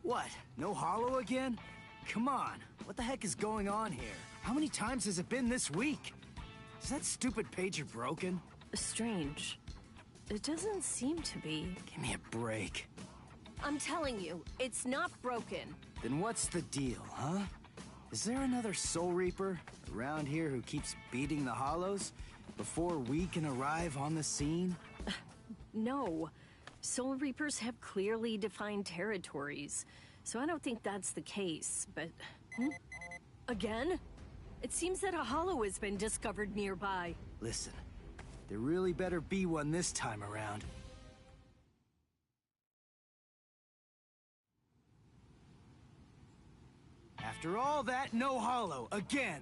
What? No hollow again? Come on, what the heck is going on here? How many times has it been this week? Is that stupid pager broken? Strange. It doesn't seem to be. Give me a break. I'm telling you, it's not broken. Then what's the deal, huh? Is there another Soul Reaper around here who keeps beating the hollows before we can arrive on the scene? No. Soul Reapers have clearly defined territories, so I don't think that's the case, but... Again? It seems that a hollow has been discovered nearby. Listen, there really better be one this time around. After all that, no hollow, again!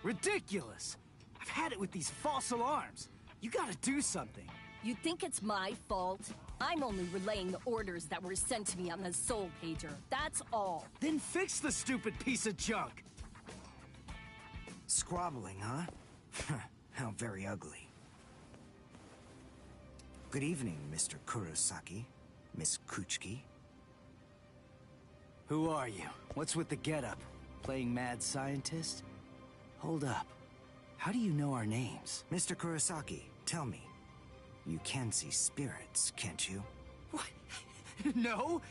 Ridiculous! I've had it with these false alarms. You gotta do something. You think it's my fault? I'm only relaying the orders that were sent to me on the Soul Pager, that's all. Then fix the stupid piece of junk! Squabbling, huh? How very ugly. Good evening, Mr. Kurosaki, Miss Kuchiki. Who are you? What's with the getup? Playing mad scientist? Hold up. How do you know our names? Mr. Kurosaki, tell me. You can see spirits, can't you? What? No?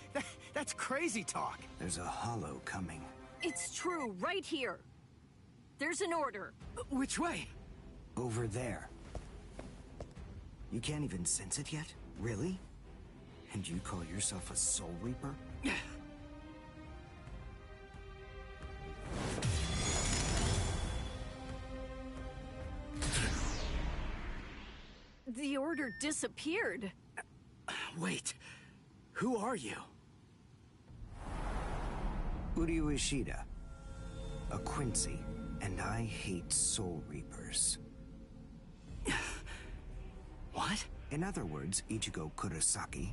That's crazy talk. There's a hollow coming. It's true, right here. There's an order. Which way? Over there. You can't even sense it yet? Really? And you call yourself a Soul Reaper? The order disappeared. Wait. Who are you? Uryu Ishida. A Quincy, and I hate Soul Reapers. What? In other words, Ichigo Kurosaki,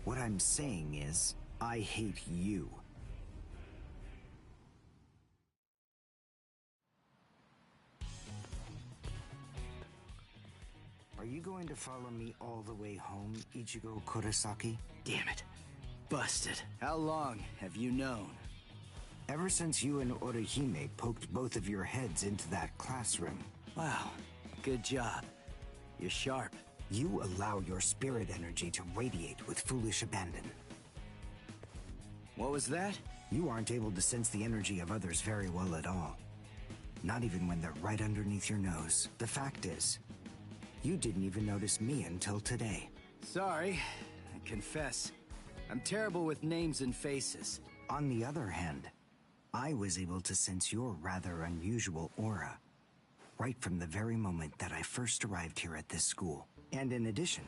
what I'm saying is, I hate you. Are you going to follow me all the way home, Ichigo Kurosaki? Damn it. Busted. How long have you known? Ever since you and Orihime poked both of your heads into that classroom. Wow. Good job. You're sharp. You allow your spirit energy to radiate with foolish abandon. What was that? You aren't able to sense the energy of others very well at all. Not even when they're right underneath your nose. The fact is, you didn't even notice me until today. Sorry. I confess. I'm terrible with names and faces. On the other hand, I was able to sense your rather unusual aura right from the very moment that I first arrived here at this school. And in addition,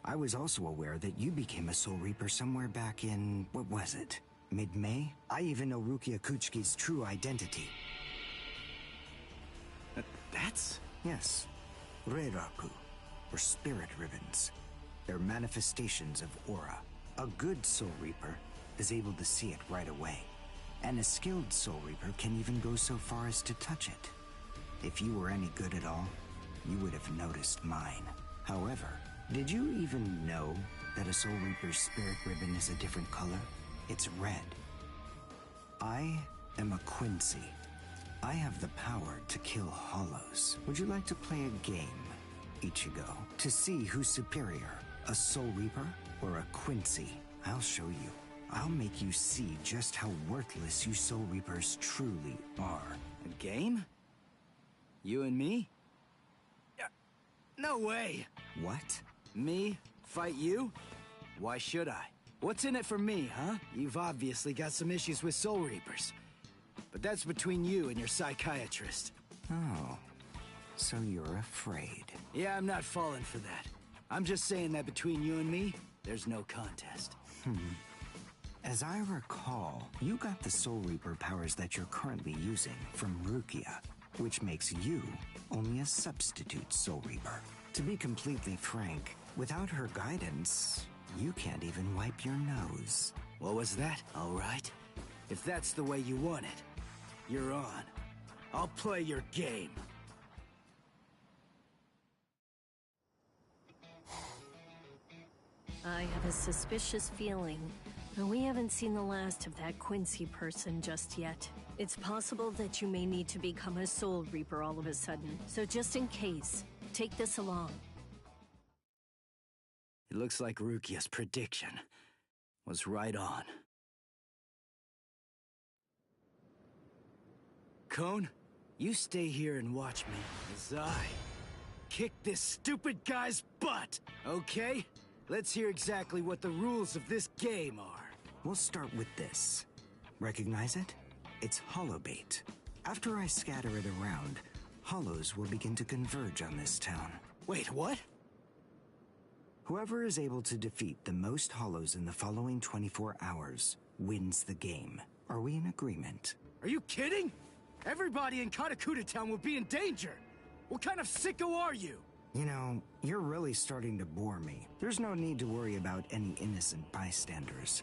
I was also aware that you became a Soul Reaper somewhere back in, what was it? Mid-May? I even know Rukia Kuchiki's true identity. That's... Yes. Reiraku, or spirit ribbons. They're manifestations of aura. A good Soul Reaper is able to see it right away. And a skilled Soul Reaper can even go so far as to touch it. If you were any good at all, you would have noticed mine. However, did you even know that a Soul Reaper's spirit ribbon is a different color? It's red. I am a Quincy. I have the power to kill hollows. Would you like to play a game, Ichigo? To see who's superior, a Soul Reaper or a Quincy? I'll show you. I'll make you see just how worthless you Soul Reapers truly are. A game? You and me? No way! What? Me? Fight you? Why should I? What's in it for me, huh? You've obviously got some issues with Soul Reapers. But that's between you and your psychiatrist. Oh, so you're afraid. Yeah, I'm not falling for that. I'm just saying that between you and me, there's no contest. As I recall, you got the Soul Reaper powers that you're currently using from Rukia, which makes you only a substitute Soul Reaper. To be completely frank, without her guidance, you can't even wipe your nose. What was that? All right. If that's the way you want it, you're on. I'll play your game. I have a suspicious feeling We haven't seen the last of that Quincy person just yet. It's possible that you may need to become a Soul Reaper all of a sudden, so just in case, take this along. It looks like Rukia's prediction was right on. Cone, you stay here and watch me as I kick this stupid guy's butt, okay? Let's hear exactly what the rules of this game are. We'll start with this. Recognize it? It's holobait. After I scatter it around, hollows will begin to converge on this town. Wait, what? Whoever is able to defeat the most hollows in the following 24 hours wins the game. Are we in agreement? Are you kidding? Everybody in Katakuta Town will be in danger. What kind of sicko are you? You know, you're really starting to bore me. There's no need to worry about any innocent bystanders.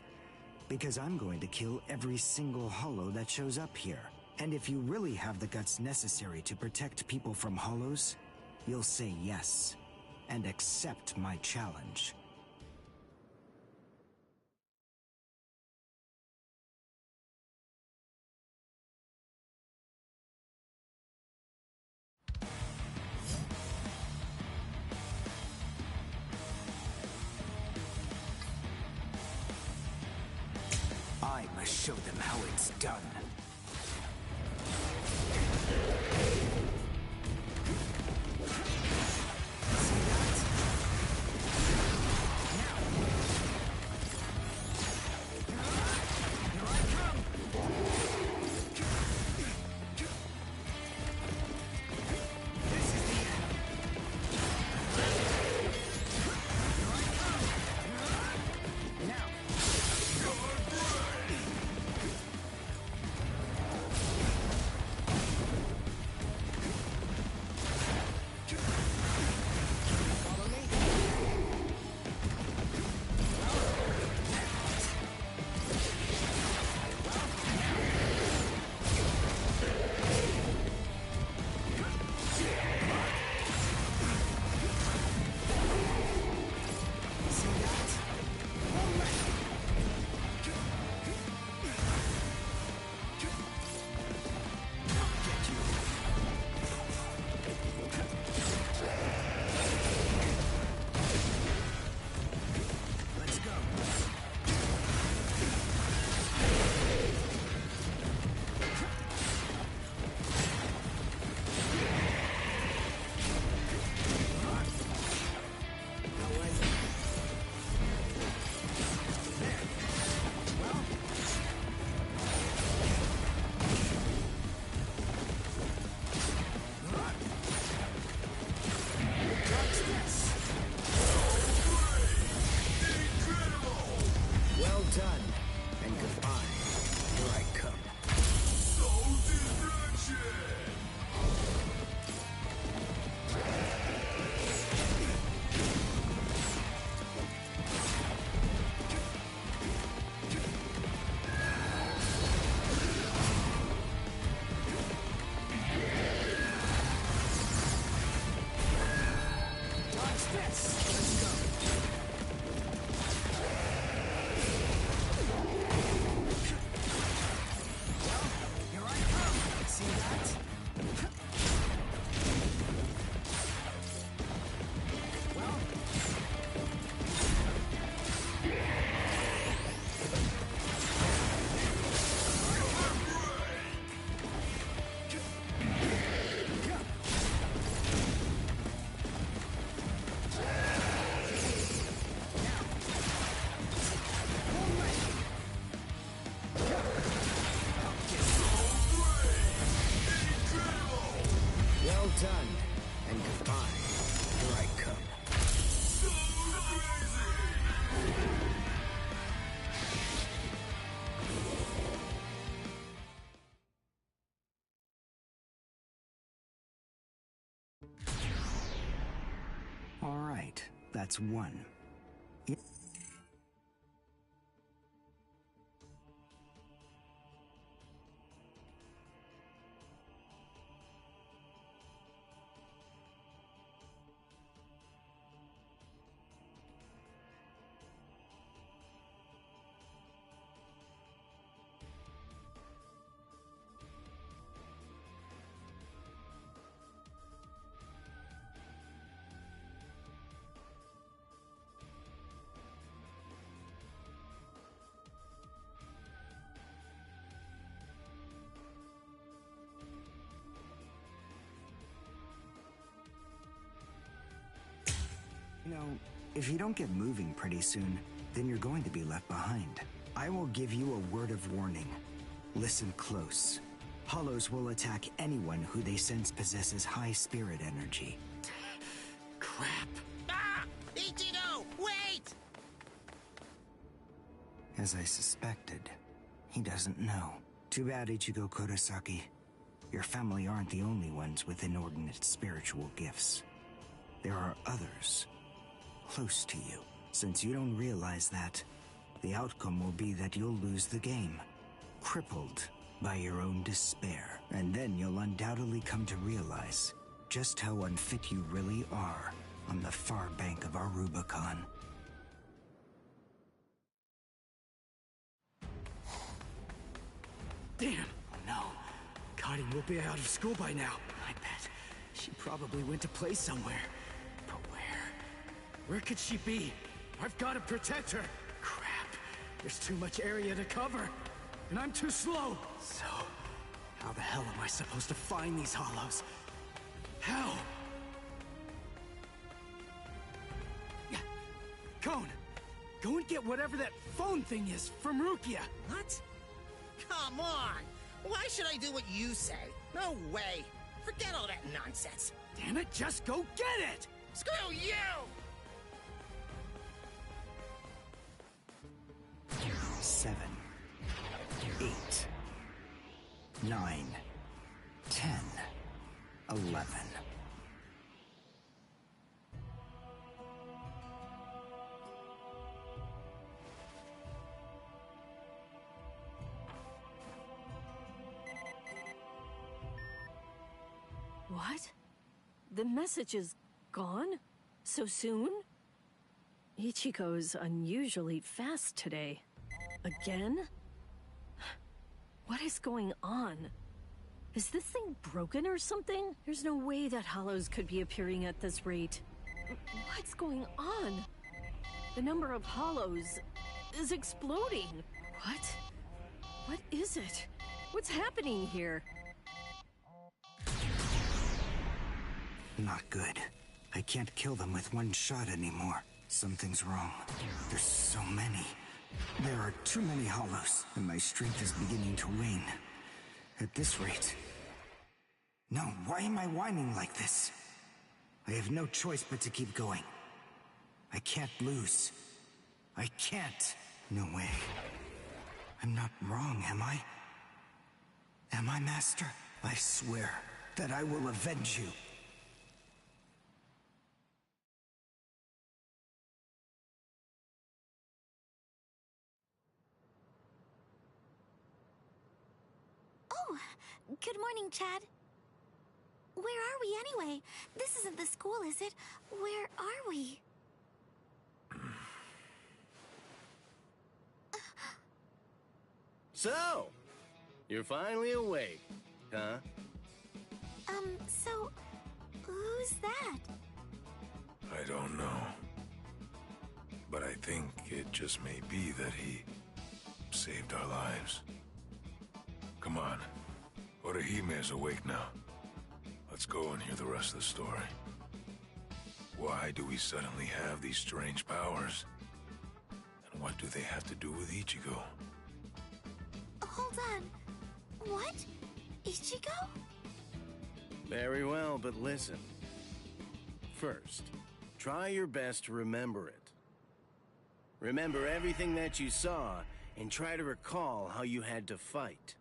Because I'm going to kill every single hollow that shows up here. And if you really have the guts necessary to protect people from hollows, you'll say yes, and accept my challenge. I must show them how it's done. Done. And goodbye. Here I come. So crazy! All right, that's one. know, if you don't get moving pretty soon, then you're going to be left behind. I will give you a word of warning. Listen close. Hollows will attack anyone who they sense possesses high spirit energy. Crap. Ah! Ichigo, wait! As I suspected, he doesn't know. Too bad, Ichigo Kurosaki. Your family aren't the only ones with inordinate spiritual gifts. There are others close to you. Since you don't realize that, the outcome will be that you'll lose the game, crippled by your own despair. And then you'll undoubtedly come to realize just how unfit you really are on the far bank of our Rubicon. Damn! Oh no. Cotty will be out of school by now. I bet. She probably went to play somewhere. But where? Where could she be? I've got to protect her! Crap. There's too much area to cover. And I'm too slow. So, how the hell am I supposed to find these hollows? How? Cone! Go and get whatever that phone thing is from Rukia! What? Come on! Why should I do what you say? No way! Forget all that nonsense! Damn it, just go get it! Screw you! 7, 8, 9, 10, 11. What? The message is gone? So soon? Ichigo's unusually fast today. Again? What is going on? Is this thing broken or something? There's no way that hollows could be appearing at this rate. What's going on? The number of hollows is exploding. What? What is it? What's happening here? Not good. I can't kill them with one shot anymore. Something's wrong. There's so many. There are too many hollows, and my strength is beginning to wane. At this rate... No, why am I whining like this? I have no choice but to keep going. I can't lose. I can't. No way. I'm not wrong, am I? Am I, Master? I swear that I will avenge you. Oh, good morning, Chad. Where are we anyway? This isn't the school, is it? Where are we? So, you're finally awake, huh? So, who's that? I don't know. But I think it just may be that he saved our lives. Come on. Orihime is awake now. Let's go and hear the rest of the story. Why do we suddenly have these strange powers? And what do they have to do with Ichigo? Hold on. What? Ichigo? Very well, but listen. First, try your best to remember it. Remember everything that you saw, and try to recall how you had to fight.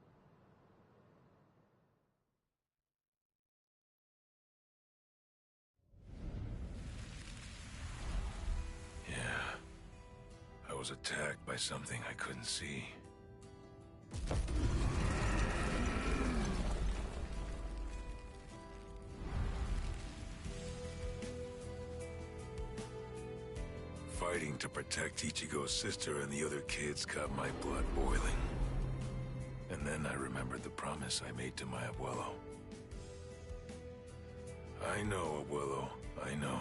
Yeah. I was attacked by something I couldn't see. Fighting to protect Ichigo's sister and the other kids got my blood boiling. And then I remembered the promise I made to my abuelo. I know, abuelo, I know.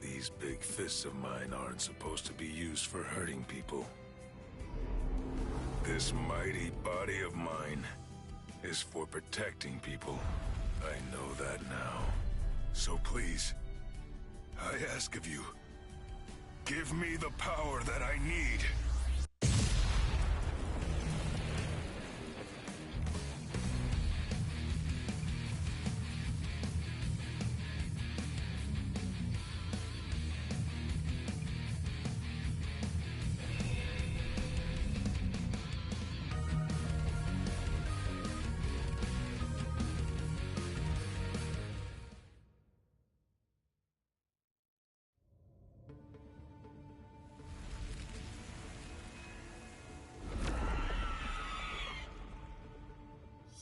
These big fists of mine aren't supposed to be used for hurting people. This mighty body of mine is for protecting people. I know that now. So please, I ask of you, give me the power that I need.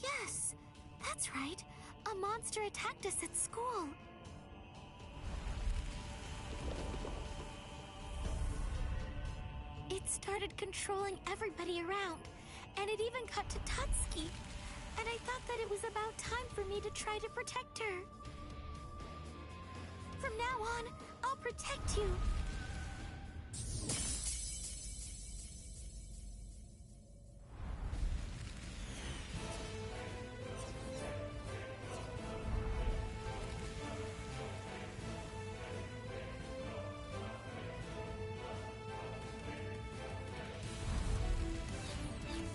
Yes, that's right. A monster attacked us at school. It started controlling everybody around, and it even got to Tutsuki. And I thought that it was about time for me to try to protect her. From now on, I'll protect you.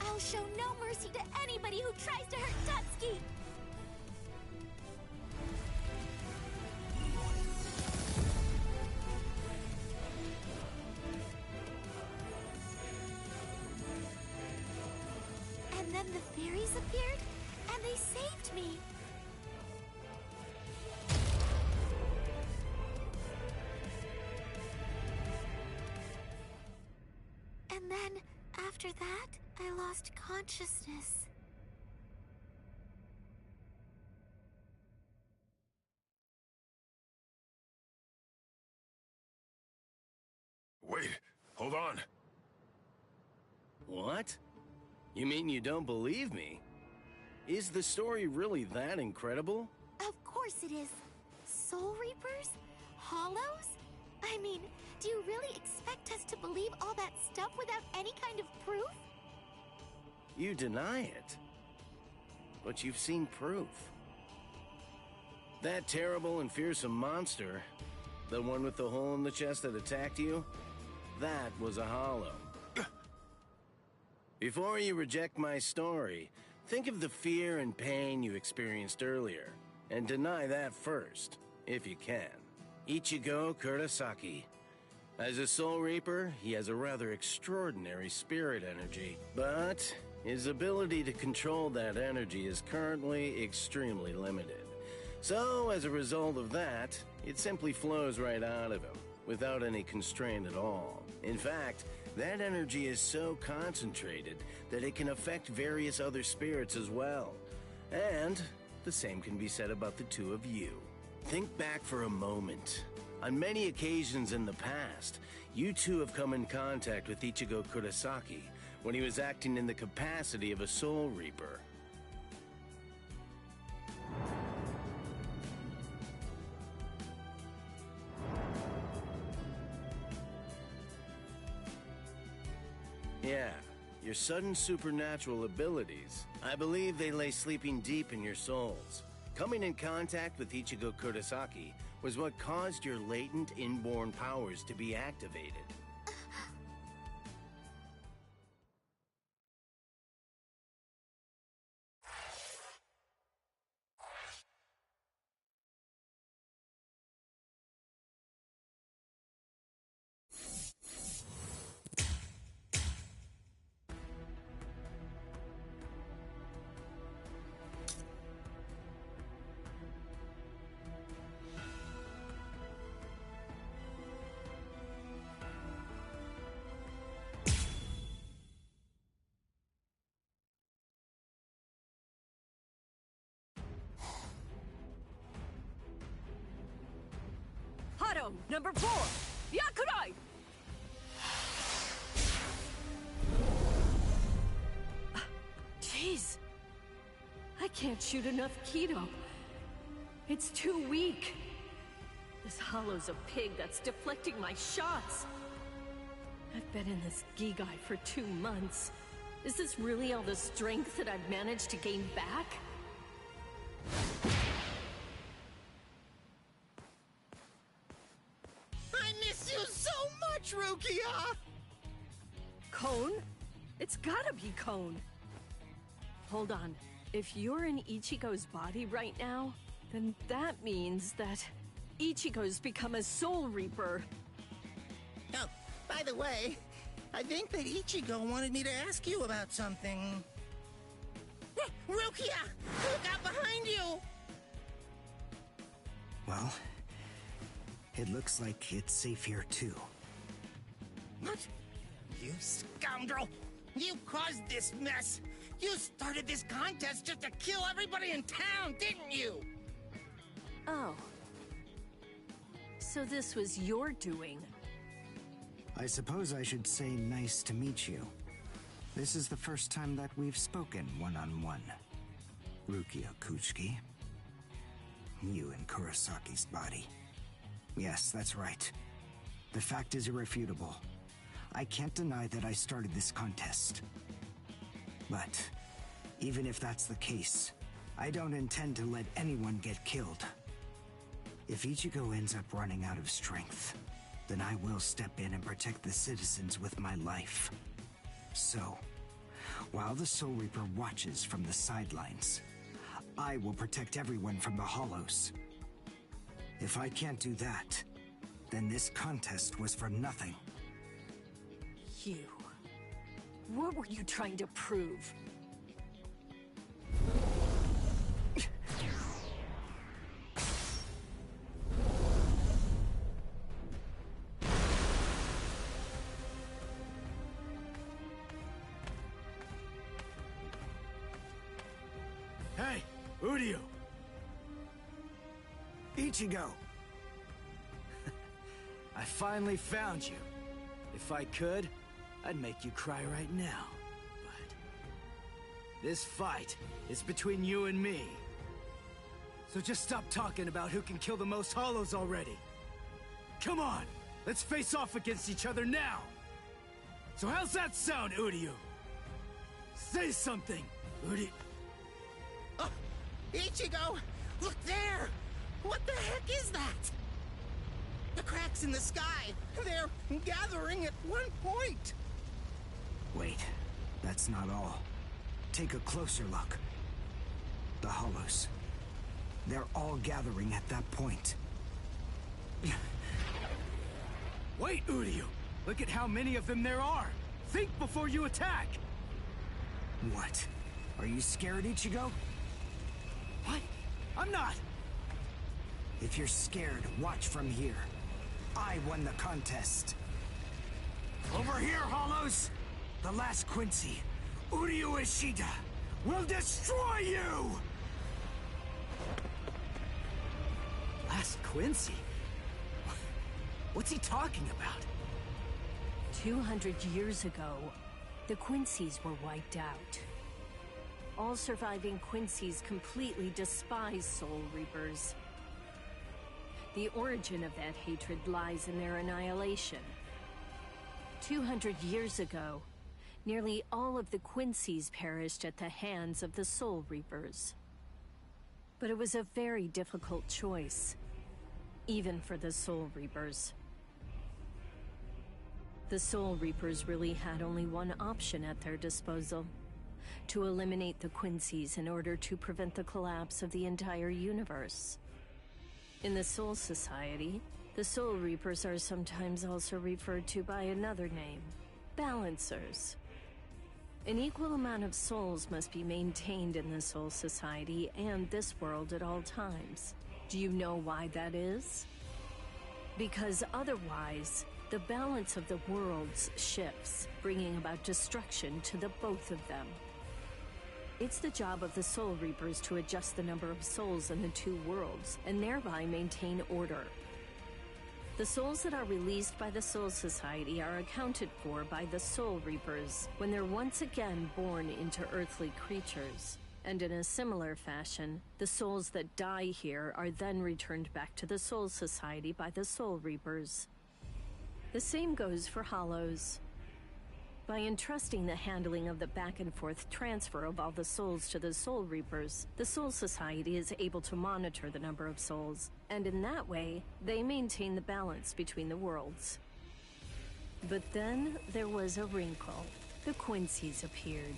I'll show no mercy to anybody who tries to hurt Tutsuki! And then the fairies appeared, and they saved me. And then, after that, I lost consciousness. Wait, hold on. What? You mean you don't believe me? Is the story really that incredible? Of course it is. Soul Reapers? Hollows? I mean, do you really expect us to believe all that stuff without any kind of proof? You deny it. But you've seen proof. That terrible and fearsome monster, the one with the hole in the chest that attacked you, that was a hollow. Before you reject my story, think of the fear and pain you experienced earlier, and deny that first, if you can. Ichigo Kurosaki. As a Soul Reaper, he has a rather extraordinary spirit energy, but his ability to control that energy is currently extremely limited. So, as a result of that, it simply flows right out of him, without any constraint at all. In fact, that energy is so concentrated that it can affect various other spirits as well. And the same can be said about the two of you. Think back for a moment. On many occasions in the past, you two have come in contact with Ichigo Kurosaki when he was acting in the capacity of a Soul Reaper. Yeah, your sudden supernatural abilities, I believe they lay sleeping deep in your souls. Coming in contact with Ichigo Kurosaki was what caused your latent inborn powers to be activated. Hado, number 4! Yakurai! Jeez. I can't shoot enough Kido. It's too weak. This hollow's a pig that's deflecting my shots. I've been in this Gigai for 2 months. Is this really all the strength that I've managed to gain back? Rukia! Cone? It's gotta be Cone. Hold on. If you're in Ichigo's body right now, then that means that Ichigo's become a Soul Reaper. Oh, by the way, I think that Ichigo wanted me to ask you about something. Rukia! Look out behind you! Well, it looks like it's safe here too. What? You scoundrel! You caused this mess! You started this contest just to kill everybody in town, didn't you? Oh. So this was your doing. I suppose I should say nice to meet you. This is the first time that we've spoken one-on-one. Rukia Kuchiki. You in Kurosaki's body. Yes, that's right. The fact is irrefutable. I can't deny that I started this contest. But, even if that's the case, I don't intend to let anyone get killed. If Ichigo ends up running out of strength, then I will step in and protect the citizens with my life. So, while the Soul Reaper watches from the sidelines, I will protect everyone from the Hollows. If I can't do that, then this contest was for nothing. You. What were you trying to prove? Hey, Udio! Ichigo! I finally found you. If I could, I'd make you cry right now. But this fight is between you and me. So just stop talking about who can kill the most Hollows already. Come on, let's face off against each other now. So how's that sound, Udio? Say something, Udio. Oh, Ichigo! Look there! What the heck is that? The cracks in the sky! They're gathering at one point! Wait, that's not all. Take a closer look. The Hollows. They're all gathering at that point. Wait, Udio! Look at how many of them there are! Think before you attack! What? Are you scared, Ichigo? What? I'm not! If you're scared, watch from here. I won the contest. Over here, Hollows! The last Quincy, Udio Ishida, will destroy you! Last Quincy? What's he talking about? 200 years ago, the Quincy's were wiped out. All surviving Quincy's completely despise Soul Reapers. The origin of that hatred lies in their annihilation. 200 years ago, nearly all of the Quincy's perished at the hands of the Soul Reapers. But it was a very difficult choice, even for the Soul Reapers. The Soul Reapers really had only one option at their disposal: to eliminate the Quincy's in order to prevent the collapse of the entire universe. In the Soul Society, the Soul Reapers are sometimes also referred to by another name: Balancers. An equal amount of souls must be maintained in the Soul Society and this world at all times. Do you know why that is? Because otherwise, the balance of the worlds shifts, bringing about destruction to the both of them. It's the job of the Soul Reapers to adjust the number of souls in the two worlds, and thereby maintain order. The souls that are released by the Soul Society are accounted for by the Soul Reapers when they're once again born into earthly creatures. And in a similar fashion, the souls that die here are then returned back to the Soul Society by the Soul Reapers. The same goes for Hollows. By entrusting the handling of the back-and-forth transfer of all the souls to the Soul Reapers, the Soul Society is able to monitor the number of souls, and in that way, they maintain the balance between the worlds. But then there was a wrinkle. The Quincy's appeared.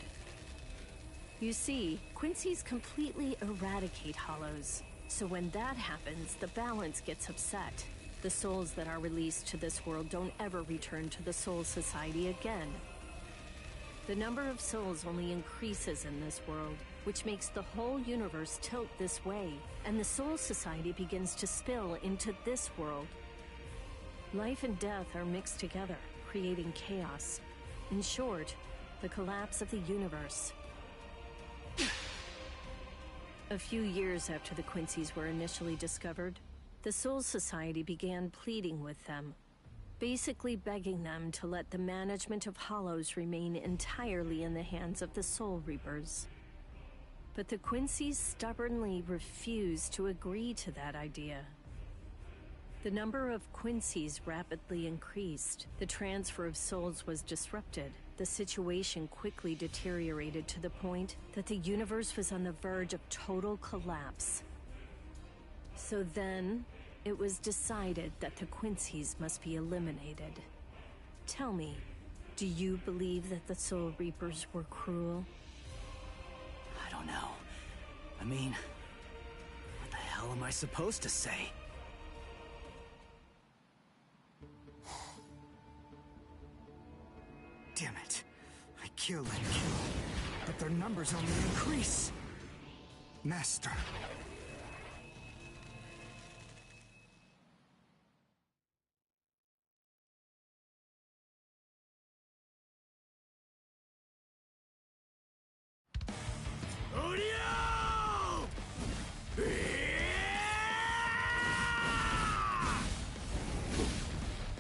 You see, Quincy's completely eradicate hollows. So when that happens, the balance gets upset. The souls that are released to this world don't ever return to the Soul Society again. The number of souls only increases in this world, which makes the whole universe tilt this way, and the Soul Society begins to spill into this world. Life and death are mixed together, creating chaos. In short, the collapse of the universe. A few years after the Quincy's were initially discovered, the Soul Society began pleading with them, basically begging them to let the management of Hollows remain entirely in the hands of the Soul Reapers. But the Quincy's stubbornly refused to agree to that idea. The number of Quincy's rapidly increased. The transfer of souls was disrupted. The situation quickly deteriorated to the point that the universe was on the verge of total collapse. So then, it was decided that the Quincy's must be eliminated. Tell me, do you believe that the Soul Reapers were cruel? I don't know. I mean, what the hell am I supposed to say? Damn it. I kill and kill, but their numbers only increase. Master.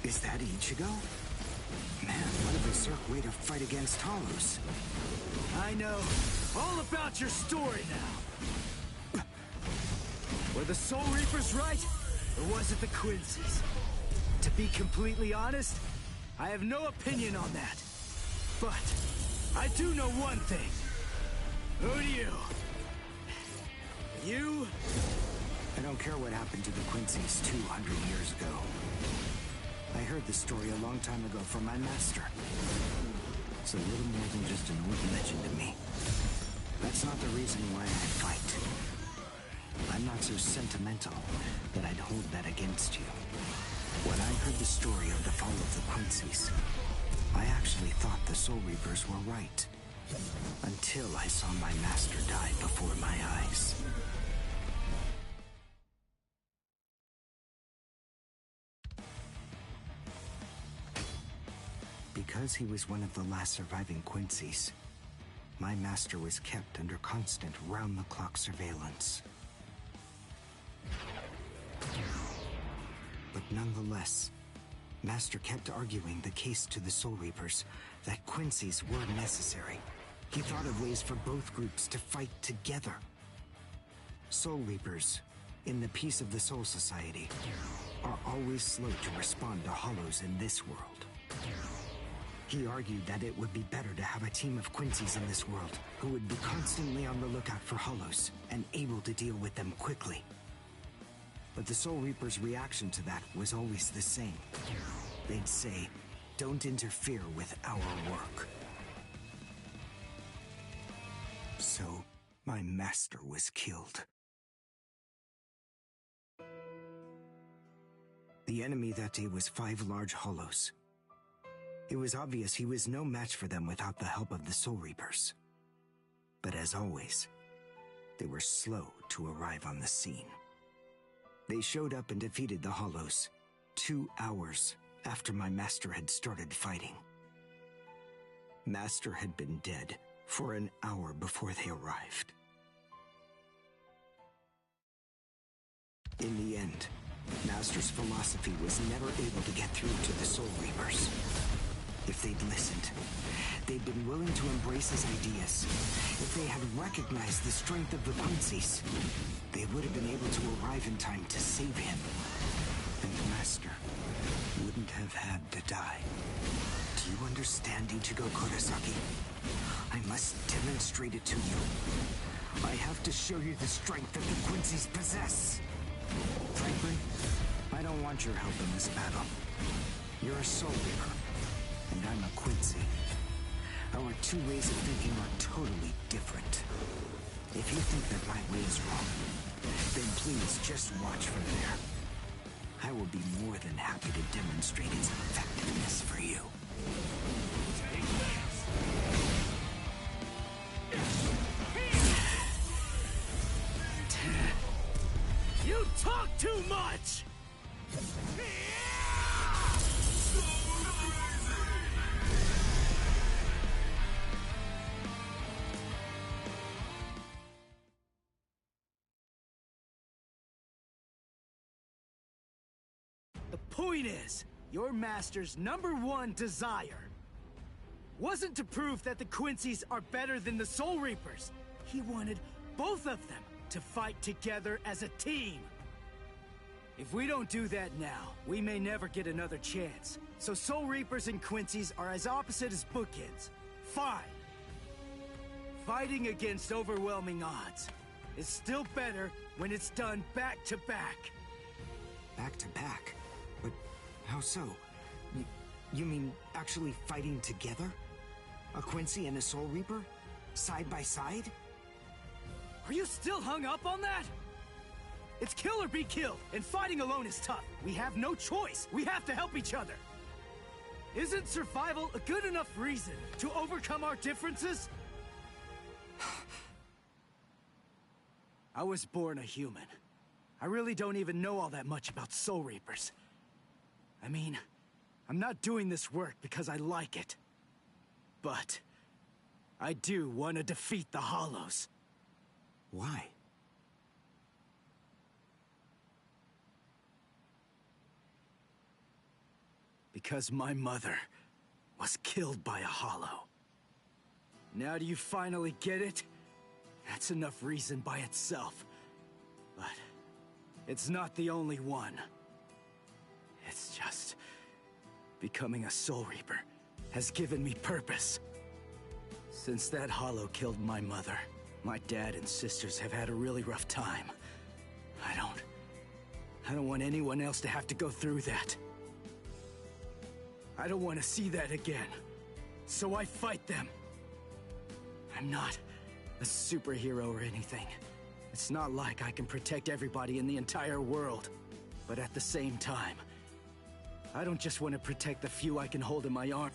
Is that Ichigo? Man, what a berserk way to fight against Hollows. I know all about your story now. Were the Soul Reapers right, or was it the Quincy's? To be completely honest, I have no opinion on that. But I do know one thing. Who do you? You? I don't care what happened to the Quincy's 200 years ago. I heard the story a long time ago from my master. It's a little more than just an old legend to me. That's not the reason why I fight. I'm not so sentimental that I'd hold that against you. When I heard the story of the fall of the Quincy's, I actually thought the Soul Reapers were right. Until I saw my master die before my eyes. Because he was one of the last surviving Quincy's, my master was kept under constant round-the-clock surveillance. But nonetheless, Master kept arguing the case to the Soul Reapers that Quincy's were necessary. He thought of ways for both groups to fight together. Soul Reapers, in the peace of the Soul Society, are always slow to respond to Hollows in this world. He argued that it would be better to have a team of Quincy's in this world who would be constantly on the lookout for Hollows and able to deal with them quickly. But the Soul Reaper's reaction to that was always the same. They'd say, "Don't interfere with our work." So, my master was killed. The enemy that day was 5 large Hollows. It was obvious he was no match for them without the help of the Soul Reapers. But as always, they were slow to arrive on the scene. They showed up and defeated the Hollows 2 hours after my master had started fighting. Master had been dead for an hour before they arrived. In the end, Master's philosophy was never able to get through to the Soul Reapers. If they'd listened, they'd been willing to embrace his ideas. If they had recognized the strength of the Quincy's, they would have been able to arrive in time to save him. And Master wouldn't have had to die. Do you understand, Ichigo Kurosaki? I must demonstrate it to you. I have to show you the strength that the Quincy's possess. Frankly, I don't want your help in this battle. You're a Soul Reaper, and I'm a Quincy. Our two ways of thinking are totally different. If you think that my way is wrong, then please just watch from there. I will be more than happy to demonstrate its effectiveness for you. You talk too much! The point is, your master's #1 desire wasn't to prove that the Quincy's are better than the Soul Reapers. He wanted both of them to fight together as a team. If we don't do that now, we may never get another chance. So Soul Reapers and Quincy's are as opposite as bookends. Fine. Fighting against overwhelming odds is still better when it's done back to back. Back to back? But how so? You mean actually fighting together? A Quincy and a Soul Reaper? Side by side? Are you still hung up on that? It's kill or be killed, and fighting alone is tough. We have no choice. We have to help each other. Isn't survival a good enough reason to overcome our differences? I was born a human. I really don't even know all that much about Soul Reapers. I mean, I'm not doing this work because I like it. But I do want to defeat the Hollows. Why? Because my mother was killed by a Hollow. Now do you finally get it? That's enough reason by itself. But it's not the only one. It's just becoming a Soul Reaper has given me purpose. Since that Hollow killed my mother, my dad and sisters have had a really rough time. I don't want anyone else to have to go through that. I don't want to see that again. So I fight them. I'm not a superhero or anything. It's not like I can protect everybody in the entire world. But at the same time, I don't just want to protect the few I can hold in my arms.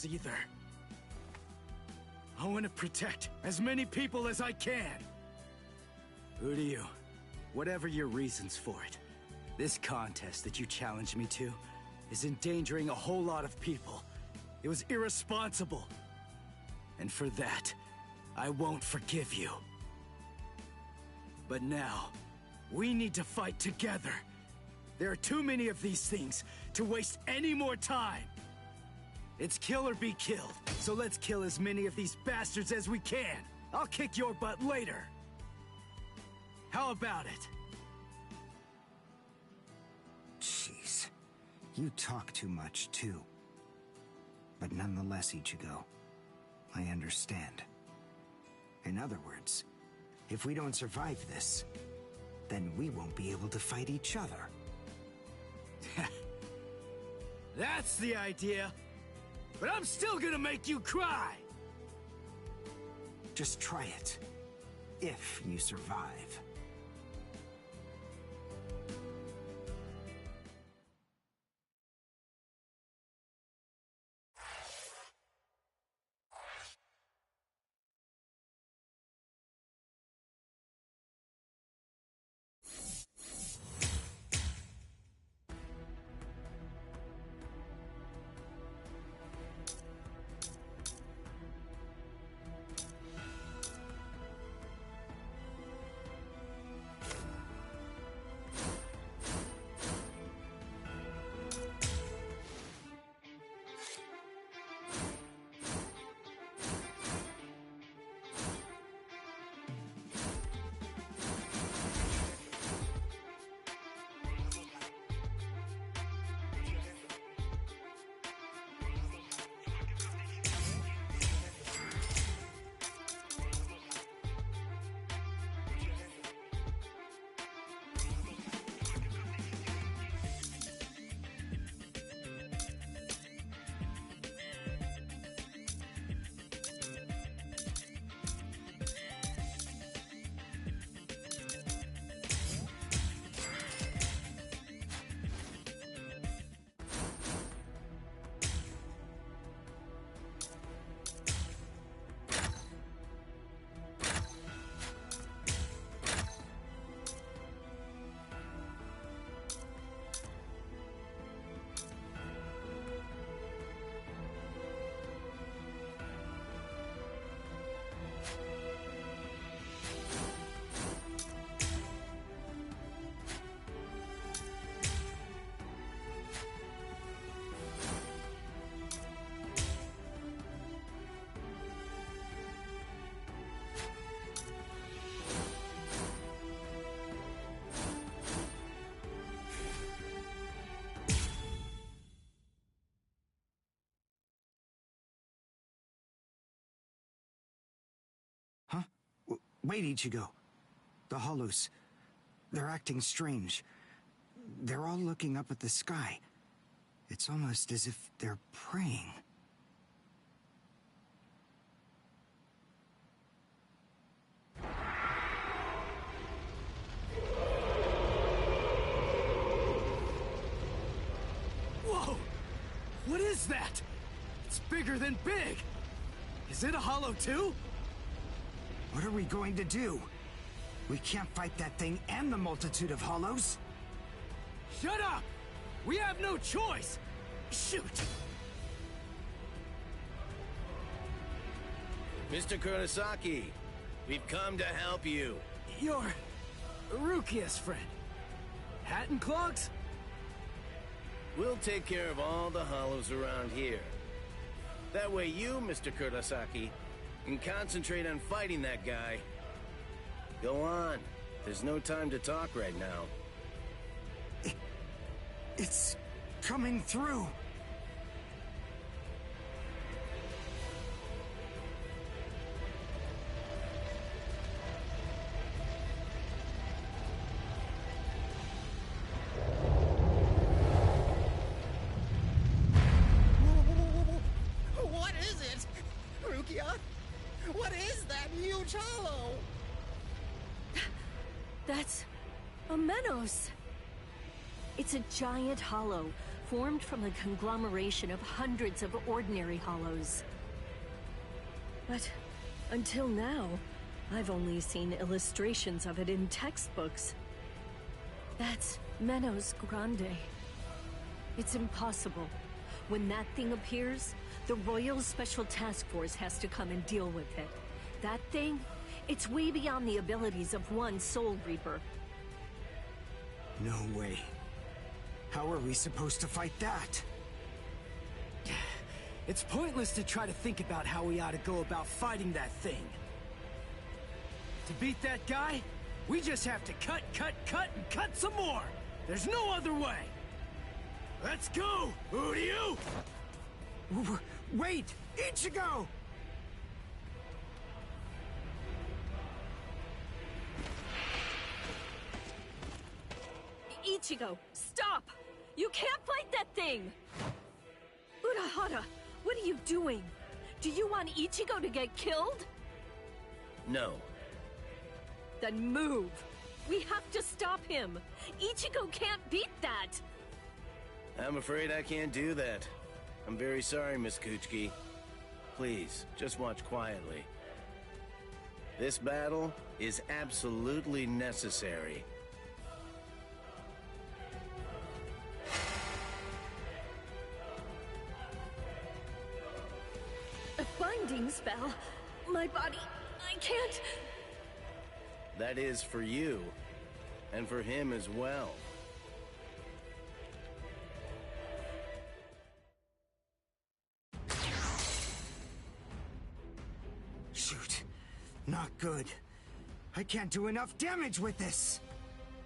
Either. I want to protect as many people as I can. Who do you? Whatever your reasons for it, this contest that you challenged me to is endangering a whole lot of people. It was irresponsible. And for that, I won't forgive you. But now, we need to fight together. There are too many of these things to waste any more time. It's kill or be killed, so let's kill as many of these bastards as we can. I'll kick your butt later. How about it? Jeez. You talk too much, too. But nonetheless, Ichigo, I understand. In other words, if we don't survive this, then we won't be able to fight each other. That's the idea! But I'm still gonna make you cry! Just try it. If you survive. Huh? Wait, Ichigo. The Hollows. They're acting strange. They're all looking up at the sky. It's almost as if they're praying. Whoa! What is that? It's bigger than big! Is it a hollow too? What are we going to do? We can't fight that thing and the multitude of hollows. Shut up! We have no choice! Shoot! Mr. Kurosaki, we've come to help you. You're Rukia's friend. Hat and clogs? We'll take care of all the hollows around here. That way you, Mr. Kurosaki, can concentrate on fighting that guy. Go on. There's no time to talk right now. It's coming through. What is it? Rukia? What is that huge hollow? That's a Menos. It's a giant hollow, formed from the conglomeration of hundreds of ordinary hollows. But until now, I've only seen illustrations of it in textbooks. That's Menos Grande. It's impossible. When that thing appears, the Royal Special Task Force has to come and deal with it. That thing, it's way beyond the abilities of one Soul Reaper. No way. How are we supposed to fight that? It's pointless to try to think about how we ought to go about fighting that thing. To beat that guy, we just have to cut, and cut some more! There's no other way! Let's go! Uryu! Wait! Ichigo! Ichigo, stop! You can't fight that thing! Urahara, what are you doing? Do you want Ichigo to get killed? No. Then move! We have to stop him! Ichigo can't beat that! I'm afraid I can't do that. I'm very sorry, Miss Kuchiki. Please, just watch quietly. This battle is absolutely necessary. A binding spell? My body... I can't... That is for you, and for him as well. Shoot. Not good. I can't do enough damage with this.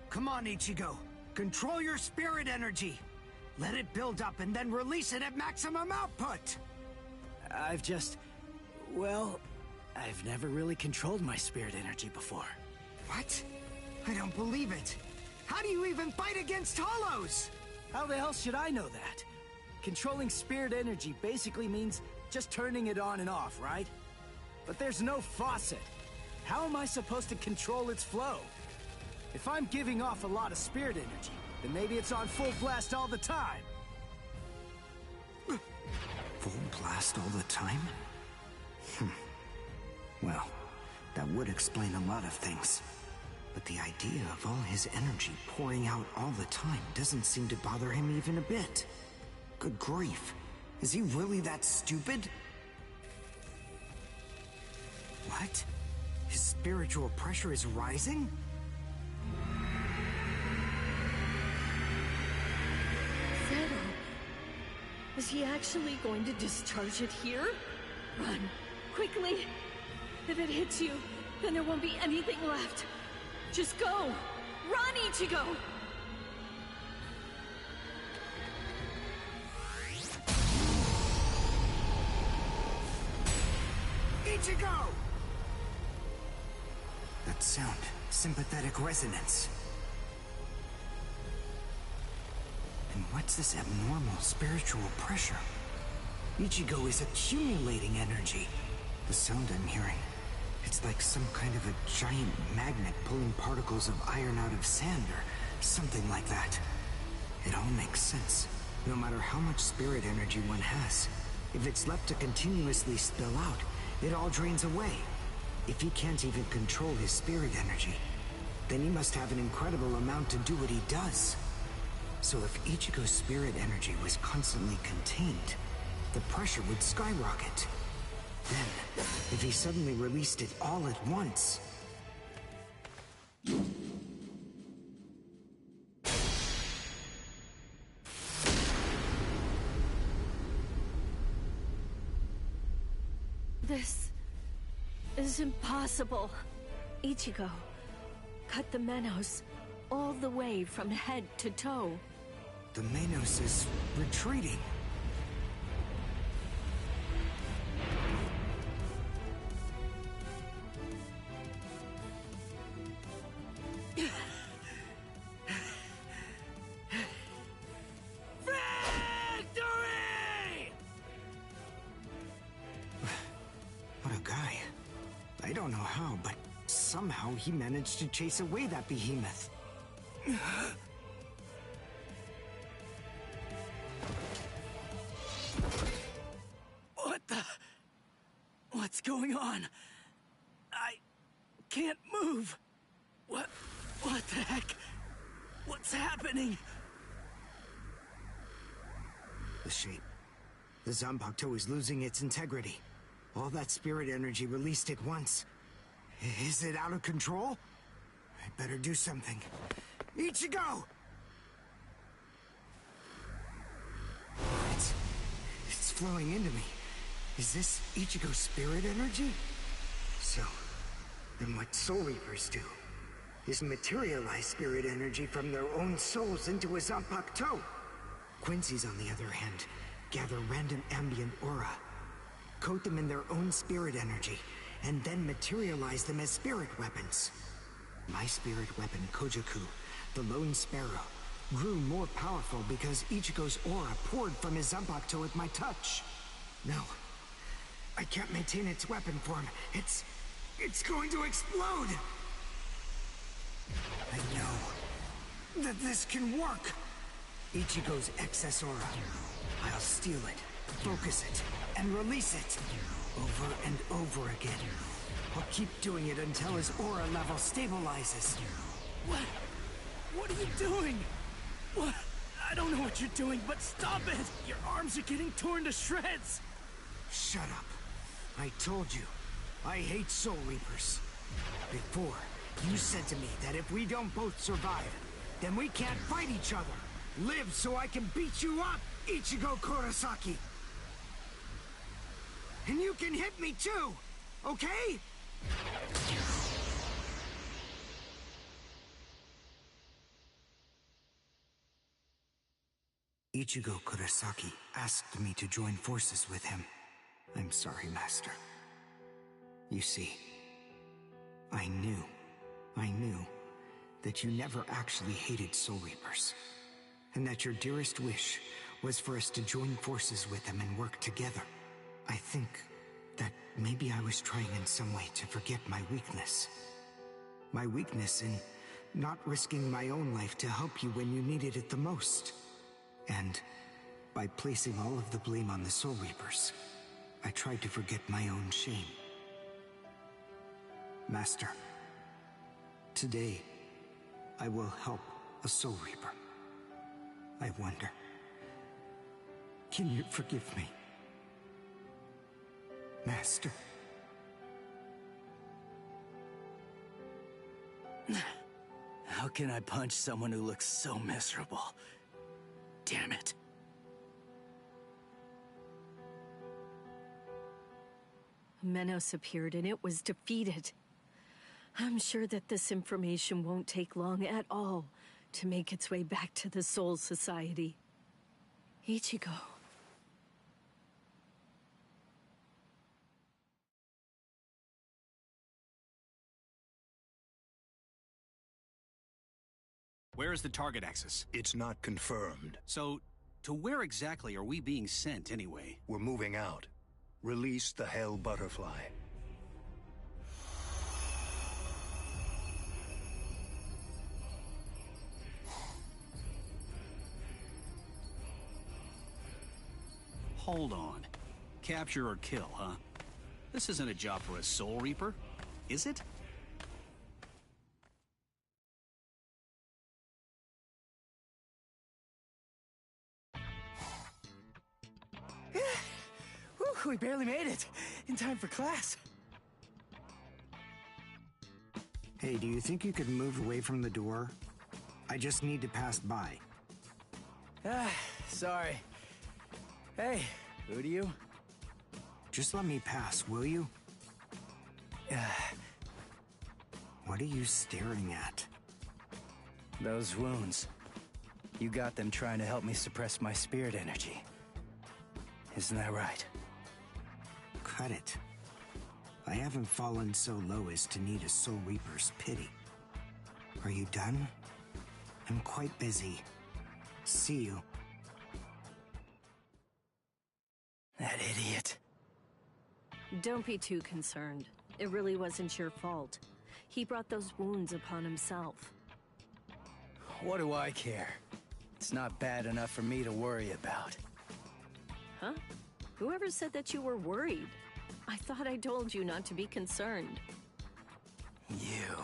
Come on, Ichigo. Control your spirit energy. Let it build up and then release it at maximum output. I've just... well... I've never really controlled my spirit energy before. What? I don't believe it. How do you even fight against hollows? How the hell should I know that? Controlling spirit energy basically means just turning it on and off, right? But there's no faucet. How am I supposed to control its flow? If I'm giving off a lot of spirit energy, then maybe it's on full blast all the time. Full blast all the time? Well, that would explain a lot of things. But the idea of all his energy pouring out all the time doesn't seem to bother him even a bit. Good grief. Is he really that stupid? What? His spiritual pressure is rising? Zero. Is he actually going to discharge it here? Run. Quickly. If it hits you, then there won't be anything left. Just go! Run, Ichigo! Ichigo! That sound, sympathetic resonance. And what's this abnormal spiritual pressure? Ichigo is accumulating energy. The sound I'm hearing, it's like some kind of a giant magnet pulling particles of iron out of sand or something like that. It all makes sense. No matter how much spirit energy one has, if it's left to continuously spill out, it all drains away. If he can't even control his spirit energy, then he must have an incredible amount to do what he does. So if Ichigo's spirit energy was constantly contained, the pressure would skyrocket. Then, if he suddenly released it all at once... This is impossible. Ichigo, cut the Menos all the way from head to toe. The Menos is retreating. Victory! What a guy. I don't know how, but somehow he managed to chase away that behemoth. What the... What's going on? I can't move. What the heck? What's happening? The shape. The Zanpakuto is losing its integrity. All that spirit energy released at once. Is it out of control? I'd better do something. Ichigo! It's flowing into me. Is this Ichigo's spirit energy? So, then what Soul Reapers do is materialize spirit energy from their own souls into a Zanpakuto. Quincy's, on the other hand, gather random ambient aura, coat them in their own spirit energy, and then materialize them as spirit weapons. My spirit weapon, Kojaku, the Lone Sparrow, grew more powerful because Ichigo's aura poured from his Zanpakuto at my touch. No, I can't maintain its weapon form. It's going to explode! I know that this can work! Ichigo's excess aura. I'll steal it, focus it, and release it. Over and over again. I'll keep doing it until his aura level stabilizes. What? What are you doing? What? I don't know what you're doing, but stop it! Your arms are getting torn to shreds! Shut up. I told you, I hate Soul Reapers. Before, you said to me that if we don't both survive, then we can't fight each other. Live so I can beat you up, Ichigo Kurosaki! And you can hit me too, okay? Ichigo Kurosaki asked me to join forces with him. I'm sorry, Master. You see, I knew that you never actually hated Soul Reapers, and that your dearest wish was for us to join forces with them and work together. I think that maybe I was trying in some way to forget my weakness. My weakness in not risking my own life to help you when you needed it the most. And by placing all of the blame on the Soul Reapers, I tried to forget my own shame. Master, today I will help a Soul Reaper. I wonder, can you forgive me? Master. How can I punch someone who looks so miserable? Damn it. Menos appeared and it was defeated. I'm sure that this information won't take long at all to make its way back to the Soul Society. Ichigo. Where is the target axis? It's not confirmed. So, to where exactly are we being sent anyway? We're moving out. Release the Hell Butterfly. Hold on. Capture or kill, huh? This isn't a job for a Soul Reaper, is it? Whew, we barely made it. In time for class. Hey, do you think you could move away from the door? I just need to pass by. Sorry. Hey, who do you? Just let me pass, will you? What are you staring at? Those wounds. You got them trying to help me suppress my spirit energy. Isn't that right? Cut it. I haven't fallen so low as to need a Soul Reaper's pity. Are you done? I'm quite busy. See you. That idiot. Don't be too concerned. It really wasn't your fault. He brought those wounds upon himself. What do I care? It's not bad enough for me to worry about. Huh? Whoever said that you were worried? I thought I told you not to be concerned. You.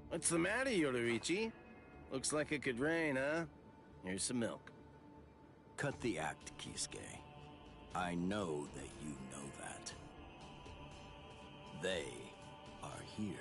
What's the matter, Yoruichi? Looks like it could rain, huh? Here's some milk. Cut the act, Kisuke. I know that you know that. They are here.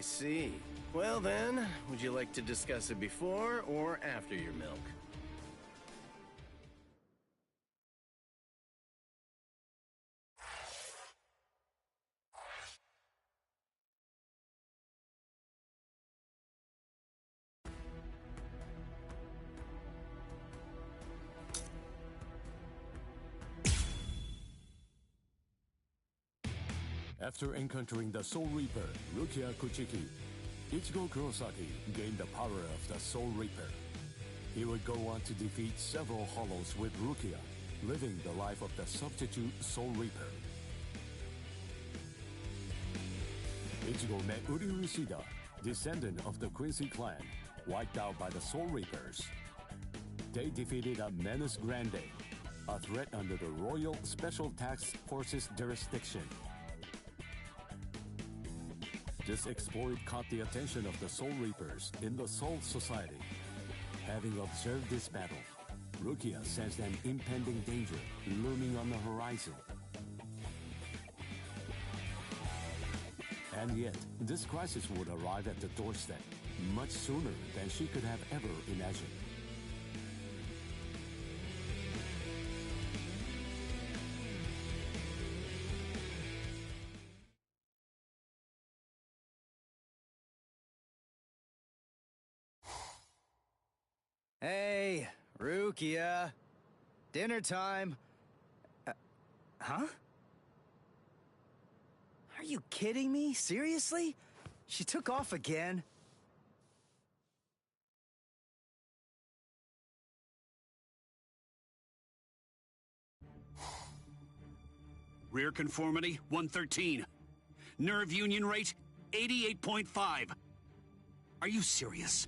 I see. Well then, would you like to discuss it before or after your milk? After encountering the Soul Reaper, Rukia Kuchiki, Ichigo Kurosaki gained the power of the Soul Reaper. He would go on to defeat several Hollows with Rukia, living the life of the substitute Soul Reaper. Ichigo met Uri Ushida, descendant of the Quincy clan, wiped out by the Soul Reapers. They defeated a Menace Grande, a threat under the Royal Special Task Force's jurisdiction. This exploit caught the attention of the Soul Reapers in the Soul Society. Having observed this battle, Rukia sensed an impending danger looming on the horizon. And yet, this crisis would arrive at the doorstep much sooner than she could have ever imagined. Hey, Rukia. Dinner time. Huh? Are you kidding me? Seriously? She took off again? Rear conformity, 113. Nerve union rate, 88.5. Are you serious?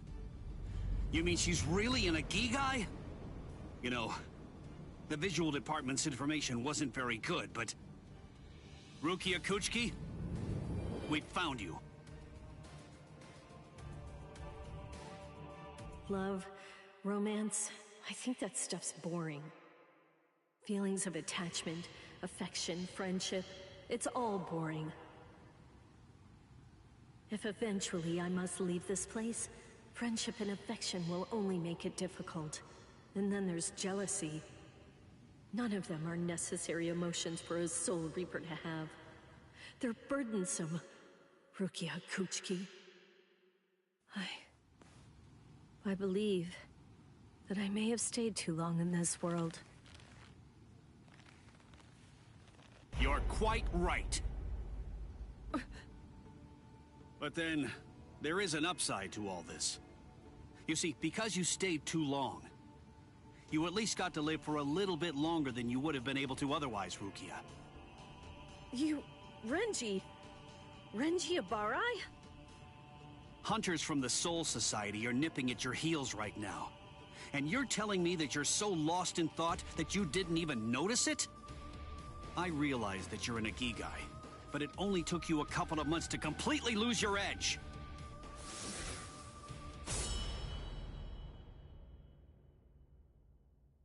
You mean she's really in a Gigai? You know, the visual department's information wasn't very good, but... Rukia Kuchiki, we found you. Love, romance, I think that stuff's boring. Feelings of attachment, affection, friendship, it's all boring. If eventually I must leave this place, friendship and affection will only make it difficult. And then there's jealousy. None of them are necessary emotions for a Soul Reaper to have. They're burdensome, Rukia Kuchiki. I believe that I may have stayed too long in this world. You're quite right. But then, there is an upside to all this. You see, because you stayed too long, you at least got to live for a little bit longer than you would have been able to otherwise, Rukia. Renji Abarai? Hunters from the Soul Society are nipping at your heels right now. And you're telling me that you're so lost in thought that you didn't even notice it? I realize that you're an Ikigai, but it only took you a couple of months to completely lose your edge.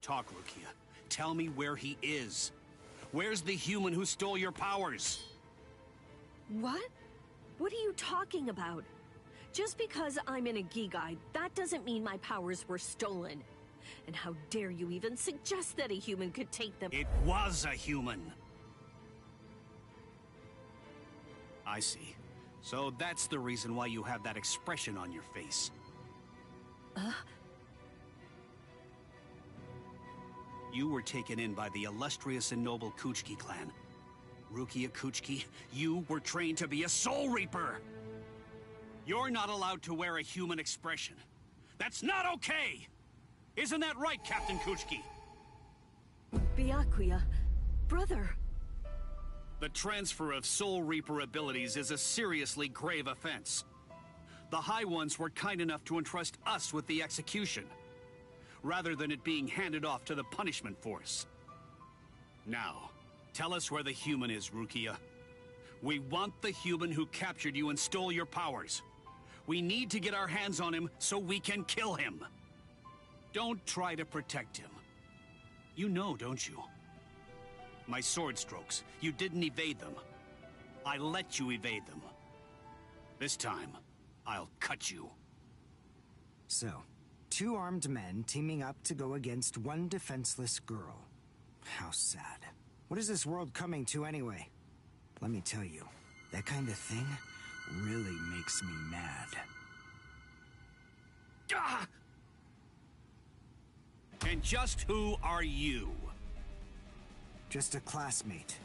Talk, Rukia. Tell me where he is. Where's the human who stole your powers? What? What are you talking about? Just because I'm in a Gigai, that doesn't mean my powers were stolen. And how dare you even suggest that a human could take them? It was a human. I see. So that's the reason why you have that expression on your face. You were taken in by the illustrious and noble Kuchiki clan. Rukia Kuchiki, you were trained to be a Soul Reaper! You're not allowed to wear a human expression. That's not okay! Isn't that right, Captain Kuchiki? Byakuya, brother. The transfer of Soul Reaper abilities is a seriously grave offense. The High Ones were kind enough to entrust us with the execution, rather than it being handed off to the punishment force. Now, tell us where the human is, Rukia. We want the human who captured you and stole your powers. We need to get our hands on him so we can kill him. Don't try to protect him. You know, don't you? My sword strokes, you didn't evade them. I let you evade them. This time, I'll cut you. So, two armed men teaming up to go against one defenseless girl. How sad. What is this world coming to anyway? Let me tell you, that kind of thing really makes me mad. Ah! And just who are you? Just a classmate.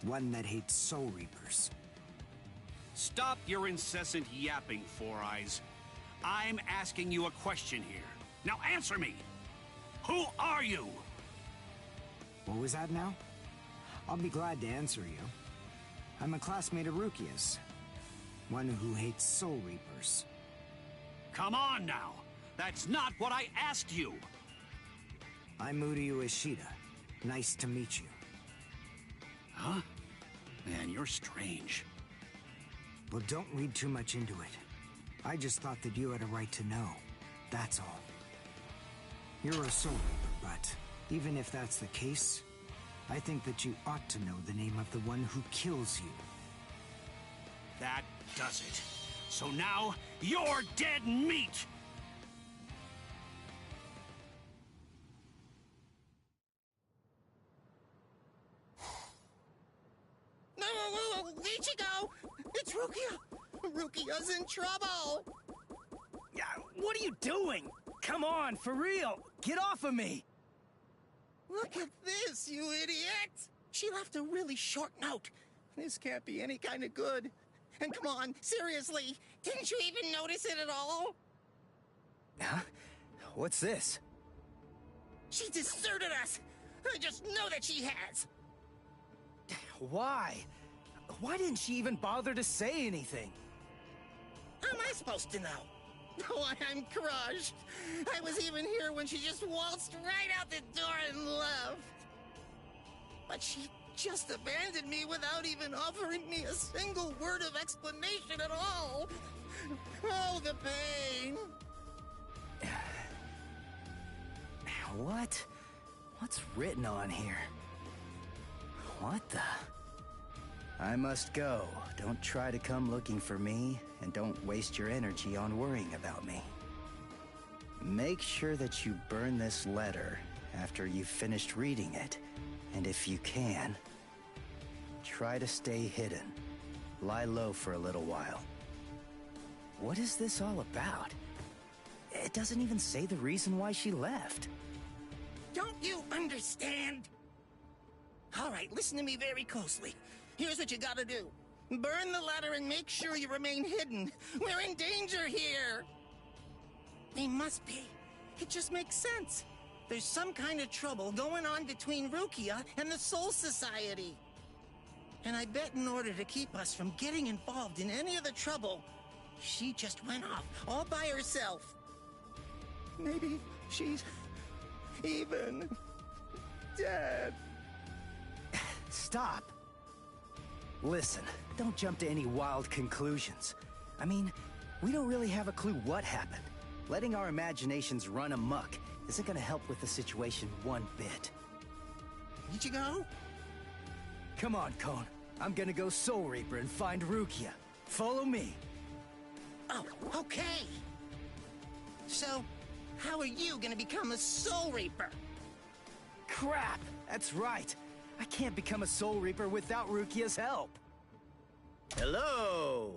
One that hates Soul Reapers. Stop your incessant yapping, Four Eyes. I'm asking you a question here. Now answer me! Who are you? What was that now? I'll be glad to answer you. I'm a classmate of Rukia's. One who hates Soul Reapers. Come on now! That's not what I asked you! I'm Uryu Ishida. Nice to meet you. Huh? Man, you're strange. Well, don't read too much into it. I just thought that you had a right to know. That's all. You're a Soul Reaper, but even if that's the case, I think that you ought to know the name of the one who kills you. That does it. So now, you're dead meat! No, Ichigo! It's Rukia! Rukia's in trouble! Yeah, what are you doing? Come on, for real! Get off of me! Look at this, you idiot! She left a really short note. This can't be any kind of good. And come on, seriously, didn't you even notice it at all? Huh? What's this? She deserted us! I just know that she has! Why? Why didn't she even bother to say anything? How am I supposed to know? Oh, I'm crushed. I was even here when she just waltzed right out the door and left. But she just abandoned me without even offering me a single word of explanation at all. Oh, the pain. What? What's written on here? What the? I must go. Don't try to come looking for me, and don't waste your energy on worrying about me. Make sure that you burn this letter after you've finished reading it, and if you can, try to stay hidden. Lie low for a little while. What is this all about? It doesn't even say the reason why she left. Don't you understand? All right, listen to me very closely. Here's what you gotta do. Burn the letter and make sure you remain hidden. We're in danger here. They must be. It just makes sense. There's some kind of trouble going on between Rukia and the Soul Society. And I bet in order to keep us from getting involved in any of the trouble, she just went off all by herself. Maybe she's even dead. Stop. Listen, don't jump to any wild conclusions. I mean, we don't really have a clue what happened. Letting our imaginations run amok isn't gonna help with the situation one bit. Ichigo? Come on, Kon. I'm gonna go Soul Reaper and find Rukia. Follow me. Oh, okay. So, how are you gonna become a Soul Reaper? Crap! That's right. I can't become a Soul Reaper without Rukia's help. Hello!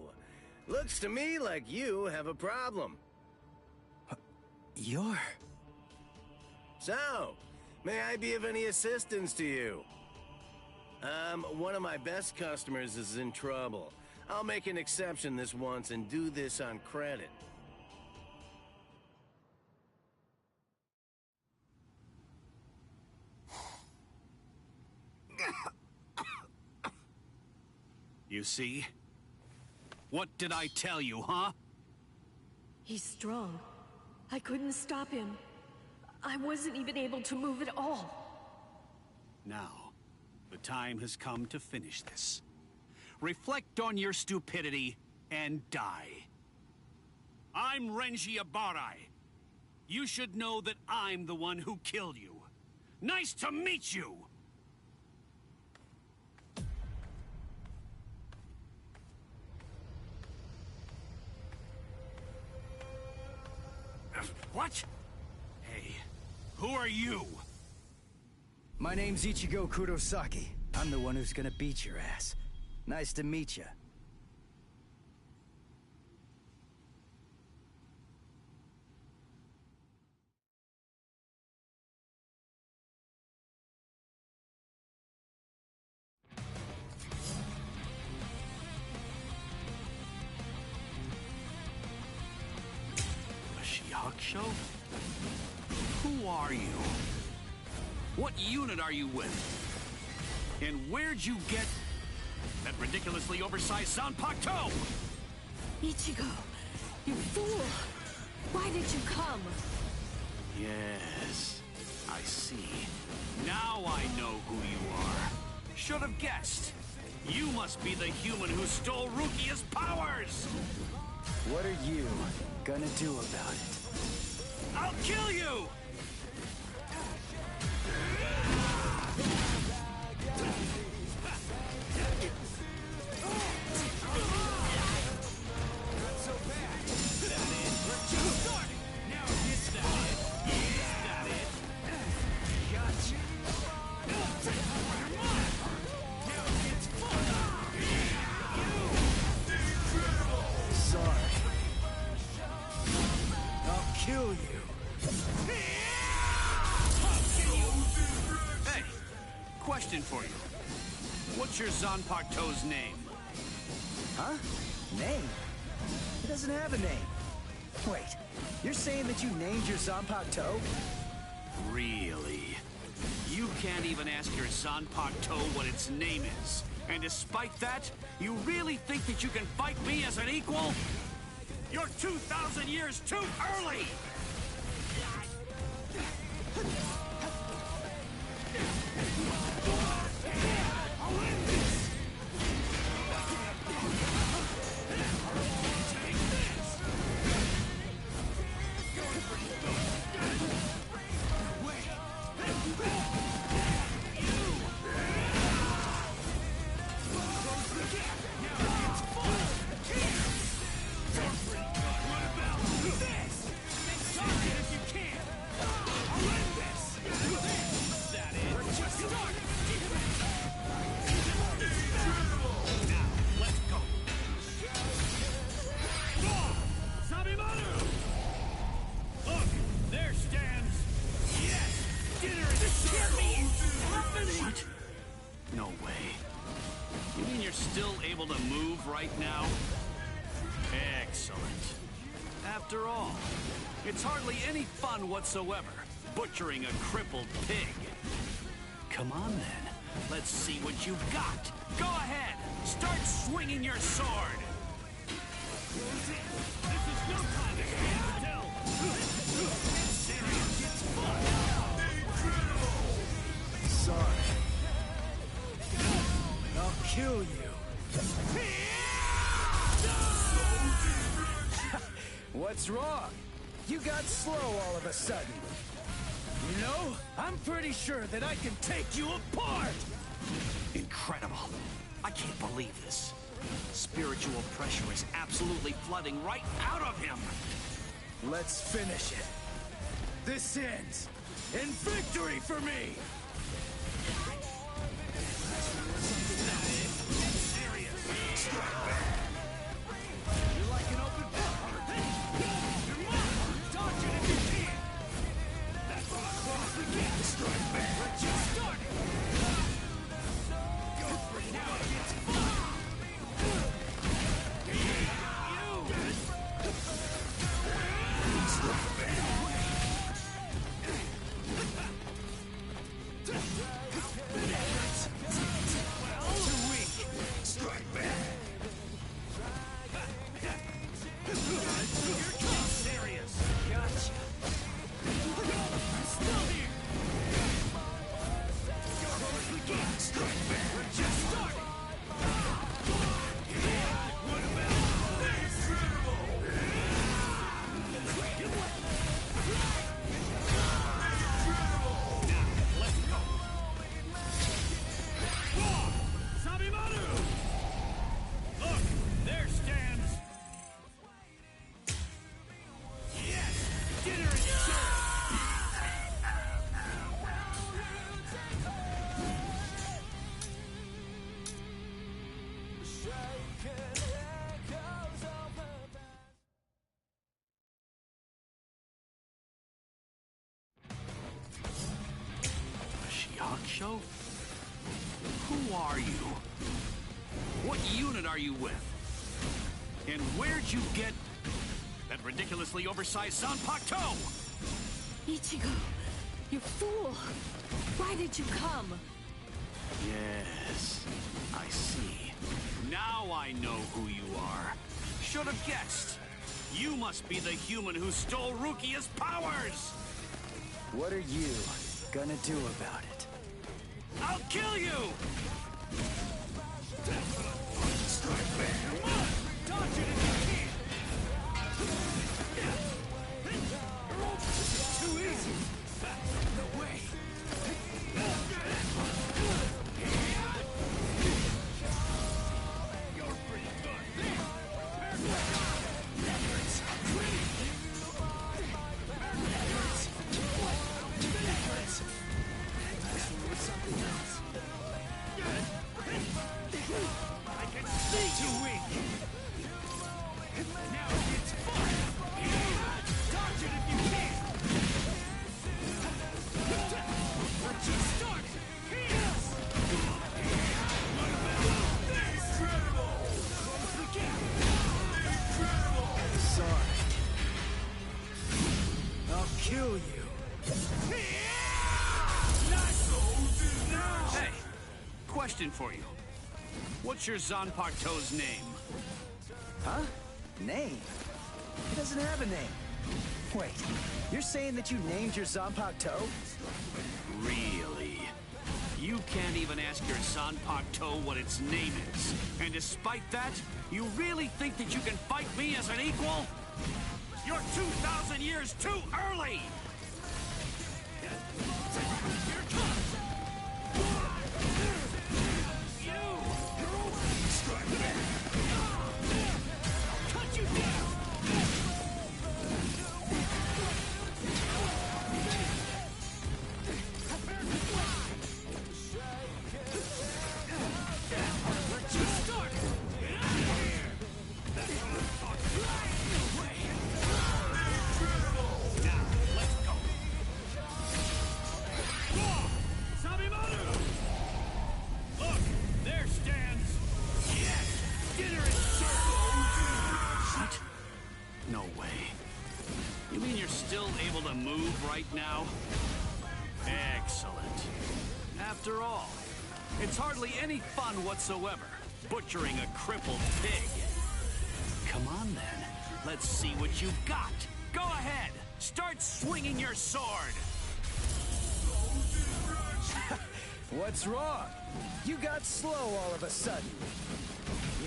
Looks to me like you have a problem. You're... So, may I be of any assistance to you? One of my best customers is in trouble. I'll make an exception this once and do this on credit. You see? What did I tell you, huh? He's strong. I couldn't stop him. I wasn't even able to move at all. Now, the time has come to finish this. Reflect on your stupidity and die. I'm Renji Abarai. You should know that I'm the one who killed you. Nice to meet you! What? Hey, who are you? My name's Ichigo Kurosaki. I'm the one who's gonna beat your ass. Nice to meet you. A She-Hulk show? Who are you? What unit are you with? And where'd you get that ridiculously oversized Zanpakuto? Ichigo, you fool! Why did you come? Yes, I see. Now I know who you are. Should have guessed. You must be the human who stole Rukia's powers! What are you gonna do about it? I'll kill you! Kill you. Hey, question for you. What's your Zanpakuto's name? Huh? Name? He doesn't have a name. Wait, you're saying that you named your Zanpakuto? Really? You can't even ask your Zanpakuto what its name is. And despite that, you really think that you can fight me as an equal? You're 2,000 years too early! No way. You mean you're still able to move right now? Excellent. After all, it's hardly any fun whatsoever, butchering a crippled pig. Come on then, let's see what you've got. Go ahead, start swinging your sword. This is no time to stand still. Serious gets fun. Sorry. I'll kill you. What's wrong? You got slow all of a sudden. You know, I'm pretty sure that I can take you apart! Incredible. I can't believe this. Spiritual pressure is absolutely flooding right out of him. Let's finish it. This ends in victory for me! You're like an open book. You're mine. Dodge it if you can. That's cross again. Strike back. We're just starting. Go for it now. It's fun. Strike back. Too weak. Strike back. Here comes Serious. Gotcha. I'm still here. Strike back. We're just starting. What about this? Pancho? Who are you? What unit are you with? And where'd you get that ridiculously oversized Zanpakuto? Ichigo, you fool! Why did you come? Yes, I see. Now I know who you are. Should have guessed. You must be the human who stole Rukia's powers! What are you gonna do about it? I'll kill you! Strike back! Come on! Dodge it if you can! Too easy! No way! You're pretty good! That hurts! That hurts! Next one was something else. I can see you weak! Now it's fun! Dodge it if you can! Let's just start! Yes! Incredible! Close the gap! Incredible! Sorry. I'll kill you. Hey, question for you. What's your Zanpakuto's name? Huh? Name? He doesn't have a name. Wait, you're saying that you named your Zanpakuto? Really? You can't even ask your Zanpakuto what its name is. And despite that, you really think that you can fight me as an equal? You're 2,000 years too early! Here it comes! Strike back! Cut you down! Let's just start! Get out of here! That's what I'm talking about! Now, let's go! Sabimaru! Look, there stands... Yes! Dinner is served! What? No way. You mean you're still able to move right now? Excellent. After all, it's hardly any fun whatsoever, butchering a crippled pig. Come on then, let's see what you've got. Go ahead, start swinging your sword. What's wrong? You got slow all of a sudden.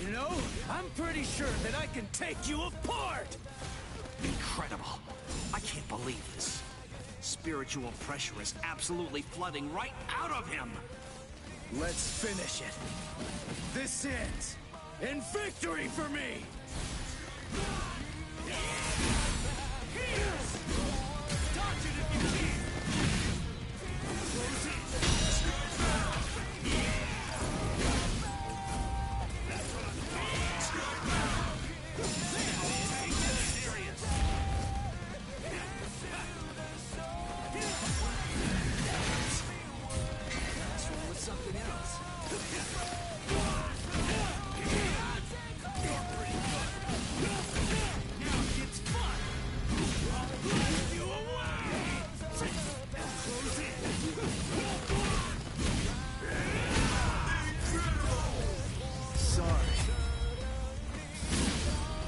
You know, I'm pretty sure that I can take you apart! Incredible. I can't believe this. Spiritual pressure is absolutely flooding right out of him. Let's finish it. This ends in victory for me! Dodge it if you can! Close in! That's what I'm Take this serious! This one was something else. You're pretty good. Now it gets fun. I'll blow you away. Close in. Sorry.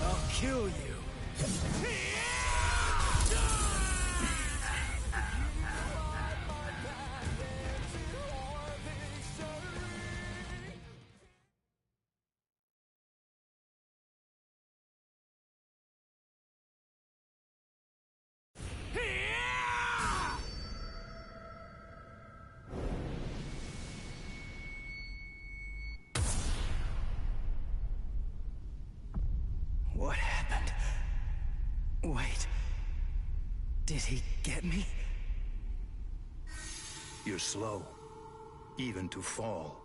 I'll kill you. What happened? Wait. Did he get me? You're slow, even to fall.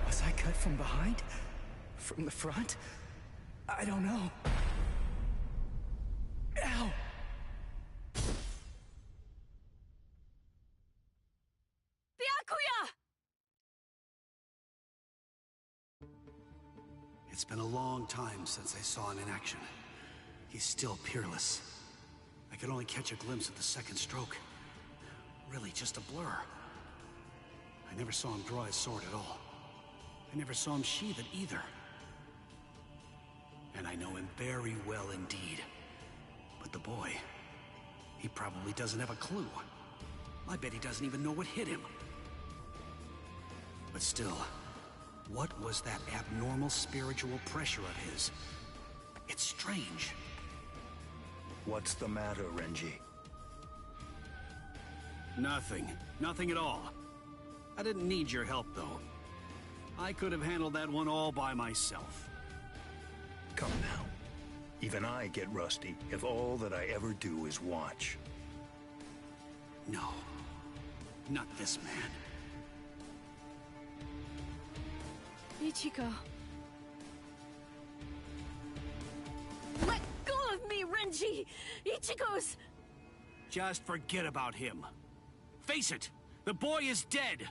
Was I cut from behind? From the front? I don't know. Ow! It's been a long time since I saw him in action. He's still peerless. I could only catch a glimpse of the second stroke. Really just a blur. I never saw him draw his sword at all. I never saw him sheathe it either. And I know him very well indeed. But the boy, he probably doesn't have a clue. I bet he doesn't even know what hit him. But still, what was that abnormal spiritual pressure of his? It's strange. What's the matter, Renji? Nothing. Nothing at all. I didn't need your help, though. I could have handled that one all by myself. Come now. Even I get rusty if all that I ever do is watch. No. Not this man. Ichigo. Let go of me, Renji! Ichigo's... Just forget about him. Face it, the boy is dead.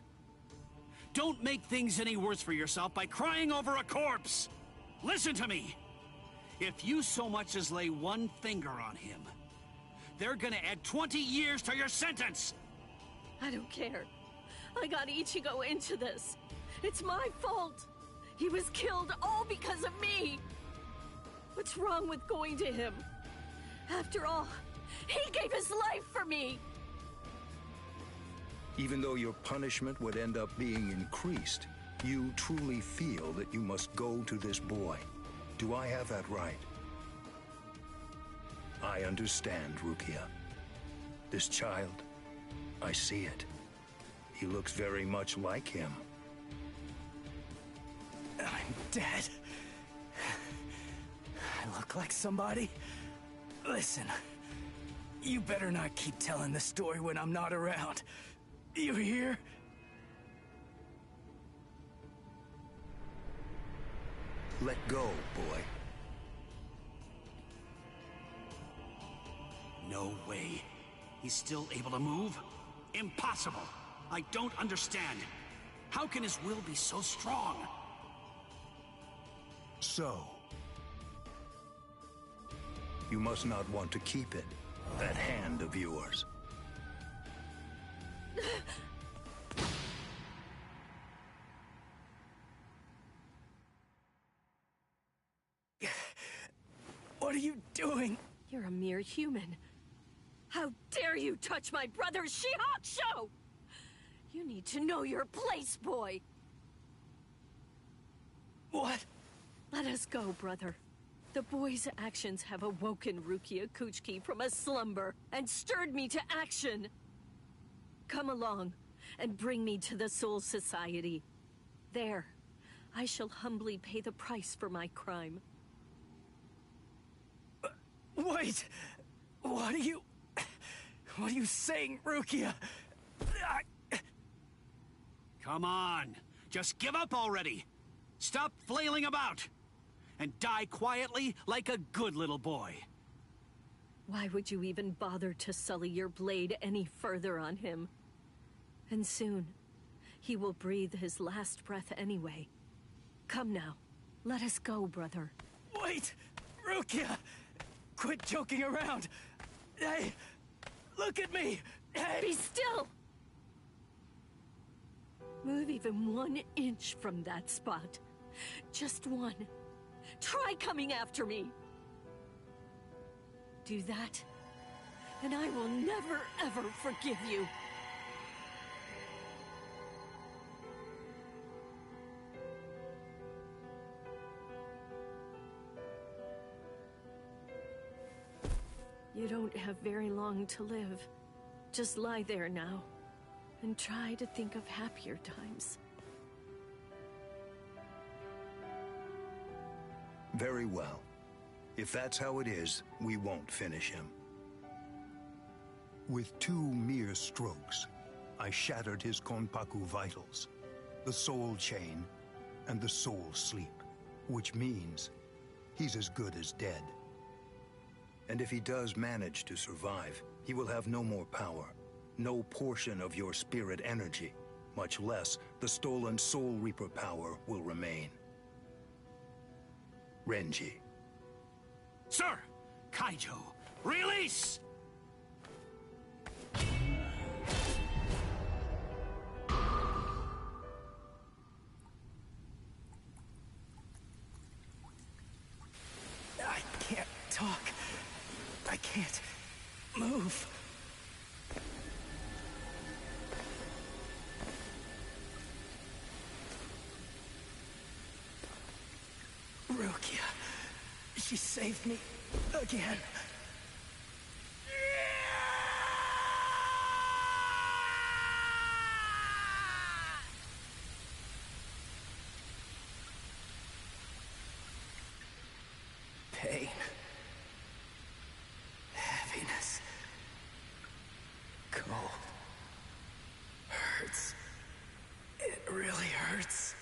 Don't make things any worse for yourself by crying over a corpse. Listen to me. If you so much as lay one finger on him, they're gonna add 20 years to your sentence. I don't care. I got Ichigo into this. It's my fault. He was killed all because of me. What's wrong with going to him? After all, he gave his life for me. Even though your punishment would end up being increased, you truly feel that you must go to this boy. Do I have that right? I understand, Rukia. This child, I see it. He looks very much like him. I'm dead. I look like somebody? Listen, you better not keep telling the story when I'm not around. You hear? Let go, boy. No way. He's still able to move? Impossible. I don't understand. How can his will be so strong? So, you must not want to keep it, that hand of yours. What are you doing? You're a mere human. How dare you touch my brother's Shihakusho! You need to know your place, boy! What? Let us go, brother. The boy's actions have awoken Rukia Kuchiki from a slumber and stirred me to action. Come along and bring me to the Soul Society. There, I shall humbly pay the price for my crime. Wait! What are you saying, Rukia? Come on. Just give up already. Stop flailing about. And die quietly like a good little boy. Why would you even bother to sully your blade any further on him? And soon, he will breathe his last breath anyway. Come now. Let us go, brother. Wait! Rukia! Quit joking around! Hey! Look at me! Hey! Be still! Move even 1 inch from that spot. Just one. Try coming after me! Do that, and I will never, ever forgive you. You don't have very long to live. Just lie there now, and try to think of happier times. Very well. If that's how it is, we won't finish him. With 2 mere strokes, I shattered his Konpaku vitals, the soul chain, and the soul sleep, which means he's as good as dead. And if he does manage to survive, he will have no more power, no portion of your spirit energy, much less the stolen Soul Reaper power will remain. Renji. Sir! Kaijo, release! I can't talk. I can't move. Rukia. She saved me again. Pain. Heaviness. Cold. Hurts. It really hurts.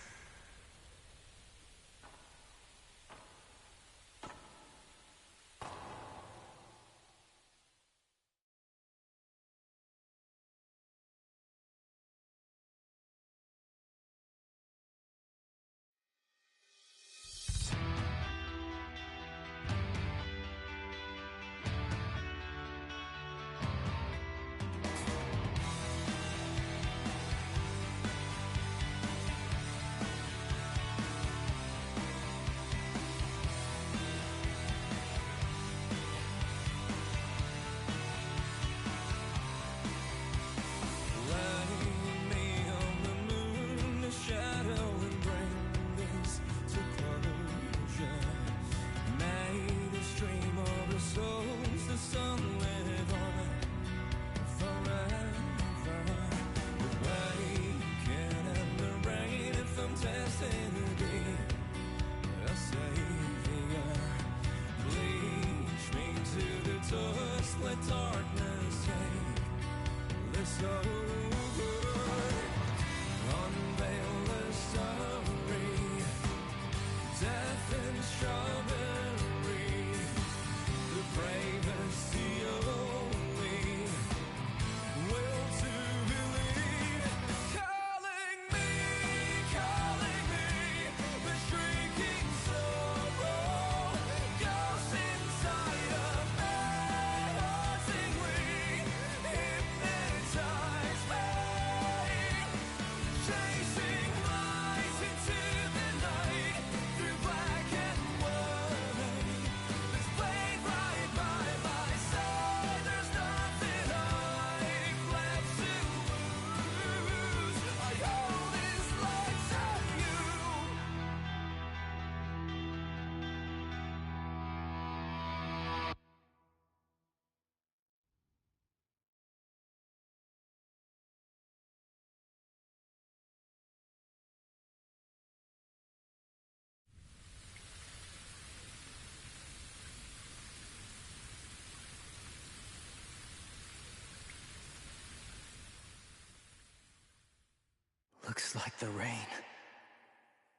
Looks like the rain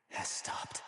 has stopped.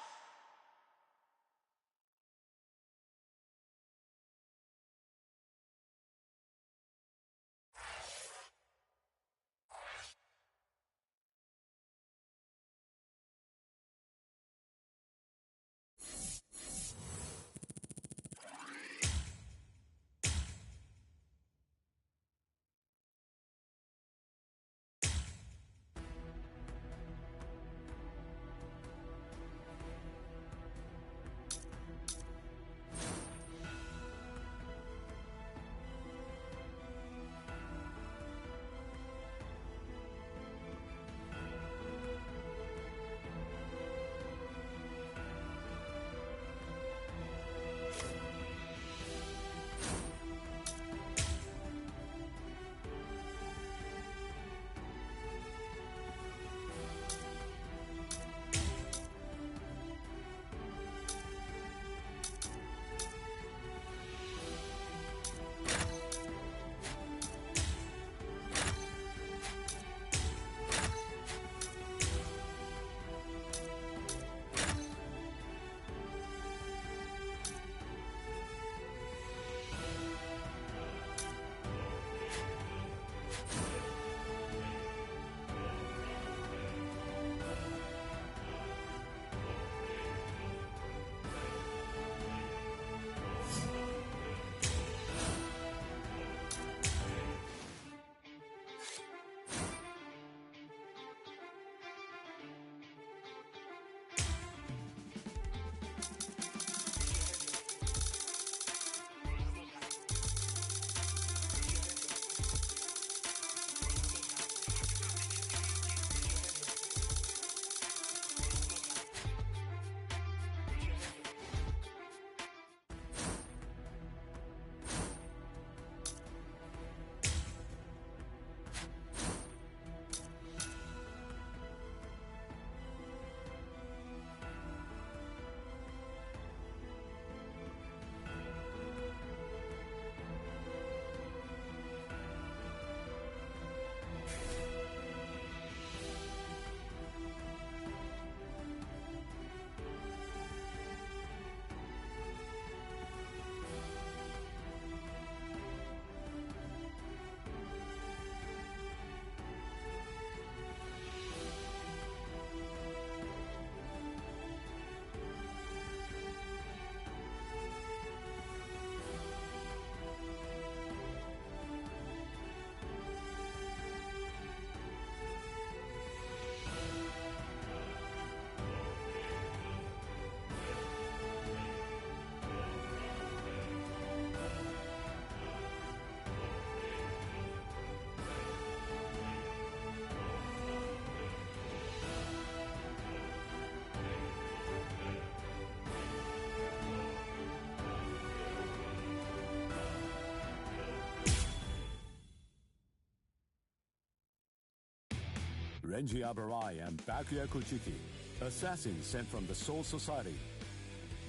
Renji Abarai and Byakuya Kuchiki, assassins sent from the Soul Society.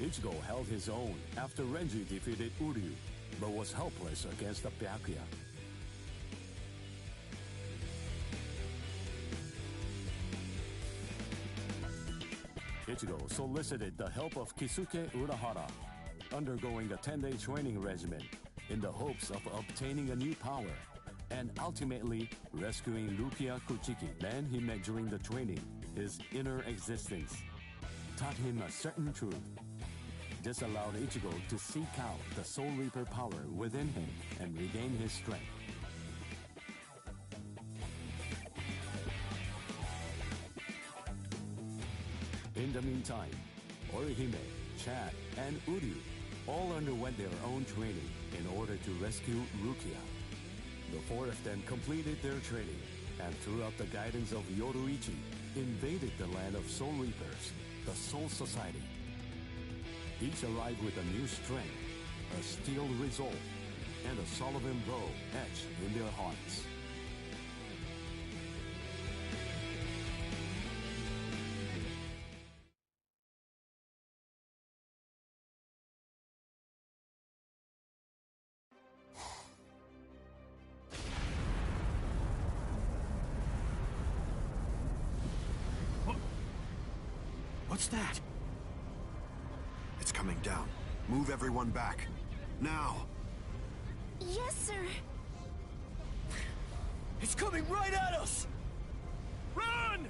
Ichigo held his own after Renji defeated Uryu, but was helpless against the Byakuya. Ichigo solicited the help of Kisuke Urahara, undergoing a 10-day training regimen in the hopes of obtaining a new power and ultimately rescuing Rukia Kuchiki. Man he met during the training, his inner existence, taught him a certain truth. This allowed Ichigo to seek out the Soul Reaper power within him and regain his strength. In the meantime, Orihime, Chad, and Uryu all underwent their own training in order to rescue Rukia. The four of them completed their training, and throughout the guidance of Yoruichi, invaded the land of Soul Reapers, the Soul Society. Each arrived with a new strength, a steel resolve, and a Sullivan bow etched in their hearts. What's that? It's coming down. Move everyone back. Now! Yes, sir. It's coming right at us! Run!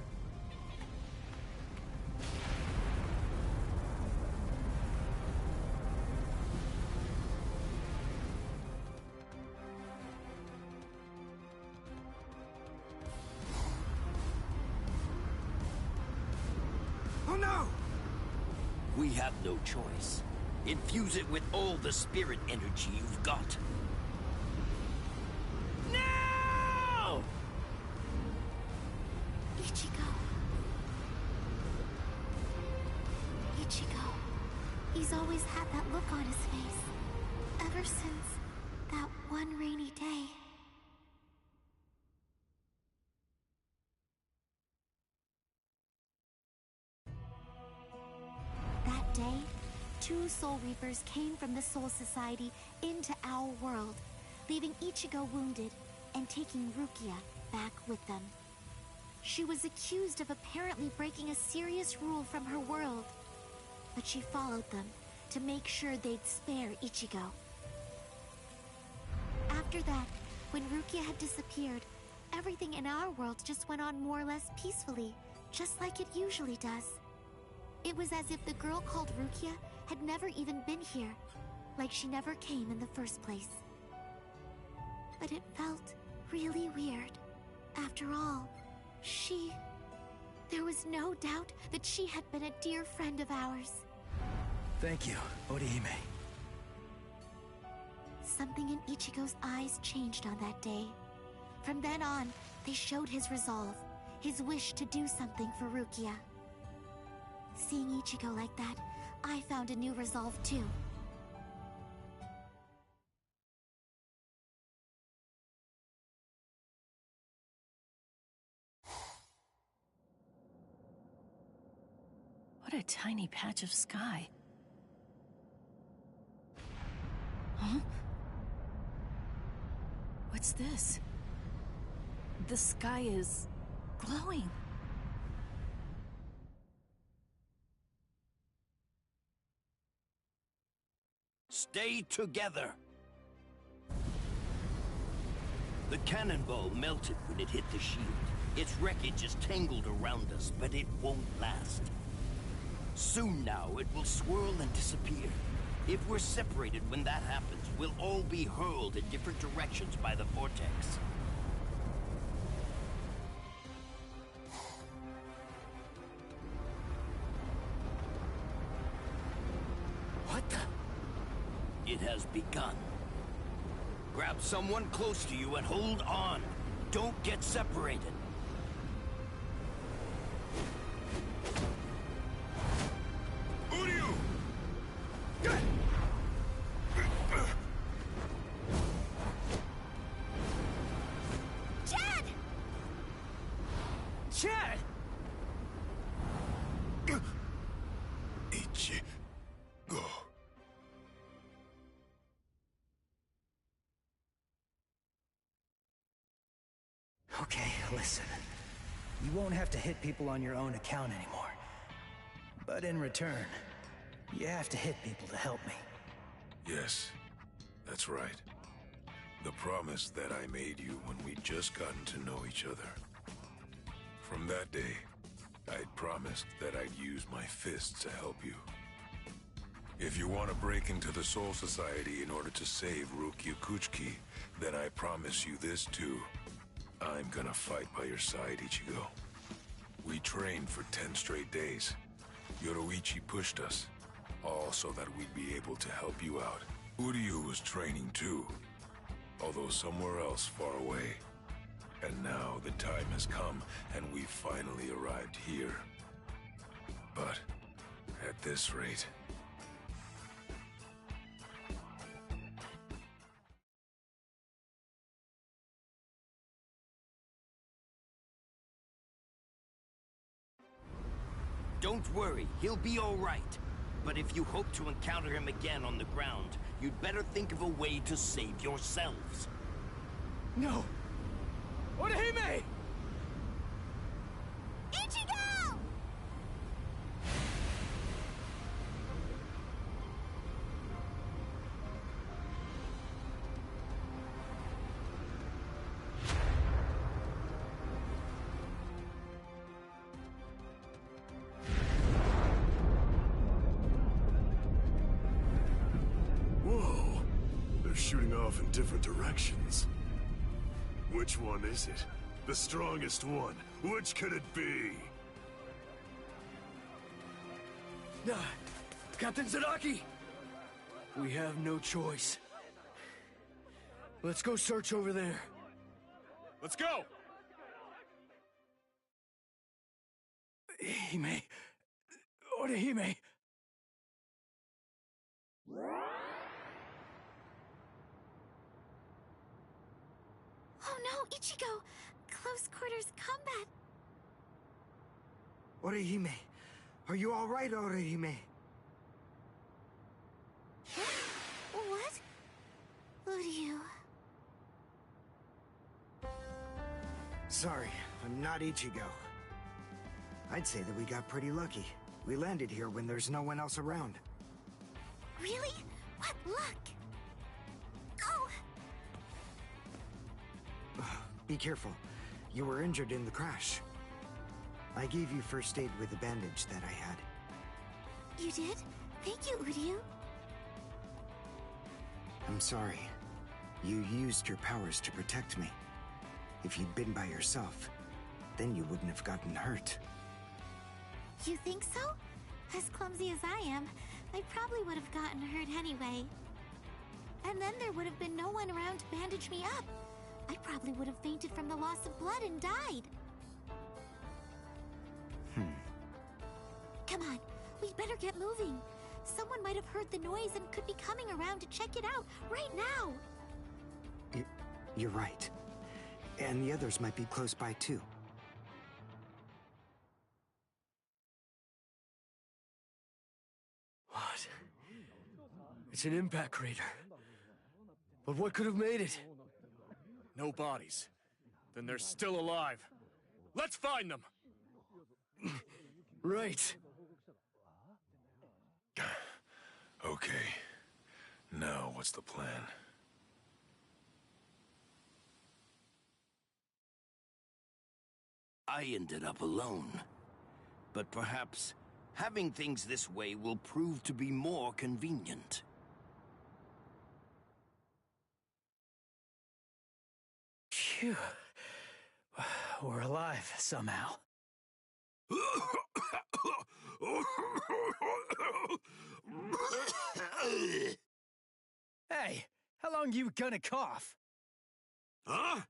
Oh no! We have no choice. Infuse it with all the spirit energy you've got. No! Ichigo. Ichigo. He's always had that look on his face. Ever since that one rainy day. That day, two Soul Reapers came from the Soul Society into our world, leaving Ichigo wounded and taking Rukia back with them. She was accused of apparently breaking a serious rule from her world, but she followed them to make sure they'd spare Ichigo. After that, when Rukia had disappeared, everything in our world just went on more or less peacefully, just like it usually does. It was as if the girl called Rukia had never even been here, like she never came in the first place. But it felt really weird. After all, there was no doubt that she had been a dear friend of ours. Thank you, Orihime. Something in Ichigo's eyes changed on that day. From then on, they showed his resolve, his wish to do something for Rukia. Seeing Ichigo like that, I found a new resolve too. What a tiny patch of sky. Huh? What's this? The sky is glowing. Stay together. The cannonball melted when it hit the shield. Its wreckage is tangled around us, but it won't last. Soon now, it will swirl and disappear. If we're separated when that happens, we'll all be hurled in different directions by the vortex. What the? It has begun. Grab someone close to you and hold on. Don't get separated. Uryu! Chad! Okay, listen. You won't have to hit people on your own account anymore. But in return, you have to hit people to help me. Yes, that's right. The promise that I made you when we'd just gotten to know each other. From that day, I'd promised that I'd use my fists to help you. If you want to break into the Soul Society in order to save Rukia Kuchiki, then I promise you this too. I'm gonna fight by your side, Ichigo. We trained for 10 straight days. Yoroichi pushed us, all so that we'd be able to help you out. Uryu was training too, although somewhere else far away. And now the time has come, and we've finally arrived here. But at this rate... Don't worry, he'll be all right. But if you hope to encounter him again on the ground, you'd better think of a way to save yourselves. No! Orihime! Ichigo! Whoa! They're shooting off in different directions. Which one is it? The strongest one. Which could it be? Captain Zaraki! We have no choice. Let's go search over there. Let's go! Hime... Orihime... Oh no, Ichigo! Close quarters combat! Orihime, are you alright, Orihime? What? Uryu... Sorry, I'm not Ichigo. I'd say that we got pretty lucky. We landed here when there's no one else around. Really? What luck! Oh! Be careful. You were injured in the crash. I gave you first aid with the bandage that I had. You did? Thank you, Uryu. I'm sorry. You used your powers to protect me. If you'd been by yourself, then you wouldn't have gotten hurt. You think so? As clumsy as I am, I probably would have gotten hurt anyway. And then there would have been no one around to bandage me up. I probably would have fainted from the loss of blood and died. Come on, we'd better get moving. Someone might have heard the noise and could be coming around to check it out right now. You're right. And the others might be close by too. What? It's an impact crater. But what could have made it? No bodies. Then they're still alive. Let's find them! Right. Okay. Now, what's the plan? I ended up alone. But perhaps having things this way will prove to be more convenient. Phew. We're alive, somehow. Hey, how long you gonna cough? Huh?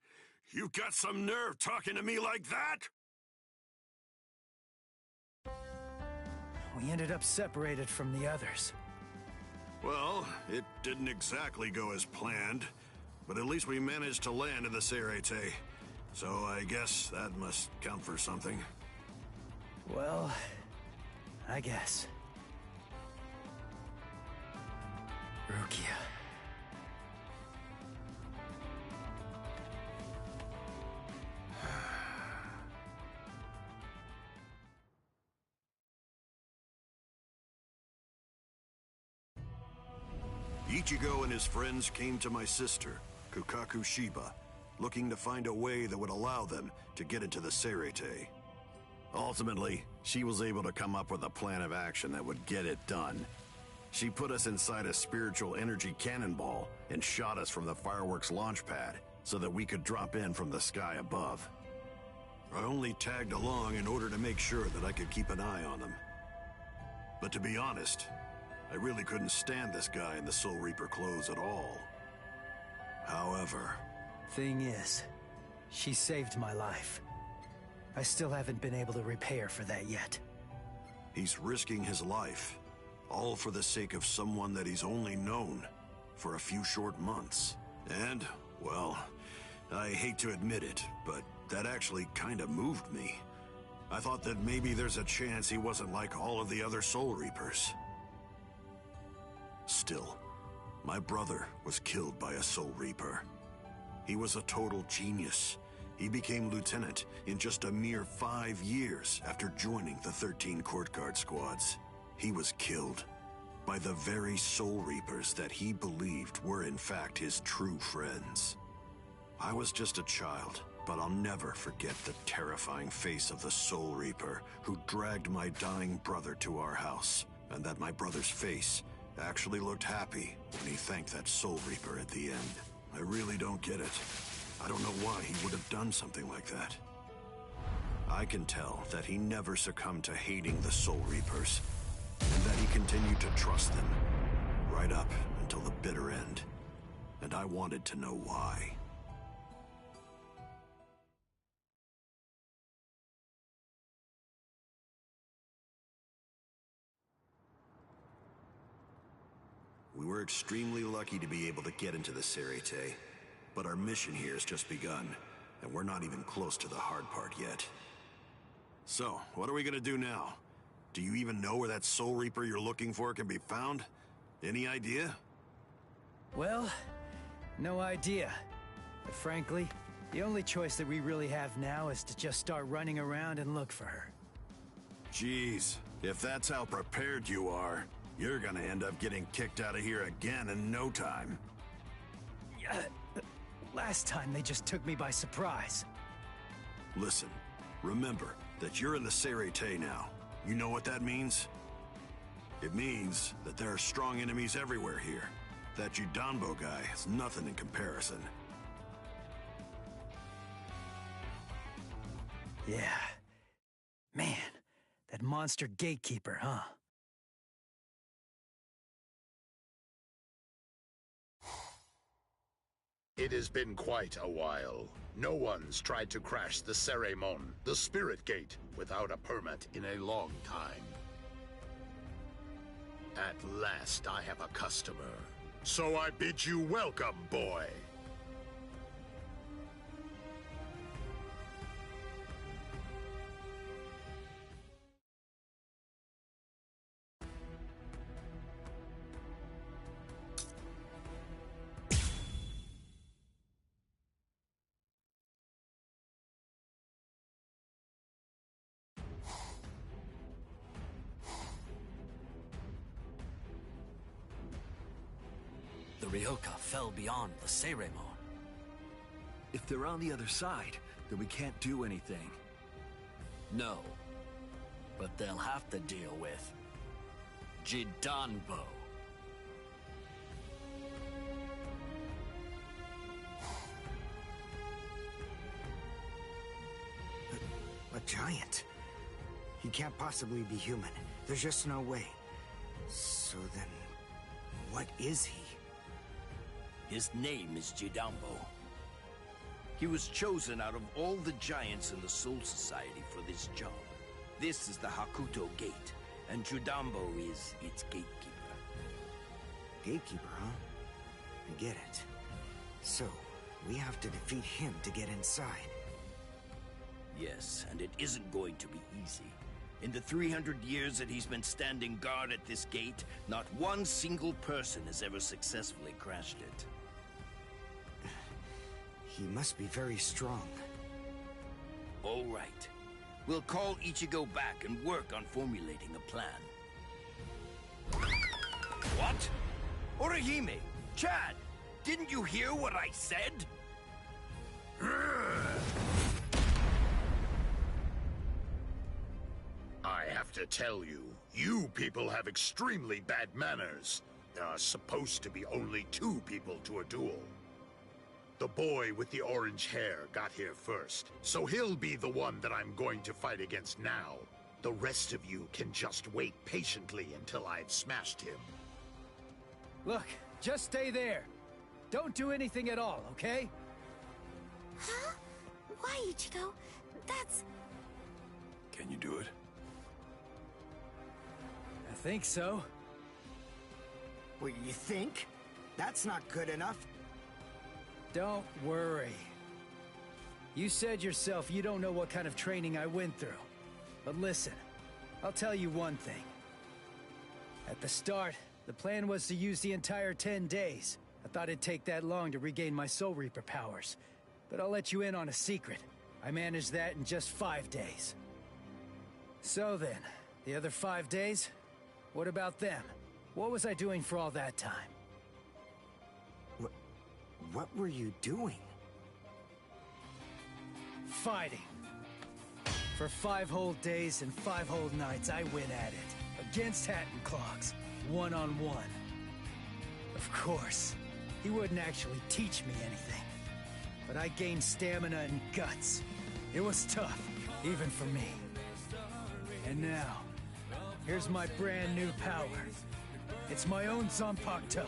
You got some nerve talking to me like that? We ended up separated from the others. Well, it didn't exactly go as planned, but at least we managed to land in the Serete. So I guess that must count for something. Well, I guess. Rukia. Ichigo and his friends came to my sister, Kukaku Shiba, looking to find a way that would allow them to get into the Seirete. Ultimately, she was able to come up with a plan of action that would get it done. She put us inside a spiritual energy cannonball and shot us from the fireworks launch pad so that we could drop in from the sky above. I only tagged along in order to make sure that I could keep an eye on them. But to be honest, I really couldn't stand this guy in the Soul Reaper clothes at all. However... Thing is, she saved my life. I still haven't been able to repay her for that yet. He's risking his life, all for the sake of someone that he's only known for a few short months. And, well, I hate to admit it, but that actually kind of moved me. I thought that maybe there's a chance he wasn't like all of the other Soul Reapers. Still, my brother was killed by a Soul Reaper. He was a total genius. He became lieutenant in just a mere 5 years after joining the 13 Court Guard squads. He was killed by the very Soul Reapers that he believed were in fact his true friends. I was just a child, but I'll never forget the terrifying face of the Soul Reaper who dragged my dying brother to our house, and that my brother's face actually looked happy when he thanked that Soul Reaper at the end. I really don't get it. I don't know why he would have done something like that. I can tell that he never succumbed to hating the Soul Reapers, and that he continued to trust them, right up until the bitter end. And I wanted to know why. We were extremely lucky to be able to get into the Seirete, but our mission here has just begun, and we're not even close to the hard part yet. So, what are we gonna do now? Do you even know where that Soul Reaper you're looking for can be found? Any idea? Well, no idea. But frankly, the only choice that we really have now is to just start running around and look for her. Jeez, if that's how prepared you are, you're gonna end up getting kicked out of here again in no time. Last time they just took me by surprise. Listen, remember that you're in the Seirete now. You know what that means? It means that there are strong enemies everywhere here. That Judanbo guy is nothing in comparison. Yeah. Man, that monster gatekeeper, huh? It has been quite a while. No one's tried to crash the Ceremon, the Spirit Gate, without a permit in a long time. At last I have a customer. So I bid you welcome, boy. The Ryoka fell beyond the Ceremon. If they're on the other side, then we can't do anything. No. But they'll have to deal with Judanbo. A giant? He can't possibly be human. There's just no way. So then, what is he? His name is Judanbo. He was chosen out of all the giants in the Soul Society for this job. This is the Hakuto Gate, and Judanbo is its gatekeeper. Gatekeeper, huh? I get it. So, we have to defeat him to get inside. Yes, and it isn't going to be easy. In the 300 years that he's been standing guard at this gate, not one single person has ever successfully crashed it. He must be very strong. All right. We'll call Ichigo back and work on formulating a plan. What? Orihime, Chad, didn't you hear what I said? I have to tell you, you people have extremely bad manners. There are supposed to be only 2 people to a duel. The boy with the orange hair got here first, so he'll be the one that I'm going to fight against now. The rest of you can just wait patiently until I've smashed him. Look, just stay there. Don't do anything at all, okay? Huh? Why, Ichigo? That's... Can you do it? I think so. What, you think? That's not good enough. Don't worry. You said yourself you don't know what kind of training I went through. But listen, I'll tell you one thing. At the start, the plan was to use the entire 10 days. I thought it'd take that long to regain my Soul Reaper powers. But I'll let you in on a secret. I managed that in just 5 days. So then, the other 5 days? What about them? What was I doing for all that time? What were you doing? Fighting. For 5 whole days and 5 whole nights, I went at it. Against Hat and Clogs. One-on-one. Of course, he wouldn't actually teach me anything. But I gained stamina and guts. It was tough, even for me. And now, here's my brand new power. It's my own Zanpakuto.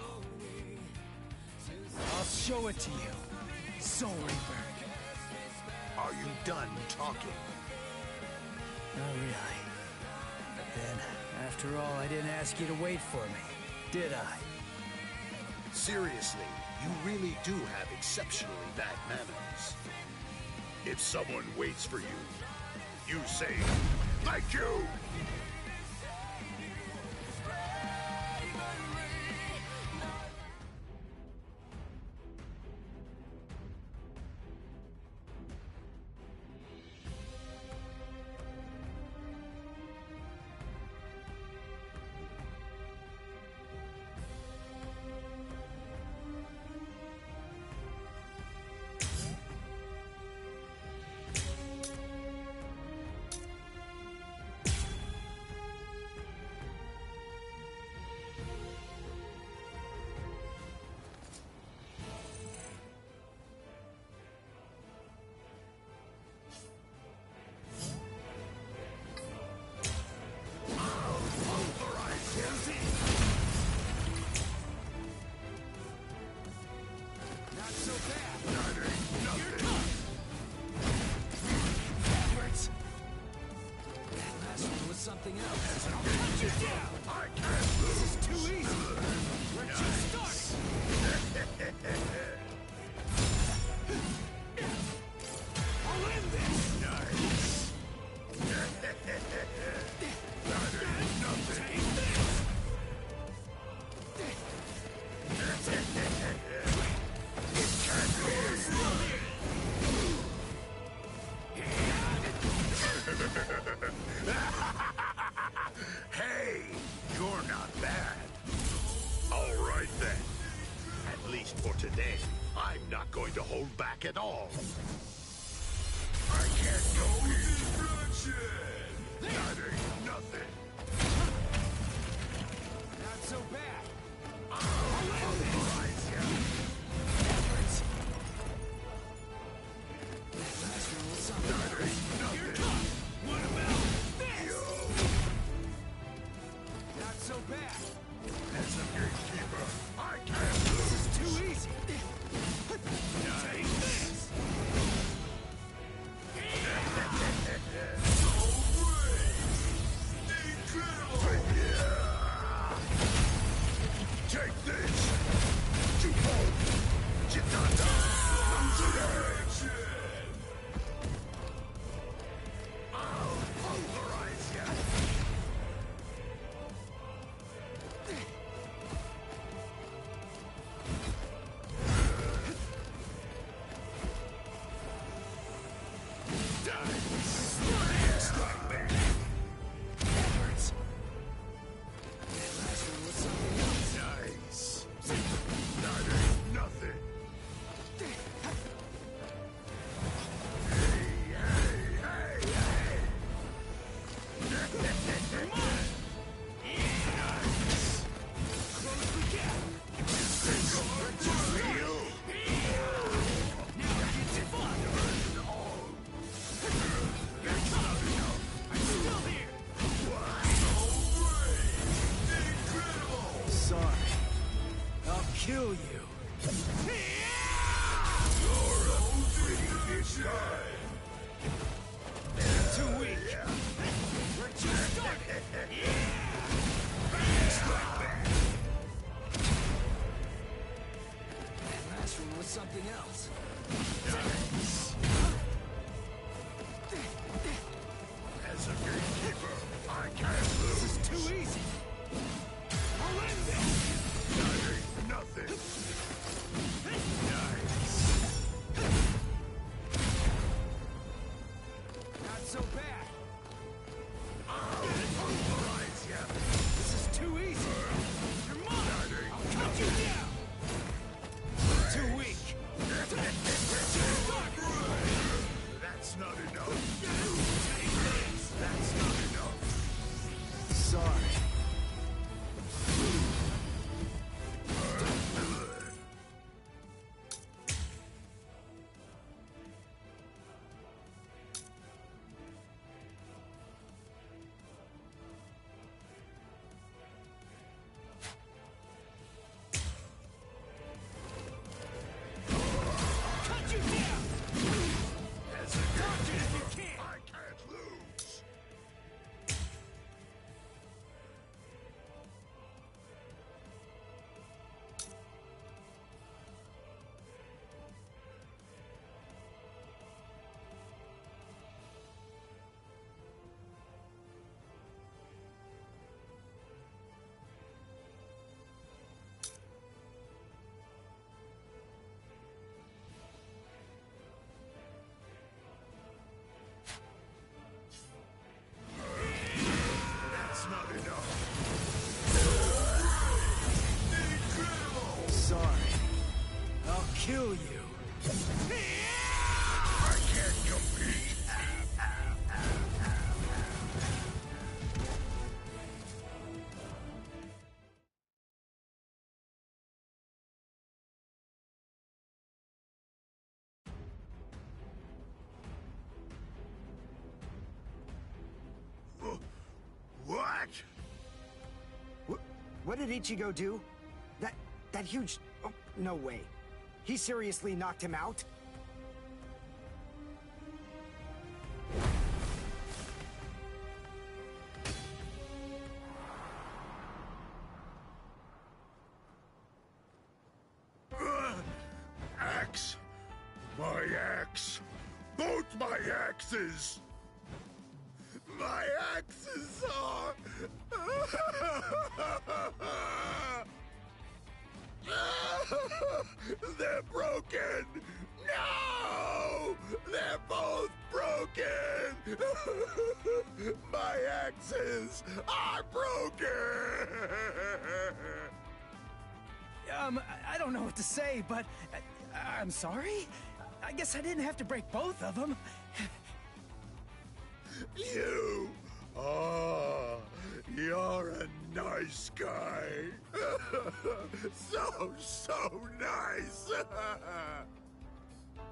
I'll show it to you, Soul Reaper. Are you done talking? Not really. But then, after all, I didn't ask you to wait for me, did I? Seriously, you really do have exceptionally bad manners. If someone waits for you, you say, "Thank you!" Something else. I'll cut you down! I can't lose! This is too easy! We're just starting! I'll end this! Nice! That ain't nothing! Take this! It can't be! Hey, you're not bad. All right then. At least for today, I'm not going to hold back at all. I can't go destruction. That ain't nothing. Not so bad. I'll pulverize you. That ain't nothing. What about this? Not so bad. As a gatekeeper, I can't lose. This is too easy. Take this. So brave. Incredible. Take this. else. As a gatekeeper, I can't lose. This is too easy. I'll end this. That ain't nothing. Not so bad. I'll pulverize ya. This is too easy. You're mine. I'll cut you down. Too weak. That's not enough. That's not enough. Sorry. Cut you down. As a gatekeeper, I can't lose. That's not enough. Incredible! Sorry. I'll kill you. I can't compete. What? What did Ichigo do? That huge... Oh, no way. He seriously knocked him out? Axe! My axe! Both my axes! My axes are... They're broken! No! They're both broken! My axes are broken! I don't know what to say, but I'm sorry. I guess I didn't have to break both of them. You! Oh, you're a nice guy. So nice.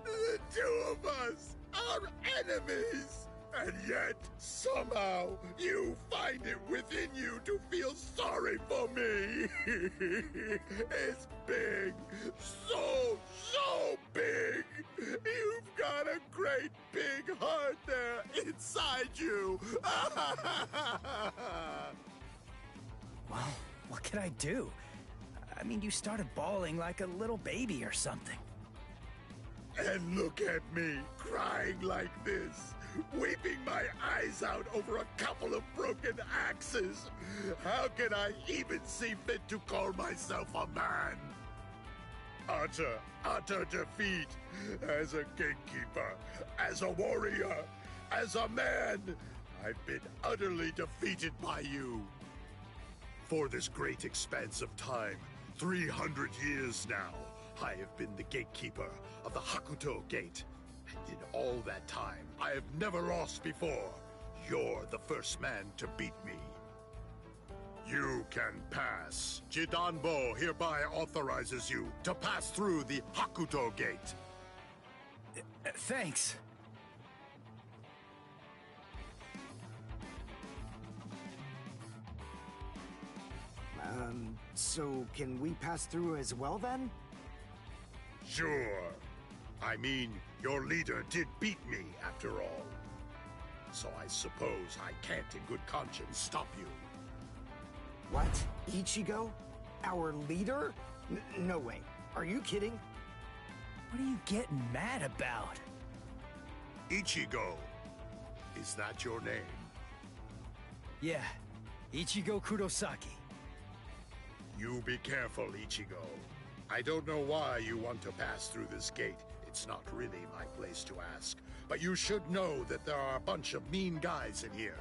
The two of us are enemies. And yet, somehow, you find it within you to feel sorry for me. It's big. So big. You've got a great big heart there inside you. Well, what could I do? I mean, you started bawling like a little baby or something. And look at me, crying like this. Weeping my eyes out over a couple of broken axes. How can I even see fit to call myself a man? Utter defeat. As a gatekeeper, as a warrior, as a man, I've been utterly defeated by you. For this great expanse of time, 300 years now, I have been the gatekeeper of the Hakuto Gate. And in all that time, I have never lost before. You're the first man to beat me. You can pass. Jidanbo hereby authorizes you to pass through the Hakuto Gate. Thanks. So can we pass through as well then? Sure. I mean, your leader did beat me, after all. So I suppose I can't in good conscience stop you. What? Ichigo? Our leader? No way. Are you kidding? What are you getting mad about? Ichigo. Is that your name? Yeah, Ichigo Kurosaki. You be careful, Ichigo. I don't know why you want to pass through this gate. It's not really my place to ask. But you should know that there are a bunch of mean guys in here.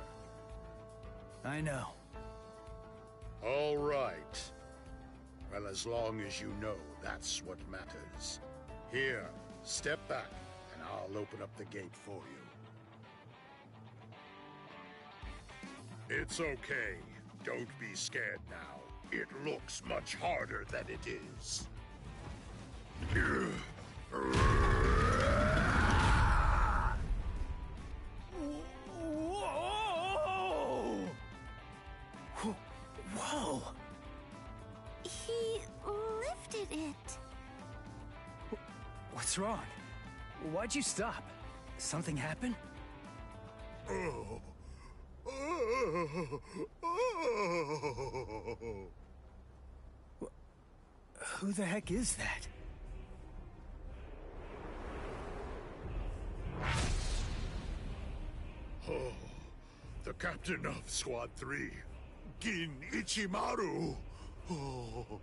I know. All right. Well, as long as you know, that's what matters. Here, step back, and I'll open up the gate for you. It's okay. Don't be scared now. It looks much harder than it is. Whoa! He lifted it. What's wrong? Why'd you stop? Something happen? Who the heck is that? Oh, the captain of Squad 3, Gin Ichimaru. Oh.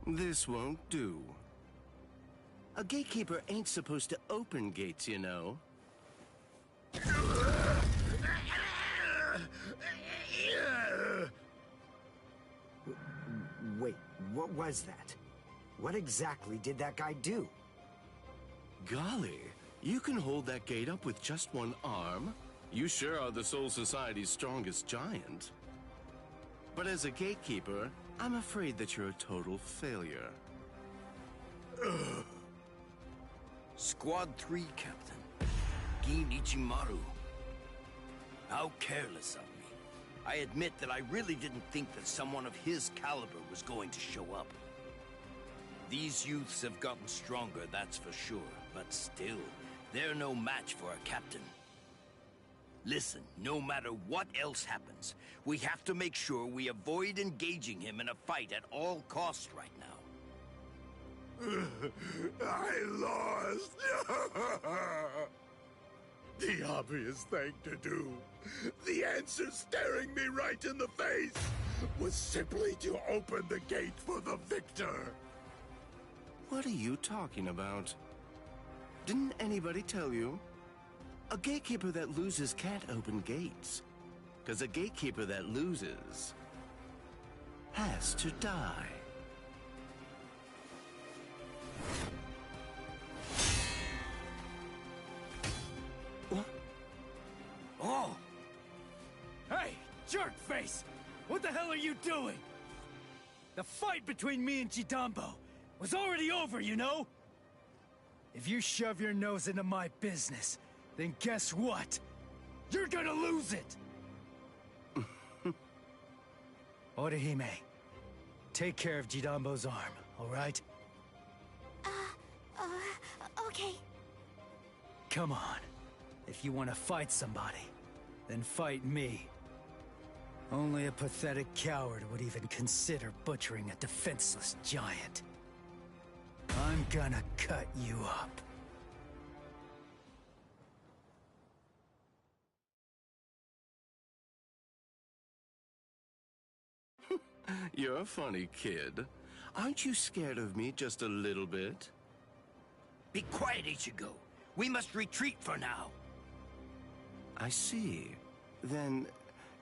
This won't do. A gatekeeper ain't supposed to open gates, you know. Wait, what was that? What exactly did that guy do? Golly, you can hold that gate up with just one arm? You sure are the Soul Society's strongest giant. But as a gatekeeper, I'm afraid that you're a total failure. Squad 3, Captain. Gin Ichimaru. How careless of me. I admit that I really didn't think that someone of his caliber was going to show up. These youths have gotten stronger, that's for sure, but still, they're no match for a captain. Listen, no matter what else happens, we have to make sure we avoid engaging him in a fight at all costs right now. I lost! The obvious thing to do, the answer staring me right in the face, was simply to open the gate for the victor. What are you talking about? Didn't anybody tell you? A gatekeeper that loses can't open gates. 'Cause a gatekeeper that loses has to die. What? Oh! Hey, jerkface! What the hell are you doing? The fight between me and Jidambo was already over, you know? If you shove your nose into my business, then guess what? You're gonna lose it! Orihime, take care of Jidambo's arm, alright? Okay. Come on. If you want to fight somebody, then fight me. Only a pathetic coward would even consider butchering a defenseless giant. I'm gonna cut you up. You're a funny kid. Aren't you scared of me just a little bit? Be quiet, Ichigo. We must retreat for now. I see. Then,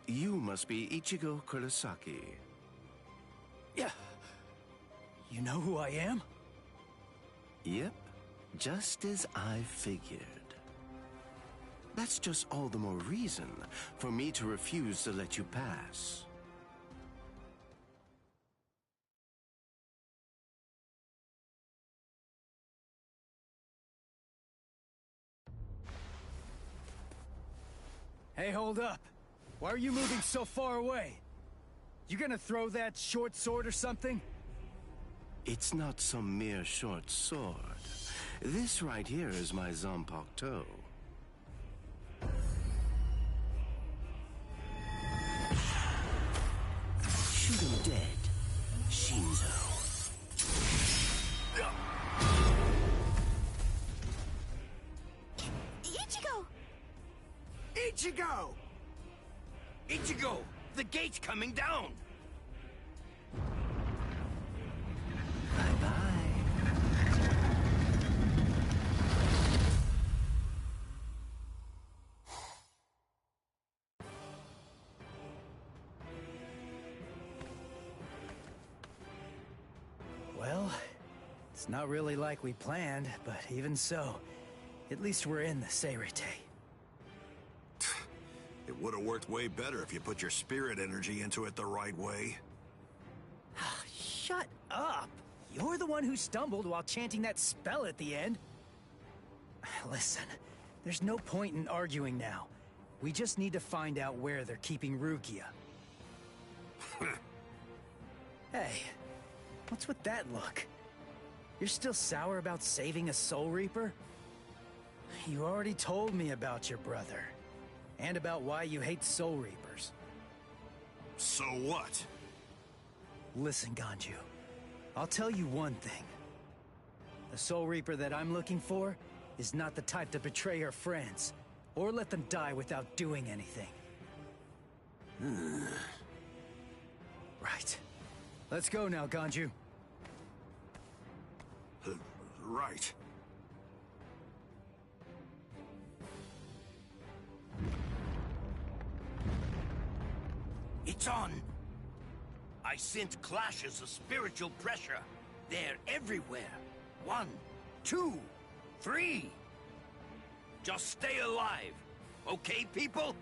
You must be Ichigo Kurosaki. Yeah. You know who I am? Yep, just as I figured. That's just all the more reason for me to refuse to let you pass. Hey, hold up. Why are you moving so far away? You gonna throw that short sword or something? It's not some mere short sword. This right here is my Zanpakuto. Shoot him dead, Shinzo. Ichigo! Ichigo! Ichigo! The gate's coming down! Well, it's not really like we planned, but even so, at least we're in the Seirete. It would have worked way better if you put your spirit energy into it the right way. Shut up! You're the one who stumbled while chanting that spell at the end. Listen, there's no point in arguing now. We just need to find out where they're keeping Rukia. Hey, what's with that look? You're still sour about saving a Soul Reaper? You already told me about your brother. And about why you hate Soul Reapers. So what? Listen, Ganju. I'll tell you one thing. The Soul Reaper that I'm looking for is not the type to betray her friends, or let them die without doing anything. Right. Let's go now, Ganju. Right. It's on! I sense clashes of spiritual pressure. They're everywhere. 1, 2, 3. Just stay alive. Okay, people?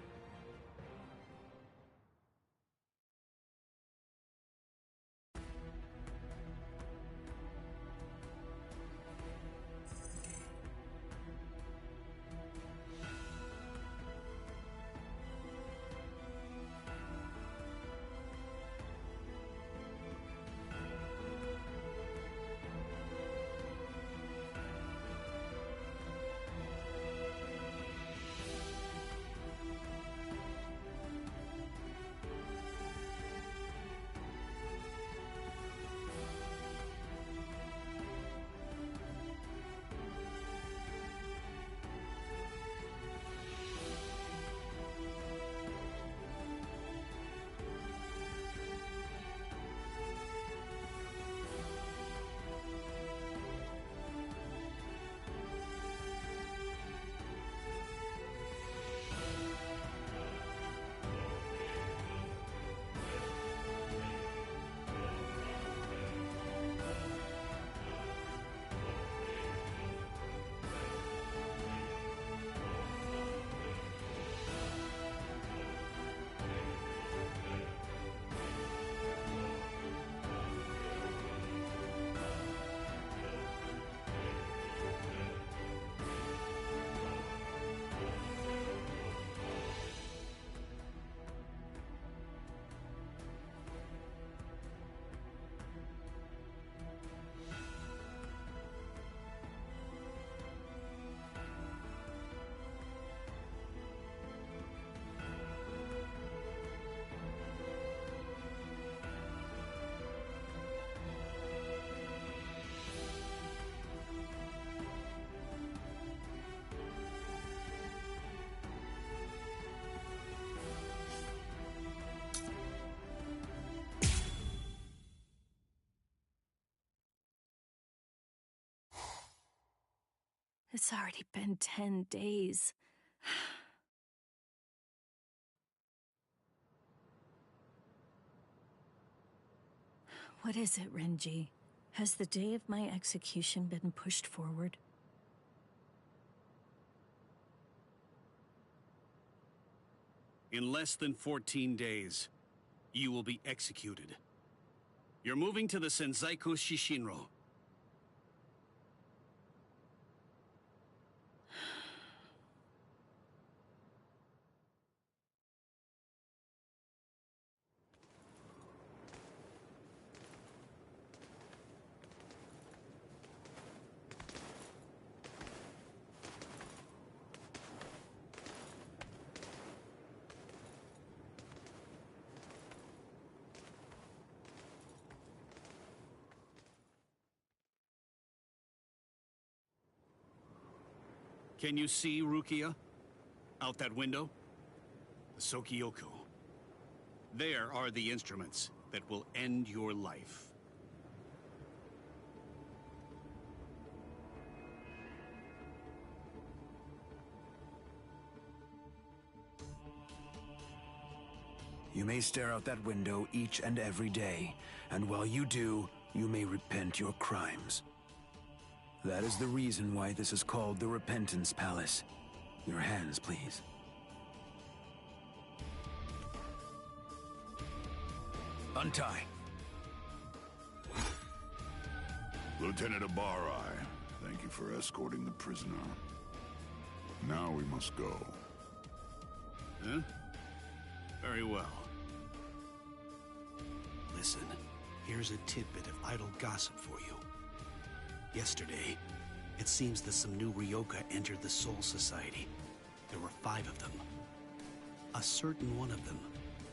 It's already been 10 days. What is it, Renji? Has the day of my execution been pushed forward? In less than 14 days, you will be executed. You're moving to the Senzaiku Shishinro. Can you see Rukia? Out that window? The Sokyoku. There are the instruments that will end your life. You may stare out that window each and every day, and while you do, you may repent your crimes. That is the reason why this is called the Repentance Palace. Your hands, please. Untie. Lieutenant Ibarrai, thank you for escorting the prisoner. Now we must go. Huh? Very well. Listen, here's a tidbit of idle gossip for you. Yesterday, it seems that some new Ryoka entered the Soul Society. There were 5 of them. A certain one of them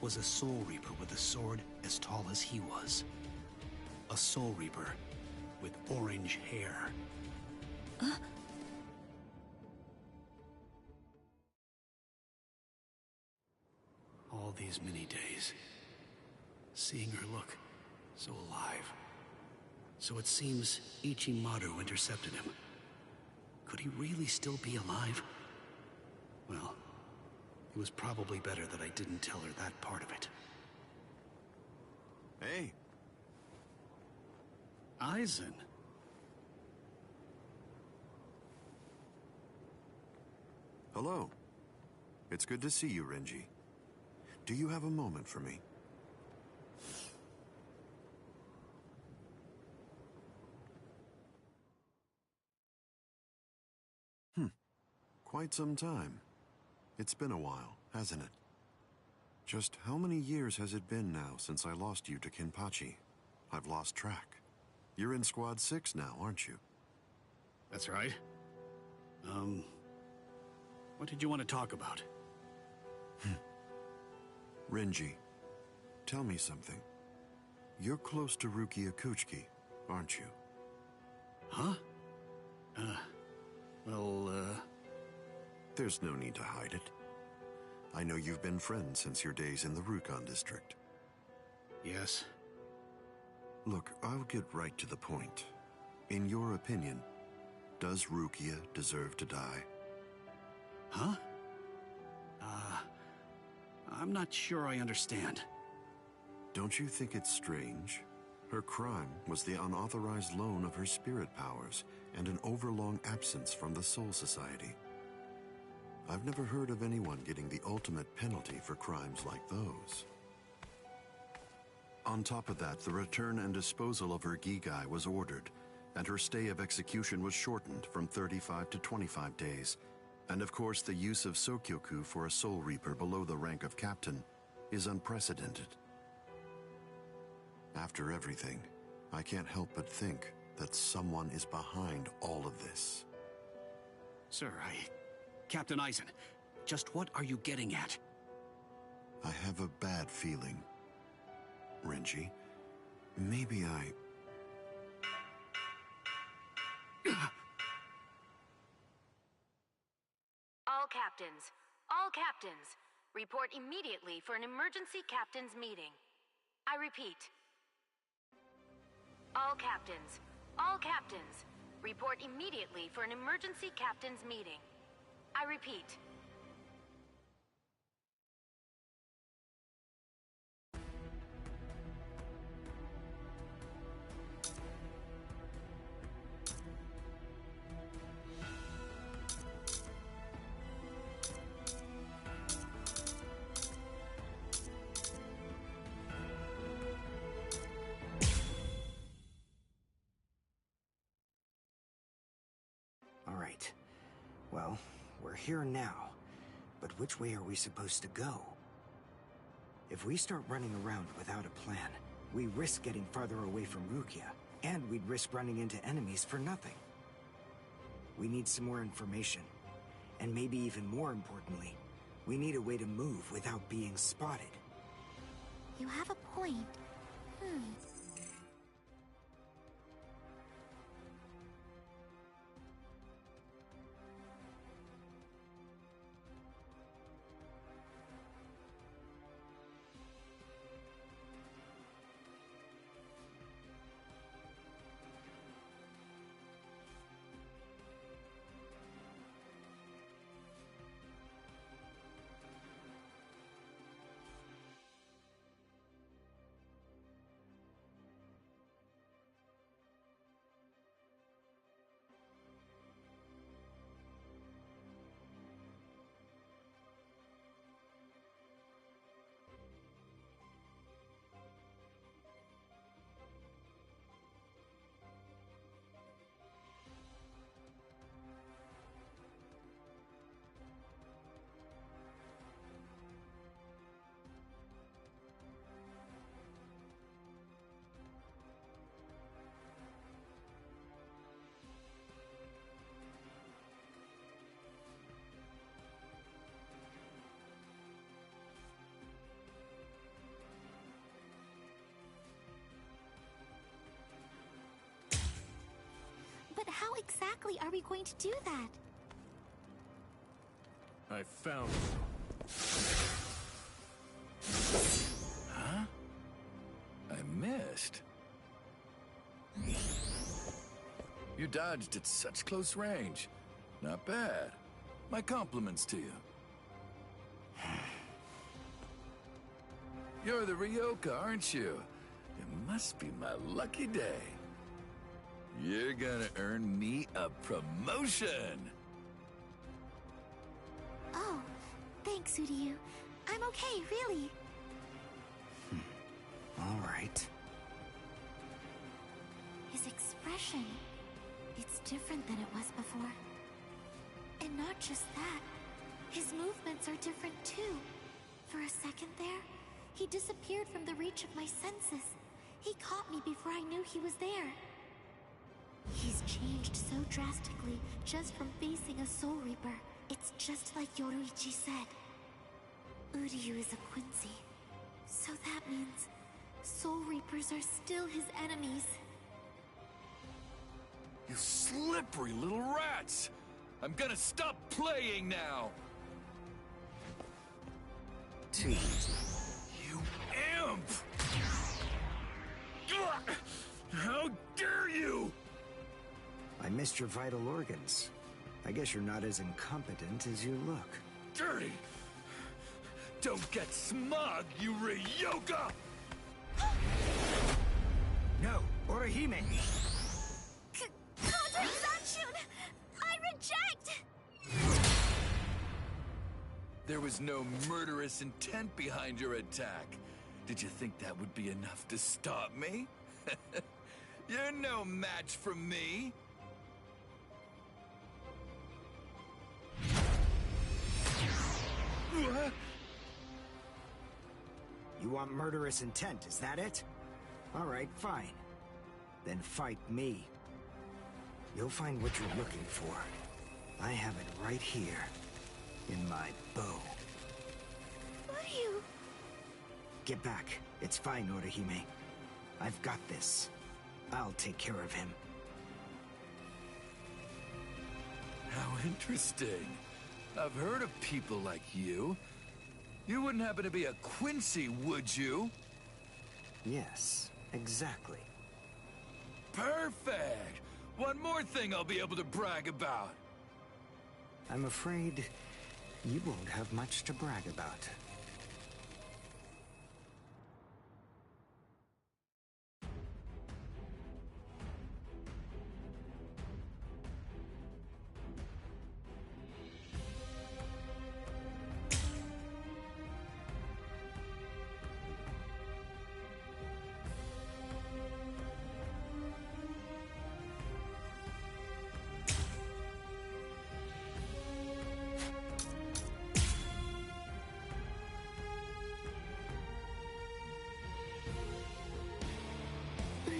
was a Soul Reaper with a sword as tall as he was. A Soul Reaper with orange hair. All these many days, seeing her look so alive. So it seems Ichimaru intercepted him. Could he really still be alive? Well, it was probably better that I didn't tell her that part of it. Hey. Aizen. Hello. It's good to see you, Renji. Do you have a moment for me? Quite some time. It's been a while, hasn't it? Just how many years has it been now since I lost you to Kenpachi? I've lost track. You're in Squad 6 now, aren't you? That's right. What did you want to talk about? Renji, tell me something. You're close to Rukia Kuchiki, aren't you? Huh? There's no need to hide it. I know you've been friends since your days in the Rukon district. Yes. Look, I'll get right to the point. In your opinion, does Rukia deserve to die? Huh? I'm not sure I understand. Don't you think it's strange? Her crime was the unauthorized loan of her spirit powers and an overlong absence from the Soul Society. I've never heard of anyone getting the ultimate penalty for crimes like those. On top of that, the return and disposal of her Gigai was ordered, and her stay of execution was shortened from 35 to 25 days. And of course, the use of Sokyoku for a Soul Reaper below the rank of captain is unprecedented. After everything, I can't help but think that someone is behind all of this. Sir, Captain Aizen, just what are you getting at? I have a bad feeling. Renji, maybe All captains, report immediately for an emergency captain's meeting. I repeat. All captains, report immediately for an emergency captain's meeting. I repeat. we're here now. But which way are we supposed to go? If we start running around without a plan, we risk getting farther away from Rukia, and we'd risk running into enemies for nothing. We need some more information. And maybe even more importantly, we need a way to move without being spotted. You have a point. But how exactly are we going to do that? I found you. Huh? I missed. You dodged at such close range. Not bad. My compliments to you. You're the Ryoka, aren't you? It must be my lucky day. You're gonna earn me a promotion! Oh, thanks, Uryu. I'm okay, really. All right. His expression, it's different than it was before. And not just that, his movements are different too. For a second there, he disappeared from the reach of my senses. He caught me before I knew he was there. He's changed so drastically just from facing a Soul Reaper. It's just like Yoruichi said. Uryu is a Quincy. So that means Soul Reapers are still his enemies. You slippery little rats! I'm gonna stop playing now! Two. You imp! Ugh! How dare you! I missed your vital organs. I guess you're not as incompetent as you look. Dirty! Don't get smug, you Ryoka! No, Orihime! Cadre Sanshun! I reject! There was no murderous intent behind your attack. Did you think that would be enough to stop me? You're no match for me! You want murderous intent, is that it? All right, fine. Then fight me. You'll find what you're looking for. I have it right here, in my bow. Uryu! Get back. It's fine, Orihime. I've got this. I'll take care of him. How interesting. I've heard of people like you. You wouldn't happen to be a Quincy, would you? Yes, exactly. Perfect! One more thing I'll be able to brag about. I'm afraid you won't have much to brag about.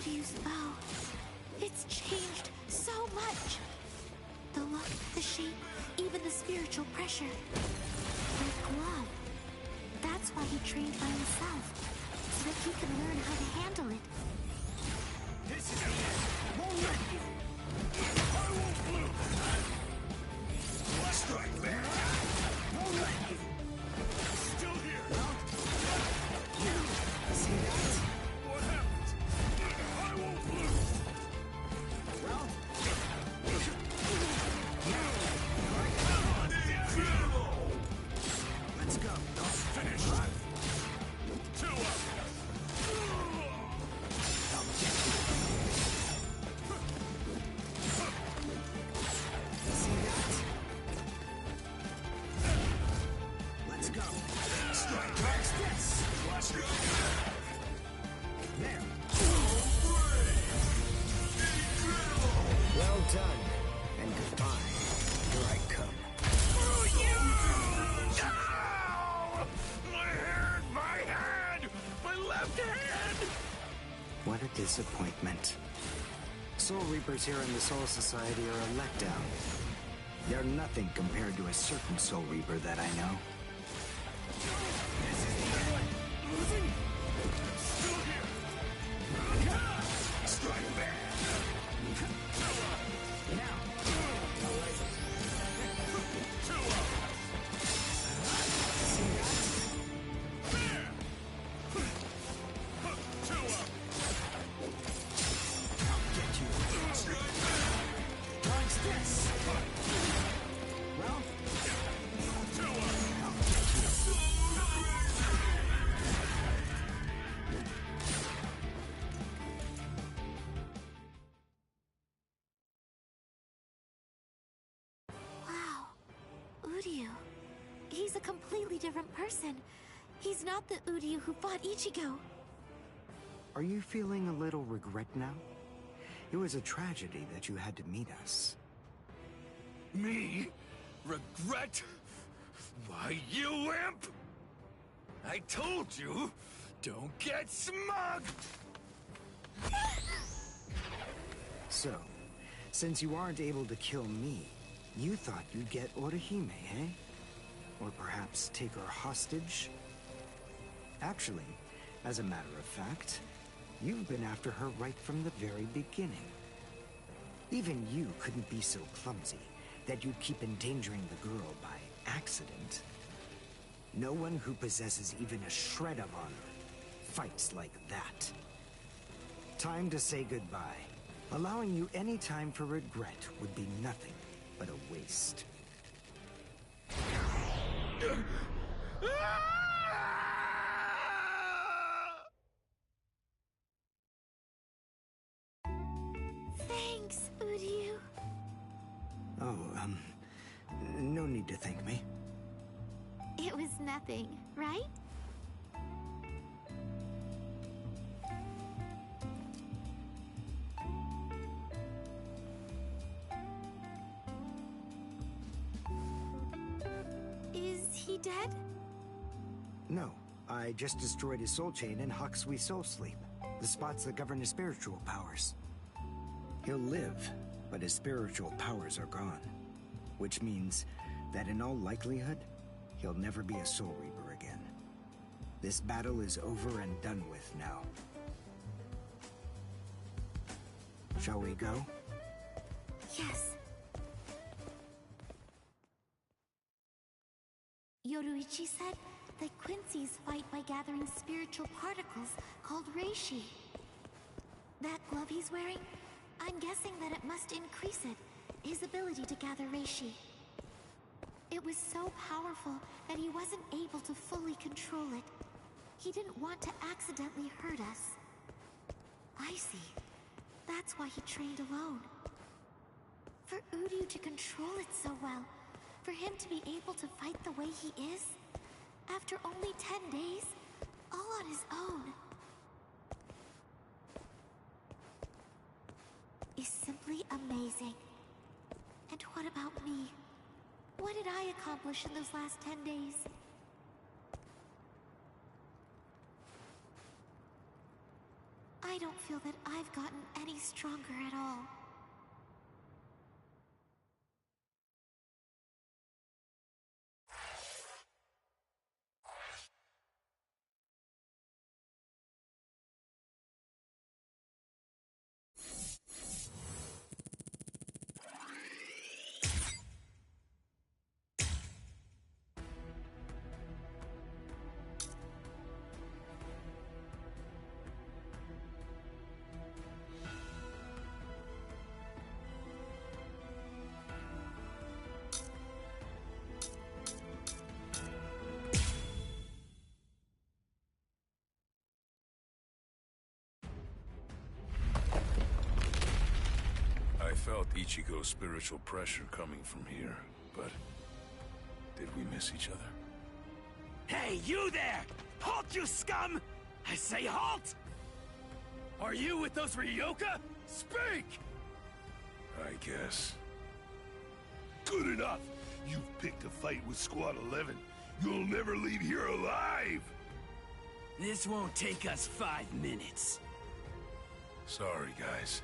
Uryu's bow. It's changed so much. The look, the shape, even the spiritual pressure. The glove. That's why he trained by himself, so that he can learn how to handle it. This is the end. Won't let you. I won't lose. Strike back. Won't let you. Still here. See that? What happened? I won't lose. Well, let's go. Finish. 2 up. See that? Let's go. Strike. Watch this. Watch it. There. Well done, and goodbye. Here I come. My left hand! What a disappointment. Soul Reapers here in the Soul Society are a letdown. They're nothing compared to a certain Soul Reaper that I know. This is the end. Losing? Still here. Strike back. Now. 2 up. See that? There. 2 up. I'll get you. Watch this. Well, 2 up. I'll get you. Wow. Uryu. He's a completely different person. He's not the Uryu who fought Ichigo. Are you feeling a little regret now? It was a tragedy that you had to meet us. Me? Regret? Why, you imp! I told you, don't get smug! So, since you aren't able to kill me, you thought you'd get Orihime, eh? Or perhaps take her hostage? Actually, as a matter of fact, you've been after her right from the very beginning. Even you couldn't be so clumsy that you'd keep endangering the girl by accident. No one who possesses even a shred of honor fights like that. Time to say goodbye. Allowing you any time for regret would be nothing but a waste. Thanks, Uryu. Oh, no need to thank me. It was nothing, right? Is he dead? No, I just destroyed his soul chain in Hakusui Soul Sleep, the spots that govern his spiritual powers. He'll live, but his spiritual powers are gone. Which means that in all likelihood, he'll never be a Soul Reaper again. This battle is over and done with now. Shall we go? Yes. Yoruichi said that Quincy's fight by gathering spiritual particles called Reishi. That glove he's wearing, I'm guessing that it must increase it, his ability to gather Reishi. It was so powerful that he wasn't able to fully control it. He didn't want to accidentally hurt us. I see. That's why he trained alone. For Uryu to control it so well, for him to be able to fight the way he is, after only 10 days, all on his own, is simply amazing. And what about me? What did I accomplish in those last 10 days? I don't feel that I've gotten any stronger at all. I felt Ichigo's spiritual pressure coming from here, but did we miss each other? Hey, you there! Halt, you scum! I say halt! Are you with those Ryoka? Speak! I guess. Good enough! You've picked a fight with Squad 11. You'll never leave here alive! This won't take us 5 minutes. Sorry, guys.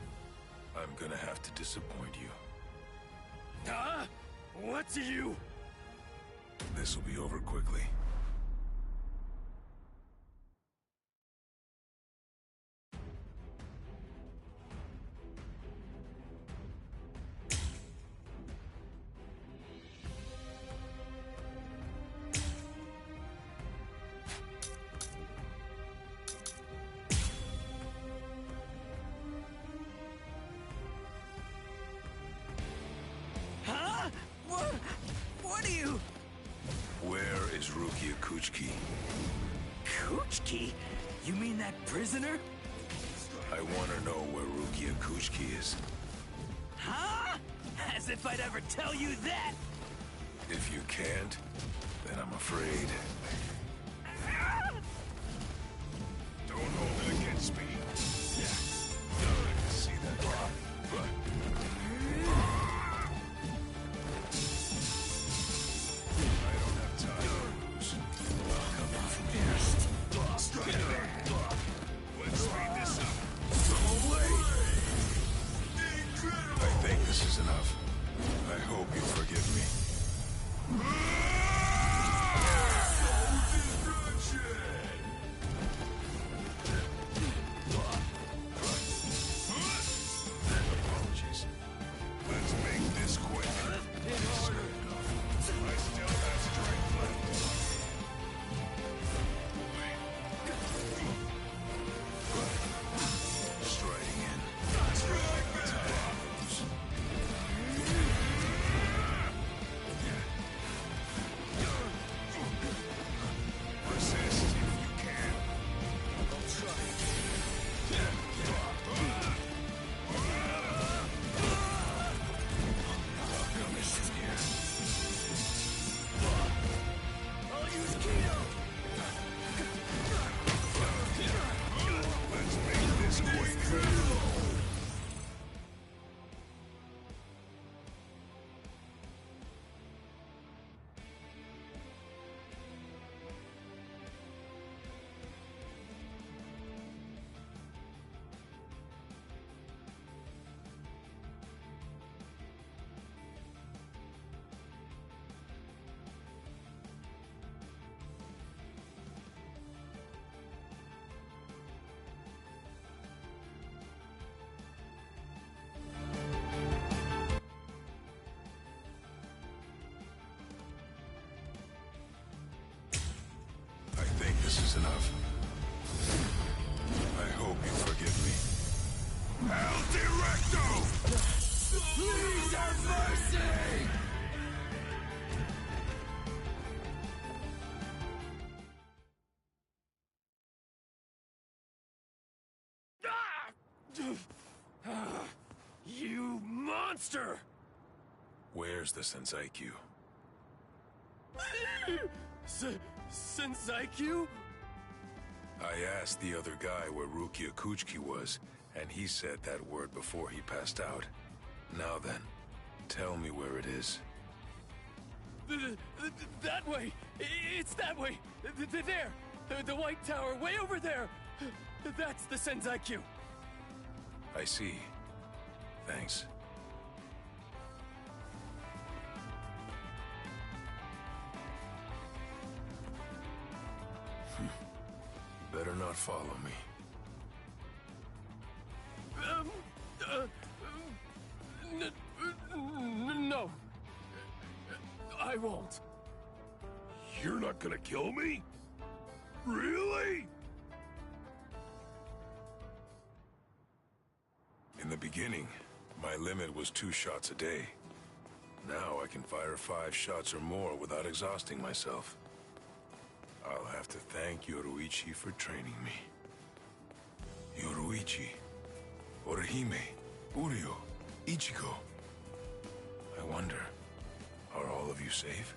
I'm gonna have to disappoint you. Huh? What do you... This'll be over quickly. Huh? What are you... Where is Rukia Kuchiki? Kuchiki? You mean that prisoner? I want to know where Rukia Kuchiki is. Huh? As if I'd ever tell you that! If you can't, then I'm afraid. Don't hold it against me. I can see that. I don't have time to lose. Come in from here. Strike there. Let's speed this up. I think this is enough. I hope you forgive me. Apologies. Let's make this quick. I still have strength left. Striding in. Resist if you can. I'll try. I'll use Kino! Let's make this quick. I think this is enough. I hope you forgive me. El Directo! Please have mercy! You monster! Where's the Senseikyuu? Senseikyuu? I asked the other guy where Rukia Kuchiki was, and he said that word before he passed out. Now then, tell me where it is. That way! It's that way! There! The White Tower, way over there! That's the Senseikyuu! I see. Thanks. Better not follow me. No. I won't. You're not gonna kill me? Really? In the beginning, my limit was 2 shots a day. Now I can fire 5 shots or more without exhausting myself. I'll have to thank Yoruichi for training me. Yoruichi, Orihime, Uryu, Ichigo. I wonder, are all of you safe?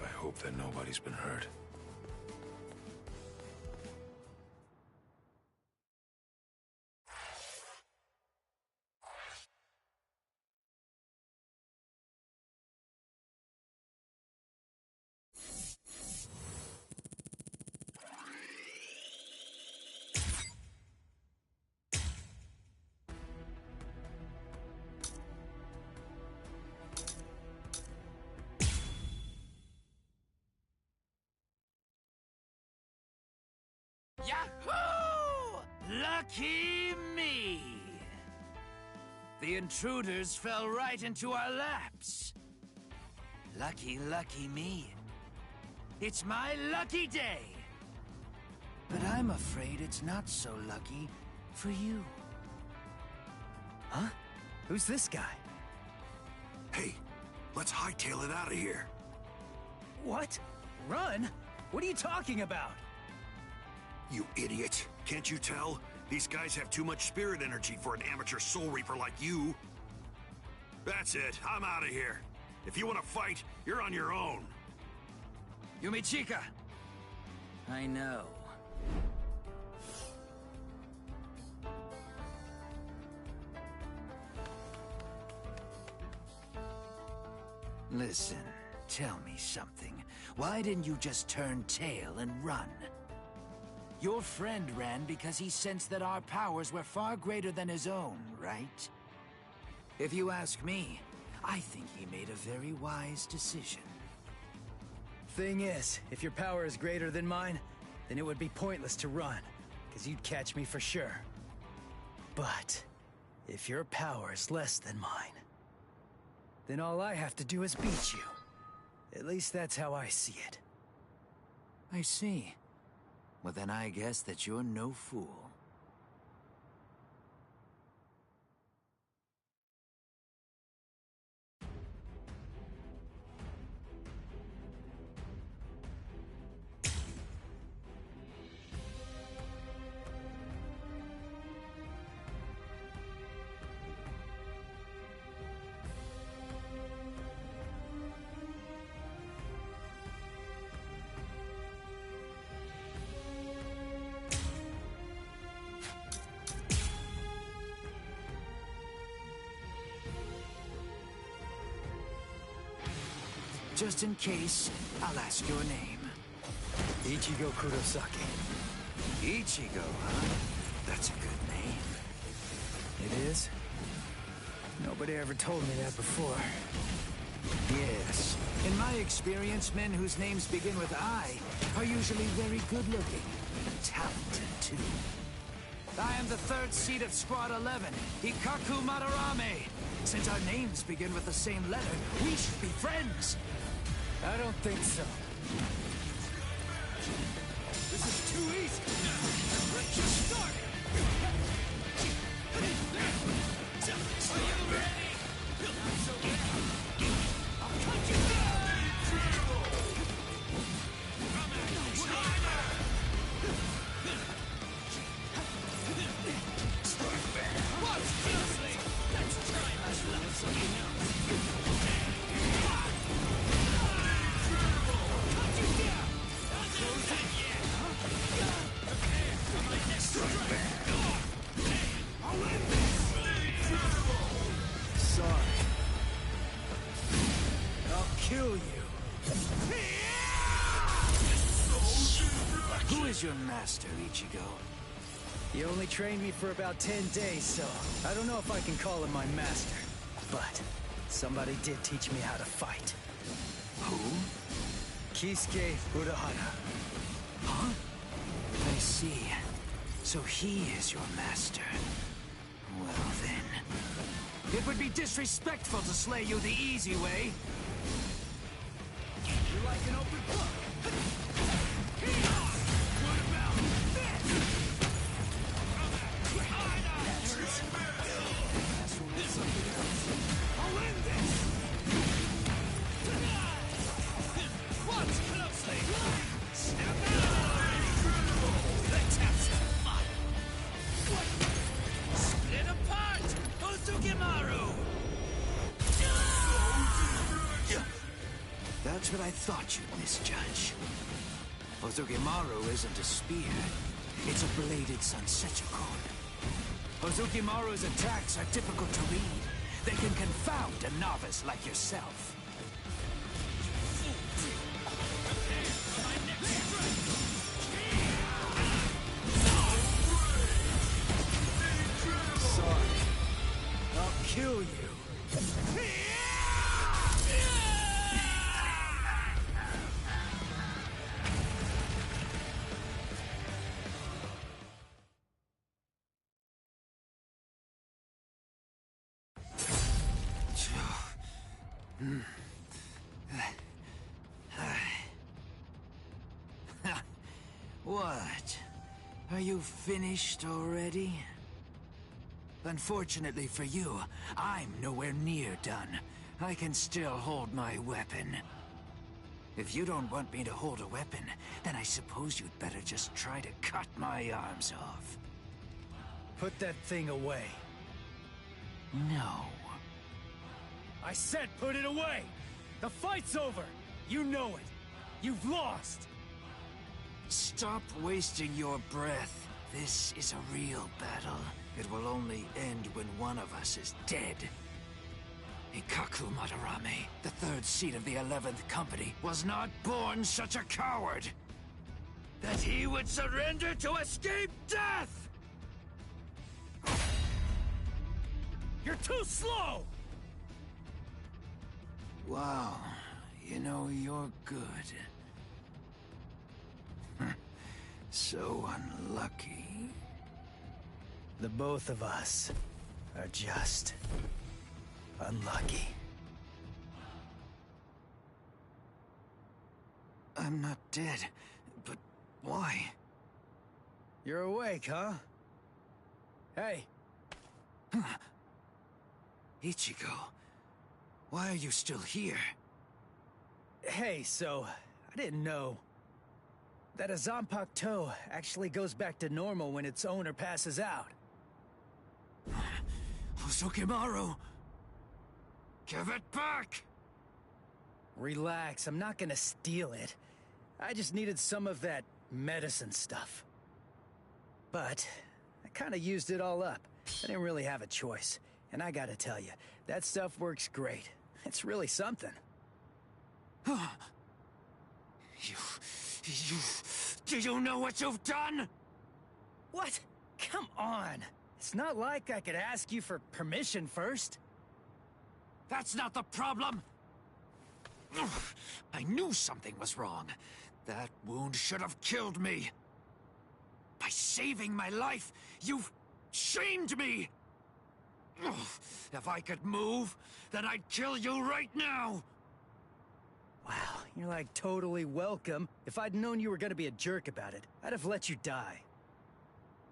I hope that nobody's been hurt. Yahoo! Lucky me! The intruders fell right into our laps. Lucky, lucky me. It's my lucky day. But I'm afraid it's not so lucky for you. Huh? Who's this guy? Hey, let's hightail it out of here. What? Run? What are you talking about? You idiot. Can't you tell? These guys have too much spirit energy for an amateur Soul Reaper like you. That's it. I'm out of here. If you want to fight, you're on your own. Yumichika! I know. Listen, tell me something. Why didn't you just turn tail and run? Your friend ran because he sensed that our powers were far greater than his own, right? If you ask me, I think he made a very wise decision. Thing is, if your power is greater than mine, then it would be pointless to run, because you'd catch me for sure. But if your power is less than mine, then all I have to do is beat you. At least that's how I see it. I see. Well, then I guess that you're no fool. Just in case, I'll ask your name. Ichigo Kurosaki. Ichigo, huh? That's a good name. It is? Nobody ever told me that before. Yes. In my experience, men whose names begin with I are usually very good-looking and talented, too. I am the 3rd seat of Squad 11, Hikaku Madarame. Since our names begin with the same letter, we should be friends. I don't think so. This is too easy. Let's just start. Are you ready? Not so ready. I'll cut you down. Watch closely. Let's try this level something else. Sorry. I'll kill you. Who is your master, Ichigo? He only trained me for about 10 days, so I don't know if I can call him my master. But somebody did teach me how to fight. Who? Kisuke Urahara. Huh? I see. So he is your master. Well then... It would be disrespectful to slay you the easy way. You're like an open book. What about I'll end this! Watch closely! Step out! Let's have some fun! Split apart! Ozukimaru! That's what I thought you'd misjudge. Ozukimaru isn't a spear. It's a bladed Sansetsuko. Ozukimaru's attacks are difficult to read. They can confound a novice like yourself. Sorry. I'll kill you. What? Are you finished already? Unfortunately for you, I'm nowhere near done. I can still hold my weapon. If you don't want me to hold a weapon, then I suppose you'd better just try to cut my arms off. Put that thing away. No. I said put it away! The fight's over! You know it! You've lost! Stop wasting your breath. This is a real battle. It will only end when one of us is dead. Ikaku Madarame, the third seat of the 11th Company, was not born such a coward that he would surrender to escape death! You're too slow! Wow, you know, you're good. So unlucky. The both of us are just unlucky. I'm not dead, but why? You're awake, huh? Hey! Ichigo, why are you still here? Hey, so, I didn't know that a Zanpakuto actually goes back to normal when its owner passes out. Ozukimaru! Give it back! Relax, I'm not gonna steal it. I just needed some of that medicine stuff. But I kinda used it all up. I didn't really have a choice. And I gotta tell you, that stuff works great. It's really something. Do you know what you've done? What? Come on. It's not like I could ask you for permission first. That's not the problem. I knew something was wrong. That wound should have killed me. By saving my life, you've shamed me. If I could move, then I'd kill you right now. Wow, you're like totally welcome. If I'd known you were gonna be a jerk about it, I'd have let you die.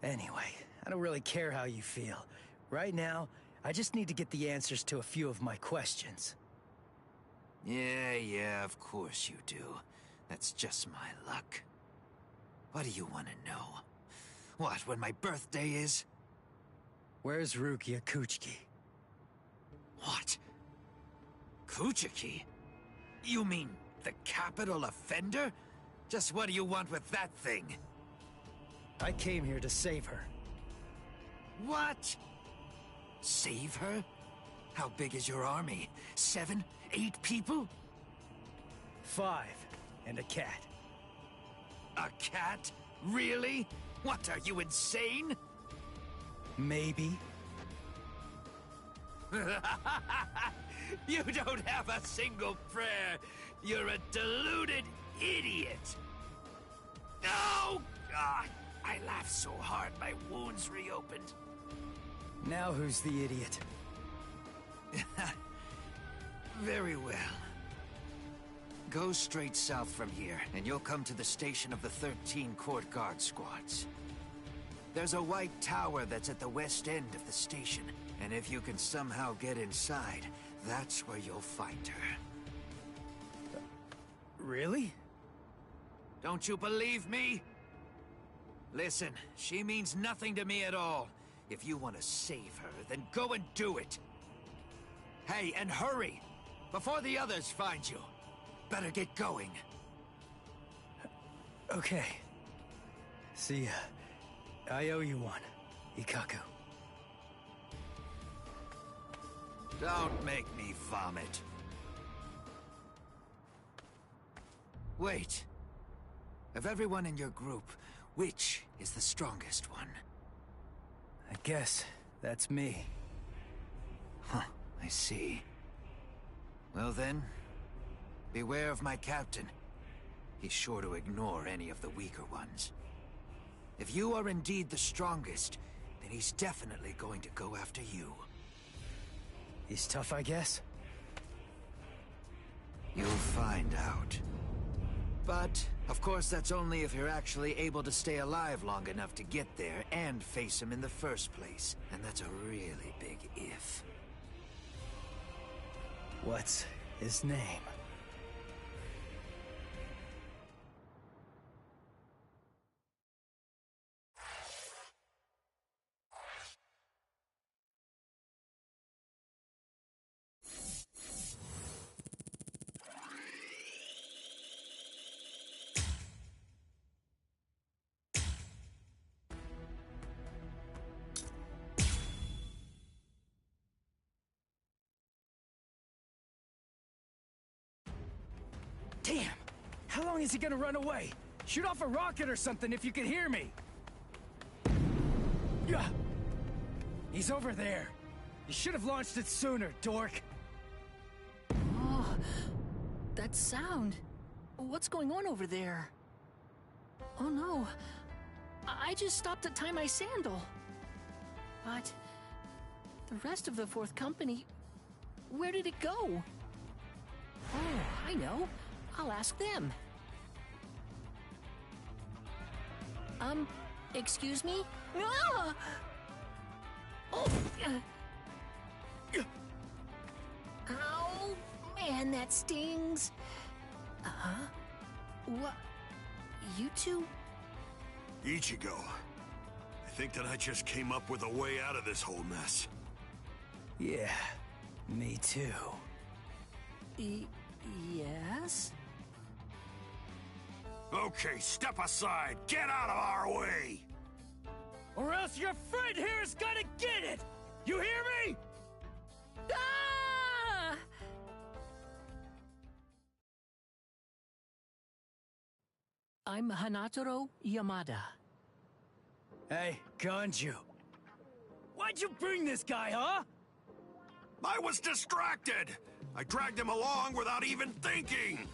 Anyway, I don't really care how you feel. Right now, I just need to get the answers to a few of my questions. Yeah, of course you do. That's just my luck. What do you want to know? What, when my birthday is? Where's Rukia Kuchiki? What? Kuchiki? You mean the capital offender? Just what do you want with that thing? I came here to save her. What? Save her? How big is your army? 7, 8 people? 5, and a cat. A cat? Really? What, are you insane? Maybe. You don't have a single prayer. You're a deluded idiot. Oh, God. I laughed so hard my wounds reopened. Now who's the idiot? Very well. Go straight south from here, and you'll come to the station of the 13 Court Guard squads. There's a white tower that's at the west end of the station, and if you can somehow get inside, that's where you'll find her. Really? Don't you believe me? Listen, she means nothing to me at all. If you want to save her, then go and do it. Hey, and hurry! Before the others find you. Better get going. Okay. See ya. I owe you one, Ikaku. Don't make me vomit. Wait. Of everyone in your group, which is the strongest one? I guess that's me. Huh, I see. Well then, beware of my captain. He's sure to ignore any of the weaker ones. If you are indeed the strongest, then he's definitely going to go after you. He's tough, I guess? You'll find out. But, of course, that's only if you're actually able to stay alive long enough to get there and face him in the first place. And that's a really big if. What's his name? Damn! How long is he gonna run away? Shoot off a rocket or something if you can hear me! Yeah! He's over there. You should have launched it sooner, dork. Oh, that sound. What's going on over there? Oh no. I just stopped to tie my sandal. But the rest of the fourth company, where did it go? Oh, I know. I'll ask them. Excuse me? Ah! Oh! Ow! Man, that stings! Uh-huh? What? You two? Ichigo, I think that I just came up with a way out of this whole mess. Yeah, me too. Yes? Okay, step aside! Get out of our way! Or else your friend here is gonna get it! You hear me? Ah! I'm Hanataro Yamada. Hey, Ganju. Why'd you bring this guy, huh? I was distracted! I dragged him along without even thinking!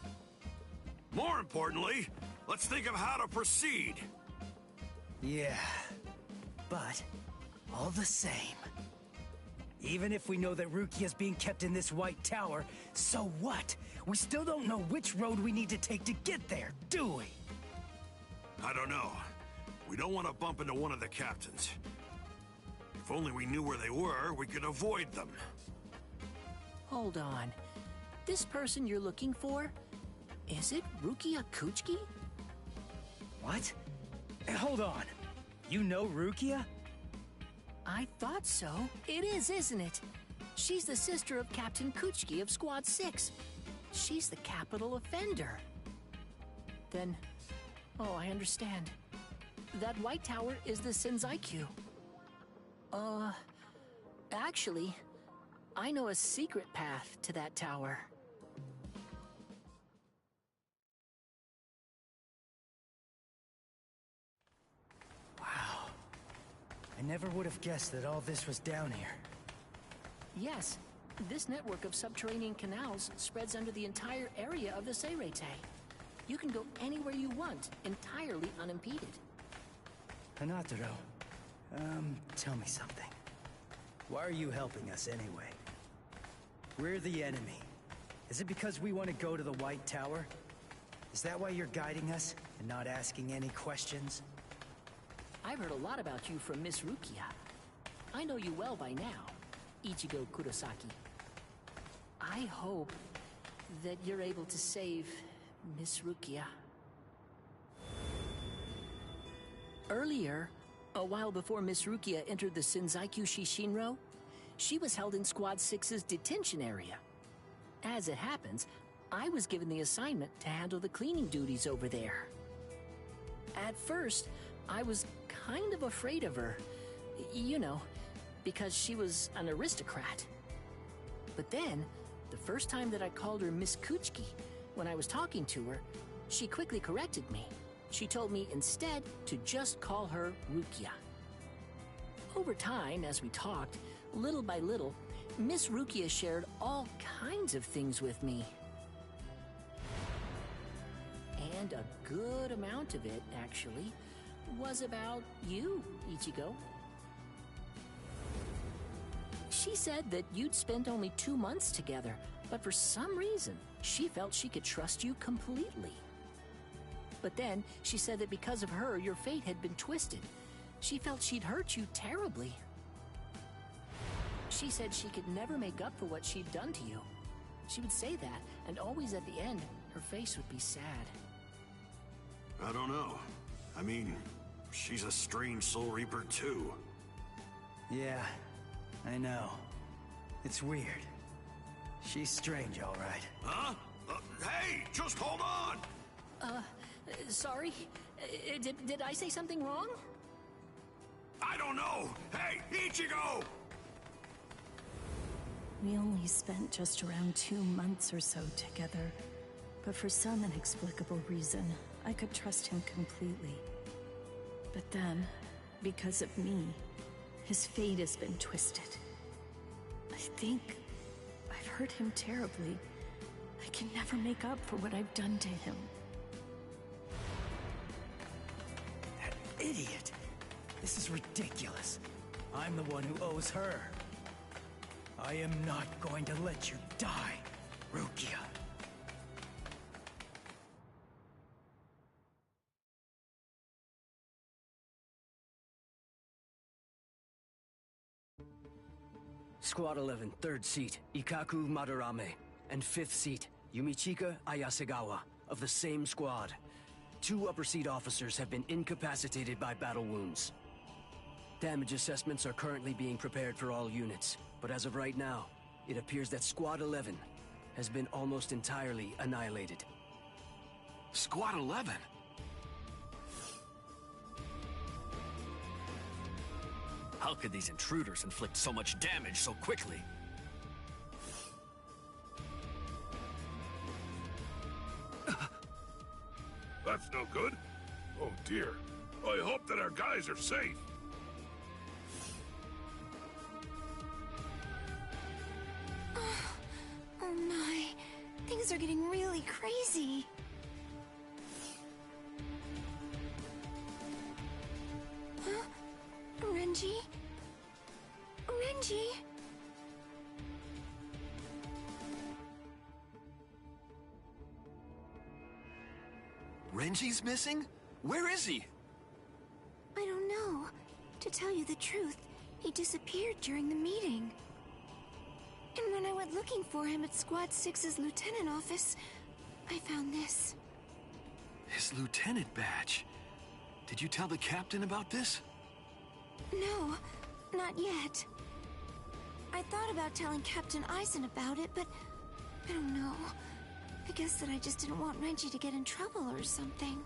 More importantly, let's think of how to proceed. Yeah, but all the same. Even if we know that Rukia's being kept in this white tower, so what? We still don't know which road we need to take to get there, do we? I don't know. We don't want to bump into one of the captains. If only we knew where they were, we could avoid them. Hold on. This person you're looking for, is it Rukia Kuchiki? What? Hold on. You know Rukia? I thought so. It is, isn't it? She's the sister of Captain Kuchiki of Squad 6. She's the capital offender. Then, oh, I understand. That white tower is the Senzai-Q. Actually, I know a secret path to that tower. I never would have guessed that all this was down here. Yes, this network of subterranean canals spreads under the entire area of the Seirete. You can go anywhere you want, entirely unimpeded. Hanataro, tell me something. Why are you helping us anyway? We're the enemy. Is it because we want to go to the White Tower? Is that why you're guiding us and not asking any questions? I've heard a lot about you from Miss Rukia. I know you well by now, Ichigo Kurosaki. I hope that you're able to save Miss Rukia. Earlier, a while before Miss Rukia entered the Shinzaiku Shishinro, she was held in Squad 6's detention area. As it happens, I was given the assignment to handle the cleaning duties over there. At first, I was kind of afraid of her, you know, because she was an aristocrat. But then, the first time that I called her Miss Kuchiki, when I was talking to her, she quickly corrected me. She told me instead to just call her Rukia. Over time, as we talked, little by little, Miss Rukia shared all kinds of things with me. And a good amount of it, actually, was about you, Ichigo. She said that you'd spent only 2 months together, but for some reason, she felt she could trust you completely. But then, she said that because of her, your fate had been twisted. She felt she'd hurt you terribly. She said she could never make up for what she'd done to you. She would say that, and always at the end, her face would be sad. I don't know. I mean, she's a strange Soul Reaper too. Yeah, I know. It's weird. She's strange, all right. Huh? Hey, just hold on! Sorry? Did I say something wrong? I don't know! Hey, Ichigo! We only spent just around 2 months or so together, but for some inexplicable reason, I could trust him completely. But then, because of me, his fate has been twisted. I think I've hurt him terribly. I can never make up for what I've done to him. That idiot! This is ridiculous. I'm the one who owes her. I am not going to let you die, Rukia. Squad 11, 3rd seat, Ikaku Madarame, and 5th seat, Yumichika Ayasegawa, of the same squad. 2 upper seat officers have been incapacitated by battle wounds. Damage assessments are currently being prepared for all units, but as of right now, it appears that Squad 11 has been almost entirely annihilated. Squad 11? How could these intruders inflict so much damage so quickly? That's no good. Oh dear. I hope that our guys are safe. Oh my. Things are getting really crazy. Huh? Renji? Renji? Renji's missing? Where is he? I don't know. To tell you the truth, he disappeared during the meeting. And when I went looking for him at Squad 6's lieutenant office, I found this. His lieutenant badge. Did you tell the captain about this? No, not yet. I thought about telling Captain Eisen about it, but I don't know. I guess that I just didn't want Renji to get in trouble or something.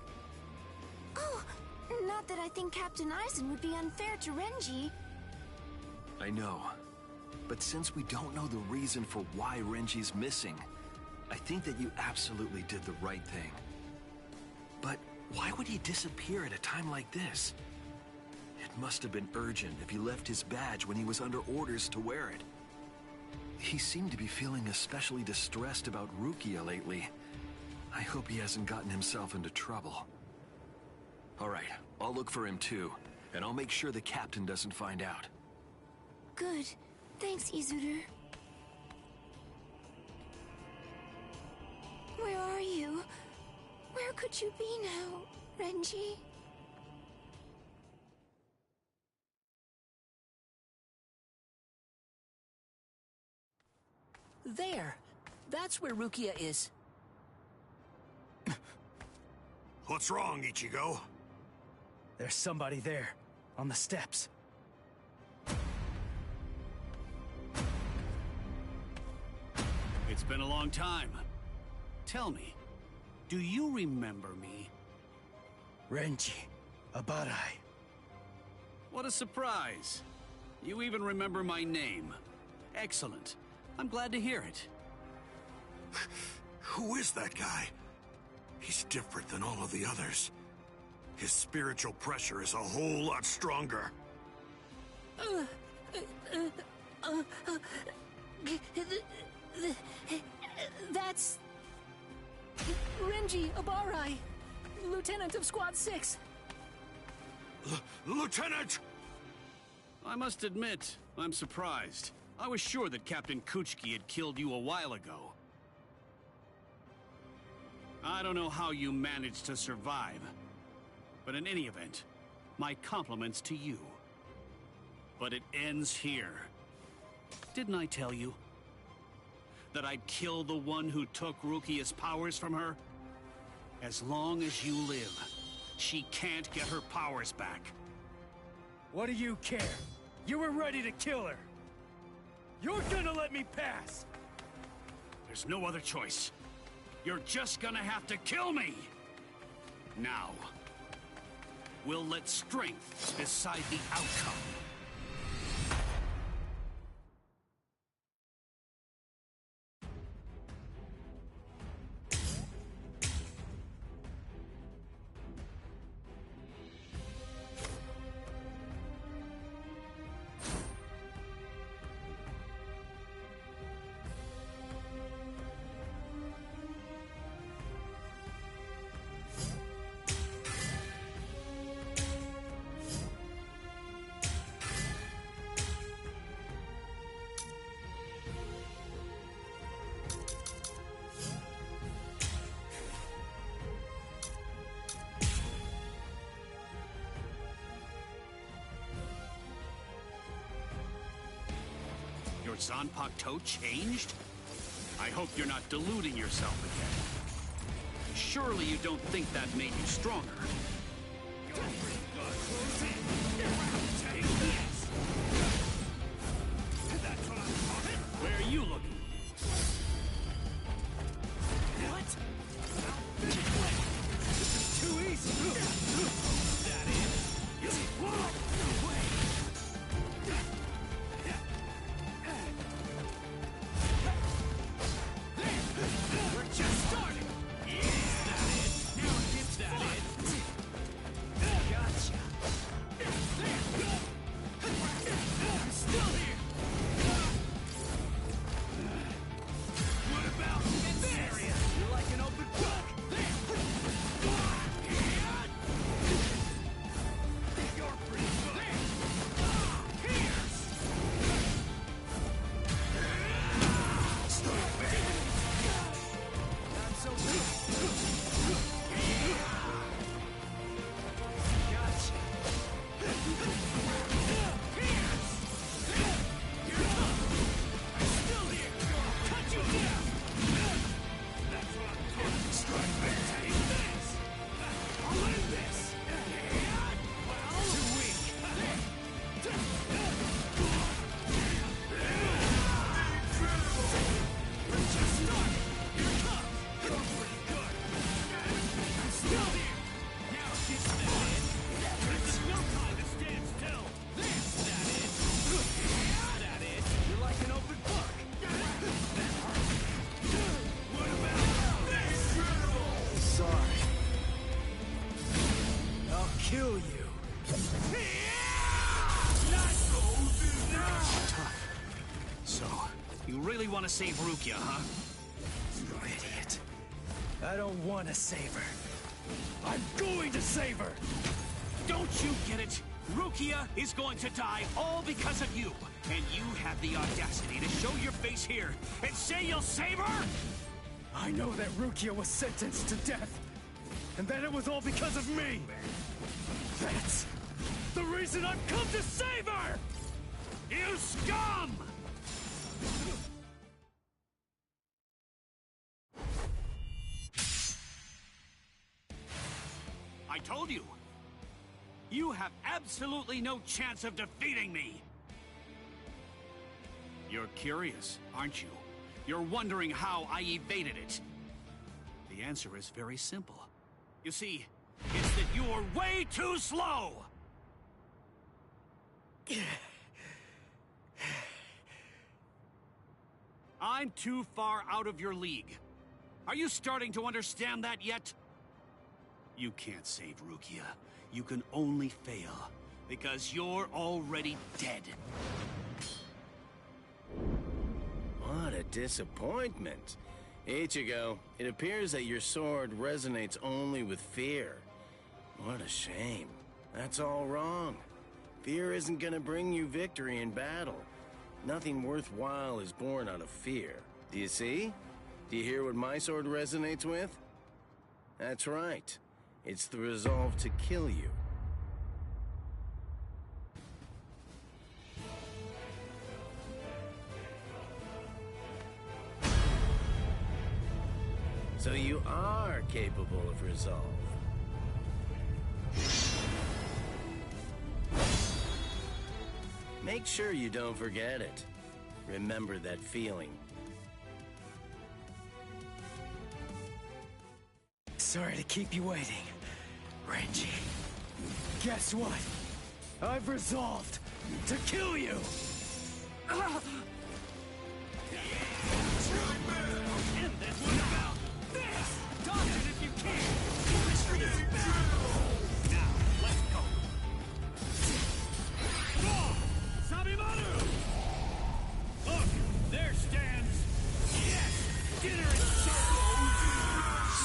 Oh, not that I think Captain Eisen would be unfair to Renji. I know. But since we don't know the reason for why Renji's missing, I think that you absolutely did the right thing. But why would he disappear at a time like this? It must have been urgent if he left his badge when he was under orders to wear it. He seemed to be feeling especially distressed about Rukia lately. I hope he hasn't gotten himself into trouble. All right, I'll look for him too, and I'll make sure the captain doesn't find out. Good. Thanks, Izuru. Where are you? Where could you be now, Renji? There! That's where Rukia is. What's wrong, Ichigo? There's somebody there, on the steps. It's been a long time. Tell me, do you remember me? Renji, Abarai. What a surprise. You even remember my name. Excellent. I'm glad to hear it. Who is that guy? He's different than all of the others. His spiritual pressure is a whole lot stronger. That's... Renji Abarai, Lieutenant of Squad 6. Lieutenant! I must admit, I'm surprised. I was sure that Captain Kuchiki had killed you a while ago. I don't know how you managed to survive, but in any event, my compliments to you. But it ends here. Didn't I tell you that I'd kill the one who took Rukia's powers from her? As long as you live, she can't get her powers back. What do you care? You were ready to kill her. You're gonna let me pass! There's no other choice. You're just gonna have to kill me! Now, we'll let strength decide the outcome. Your Zanpakuto changed? I hope you're not deluding yourself again. Surely you don't think that made you stronger. Where are you looking? What? This is too easy. That is. No way. We're just starting. Is that it? Now is that it? want to save Rukia, huh? You idiot. I don't want to save her. I'm going to save her! Don't you get it? Rukia is going to die all because of you. And you have the audacity to show your face here and say you'll save her? I know that Rukia was sentenced to death. And that it was all because of me. That's the reason I've come to save her! You scum! I told you! You have absolutely no chance of defeating me! You're curious, aren't you? You're wondering how I evaded it. The answer is very simple. You see, it's that you're way too slow! I'm too far out of your league. Are you starting to understand that yet? You can't save Rukia. You can only fail, because you're already dead. What a disappointment. Ichigo, it appears that your sword resonates only with fear. What a shame. That's all wrong. Fear isn't gonna bring you victory in battle. Nothing worthwhile is born out of fear. Do you see? Do you hear what my sword resonates with? That's right. It's the resolve to kill you. So you are capable of resolve. Make sure you don't forget it. Remember that feeling. Sorry to keep you waiting, Renji. Guess what? I've resolved to kill you! End this one about this! Dodge it if you can! Now, let's go! Sabimaru! Look, there stands... Yes! Dinner is served!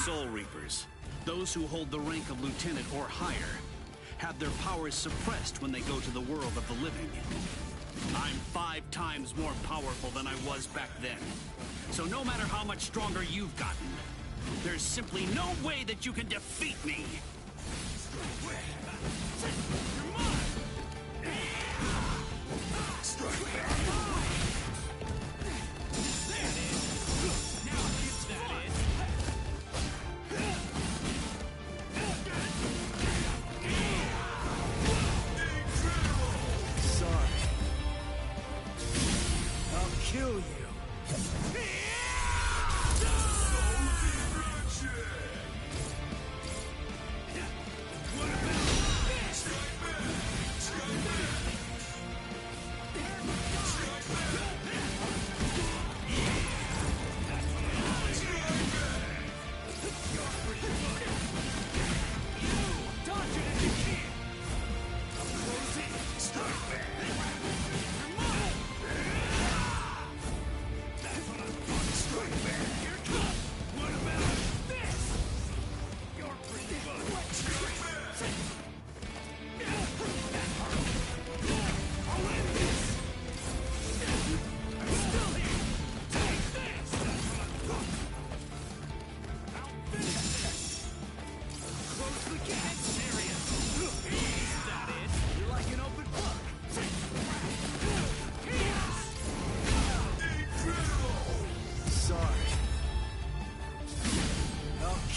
Soul Reapers, those who hold the rank of lieutenant or higher, have their powers suppressed when they go to the world of the living. I'm 5 times more powerful than I was back then. So no matter how much stronger you've gotten, there's simply no way that you can defeat me! Kill you!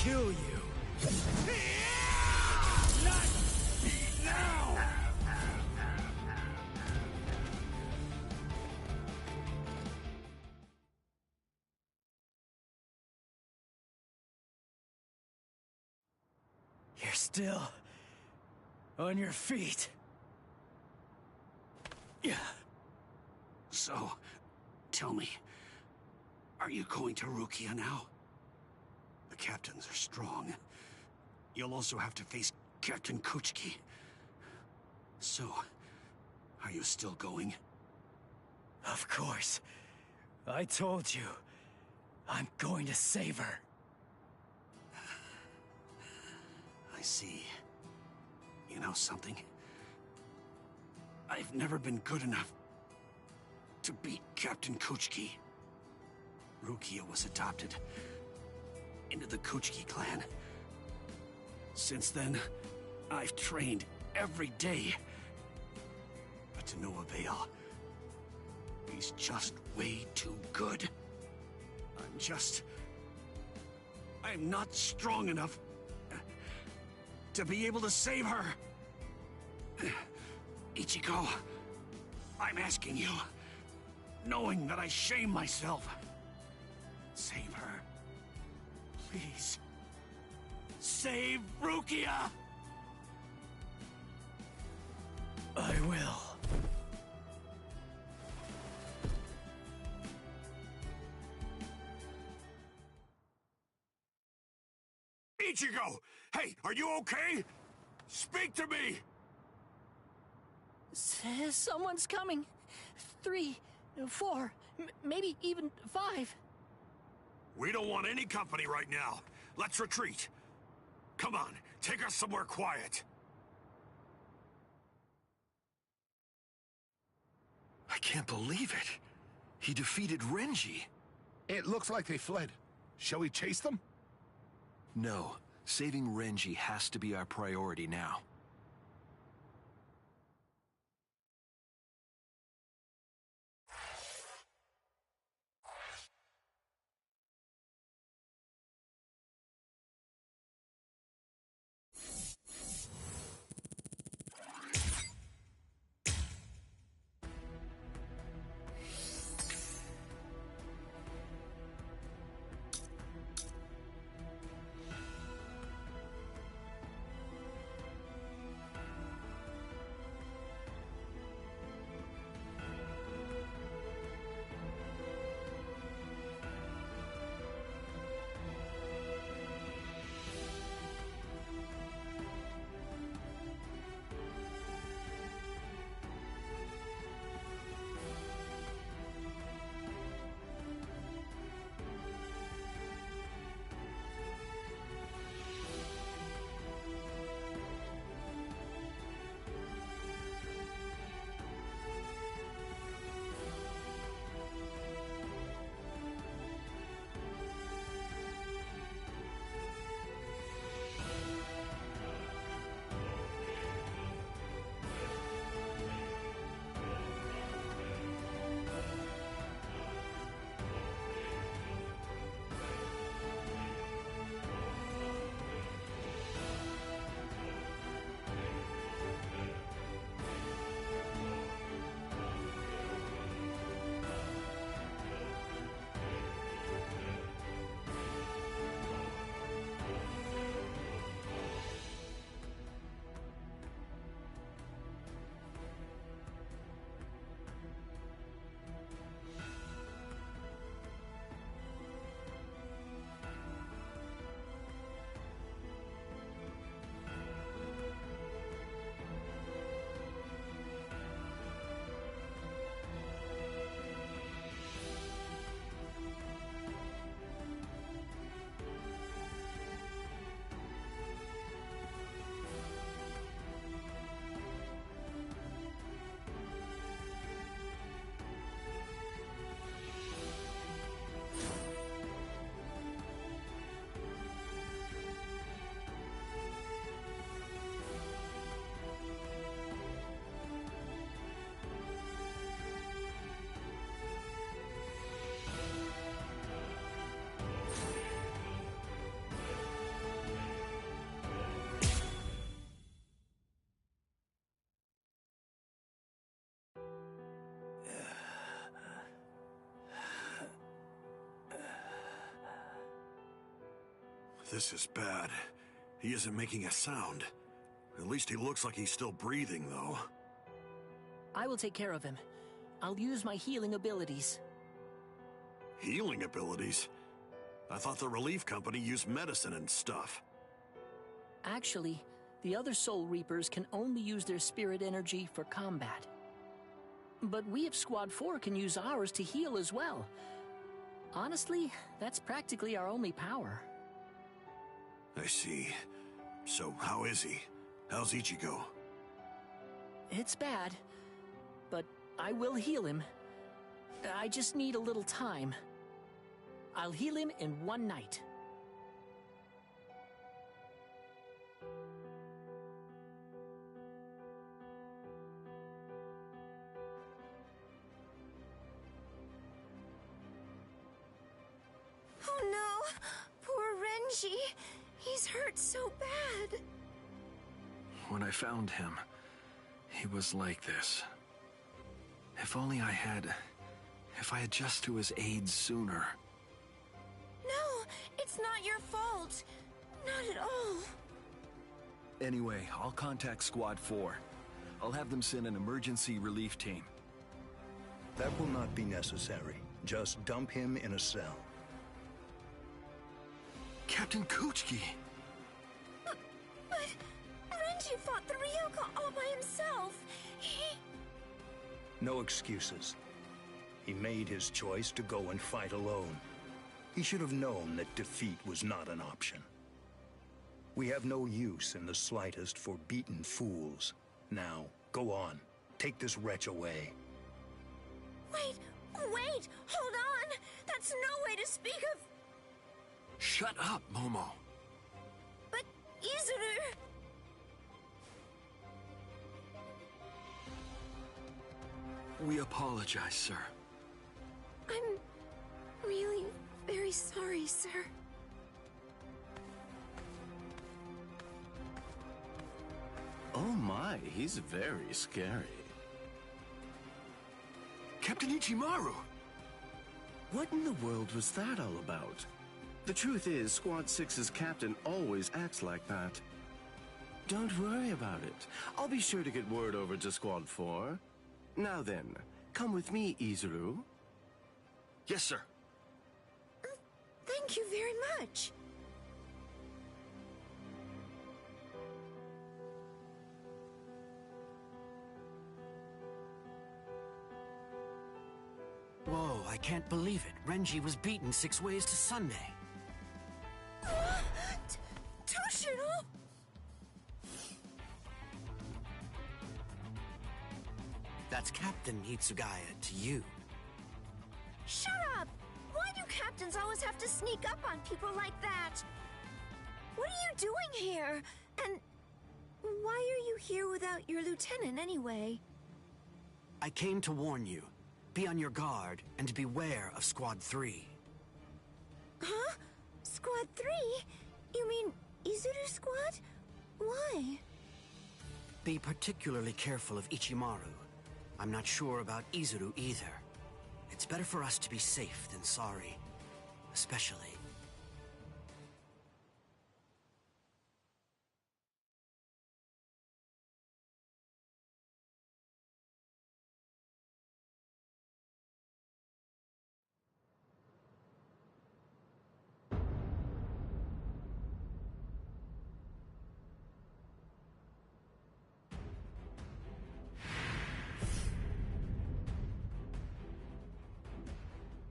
Kill you! Not now! You're still on your feet. Yeah. So, tell me, are you going to Rukia now? The captains are strong. You'll also have to face Captain Kuchiki. So, are you still going? Of course. I told you. I'm going to save her. I see. You know something? I've never been good enough to beat Captain Kuchiki. Rukia was adopted into the Kuchiki clan. Since then, I've trained every day. But to no avail. He's just way too good. I'm not strong enough to be able to save her. Ichigo, I'm asking you, knowing that I shame myself, save her. Please. Save Rukia! I will. Ichigo! Hey, are you okay? Speak to me! Someone's coming. 3, 4, maybe even 5. We don't want any company right now. Let's retreat. Come on, take us somewhere quiet. I can't believe it. He defeated Renji. It looks like they fled. Shall we chase them? No. Saving Renji has to be our priority now. This is bad. He isn't making a sound. At least he looks like he's still breathing, though. I will take care of him. I'll use my healing abilities. Healing abilities? I thought the relief company used medicine and stuff. Actually, the other Soul Reapers can only use their spirit energy for combat. But we of Squad 4 can use ours to heal as well. Honestly, that's practically our only power. I see. So, how is he? How's Ichigo? It's bad, but I will heal him. I just need a little time. I'll heal him in one night. Oh no! Poor Renji! He's hurt so bad! When I found him, he was like this. If only I had just to his aid sooner. No! It's not your fault! Not at all! Anyway, I'll contact Squad 4. I'll have them send an emergency relief team. That will not be necessary. Just dump him in a cell. Captain Kuchiki! But Renji fought the Ryoka all by himself! No excuses. He made his choice to go and fight alone. He should have known that defeat was not an option. We have no use in the slightest for beaten fools. Now, go on. Take this wretch away. Wait! Hold on! That's no way to speak of... Shut up, Momo. But Izuru... We apologize, sir. I'm really very sorry, sir. Oh my, he's very scary. Captain Ichimaru! What in the world was that all about? The truth is, Squad 6's captain always acts like that. Don't worry about it. I'll be sure to get word over to Squad 4. Now then, come with me, Izuru. Yes, sir. Thank you very much. Whoa, I can't believe it. Renji was beaten 6 ways to Sunday. Toshiro! That's Captain Hitsugaya to you. Shut up! Why do captains always have to sneak up on people like that? What are you doing here? And why are you here without your lieutenant anyway? I came to warn you. Be on your guard and beware of Squad 3. Huh? Squad 3? You mean Izuru Squad? Why? Be particularly careful of Ichimaru. I'm not sure about Izuru either. It's better for us to be safe than sorry. Especially...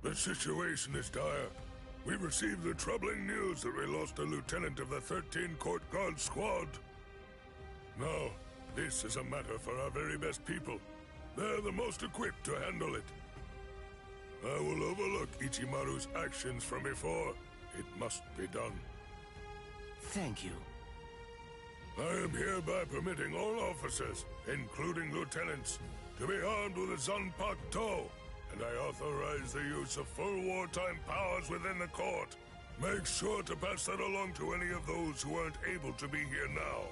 The situation is dire. We received the troubling news that we lost a lieutenant of the 13 Court Guard Squad. Now, this is a matter for our very best people. They're the most equipped to handle it. I will overlook Ichimaru's actions from before. It must be done. Thank you. I am hereby permitting all officers, including lieutenants, to be armed with a Zanpak To, and I authorize the use of full wartime powers within the court. Make sure to pass that along to any of those who aren't able to be here now.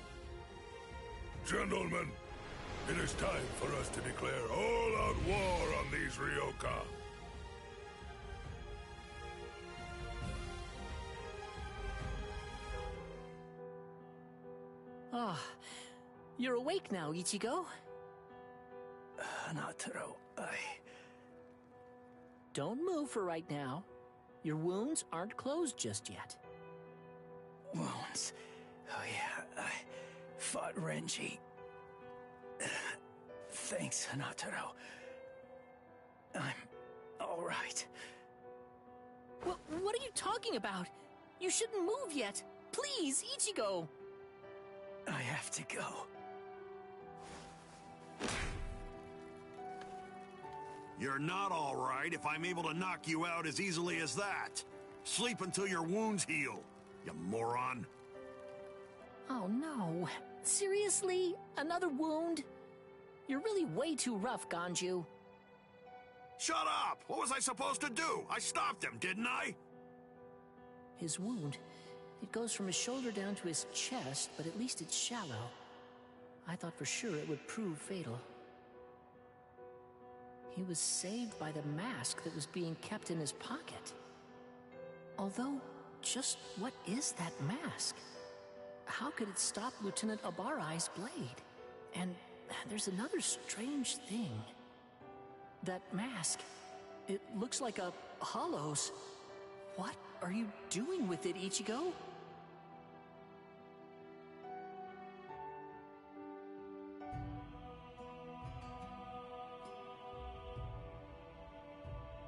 Gentlemen, it is time for us to declare all-out war on these Ryoka. Ah, you're awake now, Ichigo? Nataro, Don't move for right now. Your wounds aren't closed just yet. Wounds? Oh yeah, I fought Renji. Thanks, Nataro. I'm all right. What are you talking about? You shouldn't move yet. Please, Ichigo. I have to go. You're not all right if I'm able to knock you out as easily as that. Sleep until your wounds heal, you moron. Oh no. Seriously? Another wound? You're really way too rough, Ganju. Shut up! What was I supposed to do? I stopped him, didn't I? His wound, it goes from his shoulder down to his chest, but at least it's shallow. I thought for sure it would prove fatal. He was saved by the mask that was being kept in his pocket. Although, just what is that mask? How could it stop Lieutenant Abarai's blade? And there's another strange thing. That mask, it looks like a hollow's. What are you doing with it, Ichigo?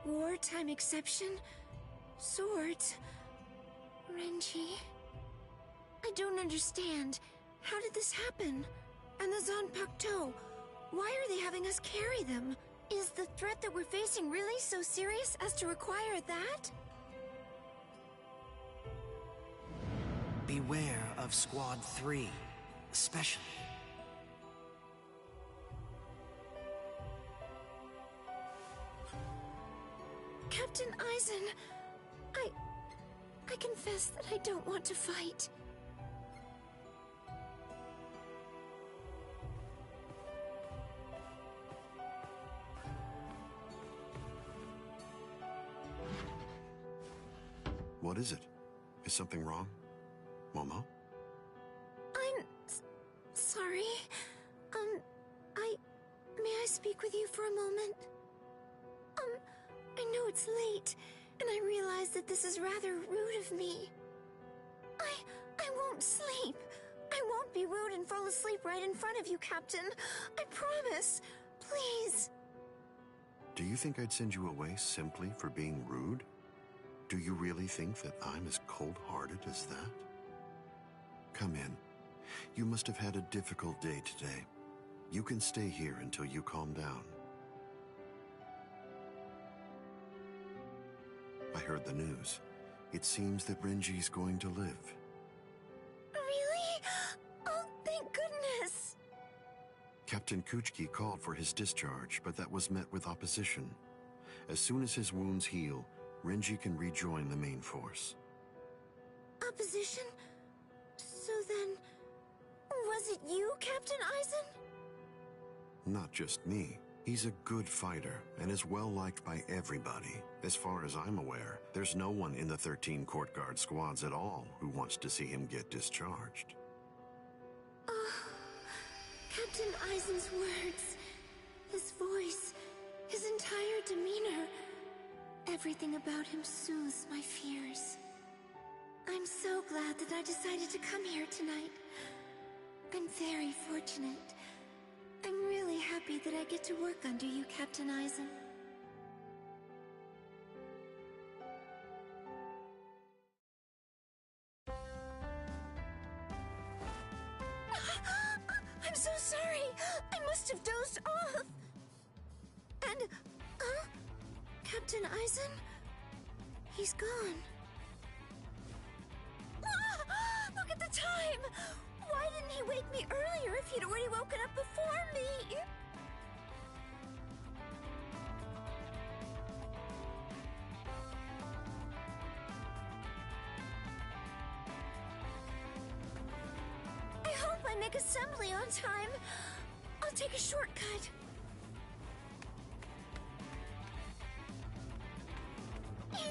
Wartime exception? Swords? Renji? I don't understand. How did this happen? And the Zanpakuto? Why are they having us carry them? Is the threat that we're facing really so serious as to require that? Beware of Squad 3, especially. Captain Aizen, I confess that I don't want to fight. What is it? Is something wrong? Momo? I'm sorry. May I speak with you for a moment? I know it's late, and I realize that this is rather rude of me. I won't sleep. I won't be rude and fall asleep right in front of you, Captain. I promise. Please. Do you think I'd send you away simply for being rude? Do you really think that I'm as cold-hearted as that? Come in. You must have had a difficult day today. You can stay here until you calm down. I heard the news. It seems that Renji's going to live. Really? Oh, thank goodness! Captain Kuchiki called for his discharge, but that was met with opposition. As soon as his wounds heal, Renji can rejoin the main force. Opposition? So then, was it you, Captain Aizen? Not just me. He's a good fighter and is well liked by everybody. As far as I'm aware, there's no one in the 13 court guard squads at all who wants to see him get discharged. Captain Aizen's words, his voice, his entire demeanor, everything about him soothes my fears. I'm so glad that I decided to come here tonight. I'm very fortunate. I'm really happy that I get to work under you, Captain Aizen. I'm so sorry! I must have dozed off! And, Captain Aizen? He's gone. Look at the time! Why didn't he wake me earlier if he'd already woken up before me? I hope I make assembly on time. I'll take a shortcut.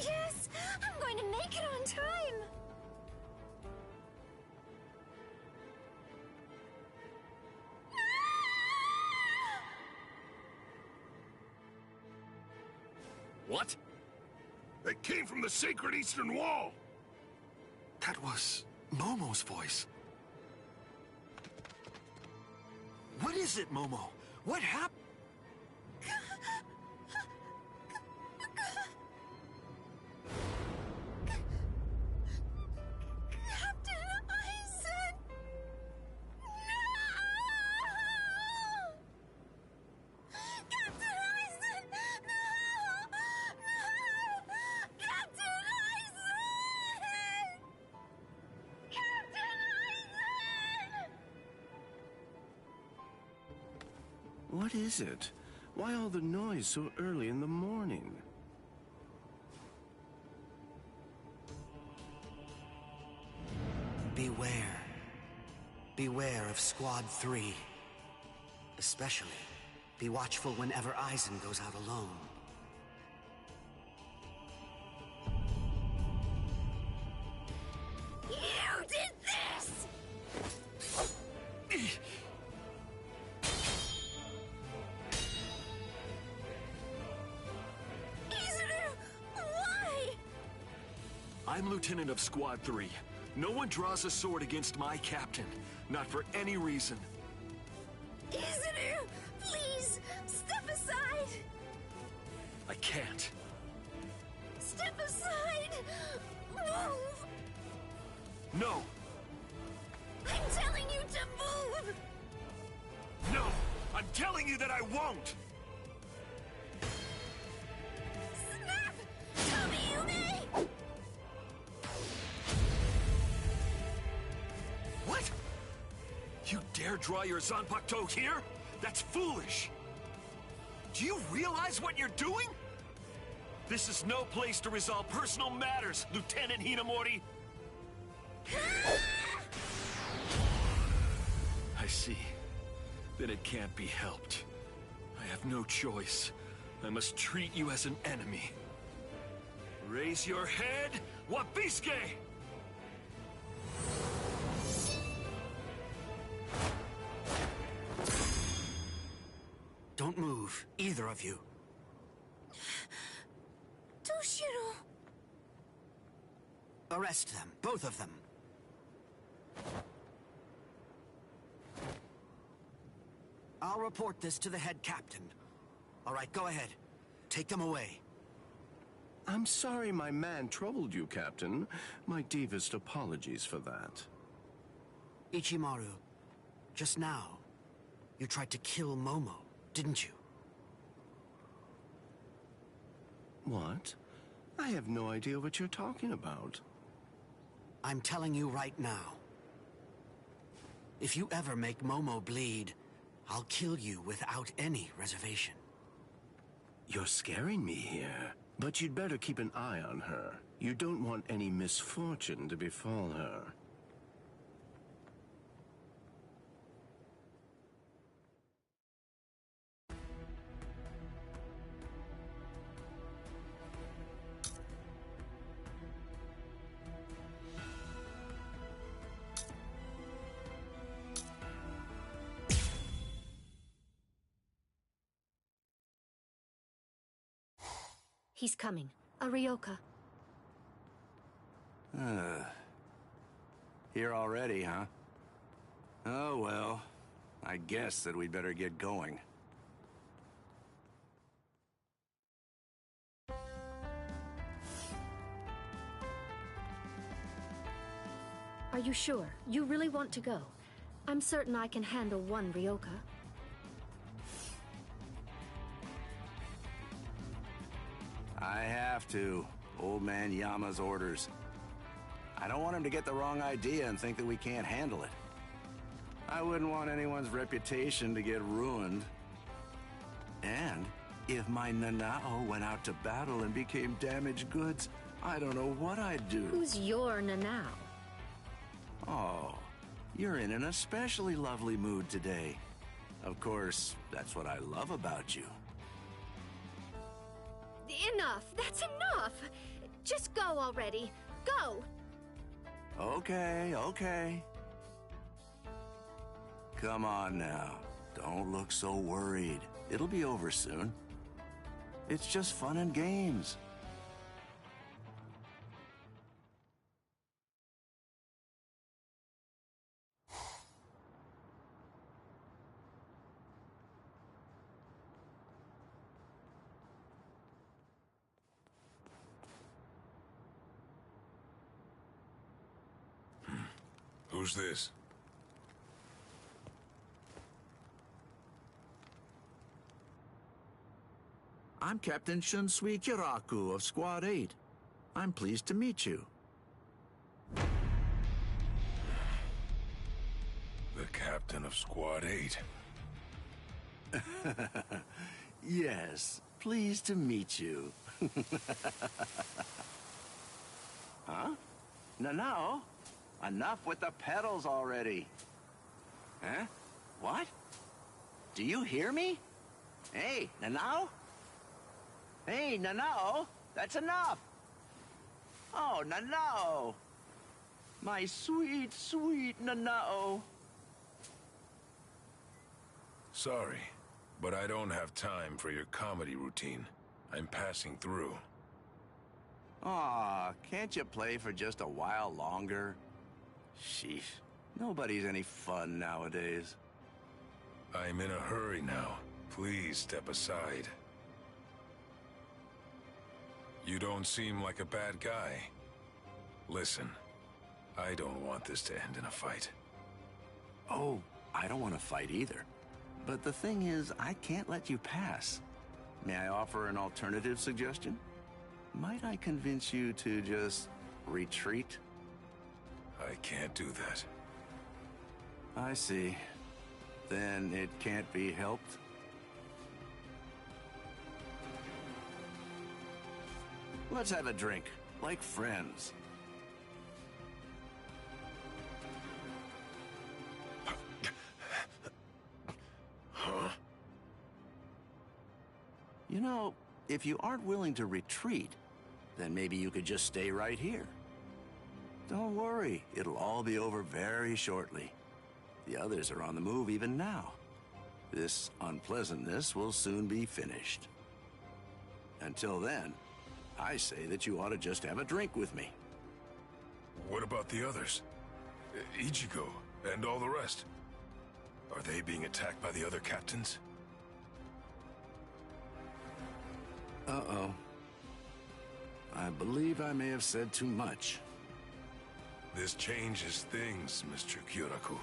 Yes! I'm going to make it on time! What? They came from the sacred Eastern Wall! That was Momo's voice. What is it, Momo? What happened? What is it? Why all the noise so early in the morning? Beware. Beware of Squad 3. Especially, be watchful whenever Aizen goes out alone. You did this! Izuru, why? I'm Lieutenant of Squad 3. No one draws a sword against my captain. Not for any reason. Izuru, please, step aside! I can't. Step aside! Move! No! I'm telling you to move! No! I'm telling you that I won't! Snap! Tomiyume! What? You dare draw your Zanpakuto here? That's foolish! Do you realize what you're doing? This is no place to resolve personal matters, Lieutenant Hinamori! I see. Then it can't be helped. I have no choice. I must treat you as an enemy. Raise your head, Wabisuke! Don't move, either of you. Toshiro! Arrest them, both of them. I'll report this to the head captain. All right, go ahead. Take them away. I'm sorry my man troubled you, Captain. My deepest apologies for that. Ichimaru, just now, you tried to kill Momo, didn't you? What? I have no idea what you're talking about. I'm telling you right now. If you ever make Momo bleed, I'll kill you without any reservation. You're scaring me here. But you'd better keep an eye on her. You don't want any misfortune to befall her. He's coming. Arioka. Here already, huh? Oh, well. I guess that we'd better get going. Are you sure? You really want to go? I'm certain I can handle one Ryoka. I have to. Old man Yama's orders. I don't want him to get the wrong idea and think that we can't handle it. I wouldn't want anyone's reputation to get ruined. And if my Nanao went out to battle and became damaged goods, I don't know what I'd do. Who's your Nanao? Oh, you're in an especially lovely mood today. Of course, that's what I love about you. Enough! That's enough! Just go already. Go! Okay, okay. Come on now. Don't look so worried. It'll be over soon. It's just fun and games. Who's this? I'm Captain Shunsui Kiraku of Squad 8. I'm pleased to meet you. The captain of Squad 8. Yes, pleased to meet you. Huh? No. Enough with the pedals already. Huh? What? Do you hear me? Hey, Nanao? Hey, Nanao, that's enough. Oh, Nanao. My sweet, sweet Nanao. Sorry, but I don't have time for your comedy routine. I'm passing through. Aw, can't you play for just a while longer? Sheesh, nobody's any fun nowadays. I'm in a hurry now. Please step aside. You don't seem like a bad guy. Listen, I don't want this to end in a fight. Oh, I don't want to fight either. But the thing is, I can't let you pass. May I offer an alternative suggestion? Might I convince you to just retreat? I can't do that. I see. Then it can't be helped? Let's have a drink, like friends. Huh? You know, if you aren't willing to retreat, then maybe you could just stay right here. Don't worry, it'll all be over very shortly. The others are on the move even now. This unpleasantness will soon be finished. Until then, I say that you ought to just have a drink with me. What about the others? Ichigo and all the rest? Are they being attacked by the other captains? Uh-oh. I believe I may have said too much. This changes things, Mr. Kyoraku.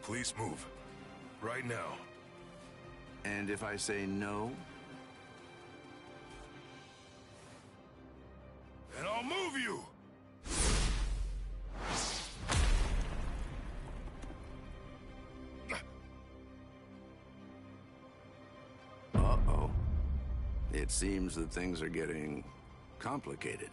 Please move. Right now. And if I say no? And I'll move you! Uh-oh. It seems that things are getting complicated.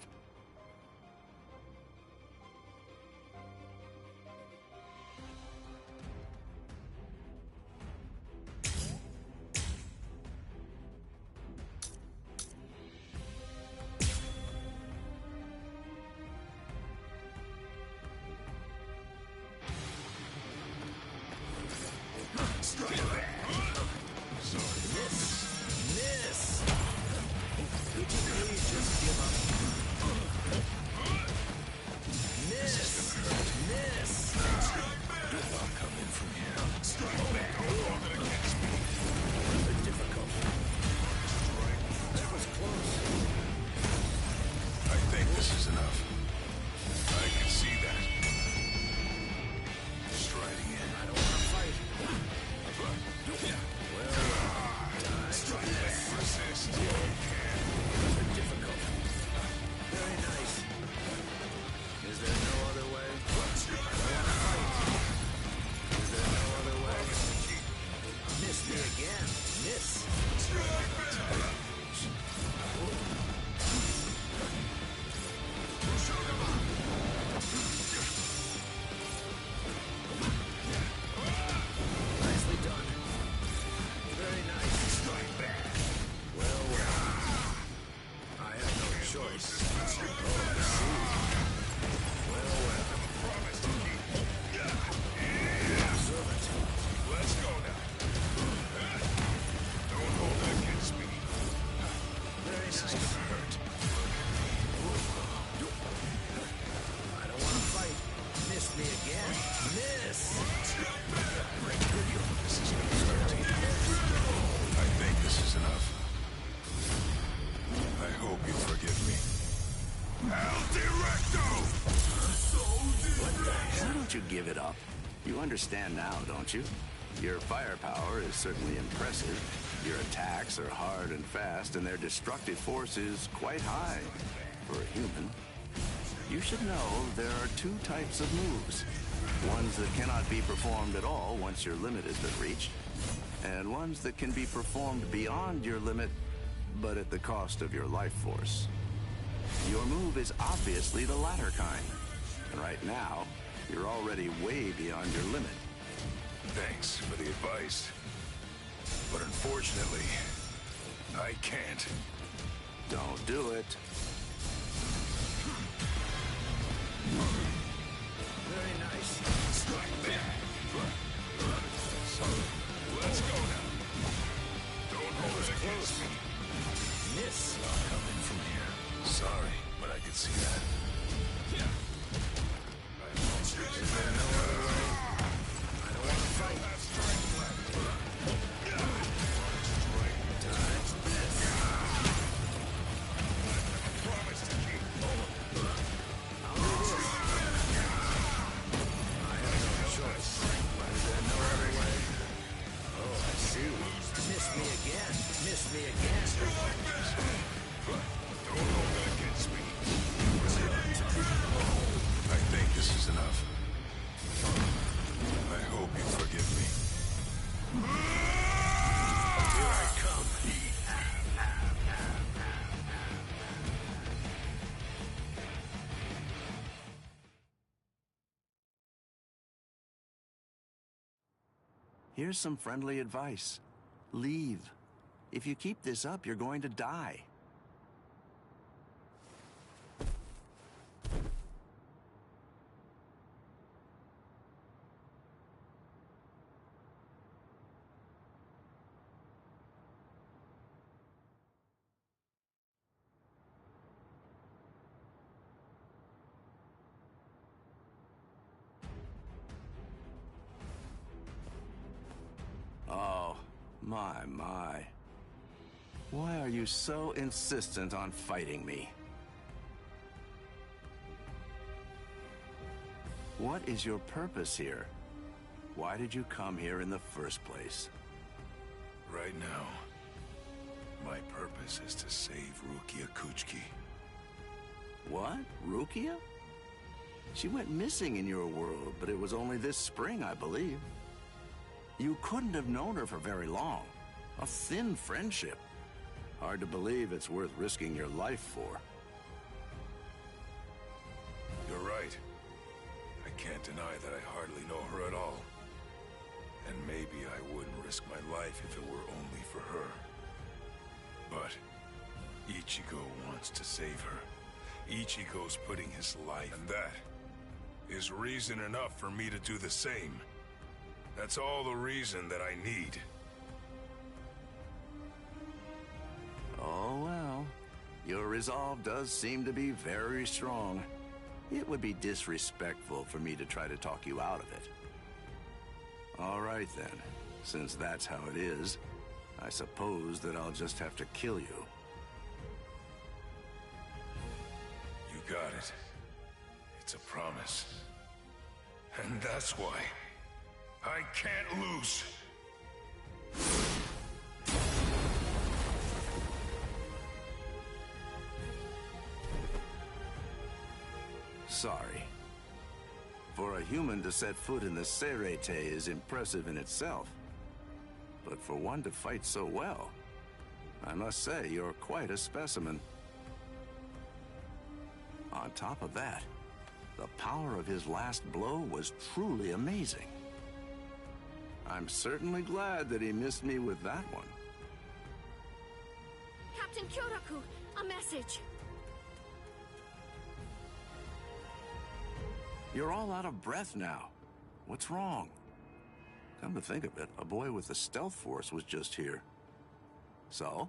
Give it up. You understand now, don't you? Your firepower is certainly impressive. Your attacks are hard and fast, and their destructive force is quite high for a human. You should know there are two types of moves. Ones that cannot be performed at all once your limit has been reached, and ones that can be performed beyond your limit, but at the cost of your life force. Your move is obviously the latter kind, and right now, you're already way beyond your limit. Thanks for the advice. But unfortunately, I can't. Don't do it. Very nice. Strike there. So, let's go now. Don't hold it against me. Miss. Not coming from here. Sorry, but I could see that. Yeah. I don't want to fight. Missed me again. Don't hold it against me. I think this is enough. I hope you forgive me. Here I come. Here's some friendly advice. Leave. If you keep this up, you're going to die. Oh, my. Why are you so insistent on fighting me? What is your purpose here? Why did you come here in the first place? Right now, my purpose is to save Rukia Kuchiki. What? Rukia? She went missing in your world, but it was only this spring, I believe. You couldn't have known her for very long. A thin friendship. Hard to believe it's worth risking your life for. You're right. I can't deny that I hardly know her at all. And maybe I wouldn't risk my life if it were only for her. But Ichigo wants to save her. Ichigo's putting his life, and that is reason enough for me to do the same. That's all the reason that I need. Oh, well. Your resolve does seem to be very strong. It would be disrespectful for me to try to talk you out of it. All right, then. Since that's how it is, I suppose that I'll just have to kill you. You got it. It's a promise. And that's why I can't lose. Sorry. For a human to set foot in the Serete is impressive in itself. But for one to fight so well, I must say you're quite a specimen. On top of that, the power of his last blow was truly amazing. I'm certainly glad that he missed me with that one. Captain Kyoraku, a message. You're all out of breath now. What's wrong? Come to think of it, a boy with the stealth force was just here. So?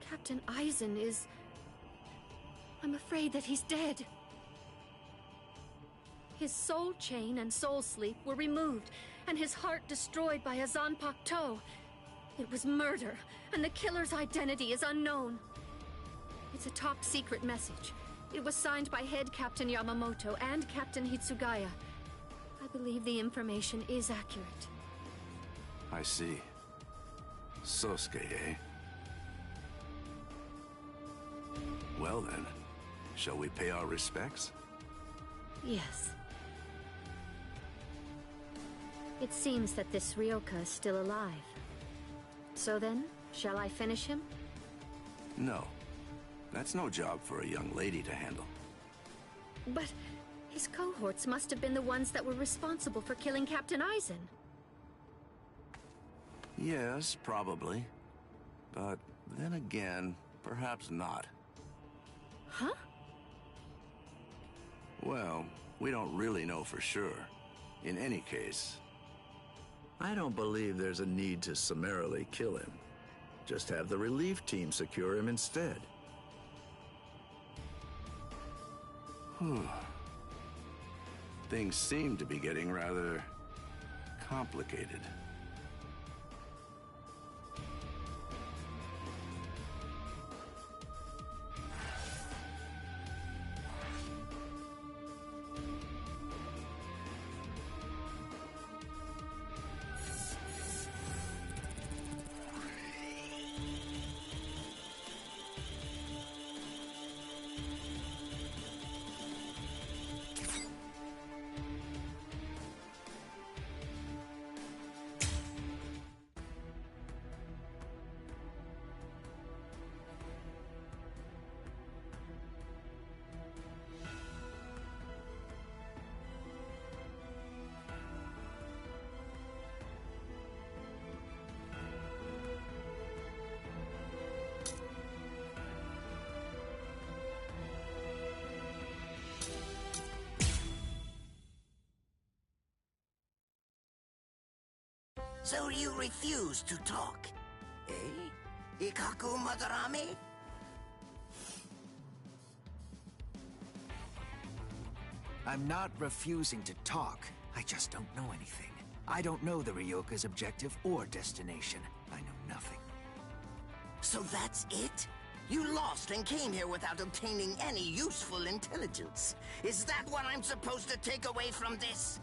Captain Aizen is... I'm afraid that he's dead. His soul chain and soul sleep were removed, and his heart destroyed by a Zanpakuto. It was murder, and the killer's identity is unknown. It's a top-secret message. It was signed by Head Captain Yamamoto and Captain Hitsugaya. I believe the information is accurate. I see. Sosuke, eh? Well then, shall we pay our respects? Yes. It seems that this Ryoka is still alive. So then, shall I finish him? No. That's no job for a young lady to handle. But his cohorts must have been the ones that were responsible for killing Captain Eisen. Yes, probably. But then again, perhaps not. Huh? Well, we don't really know for sure. In any case... I don't believe there's a need to summarily kill him. Just have the relief team secure him instead. Things seem to be getting rather complicated. So you refuse to talk, eh? Ikaku Madarame? I'm not refusing to talk. I just don't know anything. I don't know the Ryoka's objective or destination. I know nothing. So that's it? You lost and came here without obtaining any useful intelligence. Is that what I'm supposed to take away from this?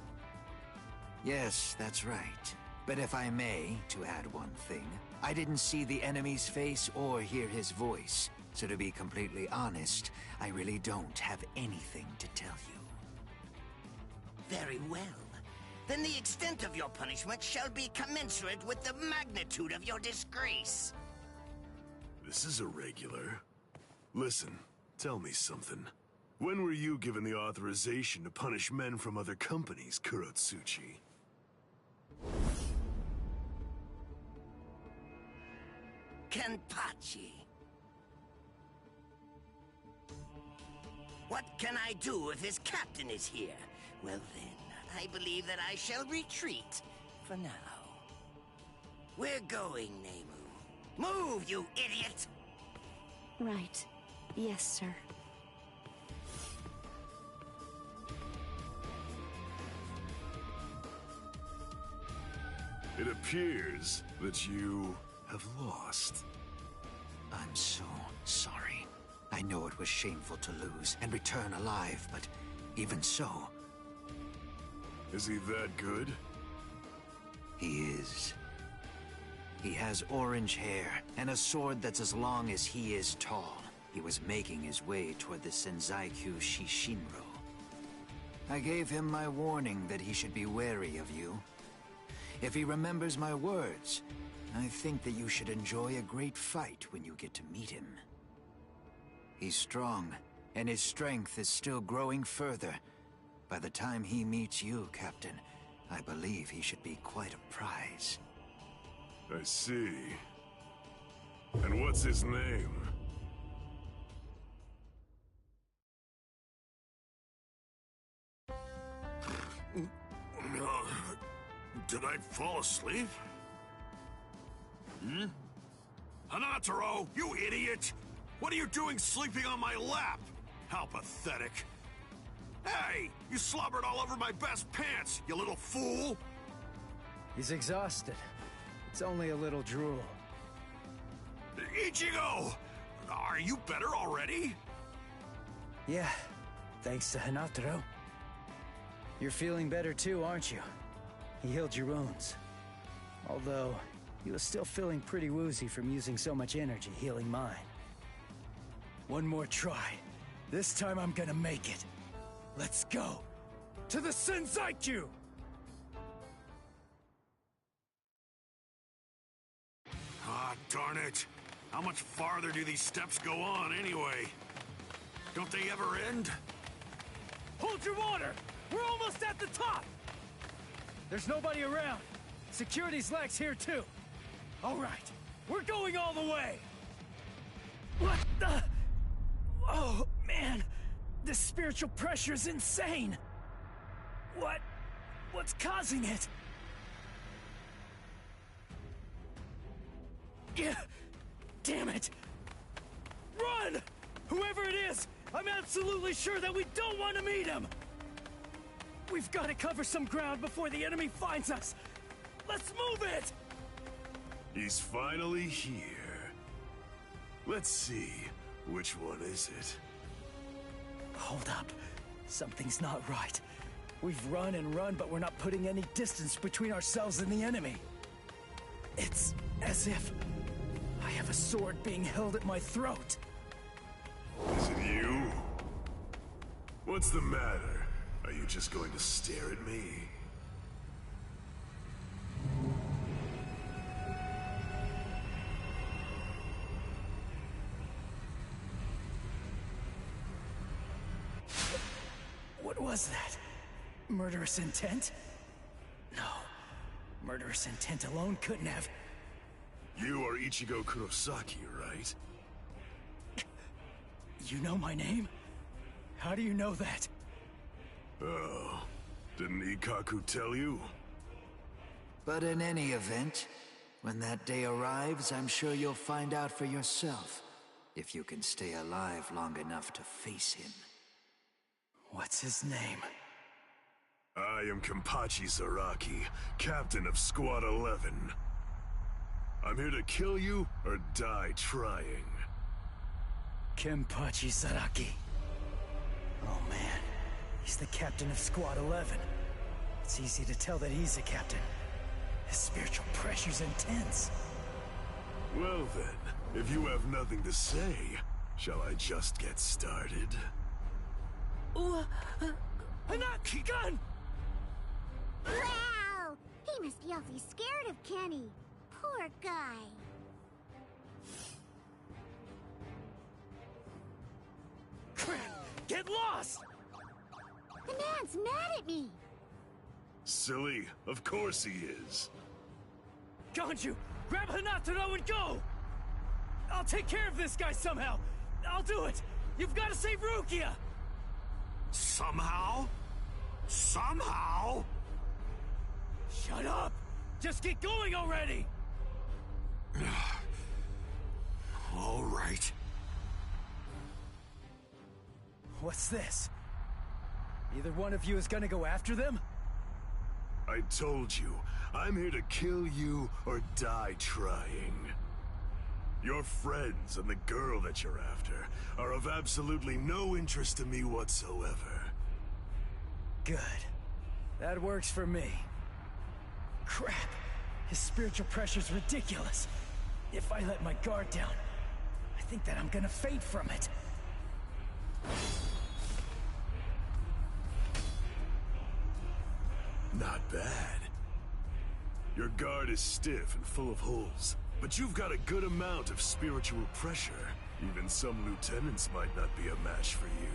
Yes, that's right. But if I may, to add one thing, I didn't see the enemy's face or hear his voice. So to be completely honest, I really don't have anything to tell you. Very well. Then the extent of your punishment shall be commensurate with the magnitude of your disgrace. This is irregular. Listen, tell me something. When were you given the authorization to punish men from other companies, Kurotsuchi? Kenpachi. What can I do if his captain is here? Well then, I believe that I shall retreat for now. We're going, Nemu. Move, you idiot! Right. Yes, sir. It appears that you have lost. I'm so sorry. I know it was shameful to lose and return alive, but even so... Is he that good? He is. He has orange hair and a sword that's as long as he is tall. He was making his way toward the Senzaikyu Shishinro. I gave him my warning that he should be wary of you. If he remembers my words, I think that you should enjoy a great fight when you get to meet him. He's strong, and his strength is still growing further. By the time he meets you, Captain, I believe he should be quite a prize. I see. And what's his name? Did I fall asleep? Hanataro, you idiot! What are you doing sleeping on my lap? How pathetic. Hey, you slobbered all over my best pants, you little fool! He's exhausted. It's only a little drool. Ichigo! Are you better already? Yeah, thanks to Hanataro. You're feeling better too, aren't you? He healed your wounds. Although, he was still feeling pretty woozy from using so much energy healing mine. One more try. This time I'm gonna make it. Let's go. To the Senzaikyu! Ah, darn it. How much farther do these steps go on, anyway? Don't they ever end? Hold your water! We're almost at the top! There's nobody around. Security's lax here, too. All right, we're going all the way! What the... Oh, man. This spiritual pressure is insane! What's causing it? Yeah, damn it! Run! Whoever it is, I'm absolutely sure that we don't want to meet him! We've got to cover some ground before the enemy finds us! Let's move it! He's finally here. Let's see, which one is it? Hold up. Something's not right. We've run and run, but we're not putting any distance between ourselves and the enemy. It's as if I have a sword being held at my throat. Is it you? What's the matter? Are you just going to stare at me? What was that? Murderous intent? No. Murderous intent alone couldn't have... You are Ichigo Kurosaki, right? You know my name? How do you know that? Oh, didn't Ikaku tell you? But in any event, when that day arrives, I'm sure you'll find out for yourself, if you can stay alive long enough to face him. What's his name? I am Kenpachi Zaraki, captain of Squad 11. I'm here to kill you or die trying. Kenpachi Zaraki. Oh man, he's the captain of Squad 11. It's easy to tell that he's a captain. His spiritual pressure's intense. Well then, if you have nothing to say, shall I just get started? Hanat, gun! Wow! He must be awfully scared of Kenny. Poor guy. Crap! Get lost! The man's mad at me. Silly, of course he is. Ganju, grab Hanataro and go! I'll take care of this guy somehow! I'll do it! You've got to save Rukia! Somehow? Somehow? Shut up! Just get going already! All right. What's this? Either one of you is gonna go after them? I told you, I'm here to kill you or die trying. Your friends and the girl that you're after are of absolutely no interest to me whatsoever. Good. That works for me. Crap! His spiritual pressure's ridiculous. If I let my guard down, I think that I'm gonna faint from it. Not bad. Your guard is stiff and full of holes, but you've got a good amount of spiritual pressure. Even some lieutenants might not be a match for you,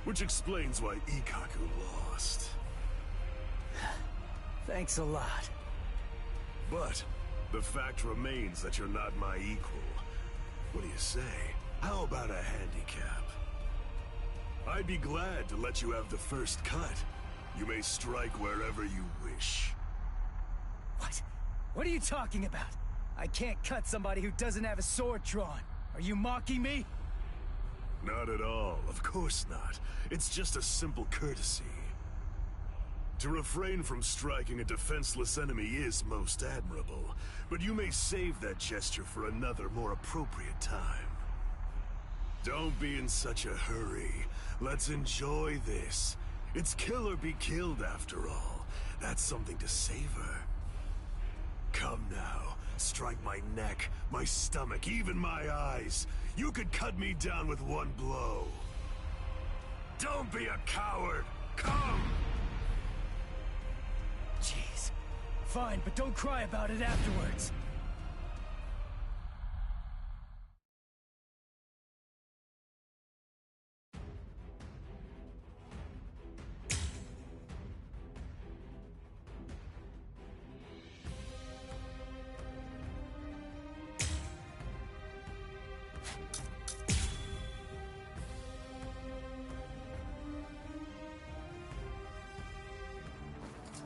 which explains why Ikaku lost. Thanks a lot. But the fact remains that you're not my equal. What do you say? How about a handicap? I'd be glad to let you have the first cut. You may strike wherever you wish. What? What are you talking about? I can't cut somebody who doesn't have a sword drawn. Are you mocking me? Not at all, of course not. It's just a simple courtesy. To refrain from striking a defenseless enemy is most admirable, but you may save that gesture for another, more appropriate time. Don't be in such a hurry. Let's enjoy this. It's kill or be killed, after all. That's something to savor. Come now, strike my neck, my stomach, even my eyes. You could cut me down with one blow. Don't be a coward. Come! Fine, but don't cry about it afterwards.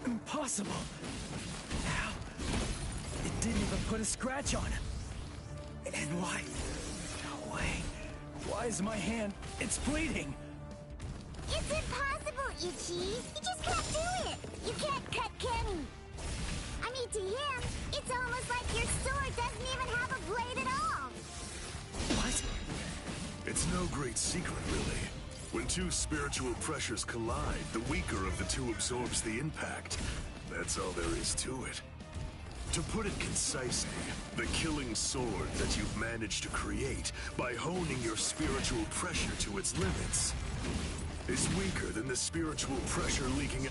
Impossible! How? It didn't even put a scratch on him. And why? No way. Why is my hand... It's bleeding! It's impossible, Ichi! You just can't do it! You can't cut Kenny! I mean, to him, it's almost like your sword doesn't even have a blade at all! What? It's no great secret, really. When two spiritual pressures collide, the weaker of the two absorbs the impact. That's all there is to it. To put it concisely, the killing sword that you've managed to create by honing your spiritual pressure to its limits is weaker than the spiritual pressure leaking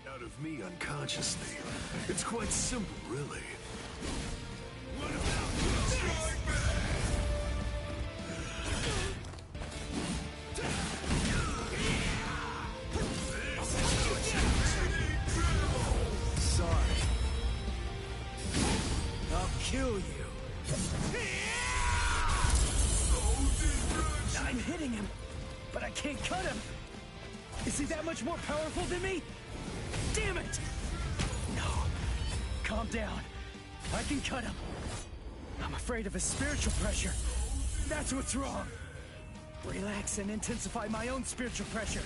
out of me unconsciously. It's quite simple, really. What about Sorry. I'll kill you. I'm hitting him, but I can't cut him. Is he that much more powerful than me? Damn it! No. Calm down. I can cut him. I'm afraid of his spiritual pressure. That's what's wrong. Relax and intensify my own spiritual pressure.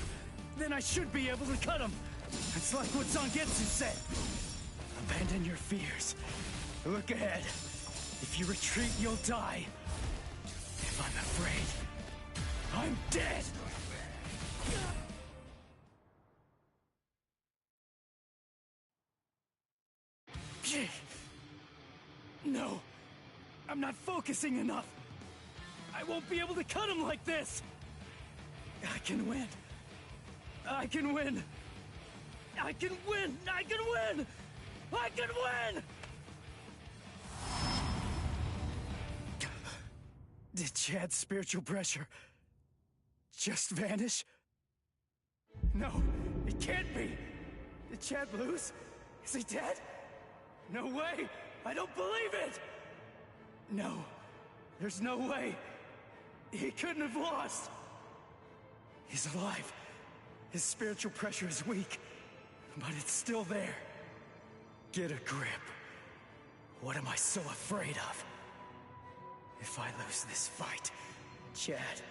Then I should be able to cut him. It's like what Zangetsu said. Abandon your fears. Look ahead. If you retreat, you'll die. If I'm afraid, I'm dead. No. I'm not focusing enough. I won't be able to cut him like this. I can win. I can win. I can win. I can win. I can win. Did Chad's spiritual pressure just vanish? No, it can't be. Did Chad lose? Is he dead? No way! I don't believe it! No, there's no way. He couldn't have lost. He's alive. His spiritual pressure is weak, but it's still there. Get a grip. What am I so afraid of? If I lose this fight, Chad,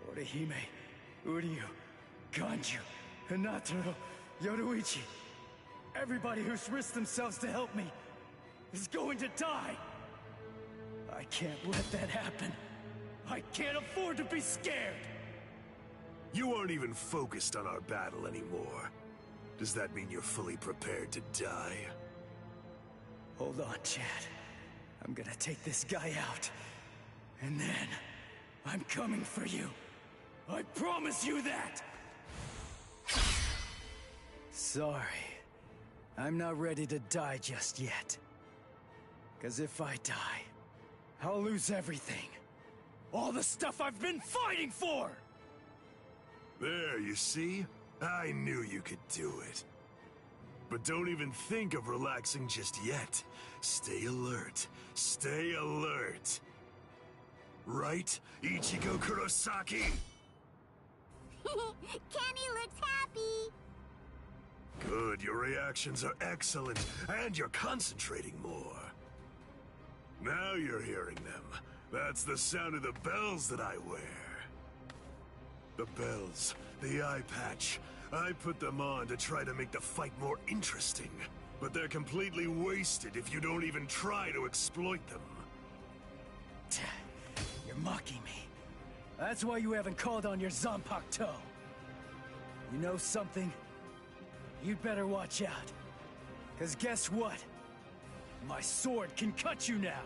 Orihime, Uryu, Ganju, Hinataro, Yoruichi, everybody who's risked themselves to help me is going to die. I can't let that happen. I can't afford to be scared. You aren't even focused on our battle anymore. Does that mean you're fully prepared to die? Hold on, Chad. I'm gonna take this guy out. And then, I'm coming for you. I promise you that! Sorry. I'm not ready to die just yet. 'Cause if I die, I'll lose everything. All the stuff I've been fighting for! There, you see? I knew you could do it. But don't even think of relaxing just yet. Stay alert. Stay alert. Right, Ichigo Kurosaki? Kenny looks happy! Good, your reactions are excellent, and you're concentrating more. Now you're hearing them. That's the sound of the bells that I wear. The bells, the eye patch. I put them on to try to make the fight more interesting. But they're completely wasted if you don't even try to exploit them. You're mocking me. That's why you haven't called on your Zanpakuto. You know something? You'd better watch out. 'Cause guess what? My sword can cut you now.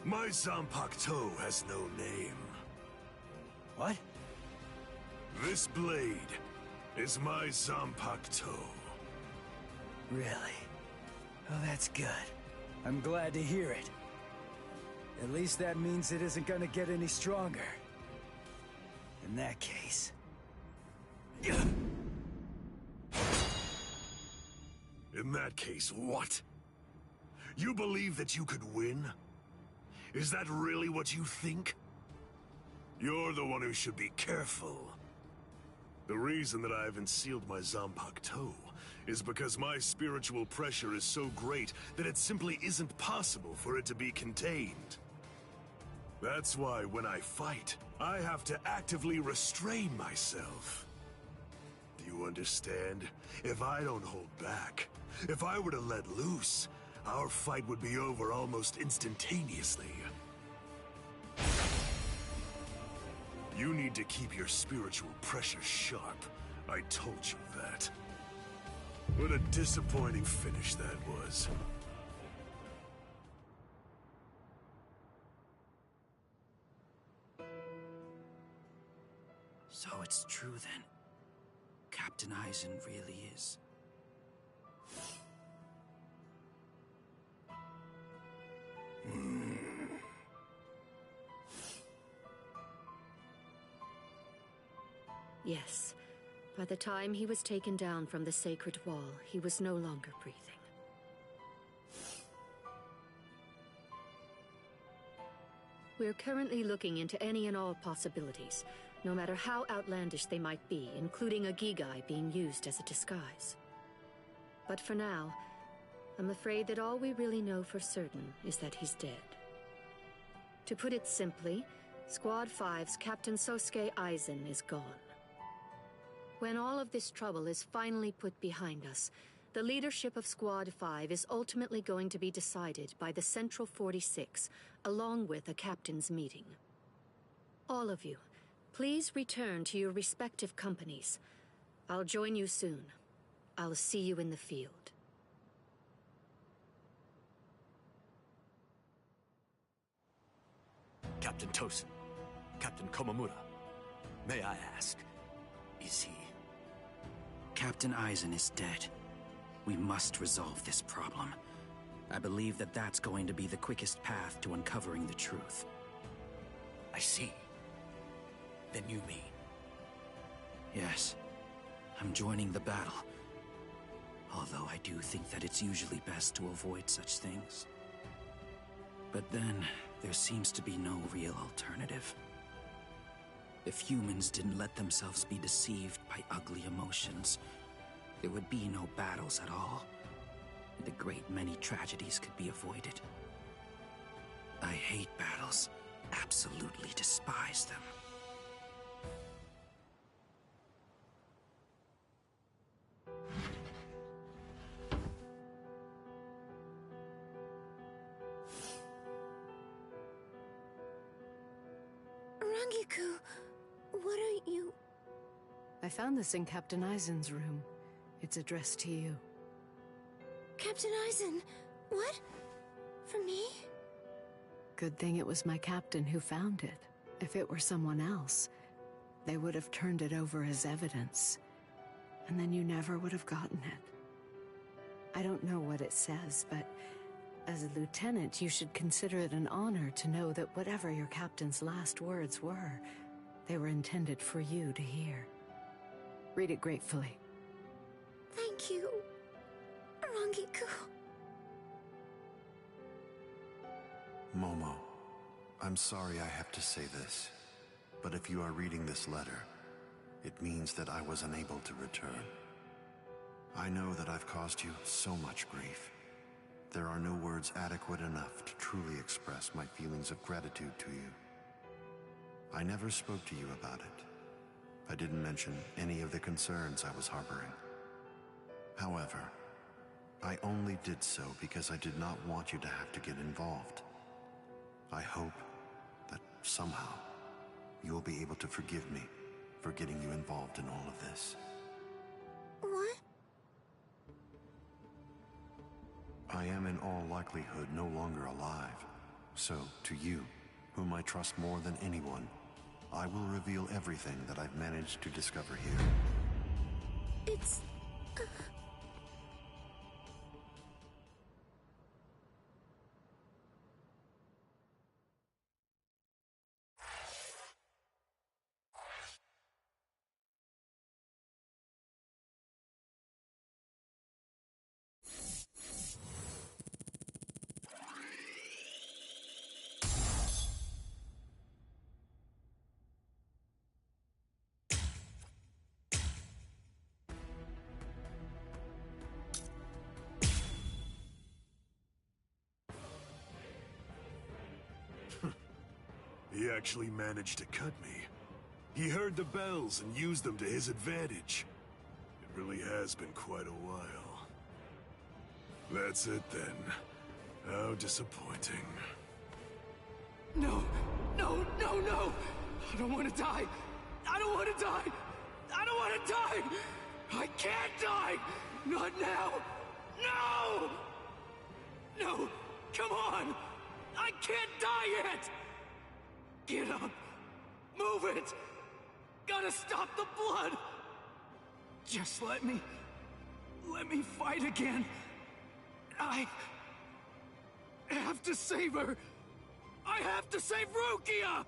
My Zanpakuto has no name. What? This blade is my Zanpakuto. Really? Oh, that's good. I'm glad to hear it. At least that means it isn't gonna get any stronger. In that case... In that case, what? You believe that you could win? Is that really what you think? You're the one who should be careful. The reason that I haven't sealed my Zanpakuto is because my spiritual pressure is so great that it simply isn't possible for it to be contained. That's why when I fight, I have to actively restrain myself. Do you understand? If I don't hold back, if I were to let loose, our fight would be over almost instantaneously. You need to keep your spiritual pressure sharp. I told you that. What a disappointing finish that was. So it's true then. Captain Eisen really is. Yes. By the time he was taken down from the sacred wall, he was no longer breathing. We're currently looking into any and all possibilities, no matter how outlandish they might be, including a Gigai being used as a disguise. But for now, I'm afraid that all we really know for certain is that he's dead. To put it simply, Squad 5's Captain Sosuke Eisen is gone. When all of this trouble is finally put behind us, the leadership of Squad 5 is ultimately going to be decided by the Central 46, along with a captain's meeting. All of you, please return to your respective companies. I'll join you soon. I'll see you in the field. Captain Tosin, Captain Komamura, may I ask, is he? Captain Eisen is dead. We must resolve this problem. I believe that that's going to be the quickest path to uncovering the truth. I see. Then you mean? Yes. I'm joining the battle. Although I do think that it's usually best to avoid such things. But then, there seems to be no real alternative. If humans didn't let themselves be deceived by ugly emotions, there would be no battles at all. And a great many tragedies could be avoided. I hate battles. Absolutely despise them. Rangiku, what are you... I found this in Captain Eisen's room. It's addressed to you. Captain Eisen, what? For me? Good thing it was my captain who found it. If it were someone else, they would have turned it over as evidence. And then you never would have gotten it. I don't know what it says, but as a lieutenant, you should consider it an honor to know that whatever your captain's last words were, they were intended for you to hear. Read it gratefully. Thank you, Rangiku. Momo, I'm sorry I have to say this, but if you are reading this letter, it means that I was unable to return. I know that I've caused you so much grief. There are no words adequate enough to truly express my feelings of gratitude to you. I never spoke to you about it. I didn't mention any of the concerns I was harboring. However, I only did so because I did not want you to have to get involved. I hope that somehow you'll be able to forgive me for getting you involved in all of this. What? I am in all likelihood no longer alive. So, to you, whom I trust more than anyone, I will reveal everything that I've managed to discover here. It's... He actually managed to cut me. He heard the bells and used them to his advantage. It really has been quite a while. That's it then. How disappointing. No! No, no, no! I don't want to die! I don't want to die! I don't want to die! I can't die! Not now! No! No! Come on! I can't die yet! Get up! Move it! Gotta stop the blood! Just let me fight again. I have to save her! I have to save Rukia!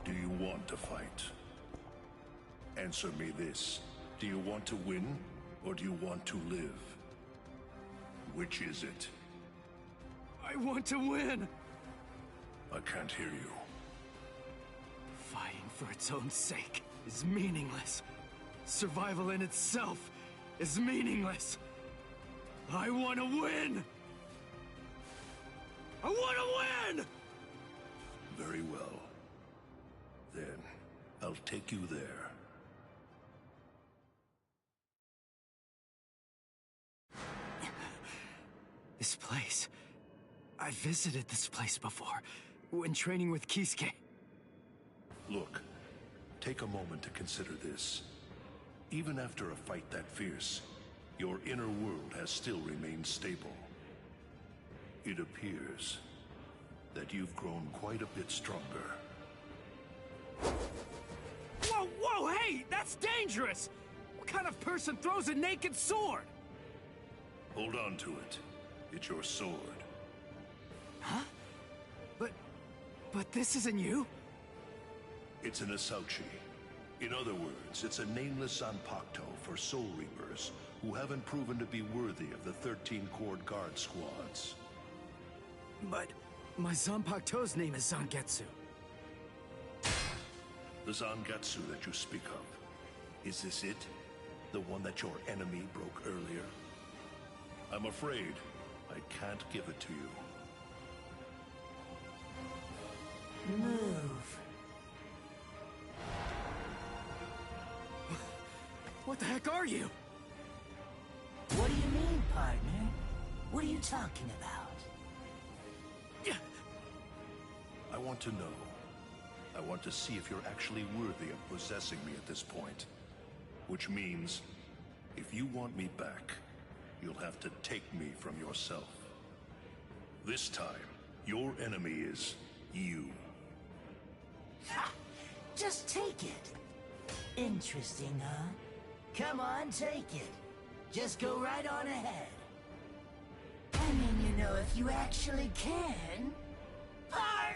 Do you want to fight? Answer me this. Do you want to win, or do you want to live? Which is it? I want to win! I can't hear you. Fighting for its own sake is meaningless. Survival in itself is meaningless. I want to win! I want to win! Very well. Then, I'll take you there. This place... I visited this place before, when training with Kisuke. Look, take a moment to consider this. Even after a fight that fierce, your inner world has still remained stable. It appears that you've grown quite a bit stronger. Whoa, whoa, hey! That's dangerous! What kind of person throws a naked sword? Hold on to it. It's your sword. Huh? But this isn't you? It's an Asauchi. In other words, it's a nameless Zanpakuto for Soul Reapers who haven't proven to be worthy of the 13-Corps Guard squads. But my Zanpakuto's name is Zangetsu. The Zangetsu that you speak of, is this it? The one that your enemy broke earlier? I'm afraid I can't give it to you. Move. What the heck are you? What do you mean, partner? What are you talking about? I want to know. I want to see if you're actually worthy of possessing me at this point. Which means, if you want me back, you'll have to take me from yourself. This time, your enemy is you. Ha! Just take it. Interesting, huh? Come on, take it. Just go right on ahead. I mean, you know, if you actually can... Partner!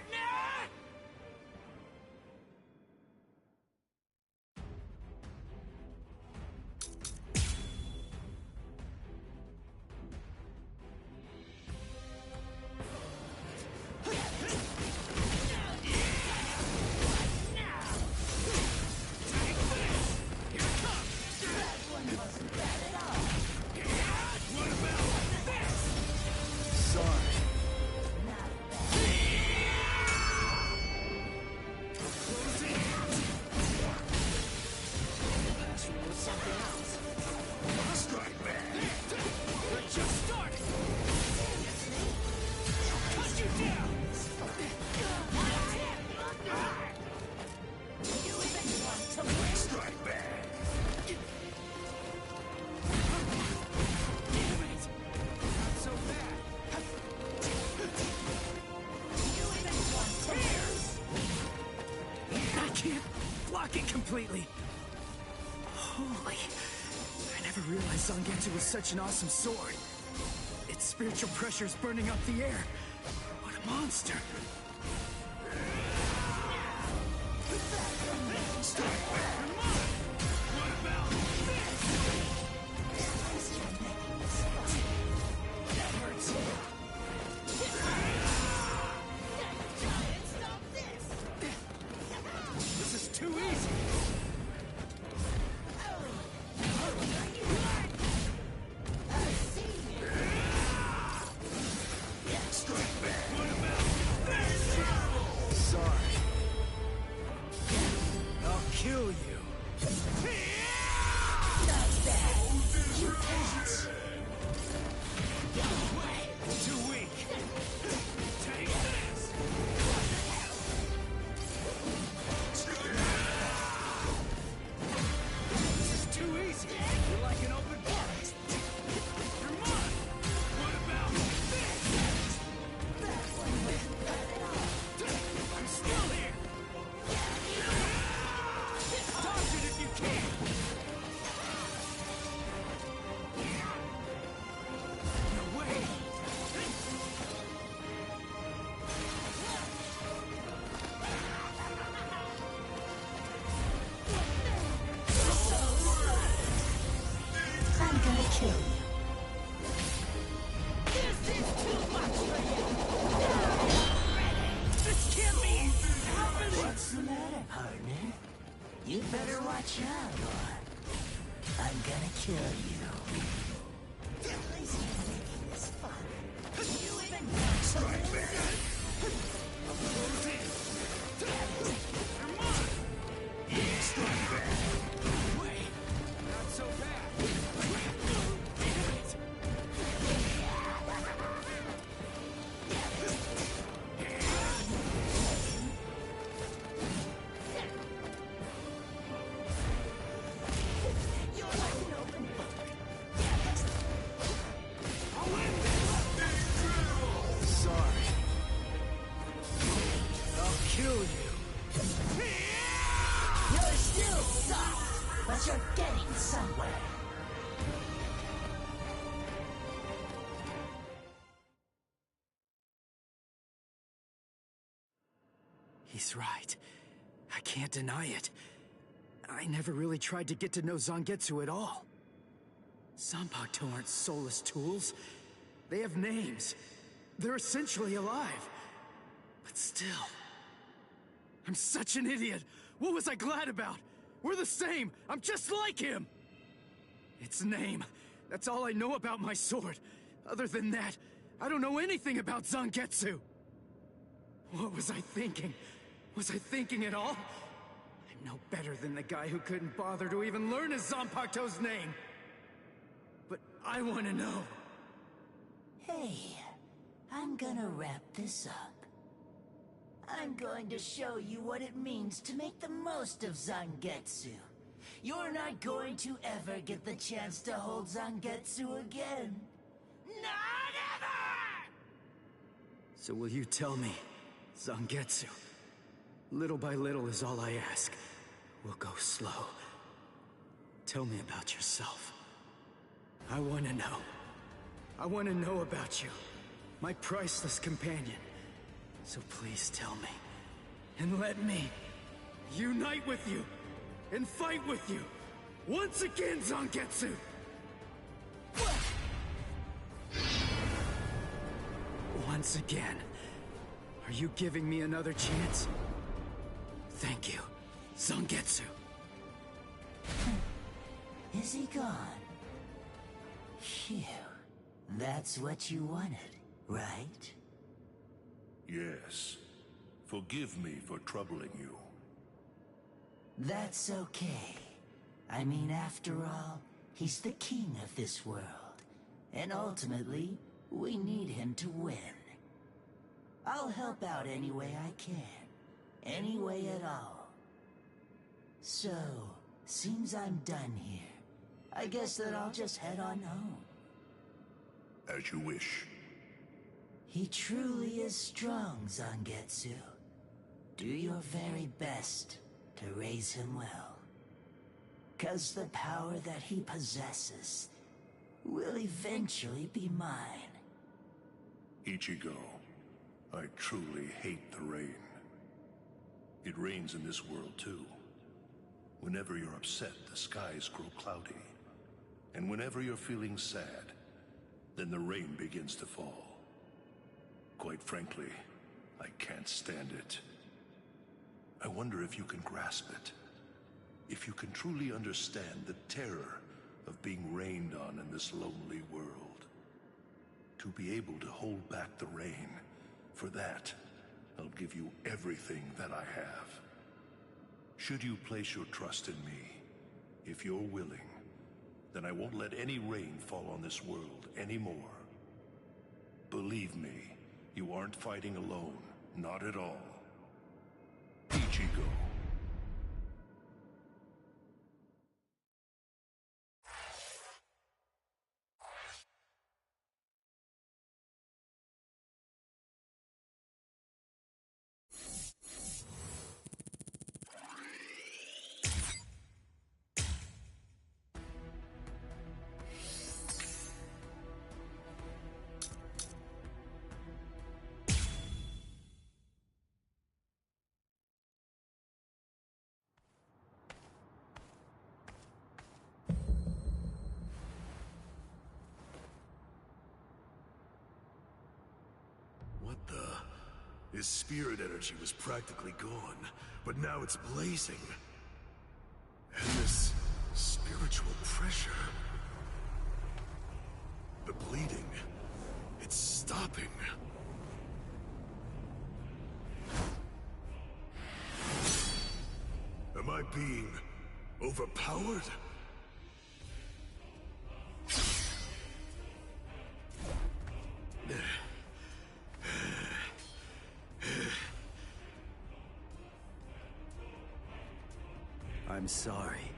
completely. Holy... I never realized Zangetsu was such an awesome sword. Its spiritual pressure is burning up the air. What a monster! This is too easy! Sorry. I'll kill you. Not bad. You can't. Too weak. Take this. This is too easy. You're like an open book. You're mine. What about this? I'm still here. Dodge it if you can. No way. I'm gonna kill you. This can't be happening. What's the matter, partner? You better watch out, or I'm gonna kill you. At least you're making this fun. You even strike back. Strike back. Wait, not so bad. Damn it. You're like an open book. Sorry. I'll kill you. You're still soft, but you're getting somewhere. He's right. I can't deny it. I never really tried to get to know Zangetsu at all. Zanpakuto aren't soulless tools. They have names. They're essentially alive. But still... I'm such an idiot! What was I glad about? We're the same! I'm just like him! Its name. That's all I know about my sword. Other than that, I don't know anything about Zangetsu! What was I thinking? Was I thinking at all? I'm no better than the guy who couldn't bother to even learn his Zanpakuto's name! But I want to know. Hey, I'm gonna wrap this up. I'm going to show you what it means to make the most of Zangetsu. You're not going to ever get the chance to hold Zangetsu again. Not ever! So will you tell me, Zangetsu? Little by little is all I ask. We'll go slow. Tell me about yourself. I want to know. I want to know about you. My priceless companion. So please tell me. And let me unite with you. And fight with you. Once again, Zangetsu! Once again. Are you giving me another chance? Thank you, Zangetsu. Is he gone? Phew. That's what you wanted, right? Yes. Forgive me for troubling you. That's okay. I mean, after all, he's the king of this world. And ultimately, we need him to win. I'll help out any way I can. Any way at all. So, seems I'm done here. I guess that I'll just head on home. As you wish. He truly is strong, Zangetsu. Do your very best to raise him well. because the power that he possesses will eventually be mine. Ichigo, I truly hate the rain. It rains in this world too. Whenever you're upset, the skies grow cloudy. And whenever you're feeling sad, then the rain begins to fall. Quite frankly, I can't stand it. I wonder if you can grasp it. If you can truly understand the terror of being rained on in this lonely world. To be able to hold back the rain, for that, I'll give you everything that I have. Should you place your trust in me, if you're willing, then I won't let any rain fall on this world anymore. Believe me, you aren't fighting alone, not at all. Ichigo. His spirit energy was practically gone, but now it's blazing. And this spiritual pressure... The bleeding... It's stopping. Am I being overpowered? I'm sorry,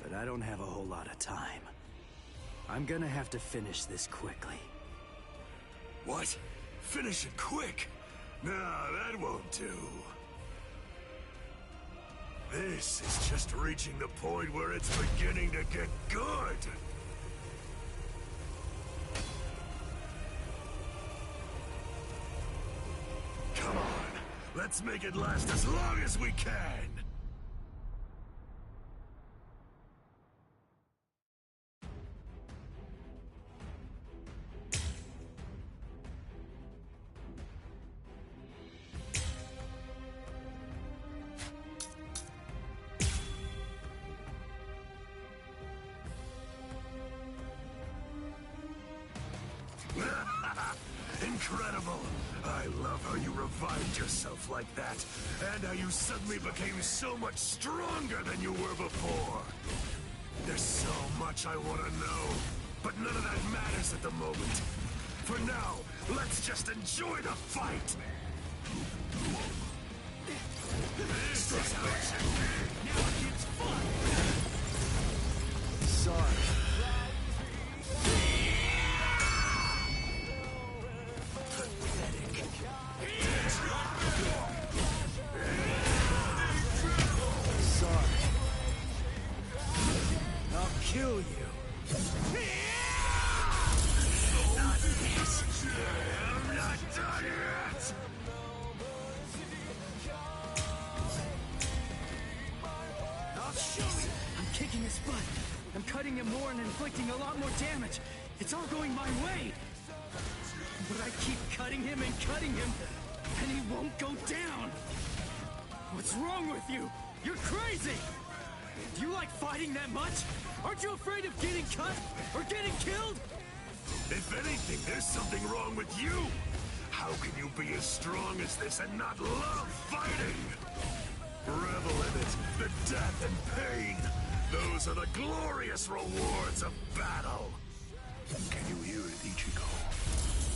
but I don't have a whole lot of time. I'm gonna have to finish this quickly. What? Finish it quick? No, that won't do. This is just reaching the point where it's beginning to get good. Come on, let's make it last as long as we can. Incredible! I love how you revived yourself like that, and how you suddenly became so much stronger than you were before. There's so much I want to know, but none of that matters at the moment. For now, let's just enjoy the fight! This is how it should be! Now it gets fun! Sorry. Kill you. Not this. I'm not done yet. I'll show you. I'm kicking his butt. I'm cutting him more and inflicting a lot more damage. It's all going my way. But I keep cutting him, and he won't go down. What's wrong with you? You're crazy. Do you like fighting that much? Aren't you afraid of getting cut or getting killed? If anything, there's something wrong with you. How can you be as strong as this and not love fighting? Revel in it, the death and pain. Those are the glorious rewards of battle. Can you hear it, Ichigo?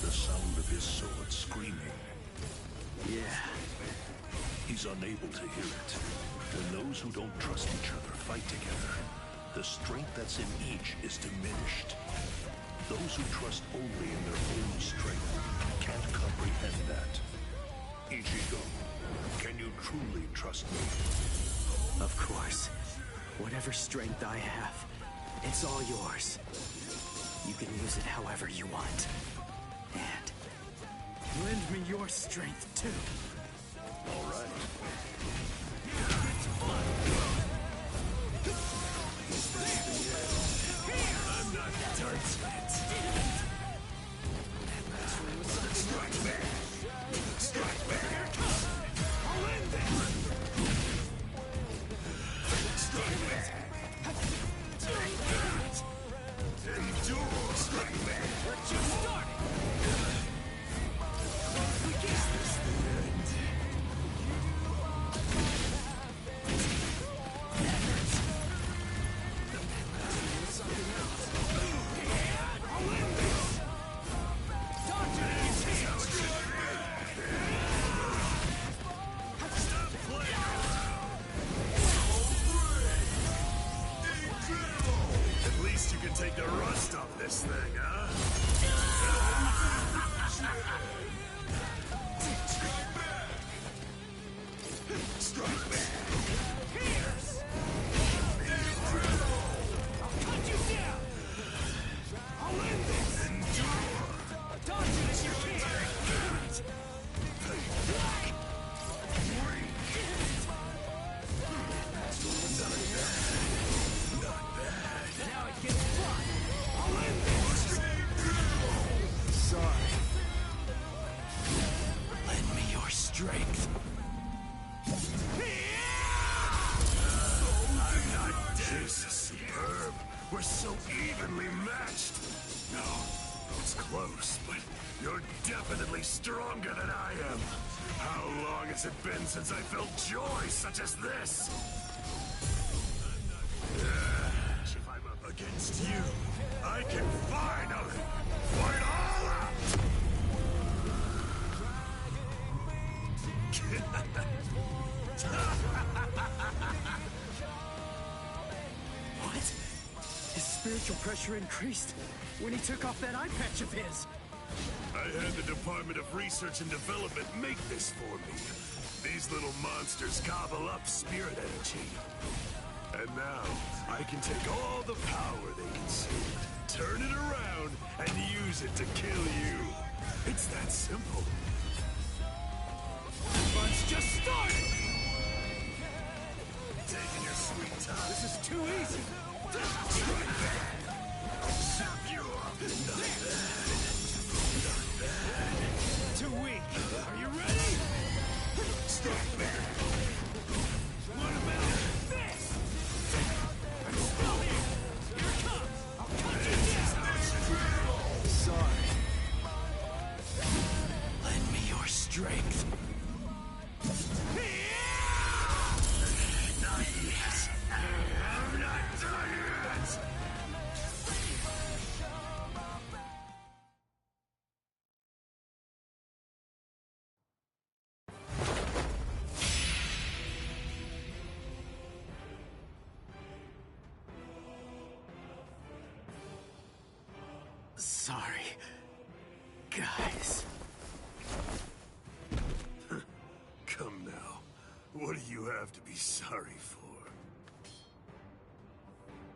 The sound of his sword screaming. Yeah. He's unable to hear it. When those who don't trust each other fight together, the strength that's in each is diminished. Those who trust only in their own strength can't comprehend that. Ichigo, can you truly trust me? Of course. Whatever strength I have, it's all yours. You can use it however you want. And lend me your strength, too. All right. I'm not done yet. Strike back! Strike back! Here it comes! I'll end this! Strike back! Take that! Endure! Strike back! We're just starting! Is this the end? Something else. I'll end this! Doctor, this is how it should be! Stop playing around! At least you can take the rust off this thing, huh? Strike back! Strike back! Pierce! I'll cut you down! I'll end this! Endure! Dodge it if you can! Not bad. Now it gets fun! I'll end this! Sorry. Lend me your strength. I'm not dead. This is superb. We're so evenly matched. No, it's close, but you're definitely stronger than I am. How long has it been since I felt joy such as this? If I'm up against you, I can finally fight all out! What? His spiritual pressure increased when he took off that eye patch of his. I had the Department of Research and Development make this for me. These little monsters gobble up spirit energy. And now, I can take all the power they consumed, turn it around, and use it to kill you. It's that simple. Fun's just started! Taking your sweet time. This is too easy. Strike back! Zap you up! Not bad. Not bad. Too weak. Are you ready? Strike back! What about this? I'm still here. Here it comes. I'll cut you down. Sorry. Lend me your strength. Not yet. I'm not done yet. Sorry, guys. Come now. What do you have to be sorry for?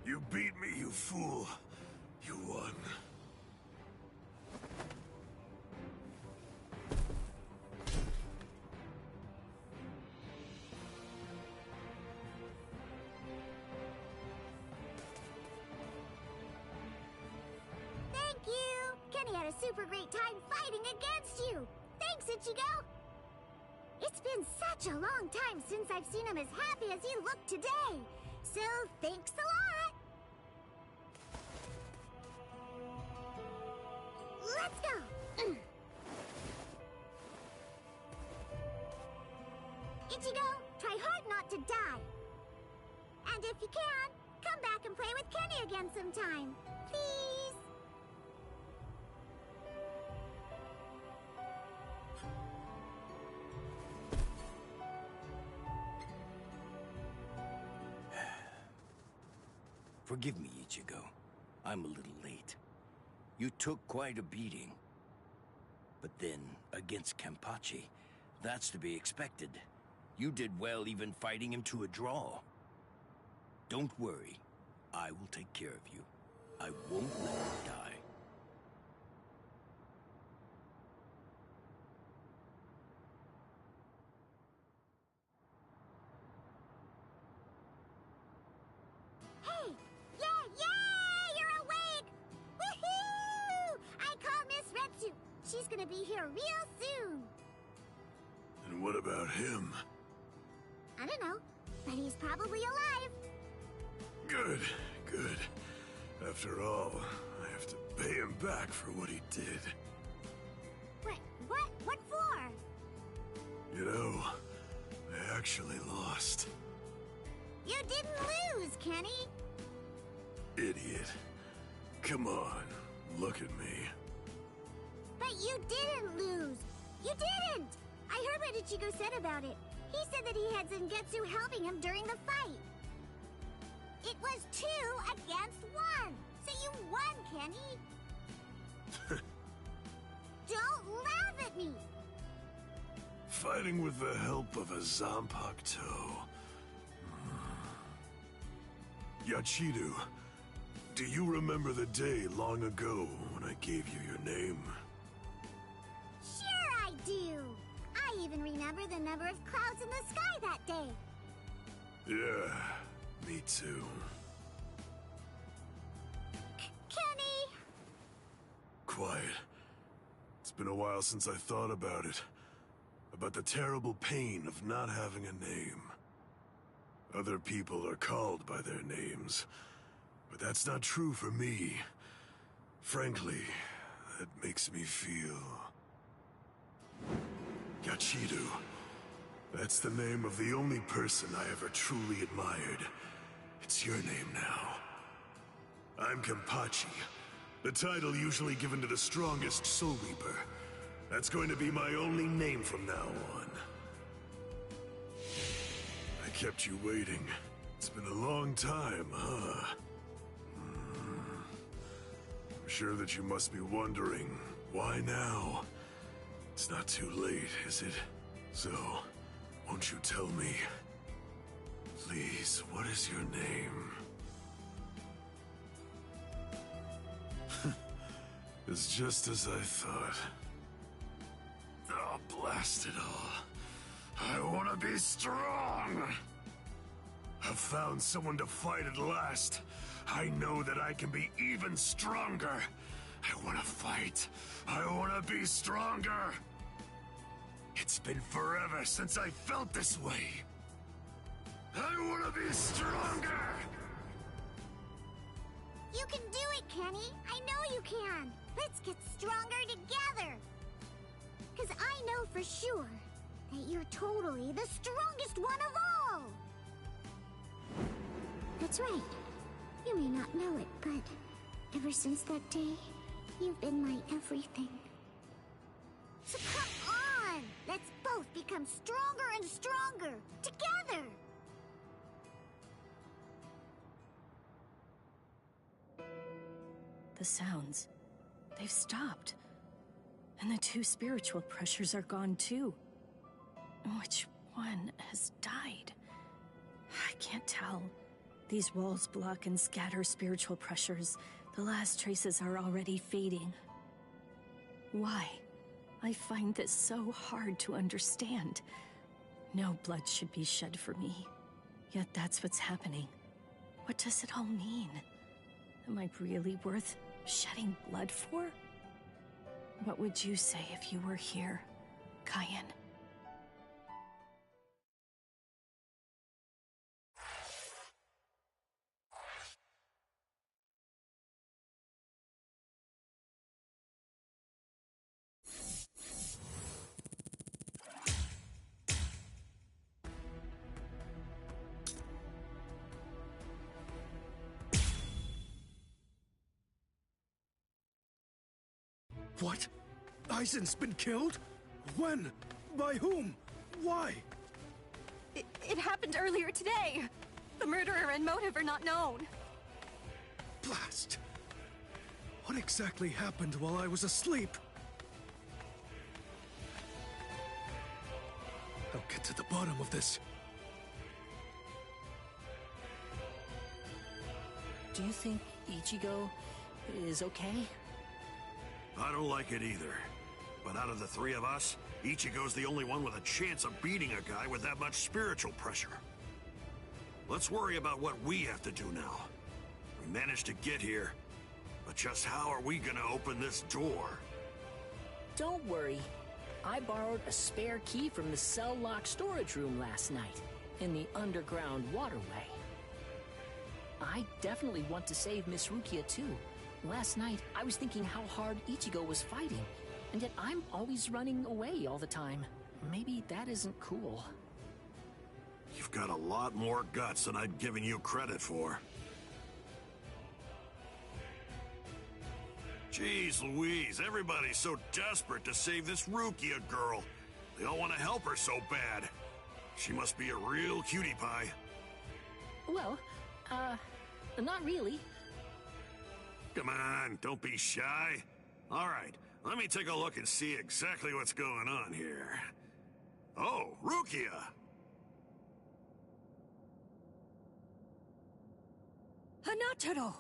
You beat me, you fool. You won. Thank you! Kenny had a super great time fighting against you! Thanks, Ichigo! It's been such a long time since I've seen him as happy as he looked today! So, thanks a lot! Let's go! Ichigo, try hard not to die! And if you can, come back and play with Kenny again sometime! Please! Forgive me, Ichigo. I'm a little late. You took quite a beating. But then, against Kenpachi, that's to be expected. You did well even fighting him to a draw. Don't worry. I will take care of you. I won't let you die. Hey! Yeah! You're awake! Woohoo! I call Miss Red Suit. She's gonna be here real soon. And what about him? I don't know, but he's probably alive. Good, good. After all, I have to pay him back for what he did. What? What for? You know, I actually lost. You didn't lose, Kenny. Idiot. Come on, look at me. But you didn't lose. You didn't! I heard what Ichigo said about it. He said that he had Zangetsu helping him during the fight. It was 2 against 1. So you won, Kenny. Don't laugh at me. Fighting with the help of a Zanpakuto. Yachidu, do you remember the day long ago when I gave you your name? Sure I do. I even remember the number of clouds in the sky that day. Yeah, me too. Kenny! Quiet. It's been a while since I thought about it. About the terrible pain of not having a name. Other people are called by their names, but that's not true for me. Frankly, that makes me feel... Yachidu. That's the name of the only person I ever truly admired. It's your name now. I'm Kenpachi, the title usually given to the strongest Soul Reaper. That's going to be my only name from now on. I kept you waiting. It's been a long time, huh? I'm sure that you must be wondering, why now? It's not too late, is it? So, won't you tell me? Please, what is your name? It's just as I thought. Oh, blast it all. I want to be strong! I've found someone to fight at last. I know that I can be even stronger. I want to fight. I want to be stronger. It's been forever since I felt this way. I want to be stronger! You can do it, Kenny. I know you can. Let's get stronger together. 'Cause I know for sure that you're totally the strongest one of all. That's right. You may not know it, but ever since that day, you've been my everything. So come on! Let's both become stronger and stronger, together! The sounds, they've stopped. And the 2 spiritual pressures are gone too. Which one has died? I can't tell. These walls block and scatter spiritual pressures. The last traces are already fading. Why? I find this so hard to understand. No blood should be shed for me. Yet that's what's happening. What does it all mean? Am I really worth shedding blood for? What would you say if you were here, Kaien? What? Aizen's been killed? When? By whom? Why? It happened earlier today. The murderer and motive are not known. Blast! What exactly happened while I was asleep? I'll get to the bottom of this. Do you think Ichigo is okay? I don't like it either. But out of the three of us, Ichigo's the only one with a chance of beating a guy with that much spiritual pressure. Let's worry about what we have to do now. We managed to get here, but just how are we gonna open this door? Don't worry. I borrowed a spare key from the cell lock storage room last night, in the underground waterway. I definitely want to save Miss Rukia too. Last night, I was thinking how hard Ichigo was fighting, and yet I'm always running away all the time. Maybe that isn't cool. You've got a lot more guts than I'd given you credit for. Jeez Louise, everybody's so desperate to save this Rukia girl. They all want to help her so bad. She must be a real cutie pie. Well, not really. Come on, don't be shy. All right, let me take a look and see exactly what's going on here. Oh, Rukia! Hanataro!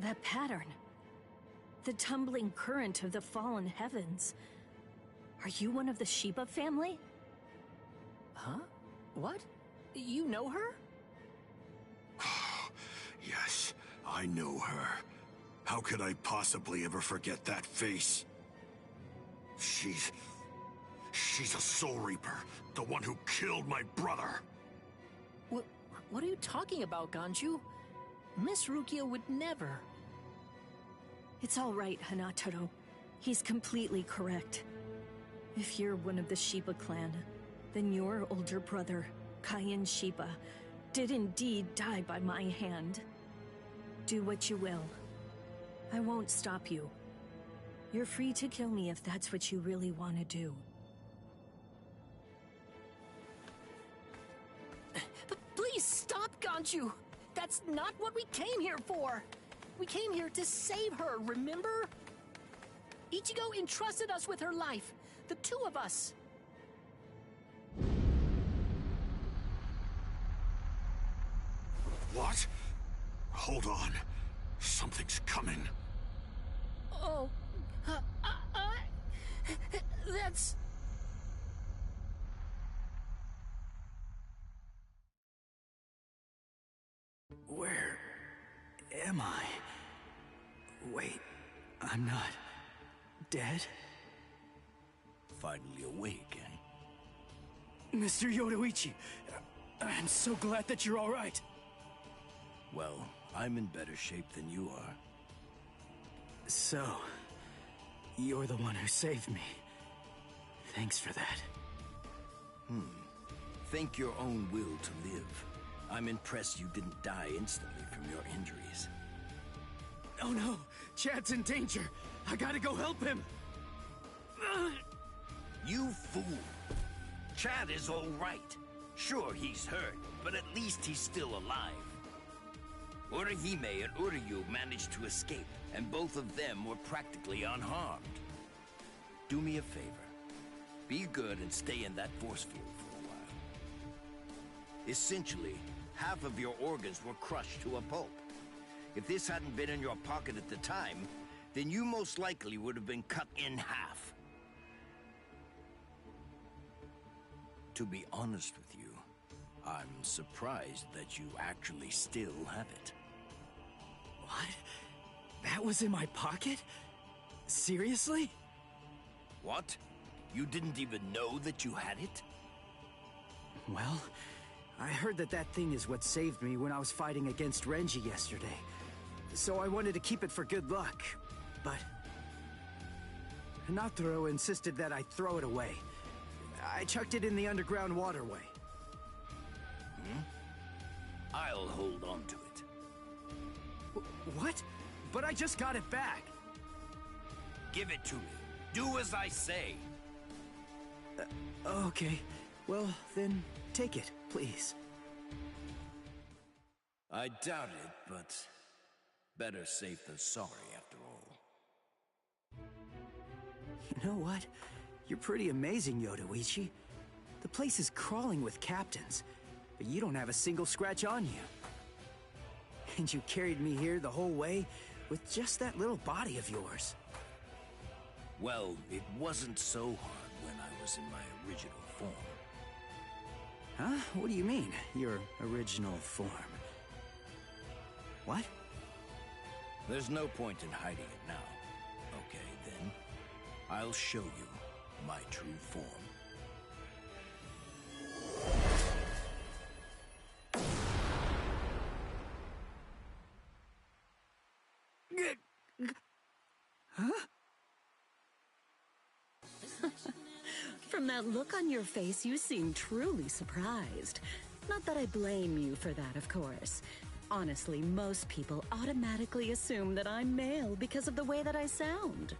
That pattern. The tumbling current of the fallen heavens. Are you one of the Shiba family? Huh? What? You know her? Yes, I know her. How could I possibly ever forget that face? She's a Soul Reaper, the one who killed my brother. What are you talking about, Ganju? Miss Rukia would never. It's all right, Hanataro. He's completely correct. If you're one of the Shiba clan, then your older brother, Kaien Shiba, did indeed die by my hand. Do what you will. I won't stop you. You're free to kill me if that's what you really want to do. Please stop, Ganju! That's not what we came here for! We came here to save her, remember? Ichigo entrusted us with her life, the two of us. What? Hold on. Something's coming. Oh, that's... Where am I? Wait, I'm not dead? Finally awake, eh? Mr. Yoruichi, I'm so glad that you're all right. Well, I'm in better shape than you are. So, you're the one who saved me. Thanks for that. Think your own will to live. I'm impressed you didn't die instantly from your injuries. Oh no! Chad's in danger! I gotta go help him! You fool! Chad is all right. Sure, he's hurt, but at least he's still alive. Orihime and Uryu managed to escape, and both of them were practically unharmed. Do me a favor. Be good and stay in that force field for a while. Essentially, half of your organs were crushed to a pulp. If this hadn't been in your pocket at the time, then you most likely would have been cut in half. To be honest with you, I'm surprised that you actually still have it. What? That was in my pocket? Seriously? What? You didn't even know that you had it? Well, I heard that thing is what saved me when I was fighting against Renji yesterday. So I wanted to keep it for good luck, but... Hanataro insisted that I throw it away. I chucked it in the underground waterway. I'll hold on to it. What? But I just got it back. Give it to me. Do as I say. Okay. Well, then take it, please. I doubt it, but better safe than sorry after all. You know what? You're pretty amazing, Yoruichi. The place is crawling with captains, but you don't have a single scratch on you. And you carried me here the whole way with just that little body of yours. Well, it wasn't so hard when I was in my original form. Huh? What do you mean, your original form? What? There's no point in hiding it now. Okay, then. I'll show you my true form. Huh? From that look on your face, you seem truly surprised. Not that I blame you for that, of course. Honestly, most people automatically assume that I'm male because of the way that I sound.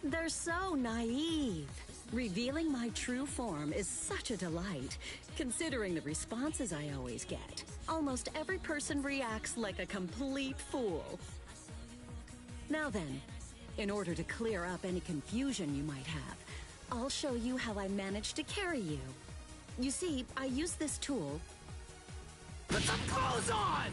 They're so naive. Revealing my true form is such a delight, considering the responses I always get. Almost every person reacts like a complete fool. Now then, in order to clear up any confusion you might have, I'll show you how I managed to carry you. You see, I use this tool. Put some clothes on!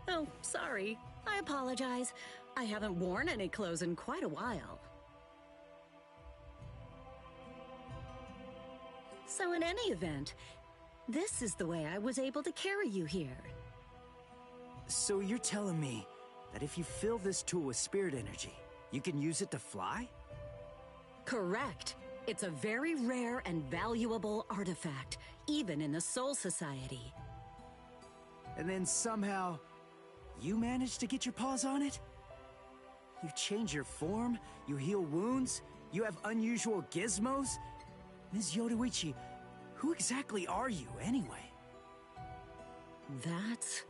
Oh, sorry. I apologize. I haven't worn any clothes in quite a while. So in any event, this is the way I was able to carry you here. So you're telling me that if you fill this tool with spirit energy, you can use it to fly? Correct. It's a very rare and valuable artifact, even in the Soul Society. And then somehow, you managed to get your paws on it? You change your form, you heal wounds, you have unusual gizmos? Ms. Yoruichi, who exactly are you, anyway? That's...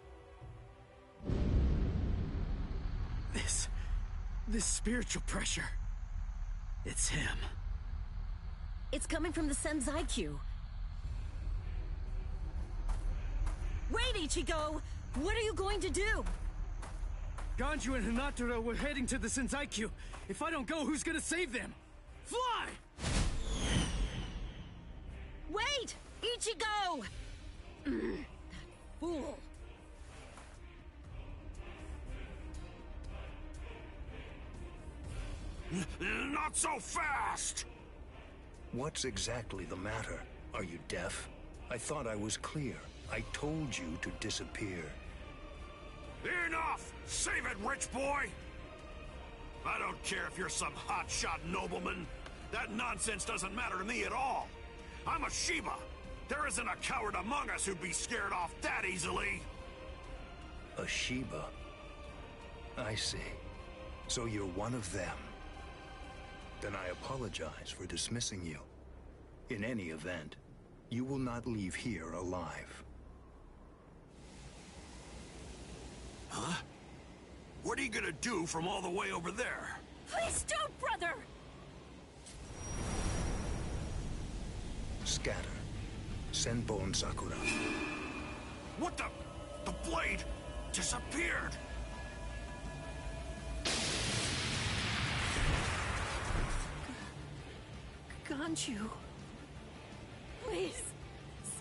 This spiritual pressure. It's him. It's coming from the Senzai-Q. Wait, Ichigo! What are you going to do? Ganju and Hinataro were heading to the Senzai-Q. If I don't go, who's gonna save them? Fly! Wait! Ichigo! That fool. Not so fast! What's exactly the matter? Are you deaf? I thought I was clear. I told you to disappear. Enough! Save it, rich boy! I don't care if you're some hotshot nobleman. That nonsense doesn't matter to me at all. I'm a Shiba. There isn't a coward among us who'd be scared off that easily. A Shiba? I see. So you're one of them. Then I apologize for dismissing you. In any event, you will not leave here alive. Huh? What are you gonna do from all the way over there? Please don't, brother! Scatter. Senbon Sakura. What the? The blade disappeared! Ganju. Please,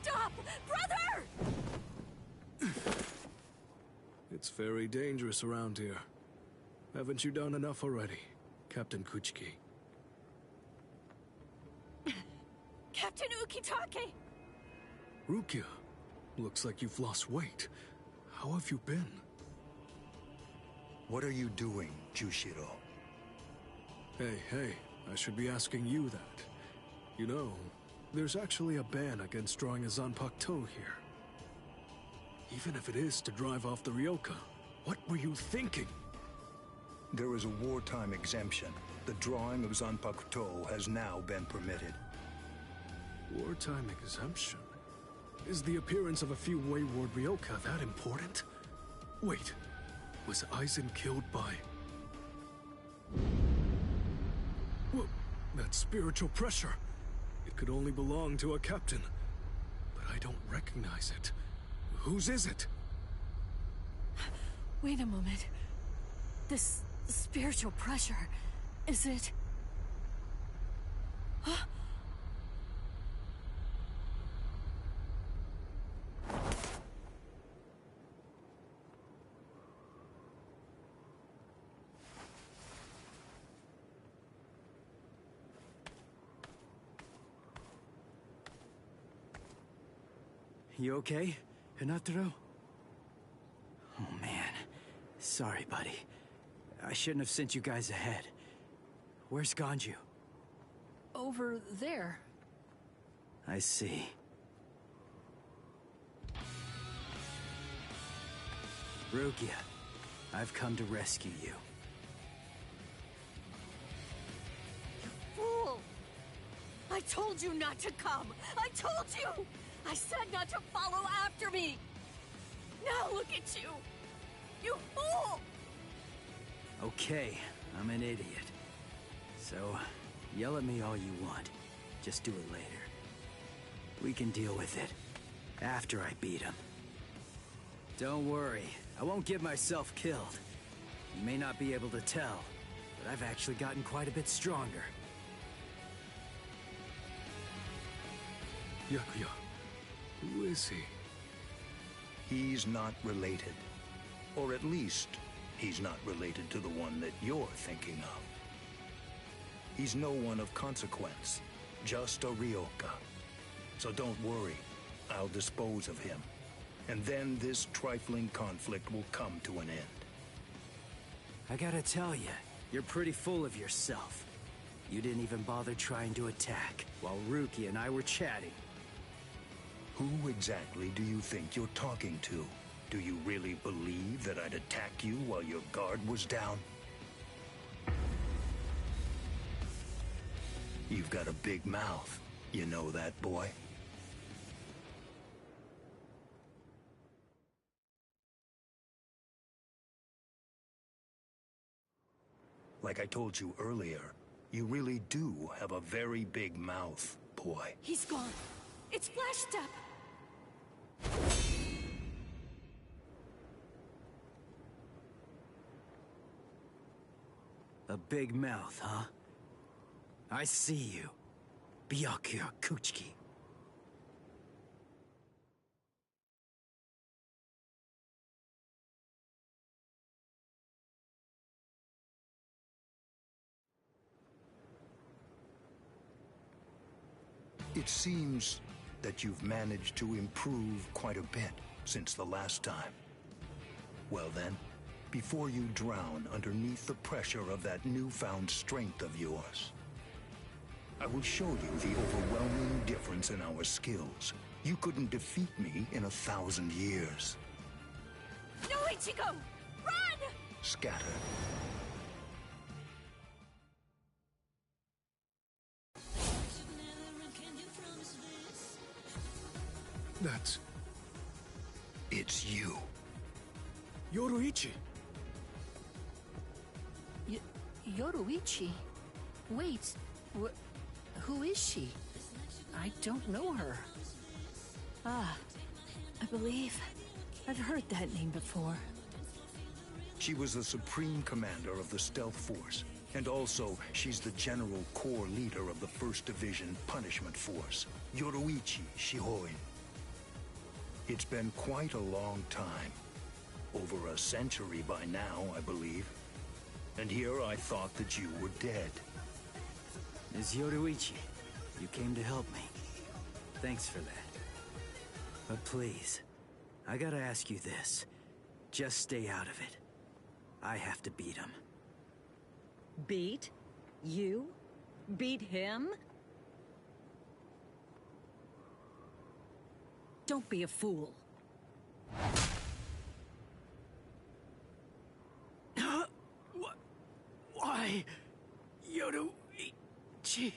stop! Brother! It's very dangerous around here. Haven't you done enough already, Captain Kuchiki? Captain Ukitake! Rukia, looks like you've lost weight. How have you been? What are you doing, Jushiro? Hey, I should be asking you that. You know, there's actually a ban against drawing a Zanpakuto here. Even if it is to drive off the Ryoka, what were you thinking? There is a wartime exemption. The drawing of Zanpakuto has now been permitted. Wartime exemption? Is the appearance of a few wayward Ryoka that important? Wait, was Aizen killed by... Well, that spiritual pressure. It could only belong to a captain. But I don't recognize it. Whose is it? Wait a moment. This spiritual pressure. Is it... You okay, Hinataro? Oh man, sorry buddy. I shouldn't have sent you guys ahead. Where's Ganju? Over there. I see. Rukia, I've come to rescue you. Fool! I told you not to come! I told you! I said not to follow after me! Now look at you! You fool! Okay, I'm an idiot. So, yell at me all you want. Just do it later. We can deal with it after I beat him. Don't worry, I won't get myself killed. You may not be able to tell, but I've actually gotten quite a bit stronger. Yakuya, who is he? He's not related. Or at least, he's not related to the one that you're thinking of. He's no one of consequence, just a Ryoka. So don't worry, I'll dispose of him. And then this trifling conflict will come to an end. I gotta tell you, you're pretty full of yourself. You didn't even bother trying to attack, while Rukia and I were chatting. Who exactly do you think you're talking to? Do you really believe that I'd attack you while your guard was down? You've got a big mouth. You know that, boy? Like I told you earlier, you really do have a very big mouth, boy. He's gone. It's Flash Step. A big mouth, huh? I see you. Byakuya Kuchiki. It seems that you've managed to improve quite a bit since the last time. Well then, before you drown underneath the pressure of that newfound strength of yours, I will show you the overwhelming difference in our skills. You couldn't defeat me in 1,000 years. No, Ichigo! Run! Scatter. That's... It's you. Yoruichi! Yoruichi? Wait, who is she? I don't know her. Ah, I believe I've heard that name before. She was the Supreme Commander of the Stealth Force, and also she's the General Corps Leader of the 1st Division Punishment Force, Yoruichi Shihoin. It's been quite a long time. Over a century by now, I believe. And here I thought that you were dead. Ms. Yoruichi, you came to help me. Thanks for that. But please, I gotta ask you this. Just stay out of it. I have to beat him. Beat? You? Beat him? Don't be a fool. Why? Yoruichi...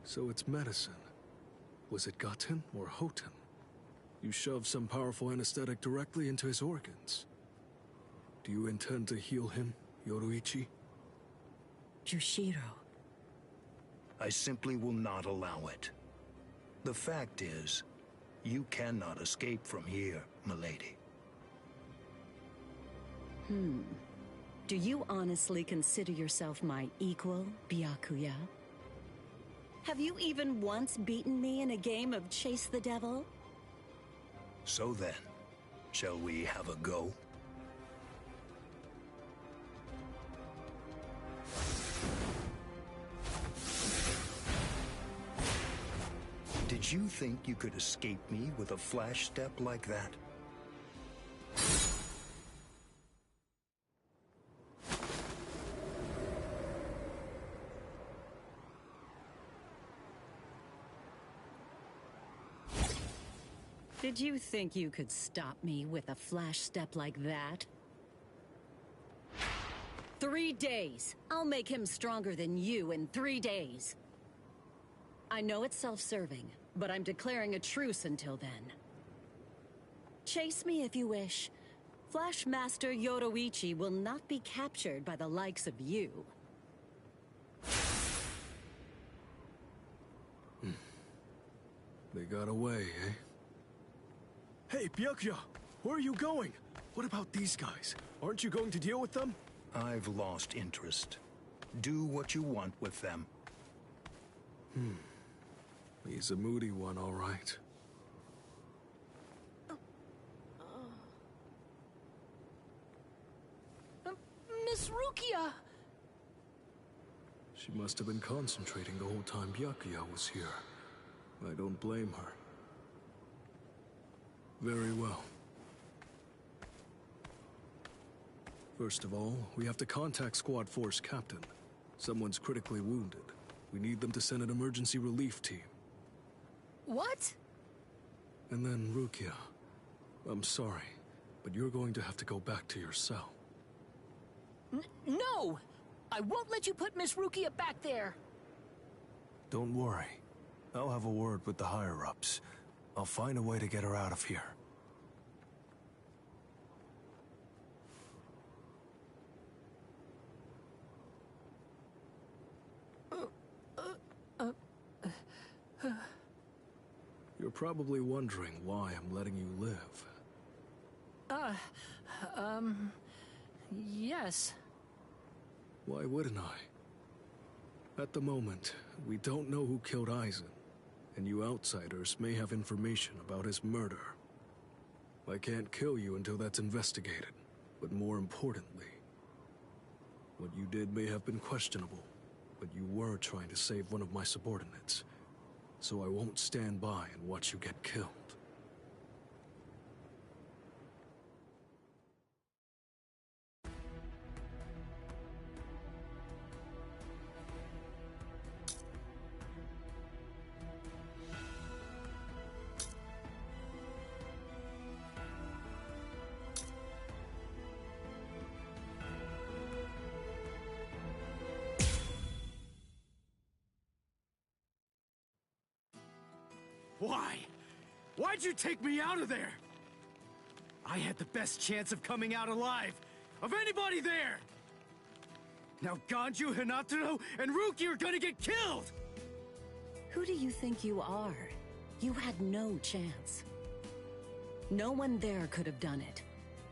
So it's medicine. Was it Gaten or Hoten? You shoved some powerful anesthetic directly into his organs. Do you intend to heal him, Yoruichi? Jushiro. I simply will not allow it. The fact is, you cannot escape from here. milady. Do you honestly consider yourself my equal, Byakuya? Have you even once beaten me in a game of Chase the Devil? So then, shall we have a go? Did you think you could escape me with a flash step like that? Did you think you could stop me with a flash step like that? 3 days. I'll make him stronger than you in 3 days. I know it's self-serving, but I'm declaring a truce until then. Chase me if you wish. Flash Master Yoroichi will not be captured by the likes of you. They got away, eh? Hey, Byakuya! Where are you going? What about these guys? Aren't you going to deal with them? I've lost interest. Do what you want with them. He's a moody one, all right. Miss Rukia! She must have been concentrating the whole time Byakuya was here. I don't blame her. Very well. First of all, we have to contact Squad Force Captain. Someone's critically wounded. We need them to send an emergency relief team. What? And then, Rukia, I'm sorry, but you're going to have to go back to your cell. No! I won't let you put Miss Rukia back there! Don't worry. I'll have a word with the higher-ups. I'll find a way to get her out of here. You're probably wondering why I'm letting you live. Yes. Why wouldn't I? At the moment, we don't know who killed Aizen, and you outsiders may have information about his murder. I can't kill you until that's investigated, but more importantly, what you did may have been questionable, but you were trying to save one of my subordinates, so I won't stand by and watch you get killed. Why? Why'd you take me out of there? I had the best chance of coming out alive, of anybody there! Now Ganju, Hinataro, and Ruki are gonna get killed! Who do you think you are? You had no chance. No one there could have done it.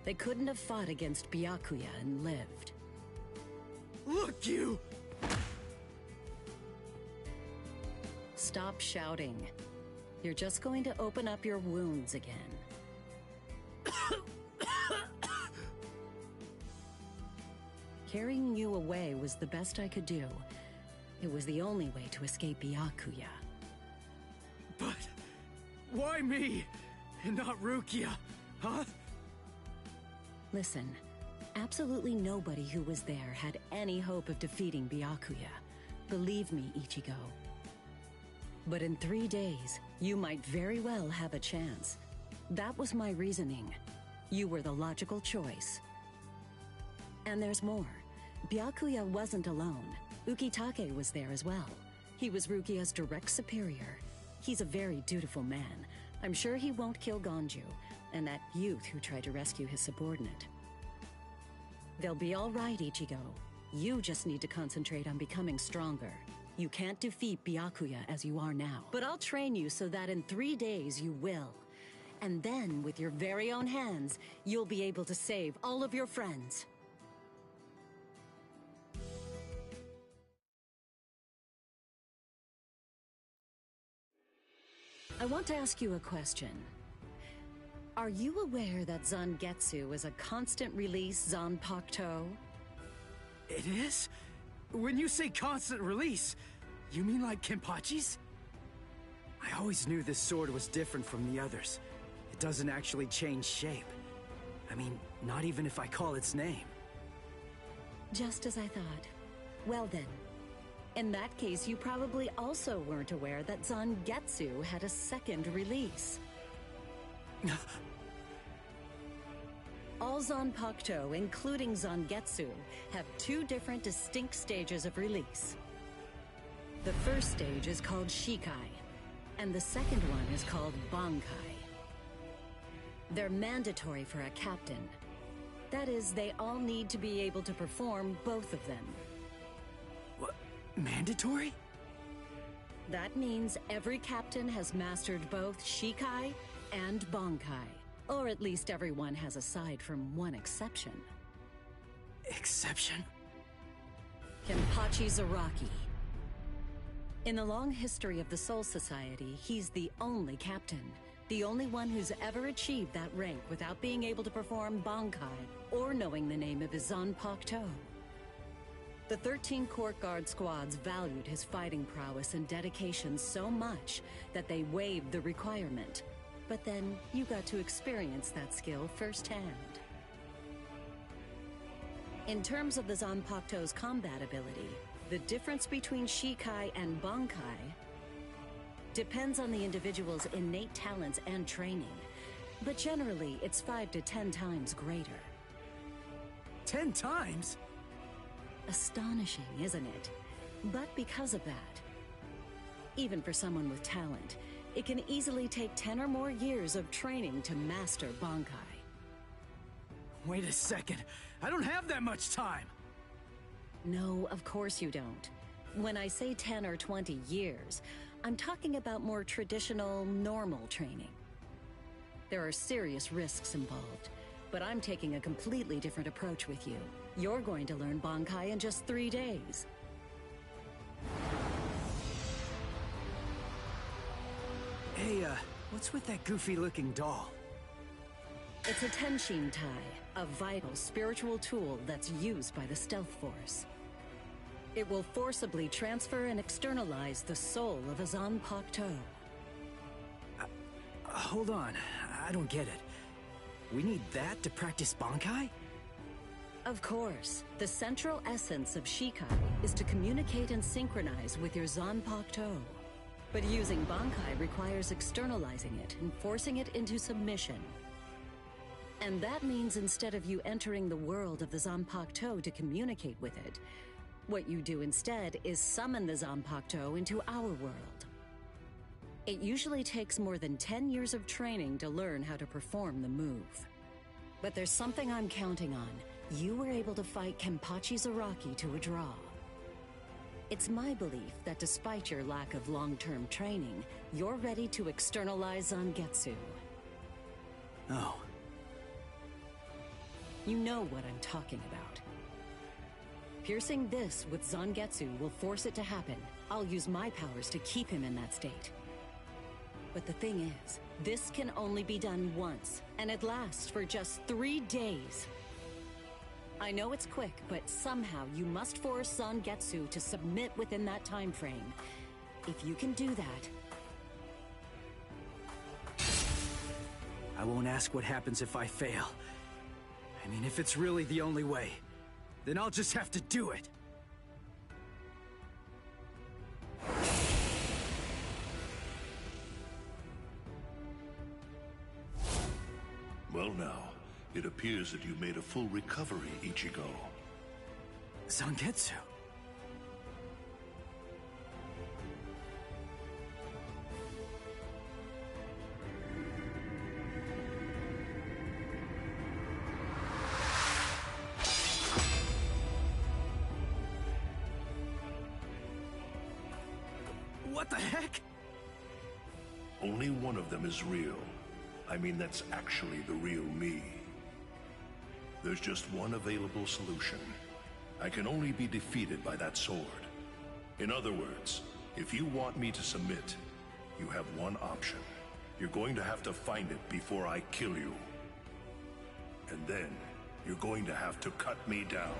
They couldn't have fought against Byakuya and lived. Look, you! Stop shouting. You're just going to open up your wounds again. Carrying you away was the best I could do. It was the only way to escape Byakuya. But why me, and not Rukia, huh? Listen, absolutely nobody who was there had any hope of defeating Byakuya. Believe me, Ichigo. But in 3 days, you might very well have a chance. That was my reasoning. You were the logical choice. And there's more. Byakuya wasn't alone. Ukitake was there as well. He was Rukia's direct superior. He's a very dutiful man. I'm sure he won't kill Ganju, and that youth who tried to rescue his subordinate. They'll be all right, Ichigo. You just need to concentrate on becoming stronger. You can't defeat Byakuya as you are now. But I'll train you so that in 3 days you will. And then, with your very own hands, you'll be able to save all of your friends. I want to ask you a question. Are you aware that Zangetsu is a constant release Zanpakuto? It is? When you say constant release, you mean like Kenpachi's? I always knew this sword was different from the others. It doesn't actually change shape. I mean, not even if I call its name. Just as I thought. Well then, in that case, you probably also weren't aware that Zangetsu had a second release. All Zanpakuto, including Zangetsu, have two different distinct stages of release. The first stage is called Shikai, and the second one is called Bankai. They're mandatory for a captain. That is, they all need to be able to perform both of them. What? Mandatory? That means every captain has mastered both Shikai and Bankai. Or at least everyone has aside from one exception. Exception? Kenpachi Zaraki. In the long history of the Soul Society, he's the only captain. The only one who's ever achieved that rank without being able to perform Bankai or knowing the name of his Zanpakuto. The 13 Court Guard squads valued his fighting prowess and dedication so much that they waived the requirement. But then, you got to experience that skill firsthand. In terms of the Zanpakuto's combat ability, the difference between Shikai and Bankai depends on the individual's innate talents and training, but generally, it's 5 to 10 times greater. 10 times? Astonishing, isn't it? But because of that, even for someone with talent, it can easily take 10 or more years of training to master Bankai. Wait a second. I don't have that much time! No, of course you don't. When I say 10 or 20 years, I'm talking about more traditional, normal training. There are serious risks involved, but I'm taking a completely different approach with you. You're going to learn Bankai in just 3 days. Hey, what's with that goofy-looking doll? It's a Tenshin Tai, a vital spiritual tool that's used by the Stealth Force. It will forcibly transfer and externalize the soul of a Zanpakuto. Hold on, I don't get it. We need that to practice Bankai? Of course. The central essence of Shikai is to communicate and synchronize with your Zanpakuto. But using Bankai requires externalizing it and forcing it into submission. And that means instead of you entering the world of the Zanpakuto to communicate with it, what you do instead is summon the Zanpakuto into our world. It usually takes more than 10 years of training to learn how to perform the move. But there's something I'm counting on. You were able to fight Kenpachi Zaraki to a draw. It's my belief that despite your lack of long-term training, you're ready to externalize Zangetsu. Oh. You know what I'm talking about. Piercing this with Zangetsu will force it to happen. I'll use my powers to keep him in that state. But the thing is, this can only be done once, and it lasts for just 3 days. I know it's quick, but somehow you must force Zangetsu to submit within that time frame. If you can do that... I won't ask what happens if I fail. I mean, if it's really the only way, then I'll just have to do it. Well now, it appears that you made a full recovery, Ichigo. Zangetsu. What the heck? Only one of them is real. I mean that's actually the real me. There's just one available solution. I can only be defeated by that sword. In other words, if you want me to submit, you have one option. You're going to have to find it before I kill you. And then, you're going to have to cut me down.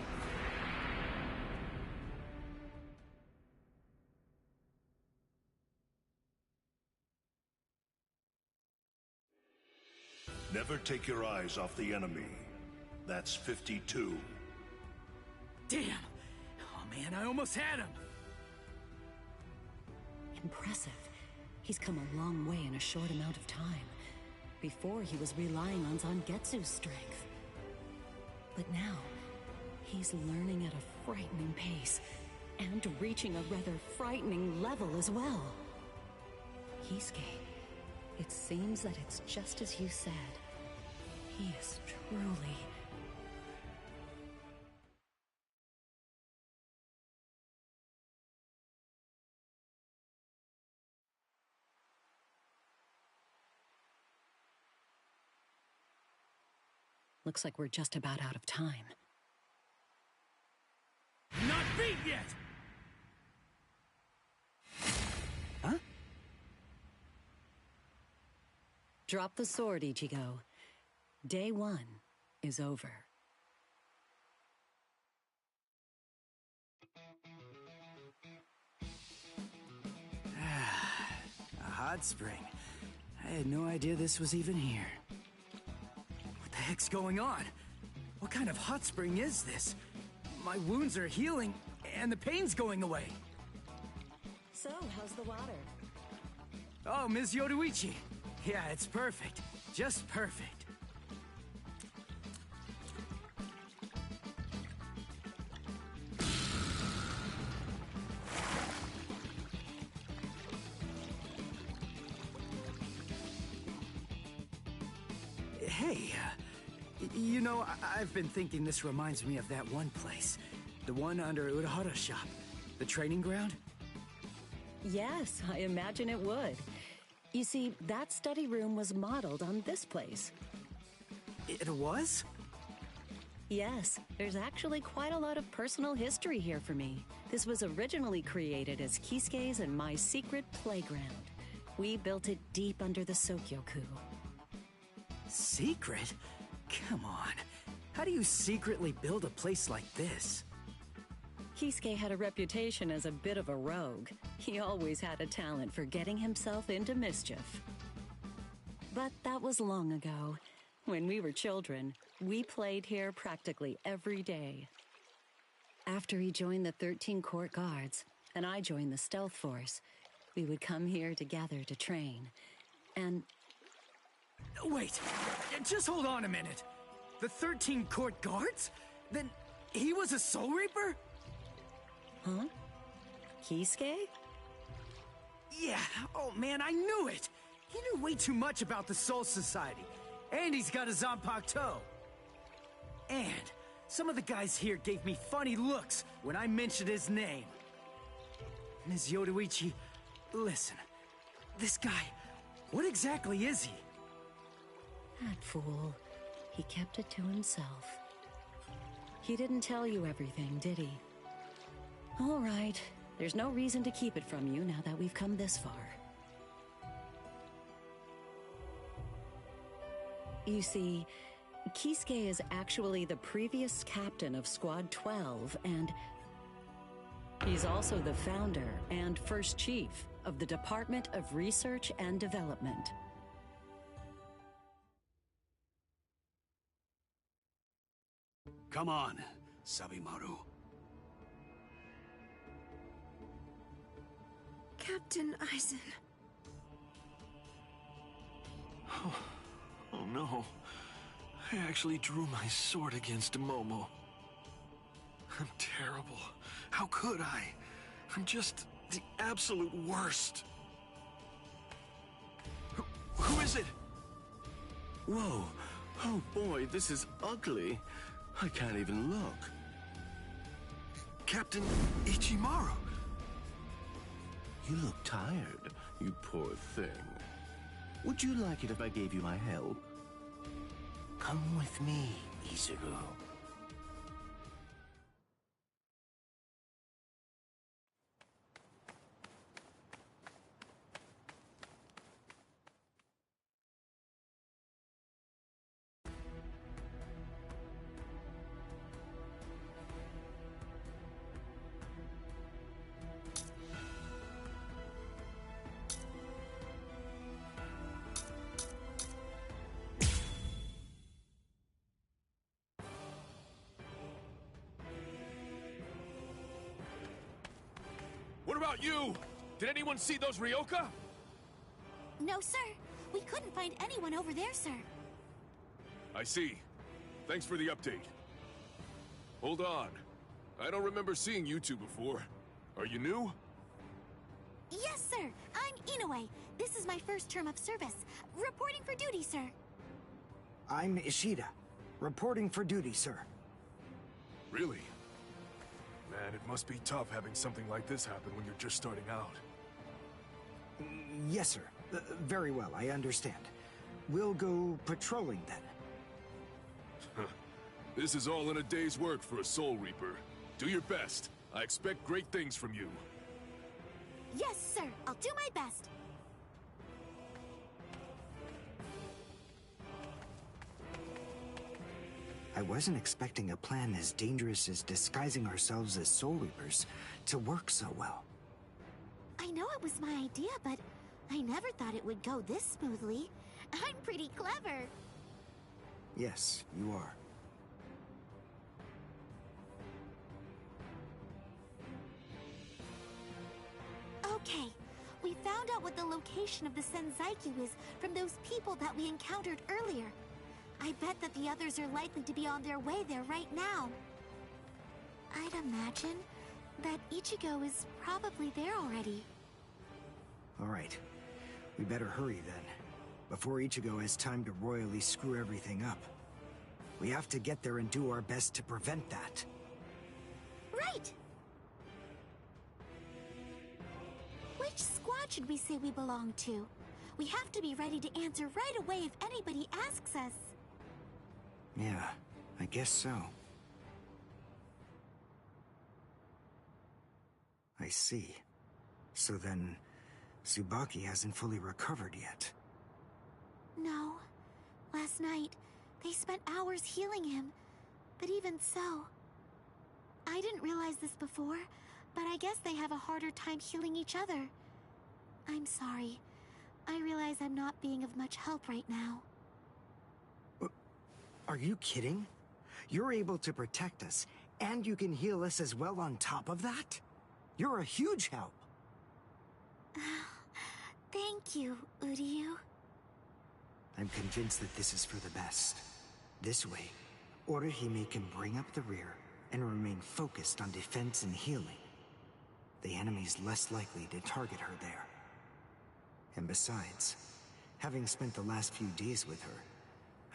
Never take your eyes off the enemy. That's 52. Damn! Oh man, I almost had him! Impressive. He's come a long way in a short amount of time. Before, he was relying on Zangetsu's strength. But now, he's learning at a frightening pace, and reaching a rather frightening level as well. Kisuke, it seems that it's just as you said. He is truly... Looks like we're just about out of time. Not beat yet! Huh? Drop the sword, Ichigo. Day 1 is over. A hot spring. I had no idea this was even here. What the heck's going on? What kind of hot spring is this? My wounds are healing, and the pain's going away. So, how's the water? Oh, Ms. Yoruichi. Yeah, it's perfect. Just perfect. Hey, you know, I've been thinking this reminds me of that one place. The one under Urahara's shop. The training ground? Yes, I imagine it would. You see, that study room was modeled on this place. It was? Yes, there's actually quite a lot of personal history here for me. This was originally created as Kisuke's and my secret playground. We built it deep under the Sokyoku. Secret? Come on. How do you secretly build a place like this? Kisuke had a reputation as a bit of a rogue. He always had a talent for getting himself into mischief. But that was long ago. When we were children, we played here practically every day. After he joined the 13 Court Guards, and I joined the Stealth Force, we would come here together to train. And... Wait, just hold on a minute. The 13 Court Guards? Then he was a Soul Reaper? Huh? Kisuke? Yeah, oh man, I knew it! He knew way too much about the Soul Society. And he's got a Zanpakuto. And some of the guys here gave me funny looks when I mentioned his name. Ms. Yoruichi, listen. This guy, what exactly is he? That fool. He kept it to himself. He didn't tell you everything, did he? All right. There's no reason to keep it from you now that we've come this far. You see, Kisuke is actually the previous captain of Squad 12, and he's also the founder and first chief of the Department of Research and Development. Come on, Sabimaru. Captain Aizen. Oh no. I actually drew my sword against Momo. I'm terrible. How could I? I'm just the absolute worst. Who is it? Whoa. Oh boy, this is ugly. I can't even look. Captain You look tired, you poor thing. Would you like it if I gave you my help? Come with me, Izuru. What about you? Did anyone see those Ryoka? No, sir. We couldn't find anyone over there, sir. I see. Thanks for the update. Hold on. I don't remember seeing you two before. Are you new? Yes, sir. I'm Inoue. This is my first term of service. Reporting for duty, sir. I'm Ishida. Reporting for duty, sir. Really? Man, it must be tough having something like this happen when you're just starting out. Yes, sir. Very well, I understand. We'll go patrolling then. This is all in a day's work for a Soul Reaper. Do your best. I expect great things from you. Yes, sir. I'll do my best. I wasn't expecting a plan as dangerous as disguising ourselves as Soul Reapers to work so well. I know it was my idea, but I never thought it would go this smoothly. I'm pretty clever. Yes, you are. Okay, we found out what the location of the Senzaikyu is from those people that we encountered earlier. I bet that the others are likely to be on their way there right now. I'd imagine that Ichigo is probably there already. All right. We better hurry then, before Ichigo has time to royally screw everything up. We have to get there and do our best to prevent that. Right! Which squad should we say we belong to? We have to be ready to answer right away if anybody asks us. Yeah, I guess so. I see. So then, Tsubaki hasn't fully recovered yet. No. Last night, they spent hours healing him. But even so... I didn't realize this before, but I guess they have a harder time healing each other. I'm sorry. I realize I'm not being of much help right now. Are you kidding? You're able to protect us, and you can heal us as well on top of that? You're a huge help. Thank you, Uryu. I'm convinced that this is for the best. This way, Orihime can bring up the rear and remain focused on defense and healing. The enemy's less likely to target her there. And besides, having spent the last few days with her,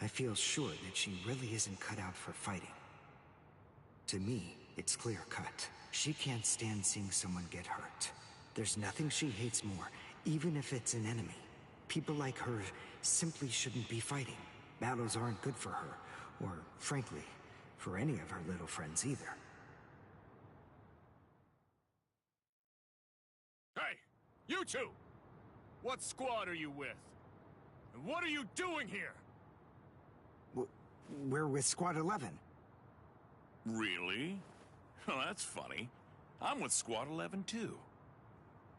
I feel sure that she really isn't cut out for fighting. To me, it's clear-cut. She can't stand seeing someone get hurt. There's nothing she hates more, even if it's an enemy. People like her simply shouldn't be fighting. Battles aren't good for her, or, frankly, for any of her little friends either. Hey, you two! What squad are you with? And what are you doing here? We're with Squad 11. Really? Well, that's funny. I'm with Squad 11 too.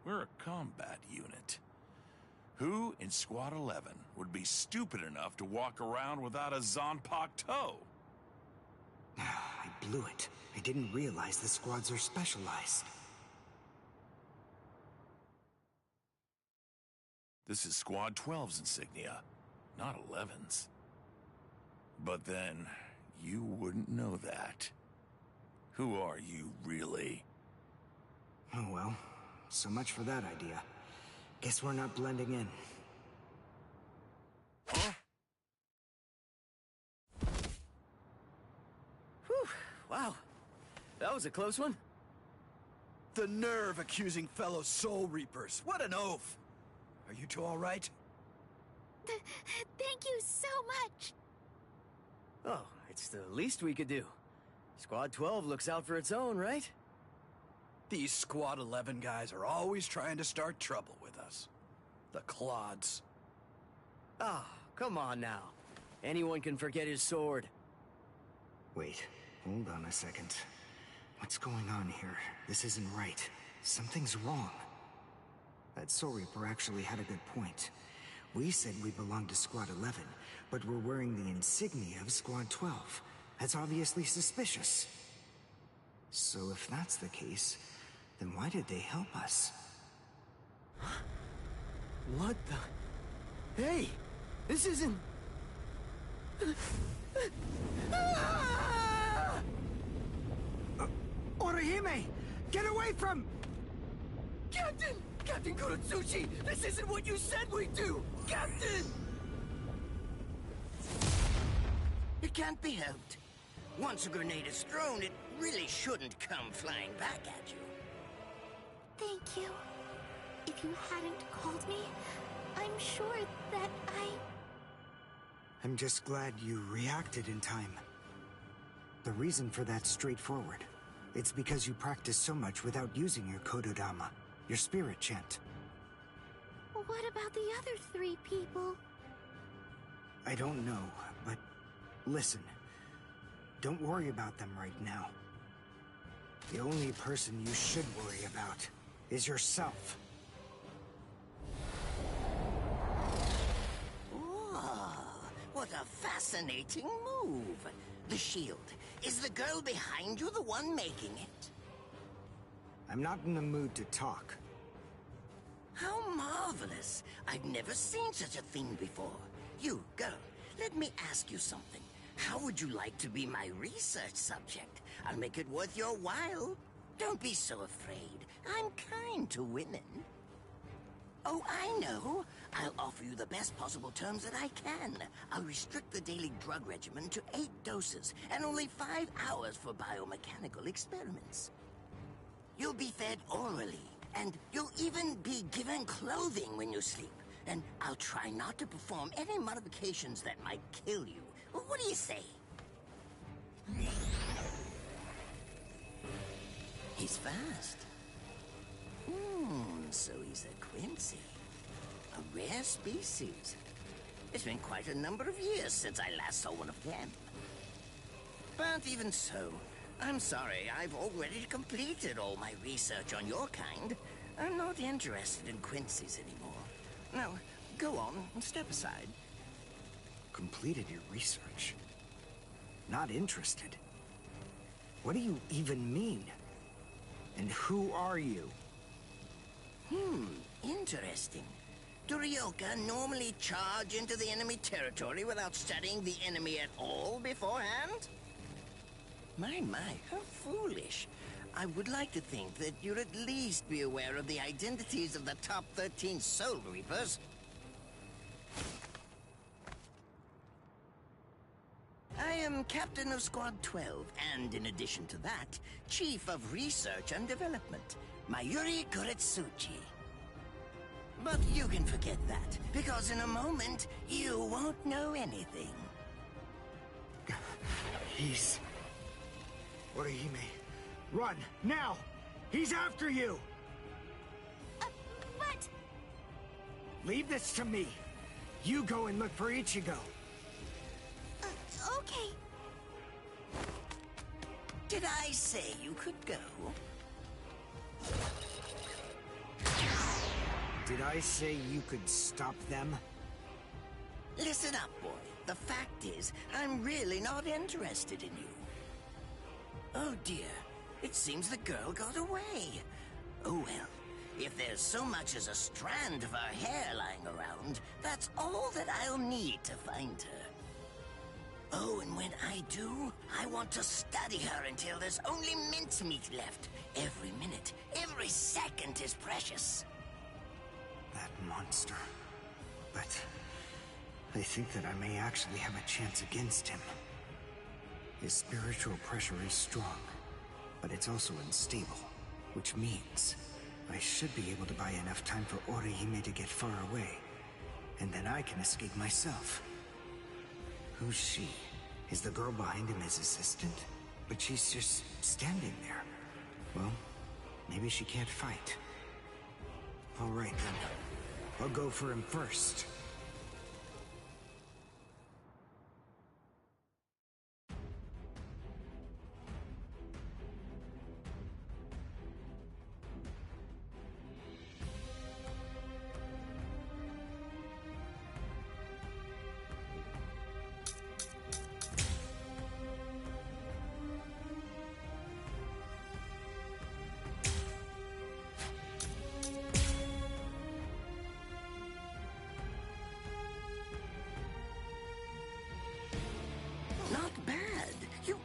We're a combat unit. Who in Squad 11 would be stupid enough to walk around without a Zanpakuto toe? I blew it. I didn't realize the squads are specialized. This is Squad 12's insignia, not 11's. But then, you wouldn't know that. Who are you, really? Oh well, so much for that idea. Guess we're not blending in. Huh? Whew, wow. That was a close one. The nerve accusing fellow Soul Reapers. What an oaf! Are you two all right? Thank you so much. Oh, it's the least we could do. Squad 12 looks out for its own, right? These Squad 11 guys are always trying to start trouble with us. The clods. Ah, come on now. Anyone can forget his sword. Wait, hold on a second. What's going on here? This isn't right. Something's wrong. That Soul Reaper actually had a good point. We said we belonged to Squad 11, but we're wearing the insignia of Squad 12. That's obviously suspicious. So if that's the case, then why did they help us? What the... Hey! This isn't... Orihime! Get away from... Captain! Captain Kurotsuchi! This isn't what you said we'd do! Captain! It can't be helped. Once a grenade is thrown, it really shouldn't come flying back at you. Thank you. If you hadn't called me, I'm sure that I'm just glad you reacted in time. The reason for that's straightforward. It's because you practice so much without using your Kododama, your spirit chant. What about the other 3 people? I don't know, but listen. Don't worry about them right now. The only person you should worry about is yourself. What a fascinating move. The shield. Is the girl behind you the one making it? I'm not in the mood to talk. How marvelous. I've never seen such a thing before. You, girl, let me ask you something. How would you like to be my research subject? I'll make it worth your while. Don't be so afraid. I'm kind to women. Oh, I know. I'll offer you the best possible terms that I can. I'll restrict the daily drug regimen to 8 doses and only 5 hours for biomechanical experiments. You'll be fed orally, and you'll even be given clothing when you sleep. And I'll try not to perform any modifications that might kill you. What do you say? He's fast. So he's a Quincy. A rare species. It's been quite a number of years since I last saw one of them. But even so, I'm sorry, I've already completed all my research on your kind. I'm not interested in Quincy's anymore. Now, go on and step aside. Completed your research? Not interested? What do you even mean? And who are you? Interesting. Do Ryoka normally charge into the enemy territory without studying the enemy at all beforehand? My, how foolish. I would like to think that you'd at least be aware of the identities of the top 13 Soul Reapers. I am Captain of Squad 12, and in addition to that, Chief of Research and Development, Mayuri Kuretsuchi. But you can forget that, because in a moment, you won't know anything. He's... Orihime, run, now! He's after you! But... Leave this to me. You go and look for Ichigo. Okay. Did I say you could go? Did I say you could stop them? Listen up, boy. The fact is, I'm really not interested in you. Oh dear, it seems the girl got away. Oh well, if there's so much as a strand of her hair lying around, that's all that I'll need to find her. Oh, and when I do, I want to study her until there's only mincemeat left. Every minute, every second is precious. That monster. But I think that I may actually have a chance against him. His spiritual pressure is strong, but it's also unstable, which means I should be able to buy enough time for Orihime to get far away. and then I can escape myself. Who's she? Is the girl behind him his assistant? But she's just standing there. Well, maybe she can't fight. All right, then. I'll go for him first.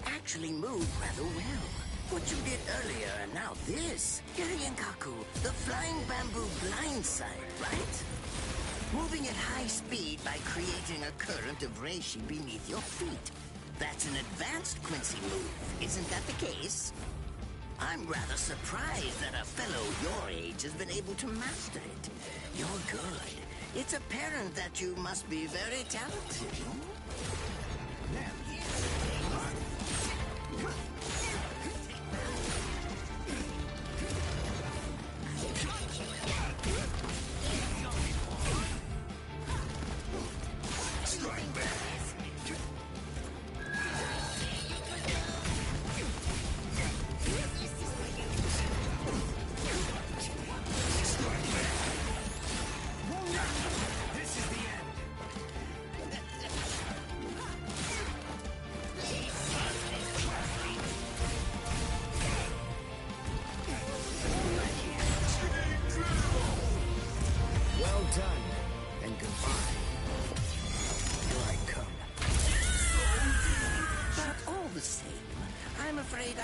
Actually moved rather well. What you did earlier and now this. Kaku, the flying bamboo blindside, right? Moving at high speed by creating a current of reishi beneath your feet. That's an advanced Quincy move, isn't that the case? I'm rather surprised that a fellow your age has been able to master it. You're good. It's apparent that you must be very talented.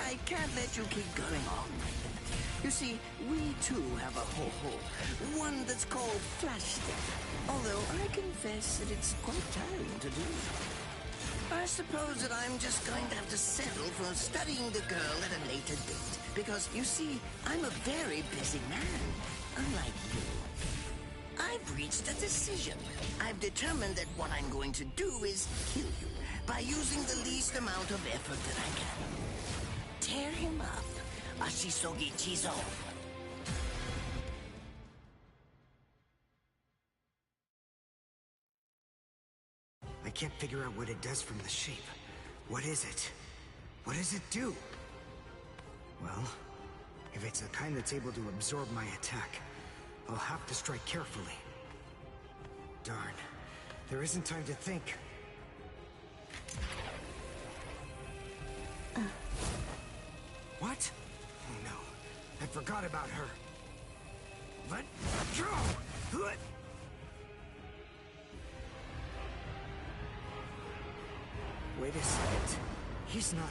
I can't let you keep going on like that. You see, we too have a ho-ho. One that's called Flash Step. Although I confess that it's quite tiring to do. I suppose that I'm just going to have to settle for studying the girl at a later date. Because, you see, I'm a very busy man. Unlike you. I've reached a decision. I've determined that what I'm going to do is kill you by using the least amount of effort that I can. Tear him up. Ashisogi Chizo. I can't figure out what it does from the shape. What is it? What does it do? Well, if it's the kind that's able to absorb my attack, I'll have to strike carefully. Darn. There isn't time to think. What? Oh no. I forgot about her. Let go! Wait a second. He's not...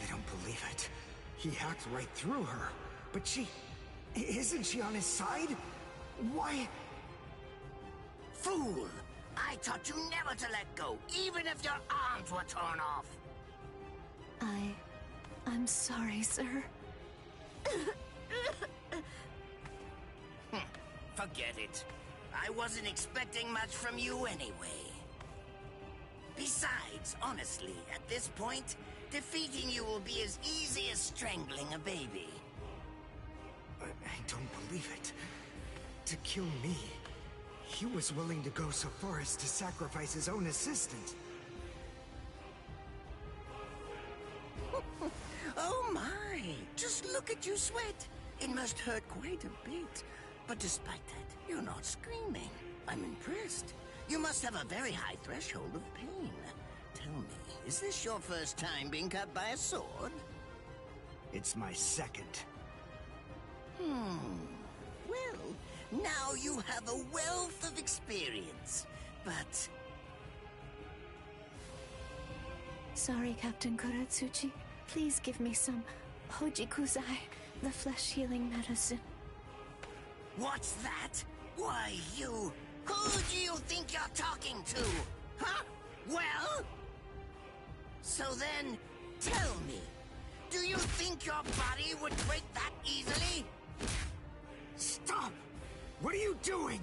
I don't believe it. He hacked right through her. But she... Isn't she on his side? Why... Fool! I taught you never to let go, even if your arms were torn off. I'm sorry, sir. Forget it. I wasn't expecting much from you anyway. Besides, honestly, at this point, defeating you will be as easy as strangling a baby. I don't believe it. To kill me, he was willing to go so far as to sacrifice his own assistant. Oh my! Just look at you sweat. It must hurt quite a bit. But despite that, you're not screaming. I'm impressed. You must have a very high threshold of pain. Tell me, is this your first time being cut by a sword? It's my second. Well, now you have a wealth of experience. But... Sorry, Captain Kuratsuchi. Please give me some Hojikuzai, the flesh-healing medicine. What's that? Why, you... Who do you think you're talking to? Huh? Well? So then, tell me, do you think your body would break that easily? Stop! What are you doing?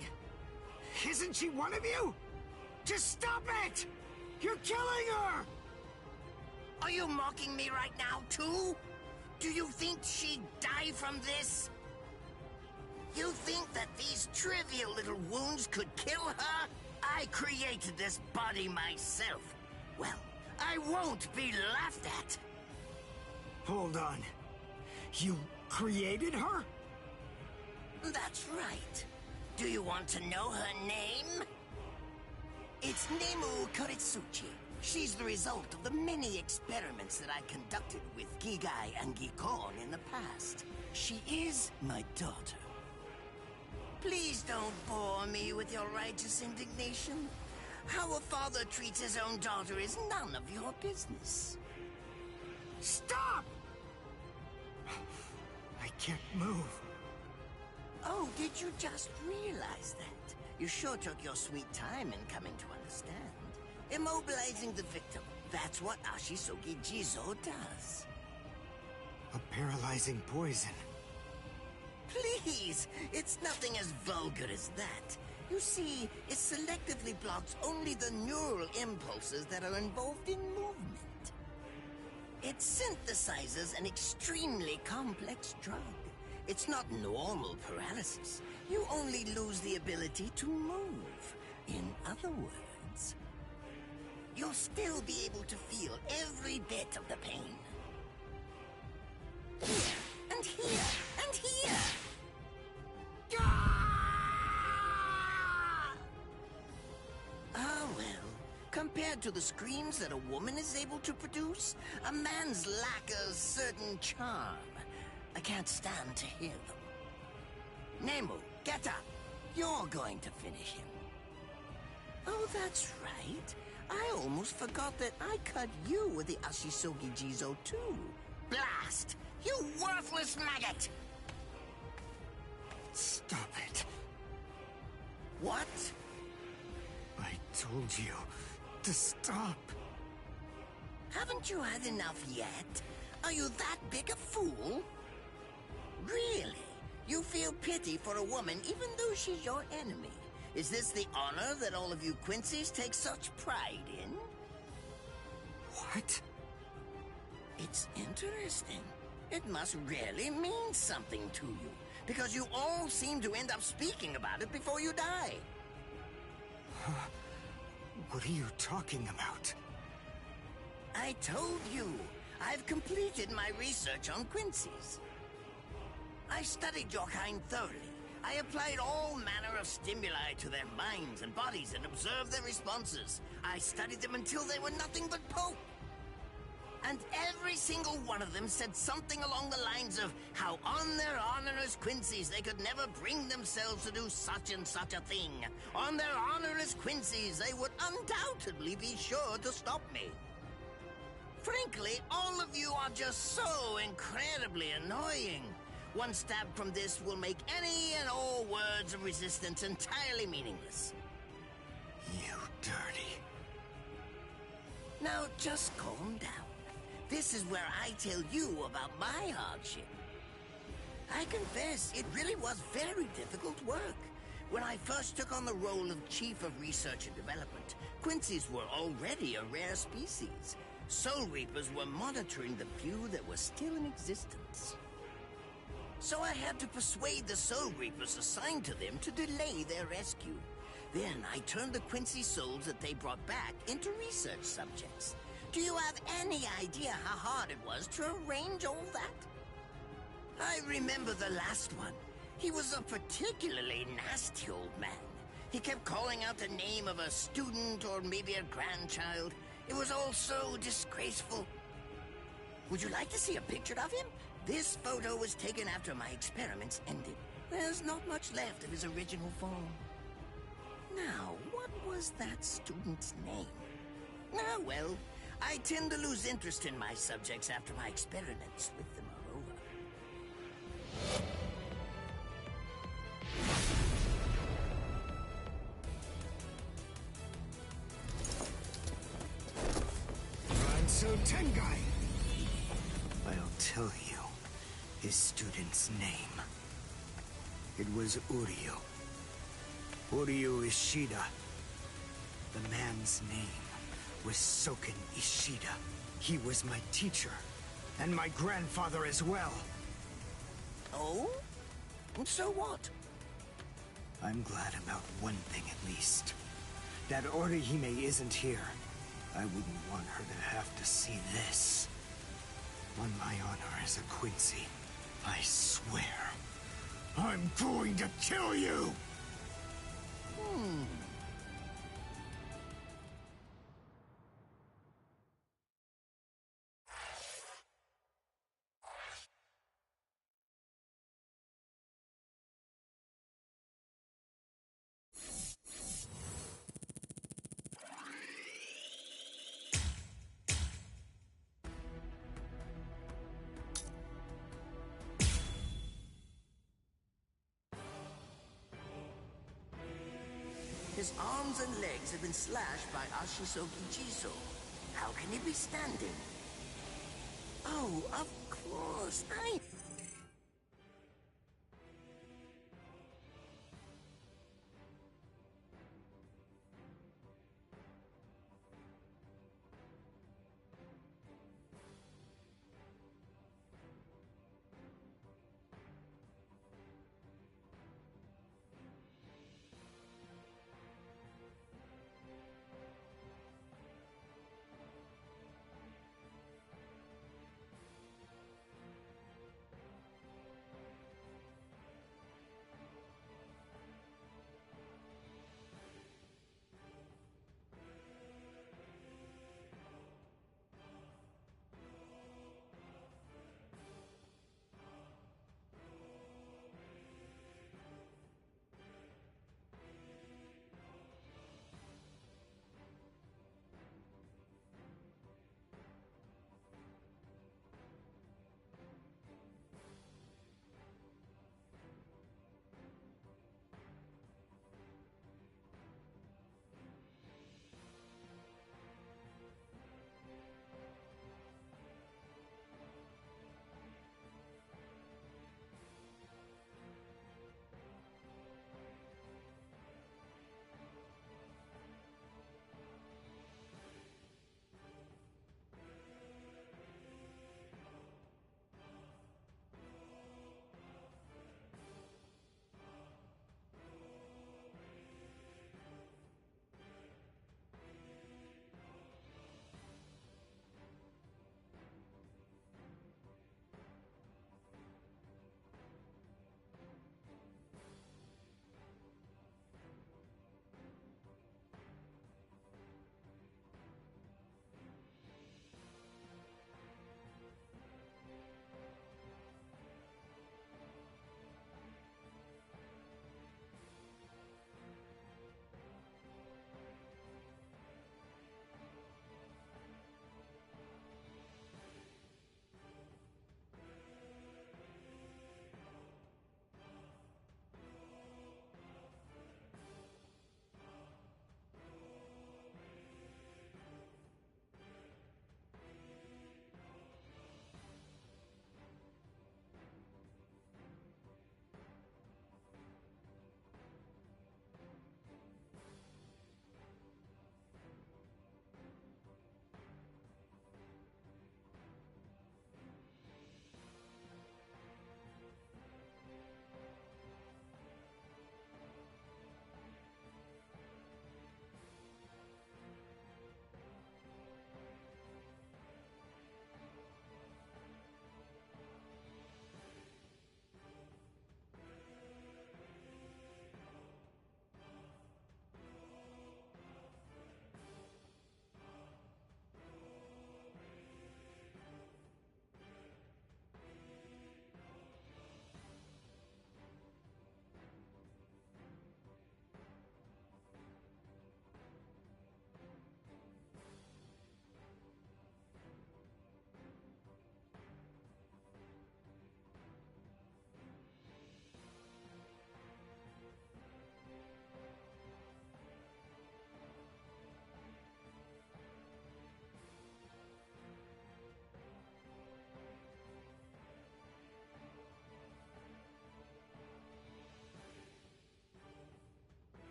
Isn't she one of you? Just stop it! You're killing her! Are you mocking me right now, too? Do you think she'd die from this? You think that these trivial little wounds could kill her? I created this body myself. Well, I won't be laughed at. Hold on. You created her? That's right. Do you want to know her name? It's Nemu Koritsuchi. She's the result of the many experiments that I conducted with Gigai and Gikon in the past. She is my daughter. Please don't bore me with your righteous indignation. How a father treats his own daughter is none of your business. Stop! I can't move. Oh, did you just realize that? You sure took your sweet time in coming to understand. Immobilizing the victim. That's what Ashisogi Jizo does. A paralyzing poison. Please! It's nothing as vulgar as that. You see, it selectively blocks only the neural impulses that are involved in movement. It synthesizes an extremely complex drug. It's not normal paralysis. You only lose the ability to move. In other words, you'll still be able to feel every bit of the pain. Here, and here, and here! Ah, well, compared to the screams that a woman is able to produce, a man's lack a certain charm. I can't stand to hear them. Nemu, get up. You're going to finish him. Oh, that's right. I almost forgot that I cut you with the Ashisogi Jizo too. Blast! You worthless maggot! Stop it. What? I told you to stop. Haven't you had enough yet? Are you that big a fool? Really? You feel pity for a woman even though she's your enemy? Is this the honor that all of you Quincy's take such pride in? What? It's interesting. It must really mean something to you, because you all seem to end up speaking about it before you die. What are you talking about? I told you. I've completed my research on Quincy's. I studied your kind thoroughly. I applied all manner of stimuli to their minds and bodies and observed their responses. I studied them until they were nothing but pulp. And every single one of them said something along the lines of how on their honorless Quincy's they could never bring themselves to do such and such a thing. On their honorless Quincy's they would undoubtedly be sure to stop me. Frankly, all of you are just so incredibly annoying. One stab from this will make any and all words of resistance entirely meaningless. You dirty. Now just calm down. This is where I tell you about my hardship. I confess, it really was very difficult work. When I first took on the role of Chief of Research and Development, Quincy's were already a rare species. Soul Reapers were monitoring the few that were still in existence. So I had to persuade the Soul Reapers assigned to them to delay their rescue. Then I turned the Quincy souls that they brought back into research subjects. Do you have any idea how hard it was to arrange all that? I remember the last one. He was a particularly nasty old man. He kept calling out the name of a student or maybe a grandchild. It was all so disgraceful. Would you like to see a picture of him? This photo was taken after my experiments ended. There's not much left of his original form. Now, what was that student's name? Ah, well, I tend to lose interest in my subjects after my experiments with them are over. Tengai! I'll tell you his student's name. It was Uryu. Uryu Ishida. The man's name was Soken Ishida. He was my teacher, and my grandfather as well. Oh? So what? I'm glad about one thing at least. That Orihime isn't here. I wouldn't want her to have to see this. On my honor as a Quincy, I swear, I'm going to kill you! His arms and legs have been slashed by Ashisogi Jiso. How can he be standing? Oh, of course,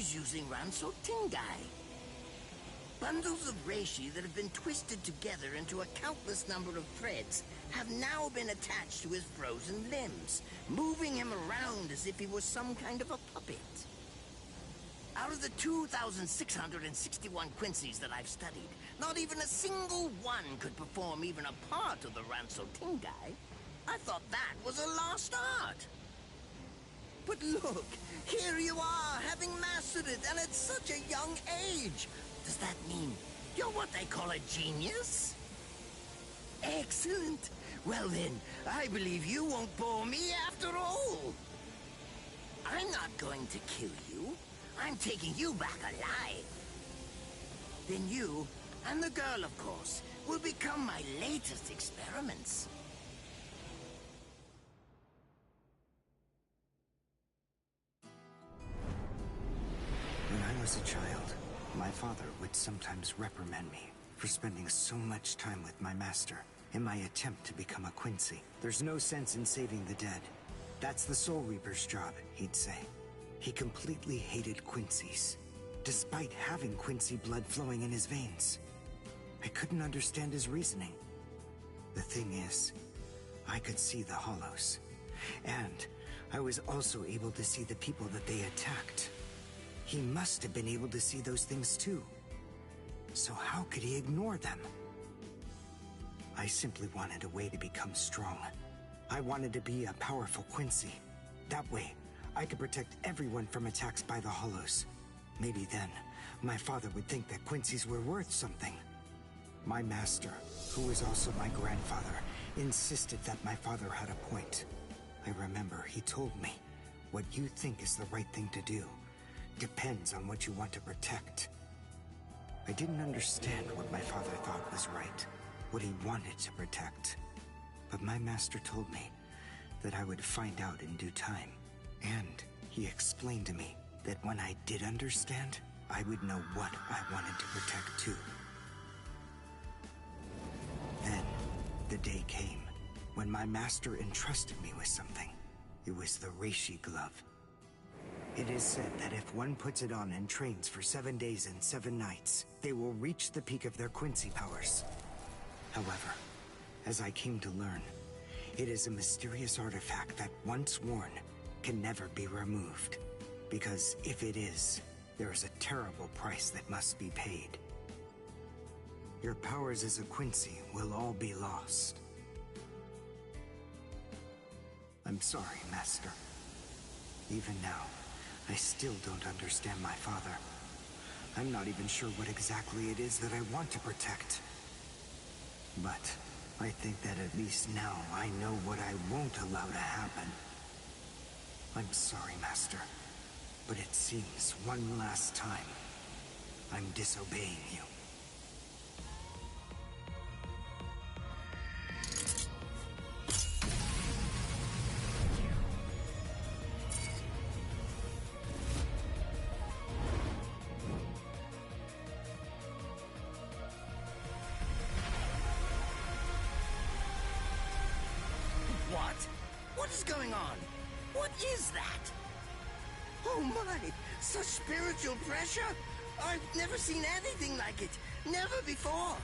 She's using Ranso Tingai. Bundles of reishi that have been twisted together into a countless number of threads have now been attached to his frozen limbs, moving him around as if he was some kind of a puppet. Out of the 2,661 Quincy's that I've studied, not even a single one could perform even a part of the Ranso Tingai. I thought that was a lost art. But look, here you are, having mastered it, and at such a young age. Does that mean you're what they call a genius? Excellent. Well then, I believe you won't bore me after all. I'm not going to kill you. I'm taking you back alive. Then you, and the girl of course, will become my latest experiments. When I was a child, my father would sometimes reprimand me for spending so much time with my master in my attempt to become a Quincy. There's no sense in saving the dead. That's the Soul Reaper's job, he'd say. He completely hated Quincy's, despite having Quincy blood flowing in his veins. I couldn't understand his reasoning. The thing is, I could see the hollows, and I was also able to see the people that they attacked. He must have been able to see those things too. So how could he ignore them? I simply wanted a way to become strong. I wanted to be a powerful Quincy. That way, I could protect everyone from attacks by the hollows. Maybe then, my father would think that Quincy's were worth something. My master, who was also my grandfather, insisted that my father had a point. I remember he told me, what you think is the right thing to do depends on what you want to protect. I didn't understand what my father thought was right, what he wanted to protect. But my master told me that I would find out in due time. And he explained to me that when I did understand, I would know what I wanted to protect too. Then, the day came when my master entrusted me with something. It was the reishi glove. It is said that if one puts it on and trains for 7 days and 7 nights, they will reach the peak of their Quincy powers. However, as I came to learn, it is a mysterious artifact that once worn can never be removed. Because if it is, there is a terrible price that must be paid. Your powers as a Quincy will all be lost. I'm sorry, Master. Even now, I still don't understand my father. I'm not even sure what exactly it is that I want to protect. But I think that at least now I know what I won't allow to happen. I'm sorry, Master, but it seems one last time I'm disobeying you. What? What is going on? What is that? Oh my! Such spiritual pressure? I've never seen anything like it. Never before.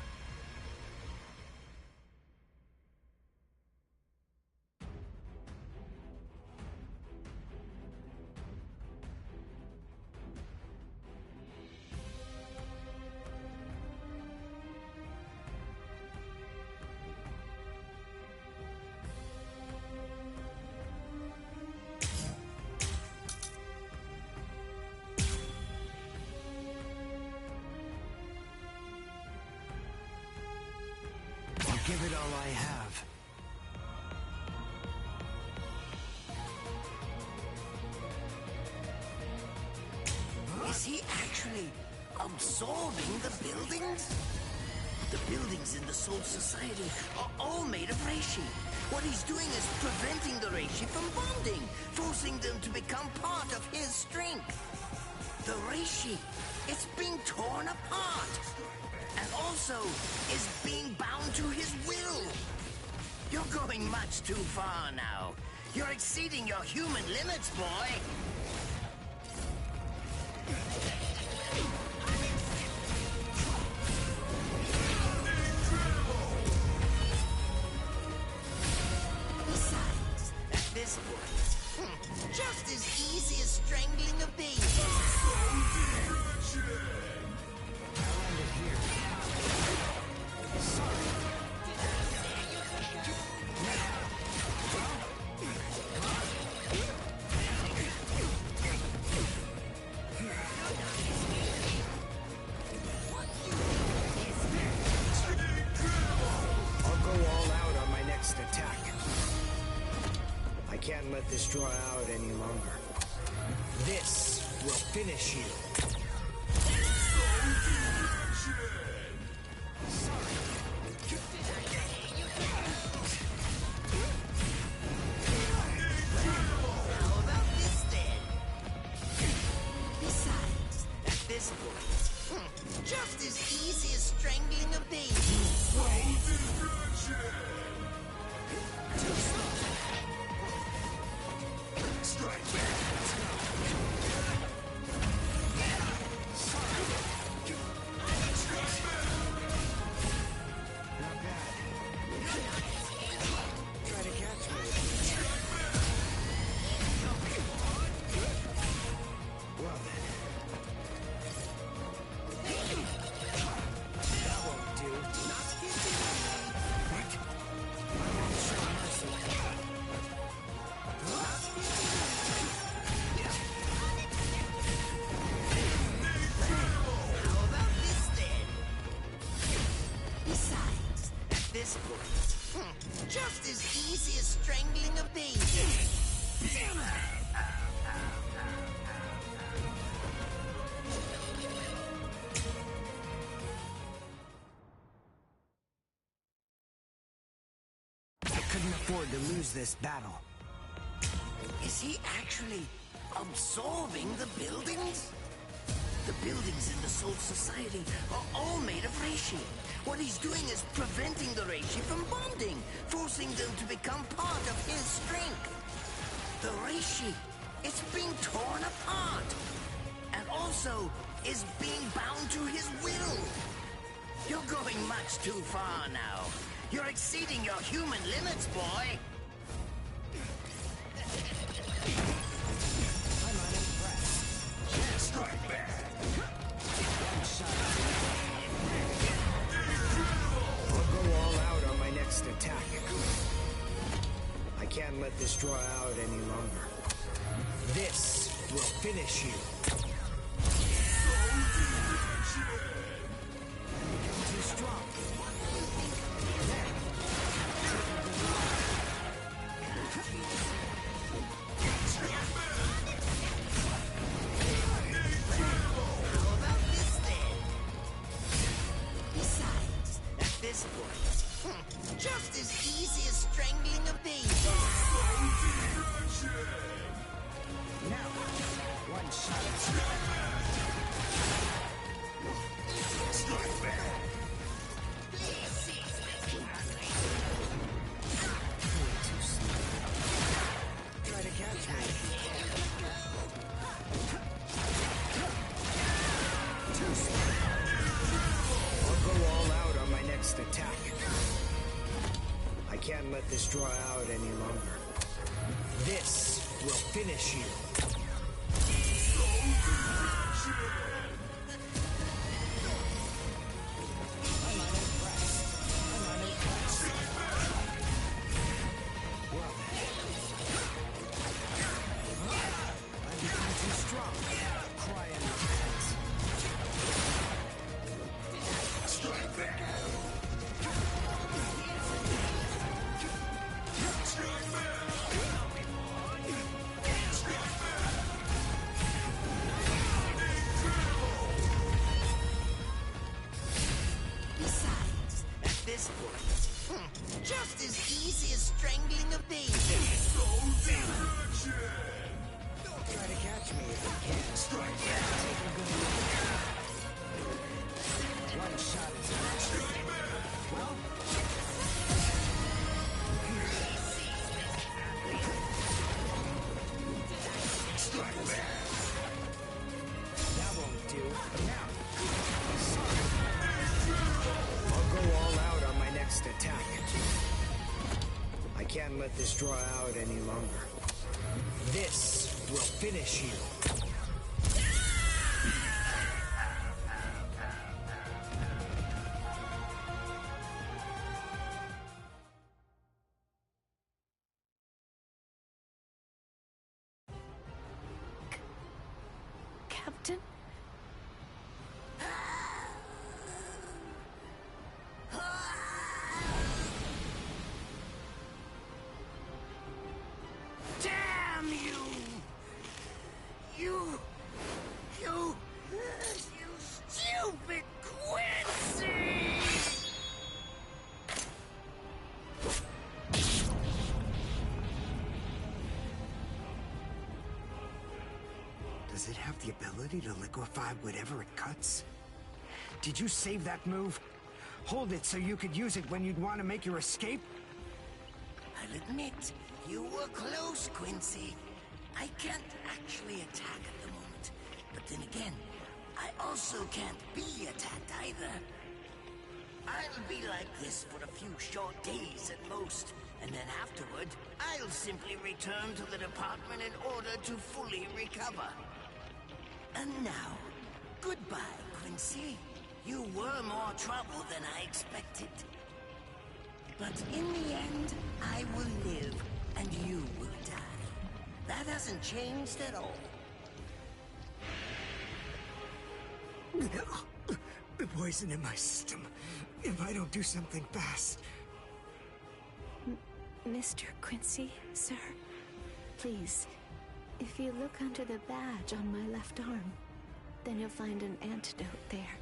Give it all I have. Is he actually absorbing the buildings? The buildings in the Soul Society are all made of reishi. What he's doing is preventing the reishi from bonding, forcing them to become part of his strength. The reishi, it's being torn apart. And also is being bound to his will. You're going much too far now. You're exceeding your human limits, boy. Besides, at this point, just as easy as strangling a baby. I can't let this draw out any longer. This will finish you. How about this then? Besides, at this point, just as easy as strangling a baby. Strike back! Just as easy as strangling a baby. I couldn't afford to lose this battle. Is he actually absorbing the buildings? The buildings in the Soul Society are all made of reishi. What he's doing is preventing the reishi from bonding, forcing them to become part of his strength. The reishi, it's being torn apart, and also is being bound to his will. You're going much too far now. You're exceeding your human limits, boy. I'm unimpressed. Strike back! I'll go all out on my next attack. I can't let this draw out any longer. This will finish you. Become too strong. How about this then? Besides, at this point, just as easy as strangling a baby. Now, one shot. Strike back! Try to catch me. I'll go all out on my next attack. I can't let this draw out any longer. This will finish you. I'm unimpressed. Well then. I've become too strong. Cry in the pants. Strike back! Strike back! Besides, at this point, just as easy as strangling a baby. Try to catch me if you can. Strike back! Take a good look. One shot is enough. Well, Strike back! that let this draw out any longer. This will finish you. Captain? Damn you! You stupid Quincy! Does it have the ability to liquefy whatever it cuts? Did you save that move? Hold it so you could use it when you'd want to make your escape? I'll admit, you were close, Quincy. I can't actually attack at the moment. But then again, I also can't be attacked either. I'll be like this for a few short days at most. And then afterward, I'll simply return to the department in order to fully recover. And now, goodbye, Quincy. You were more trouble than I expected. But in the end, I will live, and you will die. That hasn't changed at all. The poison in my system. If I don't do something fast. Mr. Quincy, sir, please, if you look under the badge on my left arm, then you'll find an antidote there.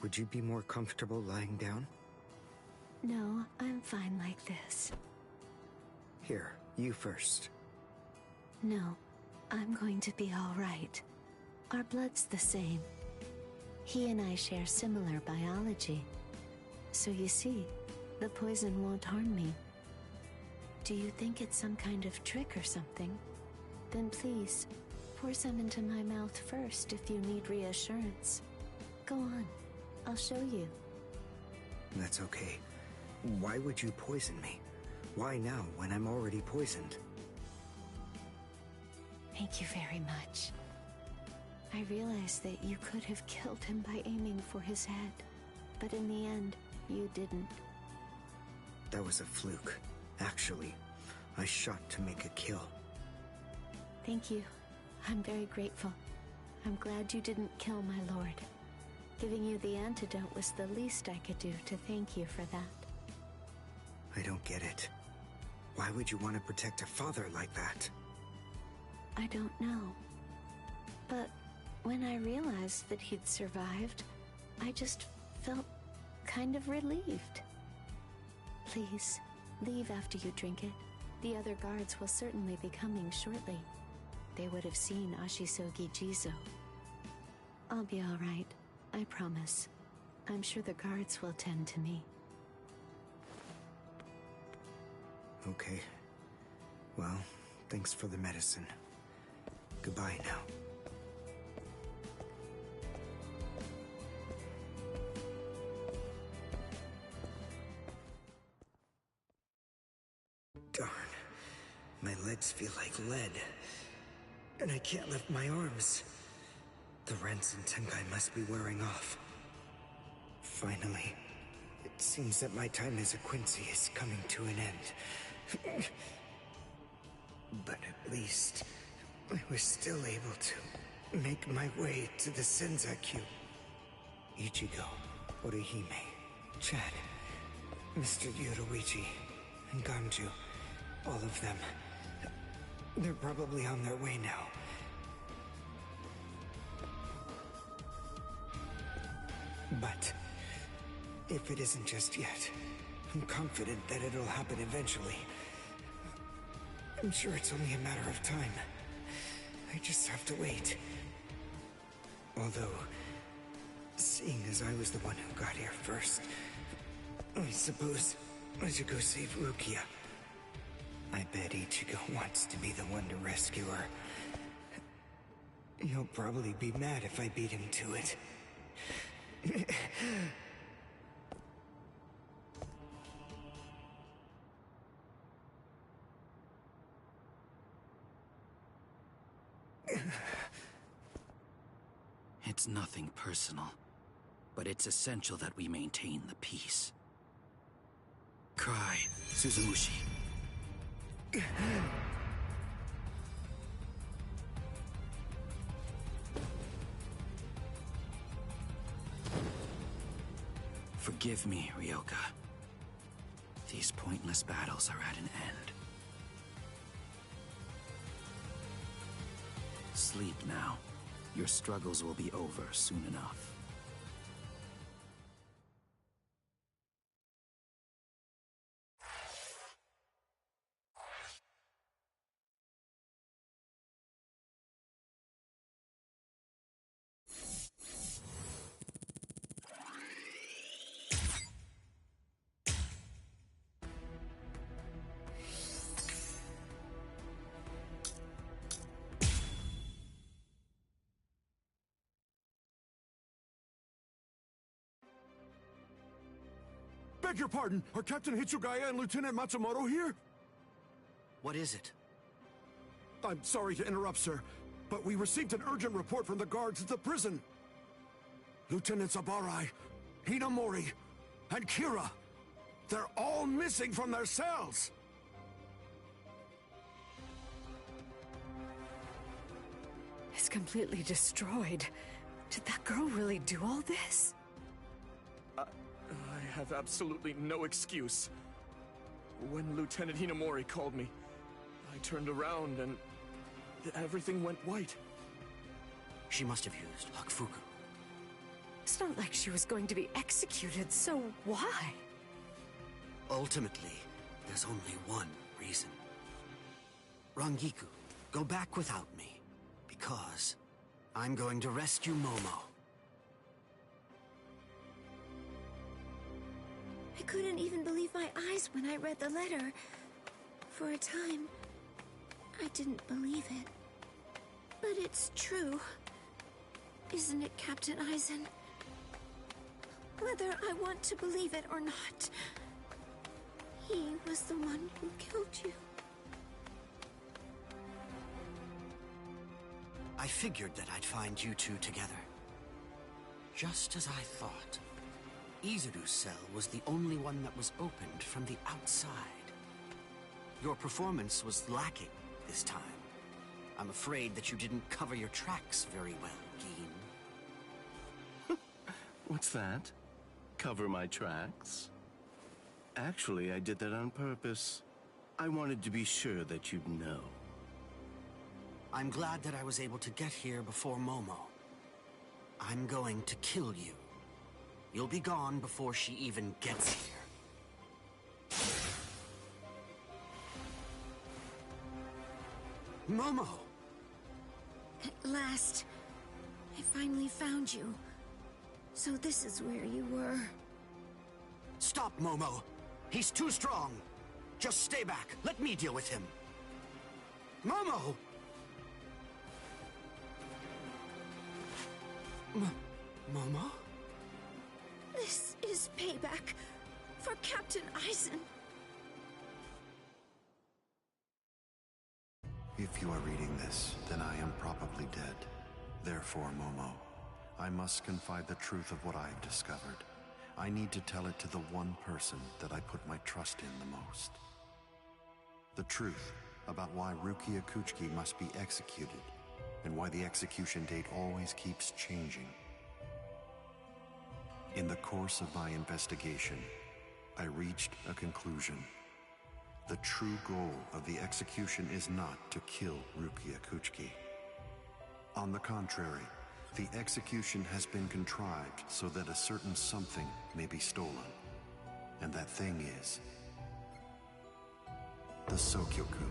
Would you be more comfortable lying down? No, I'm fine like this. Here, you first. No, I'm going to be all right. Our blood's the same. He and I share similar biology. So you see, the poison won't harm me. Do you think it's some kind of trick or something? Then please, pour some into my mouth first if you need reassurance. Go on, I'll show you. That's okay. Why would you poison me? Why now, when I'm already poisoned? Thank you very much. I realized that you could have killed him by aiming for his head, but in the end, you didn't. That was a fluke. Actually, I shot to make a kill. Thank you. I'm very grateful. I'm glad you didn't kill my lord. Giving you the antidote was the least I could do to thank you for that. I don't get it. Why would you want to protect a father like that? I don't know. But when I realized that he'd survived, I just felt kind of relieved. Please, leave after you drink it. The other guards will certainly be coming shortly. They would have seen Ashisogi Jizo. I'll be all right, I promise. I'm sure the guards will tend to me. Okay. Well, thanks for the medicine. Goodbye now. Darn. My legs feel like lead. And I can't lift my arms. The rents in Tenkai must be wearing off. Finally, it seems that my time as a Quincy is coming to an end. But at least, I was still able to make my way to the Senzakyu. Ichigo, Orihime, Chad, Mr. Yoruichi, and Ganju. All of them. They're probably on their way now. But if it isn't just yet, I'm confident that it'll happen eventually. I'm sure it's only a matter of time. I just have to wait. Although, seeing as I was the one who got here first, I suppose I should go save Rukia. I bet Ichigo wants to be the one to rescue her. He'll probably be mad if I beat him to it. It's nothing personal, but it's essential that we maintain the peace. Cry, Suzumushi. Forgive me, Ryoka. These pointless battles are at an end. Sleep now. Your struggles will be over soon enough. Beg your pardon, are Captain Hitsugaya and Lieutenant Matsumoto here? What is it? I'm sorry to interrupt, sir, but we received an urgent report from the guards at the prison. Lieutenant Sabarai, Hinamori, and Kira, they're all missing from their cells! It's completely destroyed. Did that girl really do all this? I have absolutely no excuse. When Lieutenant Hinamori called me, I turned around and everything went white. She must have used Hakufuku. It's not like she was going to be executed, so why? Ultimately, there's only one reason. Rangiku, go back without me, because I'm going to rescue Momo. I couldn't even believe my eyes when I read the letter. For a time, I didn't believe it. But it's true. Isn't it, Captain Aizen? Whether I want to believe it or not, he was the one who killed you. I figured that I'd find you two together. Just as I thought. Izuru's cell was the only one that was opened from the outside. Your performance was lacking this time. I'm afraid that you didn't cover your tracks very well, Gin. What's that? Cover my tracks? Actually, I did that on purpose. I wanted to be sure that you'd know. I'm glad that I was able to get here before Momo. I'm going to kill you. You'll be gone before she even gets here. Momo! At last, I finally found you. So this is where you were. Stop, Momo! He's too strong! Just stay back. Let me deal with him. Momo! Momo? This is payback for Captain Aizen. If you are reading this, then I am probably dead. Therefore, Momo, I must confide the truth of what I have discovered. I need to tell it to the one person that I put my trust in the most. The truth about why Rukia Kuchiki must be executed, and why the execution date always keeps changing. In the course of my investigation, I reached a conclusion. The true goal of the execution is not to kill Rukia Kuchiki. On the contrary, the execution has been contrived so that a certain something may be stolen. And that thing is the Sokyoku.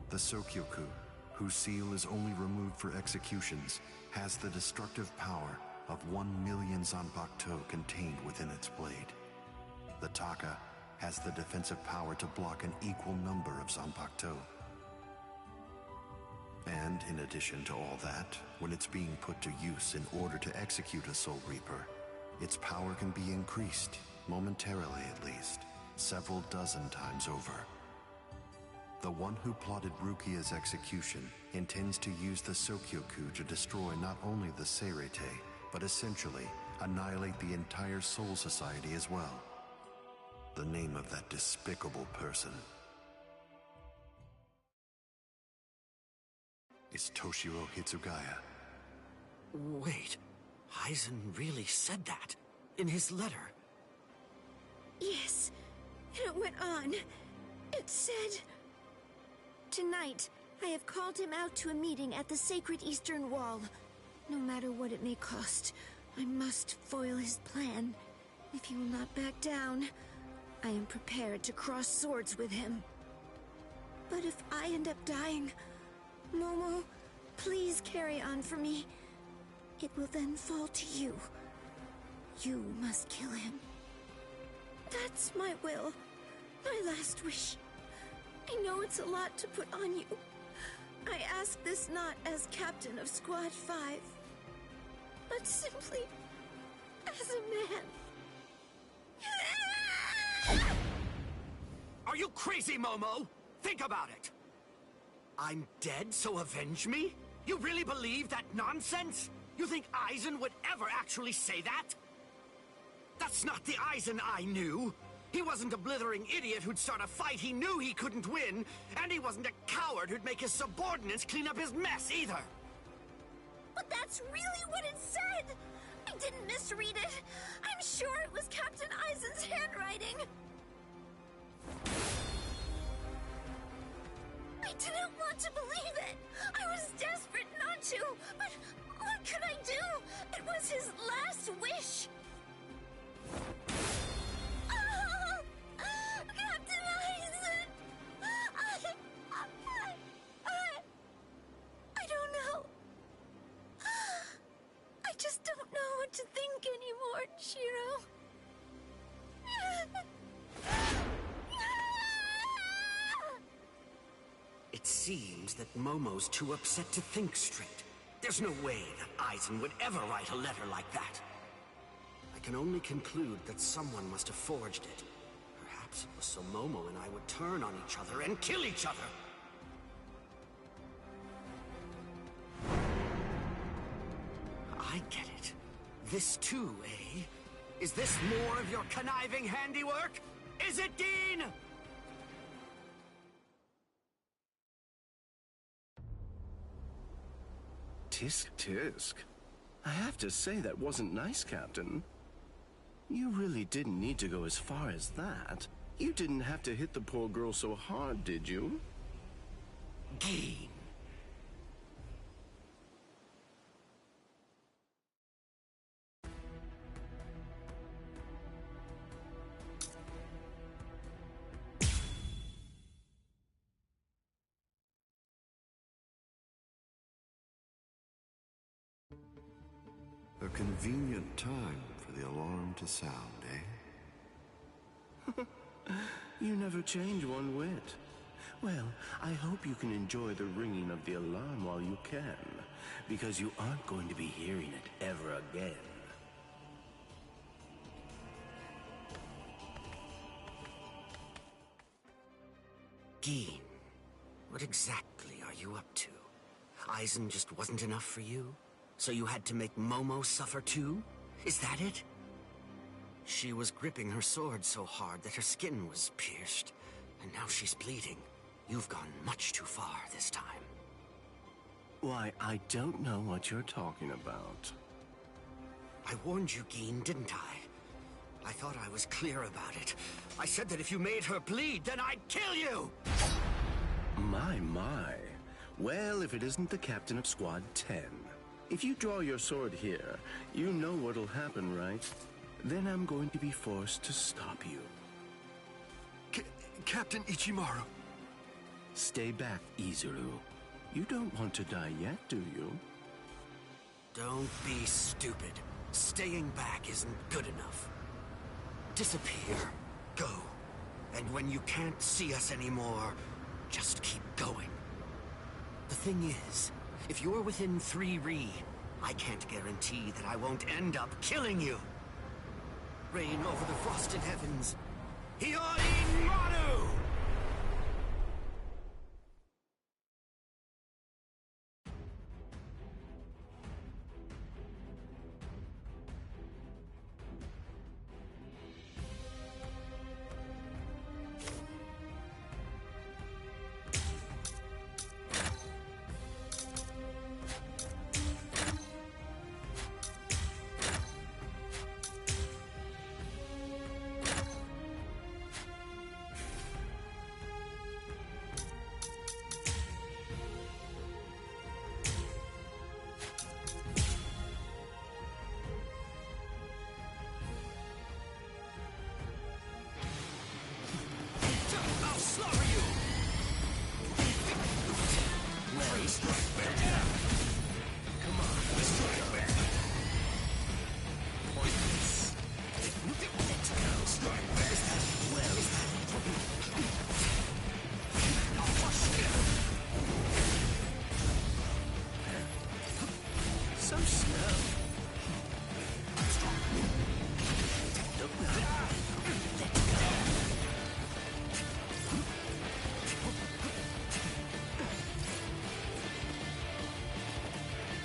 The Sokyoku, whose seal is only removed for executions, has the destructive power of 1 million Zanpakuto contained within its blade. The Taka has the defensive power to block an equal number of Zanpakuto. And in addition to all that, when it's being put to use in order to execute a Soul Reaper, its power can be increased, momentarily at least, several dozen times over. The one who plotted Rukia's execution intends to use the Sokyoku to destroy not only the Seirete, but essentially annihilate the entire Soul Society as well. The name of that despicable person is Toshiro Hitsugaya. Wait, Aizen really said that in his letter? Yes, and it went on. It said, "Tonight, I have called him out to a meeting at the Sacred Eastern Wall. No matter what it may cost, I must foil his plan. If he will not back down, I am prepared to cross swords with him. But if I end up dying, Momo, please carry on for me. It will then fall to you. You must kill him. That's my will, my last wish. I know it's a lot to put on you. I ask this not as captain of Squad 5, but simply as a man." Are you crazy, Momo? Think about it. I'm dead, so avenge me? You really believe that nonsense? You think Aizen would ever actually say that? That's not the Aizen I knew. He wasn't a blithering idiot who'd start a fight he knew he couldn't win, and he wasn't a coward who'd make his subordinates clean up his mess either. But that's really what it said! I didn't misread it. I'm sure it was Captain Aizen's handwriting. I didn't want to believe it. I was desperate not to, but what could I do? It was his last wish. Oh, Captain Aizen! I don't know. I just don't know what to think anymore, Shiro. It seems that Momo's too upset to think straight. There's no way that Aizen would ever write a letter like that. I can only conclude that someone must have forged it. Perhaps it was so Momo and I would turn on each other and kill each other. I get it. This too, eh? Is this more of your conniving handiwork? Is it, Dean? Tisk tisk. I have to say that wasn't nice, Captain. You really didn't need to go as far as that. You didn't have to hit the poor girl so hard, did you? Dean. A convenient time for the alarm to sound, eh? You never change one whit. Well, I hope you can enjoy the ringing of the alarm while you can, because you aren't going to be hearing it ever again. Dean, what exactly are you up to? Aizen just wasn't enough for you? So you had to make Momo suffer too? Is that it? She was gripping her sword so hard that her skin was pierced, and now she's bleeding. You've gone much too far this time. Why, I don't know what you're talking about. I warned you, Geen, didn't I? I thought I was clear about it. I said that if you made her bleed, then I'd kill you! My. Well, if it isn't the captain of Squad 10. If you draw your sword here, you know what'll happen, right? Then I'm going to be forced to stop you. Captain Ichimaru. Stay back, Izuru. You don't want to die yet, do you? Don't be stupid. Staying back isn't good enough. Disappear. Go. And when you can't see us anymore, just keep going. The thing is, if you're within 3 Ri, I can't guarantee that I won't end up killing you. Reign over the frosted heavens. Hiyori Maru!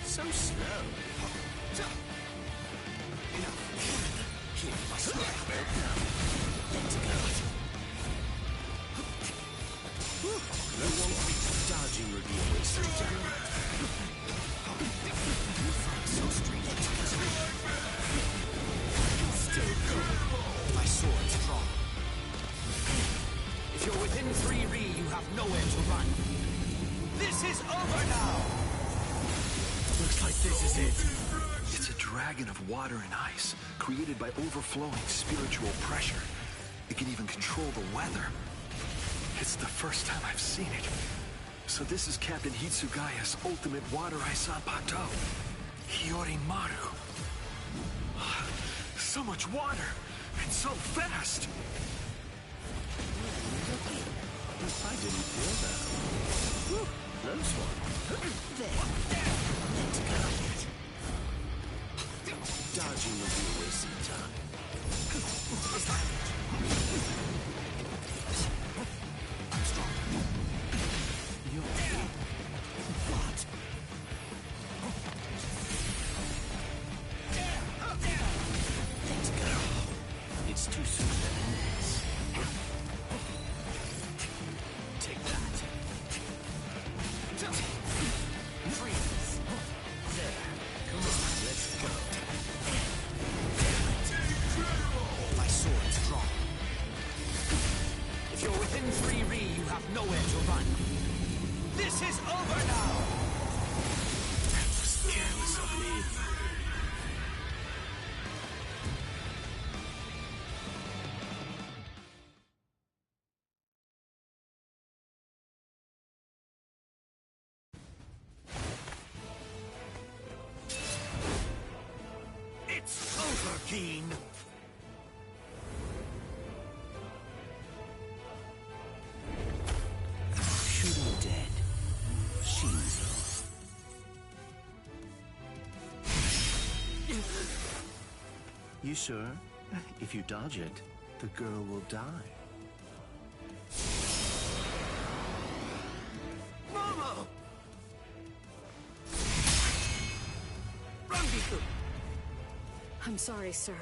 So slow. Keep my strength built now. Let's go. You won't be dodging will be a waste of time. You fight so straight. Let's go. Still good. My sword's strong. If you're within 3 Ri, you have nowhere to run. This is over now! Looks like this is it. It's a dragon of water and ice, created by overflowing spiritual pressure. It can even control the weather. It's the first time I've seen it. So this is Captain Hitsugaya's ultimate water ice Zanpakuto. Hiyori Maru. So much water, and so fast! I didn't feel that. Whew, close one. There. Let's go. Dodging will be a waste of time. I'm strong. You're what? Let's go. It's too soon to end this. Take that. Freeze. There. Come on, let's go. My sword's strong. If you're within 3 Ri, you have nowhere to run. This is over now! That was careless of me. It's over, Keen! Shooting dead. Shinzo. You sure? If you dodge it, the girl will die. Momo! Rangiku! I'm sorry, sir.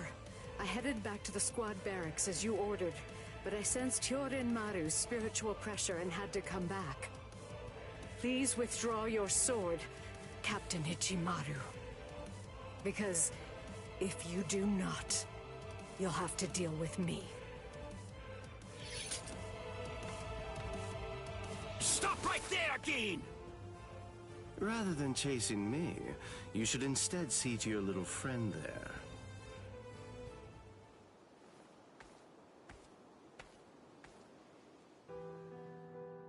I headed back to the squad barracks as you ordered, but I sensed Hyorin Maru's spiritual pressure and had to come back. Please withdraw your sword, Captain Ichimaru. Because if you do not, you'll have to deal with me. Stop right there, Keen! Rather than chasing me, you should instead see to your little friend there.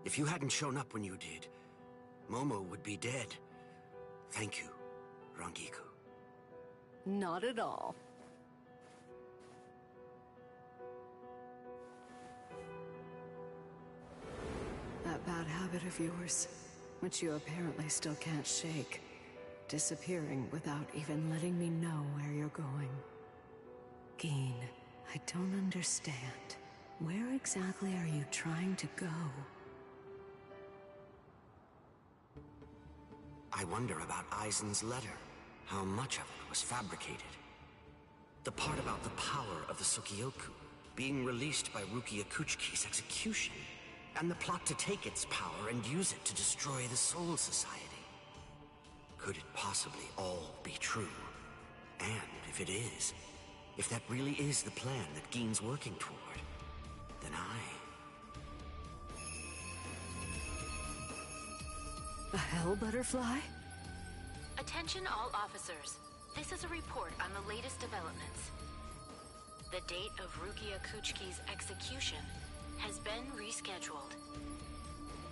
If you hadn't shown up when you did, Momo would be dead. Thank you, Rangiku. Not at all. That bad habit of yours, which you apparently still can't shake, disappearing without even letting me know where you're going. Geen, I don't understand. Where exactly are you trying to go? I wonder about Aizen's letter. How much of it was fabricated? The part about the power of the Sukioku being released by Rukia Kuchiki's execution, and the plot to take its power and use it to destroy the Soul Society. Could it possibly all be true? And if it is, if that really is the plan that Geen's working toward, then A hell butterfly? Attention all officers. This is a report on the latest developments. The date of Rukia Kuchiki's execution has been rescheduled.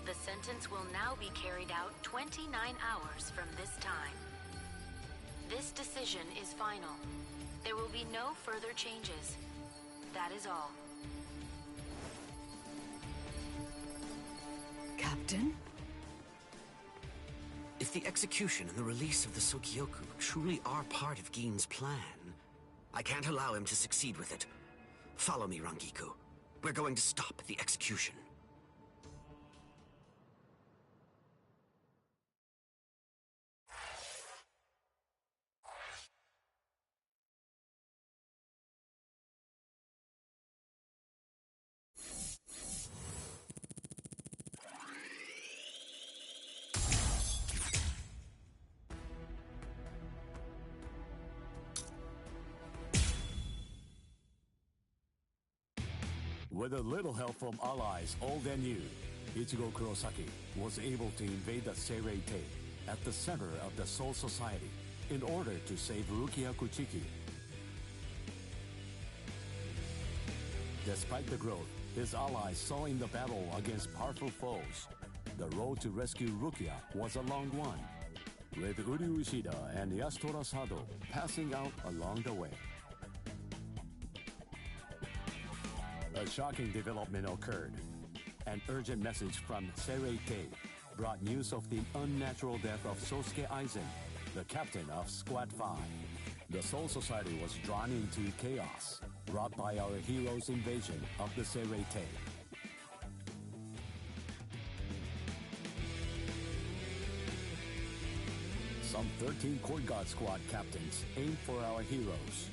The sentence will now be carried out 29 hours from this time. This decision is final. There will be no further changes. That is all. Captain? if the execution and the release of the Sukioku truly are part of Geen's plan, I can't allow him to succeed with it. Follow me, Rangiku. We're going to stop the execution. With a little help from allies old and new, Ichigo Kurosaki was able to invade the Seirei-Tei at the center of the Soul Society in order to save Rukia Kuchiki. Despite the growth his allies saw in the battle against powerful foes, the road to rescue Rukia was a long one, with Uryu Ishida and Yasutora Sado passing out along the way. A shocking development occurred. An urgent message from Seirei-Tei brought news of the unnatural death of Sosuke Aizen, the captain of Squad 5. The Soul Society was drawn into chaos, brought by our hero's invasion of the Seirei-Tei. Some 13 Court Guard Squad captains aimed for our heroes.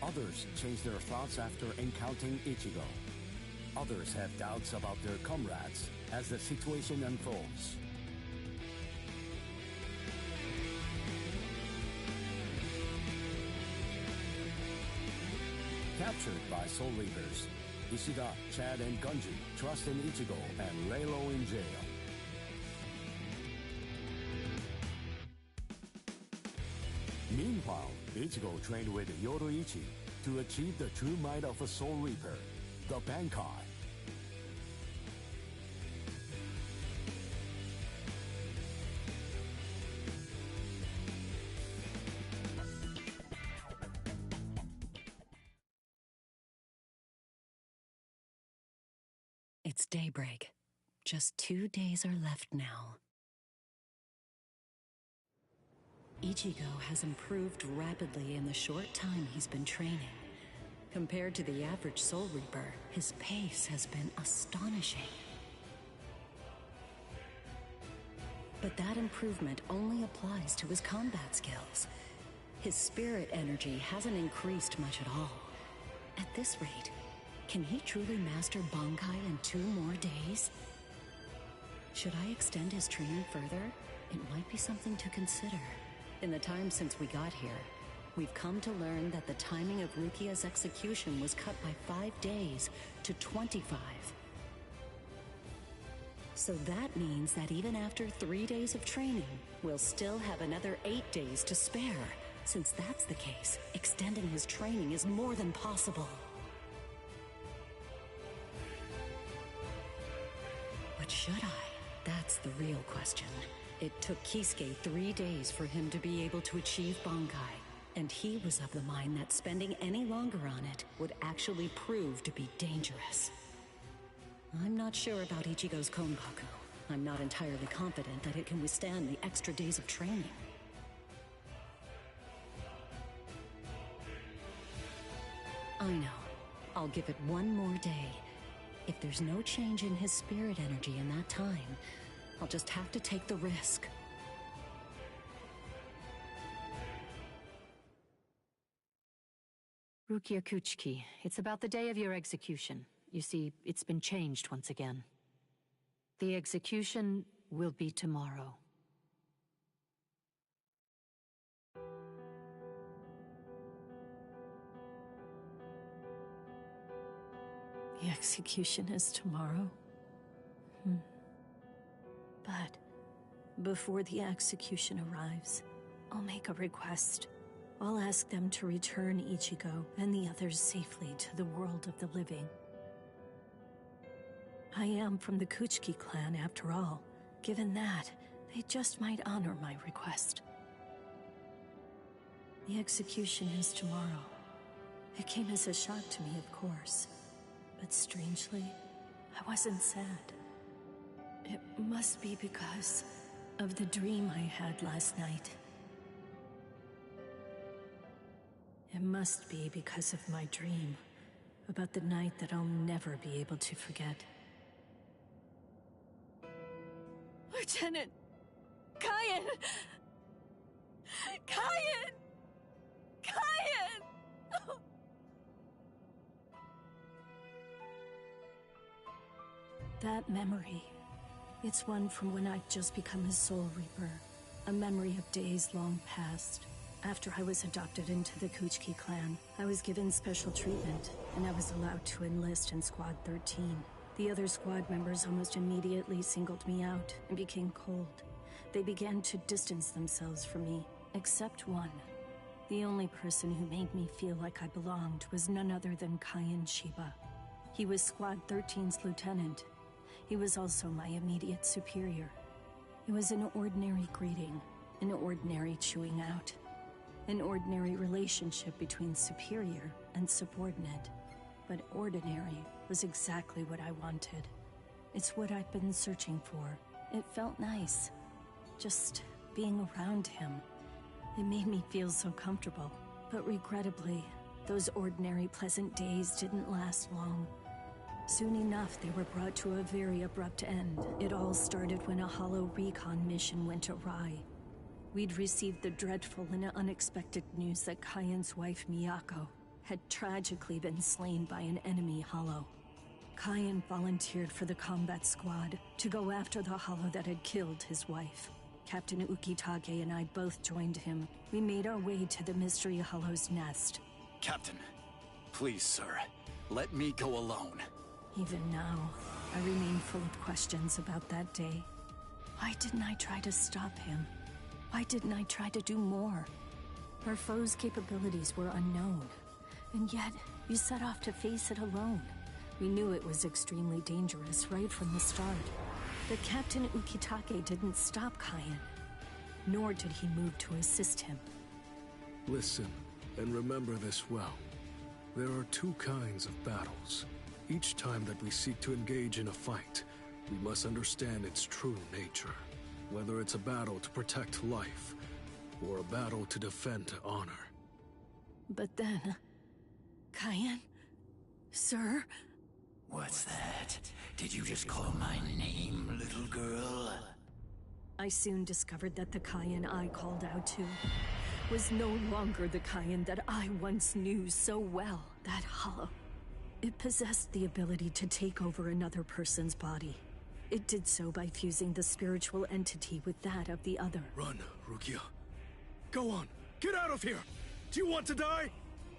Others changed their thoughts after encountering Ichigo. Others have doubts about their comrades as the situation unfolds. Captured by Soul Reapers, Ishida, Chad, and Gunji trust in Ichigo and lay low in jail. Meanwhile, Ichigo trained with Yoruichi to achieve the true might of a Soul Reaper, the Bankai. It's daybreak. Just 2 days are left now. Ichigo has improved rapidly in the short time he's been training. Compared to the average Soul Reaper, his pace has been astonishing. But that improvement only applies to his combat skills. His spirit energy hasn't increased much at all. At this rate, can he truly master Bankai in 2 more days? Should I extend his training further? It might be something to consider. In the time since we got here, we've come to learn that the timing of Rukia's execution was cut by 5 days to 25. So that means that even after 3 days of training, we'll still have another 8 days to spare. Since that's the case, extending his training is more than possible. But should I? That's the real question. It took Kisuke 3 days for him to be able to achieve Bankai, and he was of the mind that spending any longer on it would actually prove to be dangerous. I'm not sure about Ichigo's Konbaku, I'm not entirely confident that it can withstand the extra days of training. I know. I'll give it one more day. If there's no change in his spirit energy in that time, I'll just have to take the risk. Rukia Kuchiki, it's about the day of your execution. You see, it's been changed once again. The execution will be tomorrow. The execution is tomorrow? But before the execution arrives, I'll make a request. I'll ask them to return Ichigo and the others safely to the world of the living. I am from the Kuchiki clan, after all. Given that, they just might honor my request. The execution is tomorrow. It came as a shock to me, of course. But strangely, I wasn't sad. It must be because of the dream I had last night. It must be because of my dream about the night that I'll never be able to forget. Lieutenant! Kyan! Kyan! Kyan! Oh. That memory, it's one from when I'd just become a Soul Reaper. A memory of days long past. After I was adopted into the Kuchiki clan, I was given special treatment, and I was allowed to enlist in Squad 13. The other squad members almost immediately singled me out and became cold. They began to distance themselves from me, except one. The only person who made me feel like I belonged was none other than Kyan Shiba. He was Squad 13's lieutenant. He was also my immediate superior. It was an ordinary greeting, an ordinary chewing out. An ordinary relationship between superior and subordinate. But ordinary was exactly what I wanted. It's what I'd been searching for. It felt nice. Just being around him. It made me feel so comfortable. But regrettably, those ordinary pleasant days didn't last long. Soon enough, they were brought to a very abrupt end. It all started when a hollow recon mission went awry. We'd received the dreadful and unexpected news that Kyan's wife, Miyako, had tragically been slain by an enemy hollow. Kyan volunteered for the combat squad to go after the hollow that had killed his wife. Captain Ukitage and I both joined him. We made our way to the mystery hollow's nest. Captain, please, sir, let me go alone. Even now, I remain full of questions about that day. Why didn't I try to stop him? Why didn't I try to do more? Our foe's capabilities were unknown, and yet you set off to face it alone. We knew it was extremely dangerous right from the start. But Captain Ukitage didn't stop Kyan, nor did he move to assist him. Listen, and remember this well. There are two kinds of battles. Each time that we seek to engage in a fight, we must understand its true nature. Whether it's a battle to protect life, or a battle to defend honor. But then... Kyan? Sir? What's that? Did you just call my name, little girl? I soon discovered that the Kyan I called out to was no longer the Kyan that I once knew so well. That hollow. It possessed the ability to take over another person's body. It did so by fusing the spiritual entity with that of the other. Run, Rukia. Go on, get out of here! Do you want to die?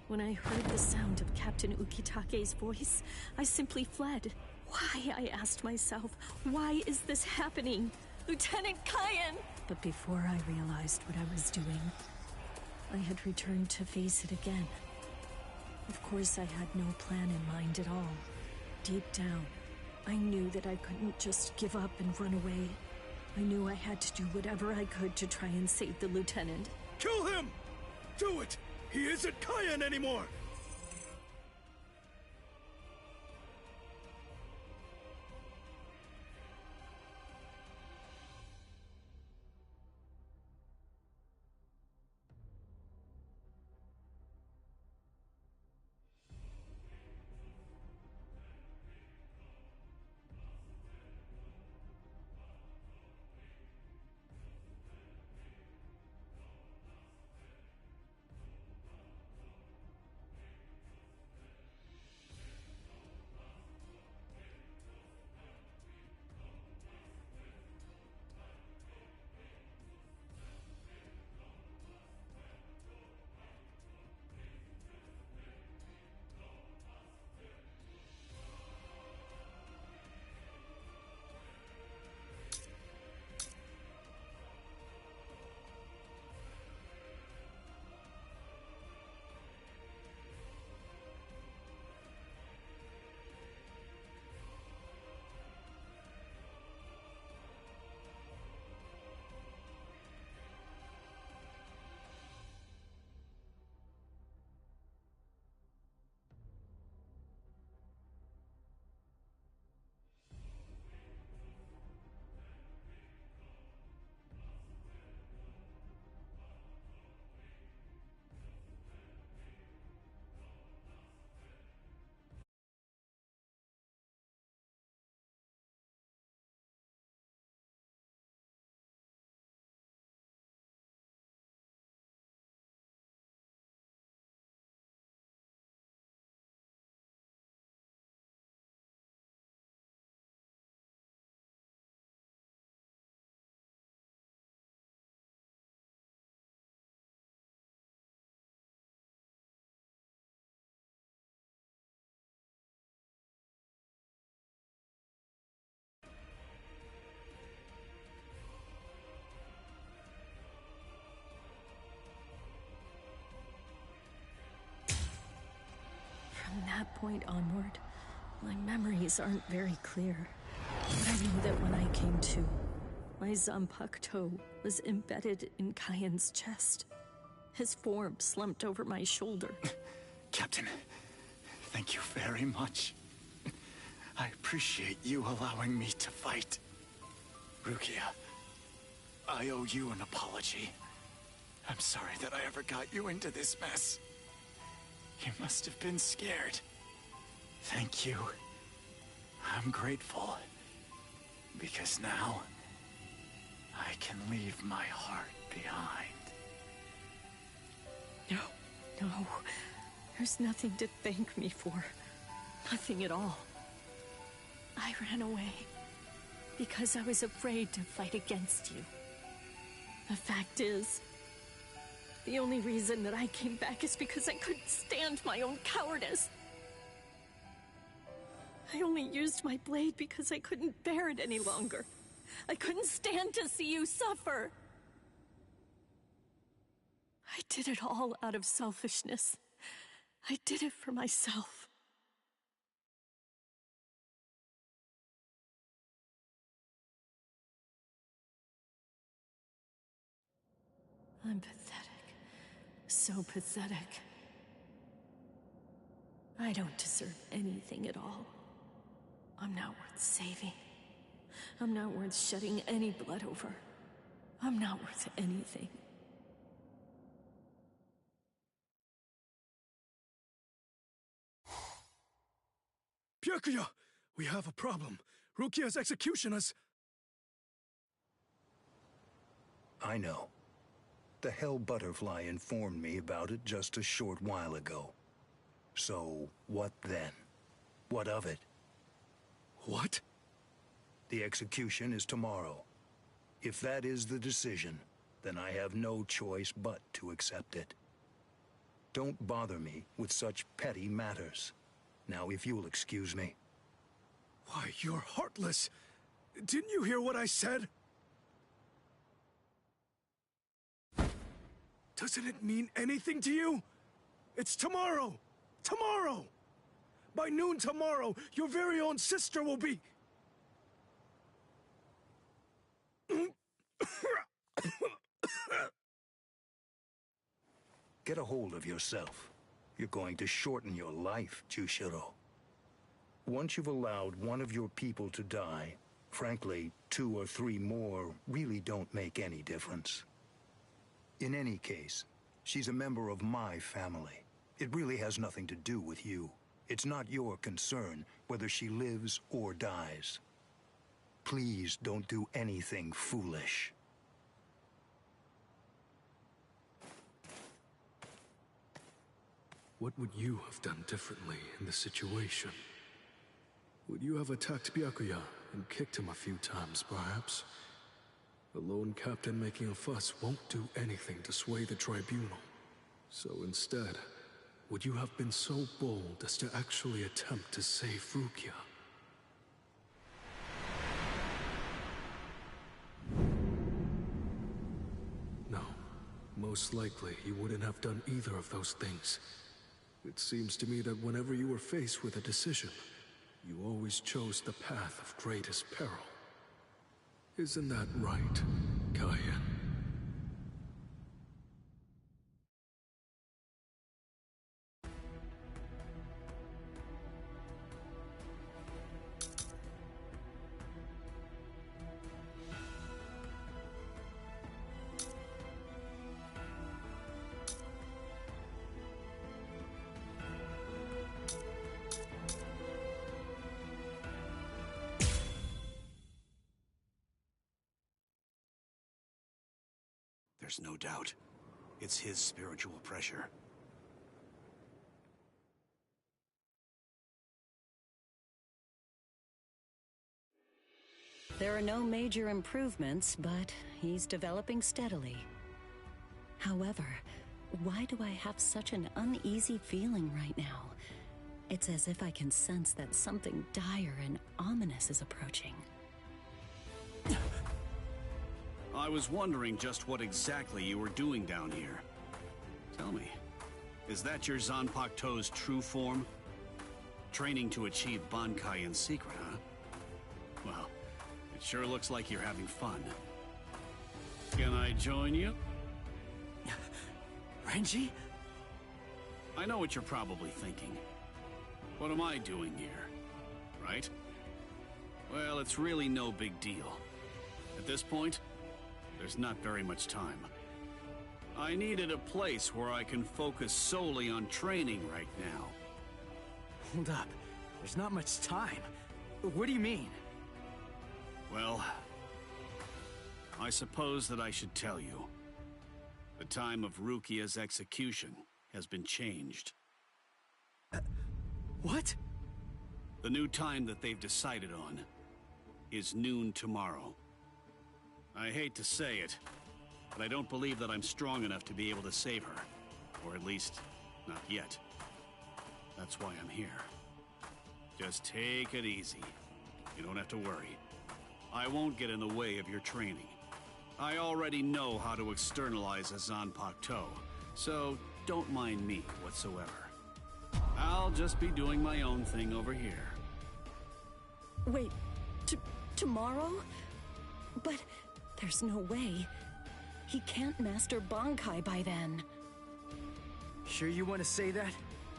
When I heard the sound of Captain Ukitage's voice, I simply fled. Why, I asked myself, why is this happening? Lieutenant Kyan! But before I realized what I was doing, I had returned to face it again. Of course, I had no plan in mind at all. Deep down, I knew that I couldn't just give up and run away. I knew I had to do whatever I could to try and save the lieutenant. Kill him! Do it! He isn't Kyan anymore! From that point onward, my memories aren't very clear. But I know that when I came to, my Zanpakuto was embedded in Kyan's chest. His form slumped over my shoulder. Captain, thank you very much. I appreciate you allowing me to fight. Rukia, I owe you an apology. I'm sorry that I ever got you into this mess. You must have been scared. Thank you. I'm grateful. Because now, I can leave my heart behind. No. There's nothing to thank me for. Nothing at all. I ran away because I was afraid to fight against you. The fact is, the only reason that I came back is because I couldn't stand my own cowardice. I only used my blade because I couldn't bear it any longer. I couldn't stand to see you suffer. I did it all out of selfishness. I did it for myself. I'm pathetic. So pathetic. I don't deserve anything at all. I'm not worth saving. I'm not worth shedding any blood over. I'm not worth anything. Byakuya! We have a problem. Rukia's execution has... I know. The Hell Butterfly informed me about it just a short while ago. So, what then? What of it? What? The execution is tomorrow. If that is the decision, then I have no choice but to accept it. Don't bother me with such petty matters. Now, if you'll excuse me. Why, you're heartless. Didn't you hear what I said? Doesn't it mean anything to you? It's tomorrow! Tomorrow! By noon tomorrow, your very own sister will be... Get a hold of yourself. You're going to shorten your life, Jushiro. Once you've allowed one of your people to die, frankly, 2 or 3 more really don't make any difference. In any case, she's a member of my family. It really has nothing to do with you. It's not your concern whether she lives or dies. Please don't do anything foolish. What would you have done differently in this situation? Would you have attacked Byakuya and kicked him a few times, perhaps? A lone captain making a fuss won't do anything to sway the tribunal. So instead, would you have been so bold as to actually attempt to save Rukia? No. Most likely, you wouldn't have done either of those things. It seems to me that whenever you were faced with a decision, you always chose the path of greatest peril. Isn't that right, Kyan? There's no doubt. It's his spiritual pressure. There are no major improvements, but he's developing steadily. However, why do I have such an uneasy feeling right now? It's as if I can sense that something dire and ominous is approaching. I was wondering just what exactly you were doing down here. Tell me, is that your Zanpakuto's true form? Training to achieve Bankai in secret, huh? Well, it sure looks like you're having fun. Can I join you? Renji? I know what you're probably thinking. What am I doing here? Right? Well, it's really no big deal. At this point, there's not very much time. I needed a place where I can focus solely on training right now. Hold up. There's not much time. What do you mean? Well, I suppose that I should tell you. The time of Rukia's execution has been changed. What? The new time that they've decided on is noon tomorrow. I hate to say it, but I don't believe that I'm strong enough to be able to save her. Or at least, not yet. That's why I'm here. Just take it easy. You don't have to worry. I won't get in the way of your training. I already know how to externalize a Zanpakuto, so don't mind me whatsoever. I'll just be doing my own thing over here. Wait, tomorrow? But there's no way. He can't master Bankai by then. Sure you want to say that,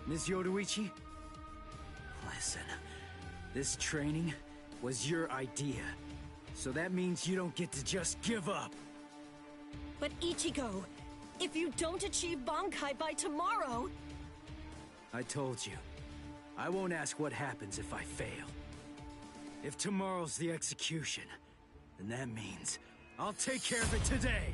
Ms. Yoruichi? Listen, this training was your idea. So that means you don't get to just give up. But Ichigo, if you don't achieve Bankai by tomorrow... I told you, I won't ask what happens if I fail. If tomorrow's the execution, then that means I'll take care of it today!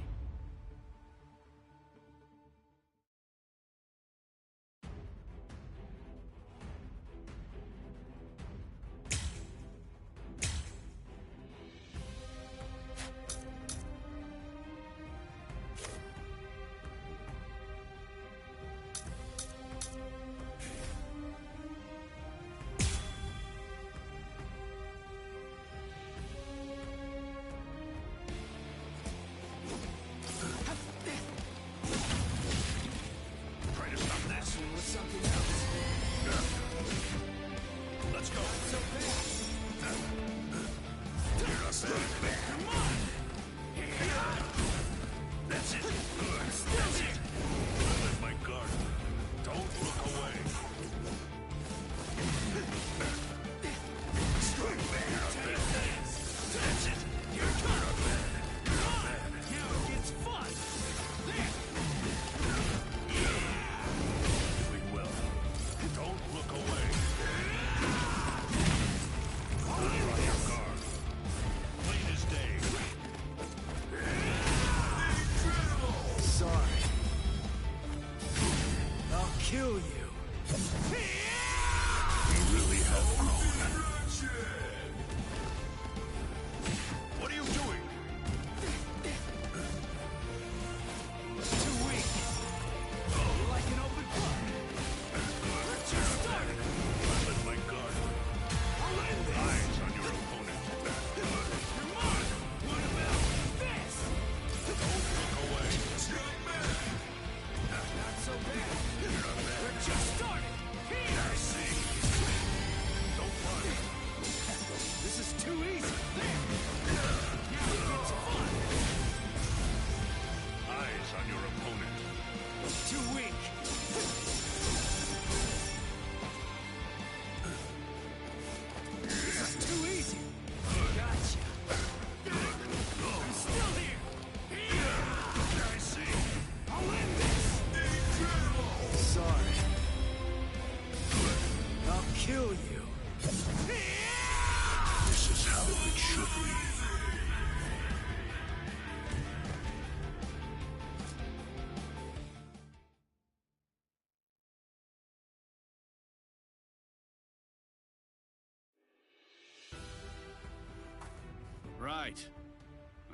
Right.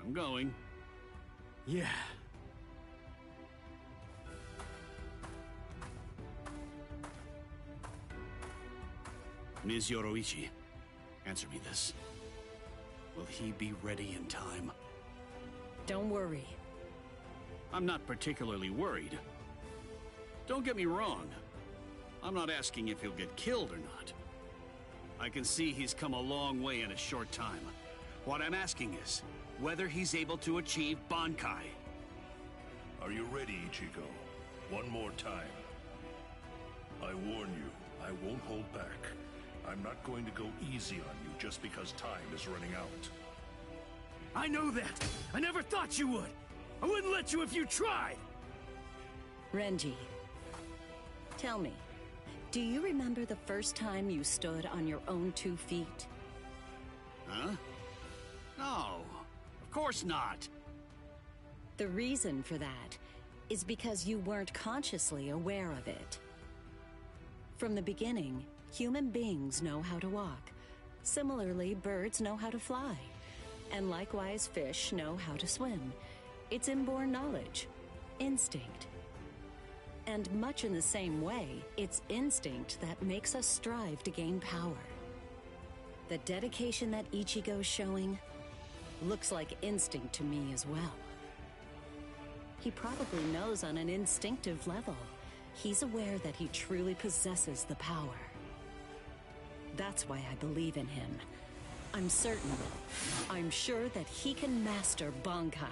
I'm going. Yeah. Ms. Yoruichi, answer me this. Will he be ready in time? Don't worry. I'm not particularly worried. Don't get me wrong. I'm not asking if he'll get killed or not. I can see he's come a long way in a short time. What I'm asking is, whether he's able to achieve Bankai. Are you ready, Ichigo? One more time. I warn you, I won't hold back. I'm not going to go easy on you just because time is running out. I know that! I never thought you would! I wouldn't let you if you tried! Renji, tell me, do you remember the first time you stood on your own 2 feet? Huh? No, of course not. The reason for that is because you weren't consciously aware of it. From the beginning, human beings know how to walk. Similarly, birds know how to fly. And likewise, fish know how to swim. It's inborn knowledge. Instinct. And much in the same way, it's instinct that makes us strive to gain power. The dedication that Ichigo's showing looks like instinct to me as well. He probably knows on an instinctive level. He's aware that he truly possesses the power. That's why I believe in him. I'm certain. I'm sure that he can master Bankai.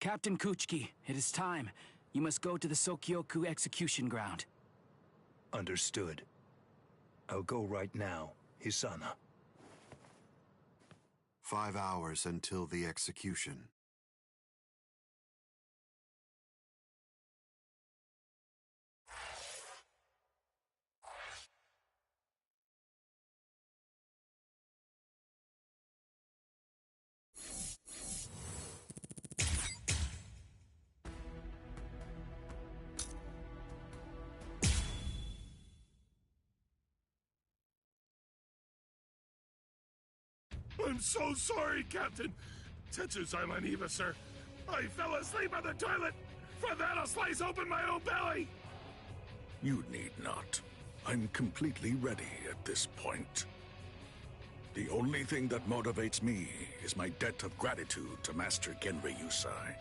Captain Kuchiki, it is time. You must go to the Sokyoku execution ground. Understood. I'll go right now, Hisana. 5 hours until the execution. I'm so sorry, Captain. Tetsu-sama Eva, sir. I fell asleep on the toilet. For that, I'll slice open my own belly. You need not. I'm completely ready at this point. The only thing that motivates me is my debt of gratitude to Master Genri Yusai.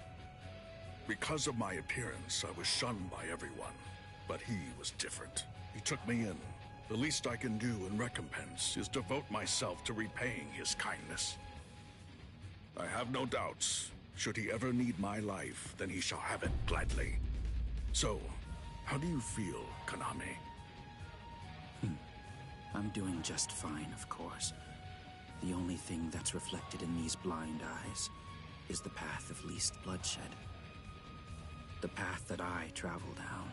Because of my appearance, I was shunned by everyone, but he was different. He took me in. The least I can do in recompense is devote myself to repaying his kindness. I have no doubts. Should he ever need my life, then he shall have it gladly. So, how do you feel, Kaname? I'm doing just fine, of course. The only thing that's reflected in these blind eyes is the path of least bloodshed. The path that I travel down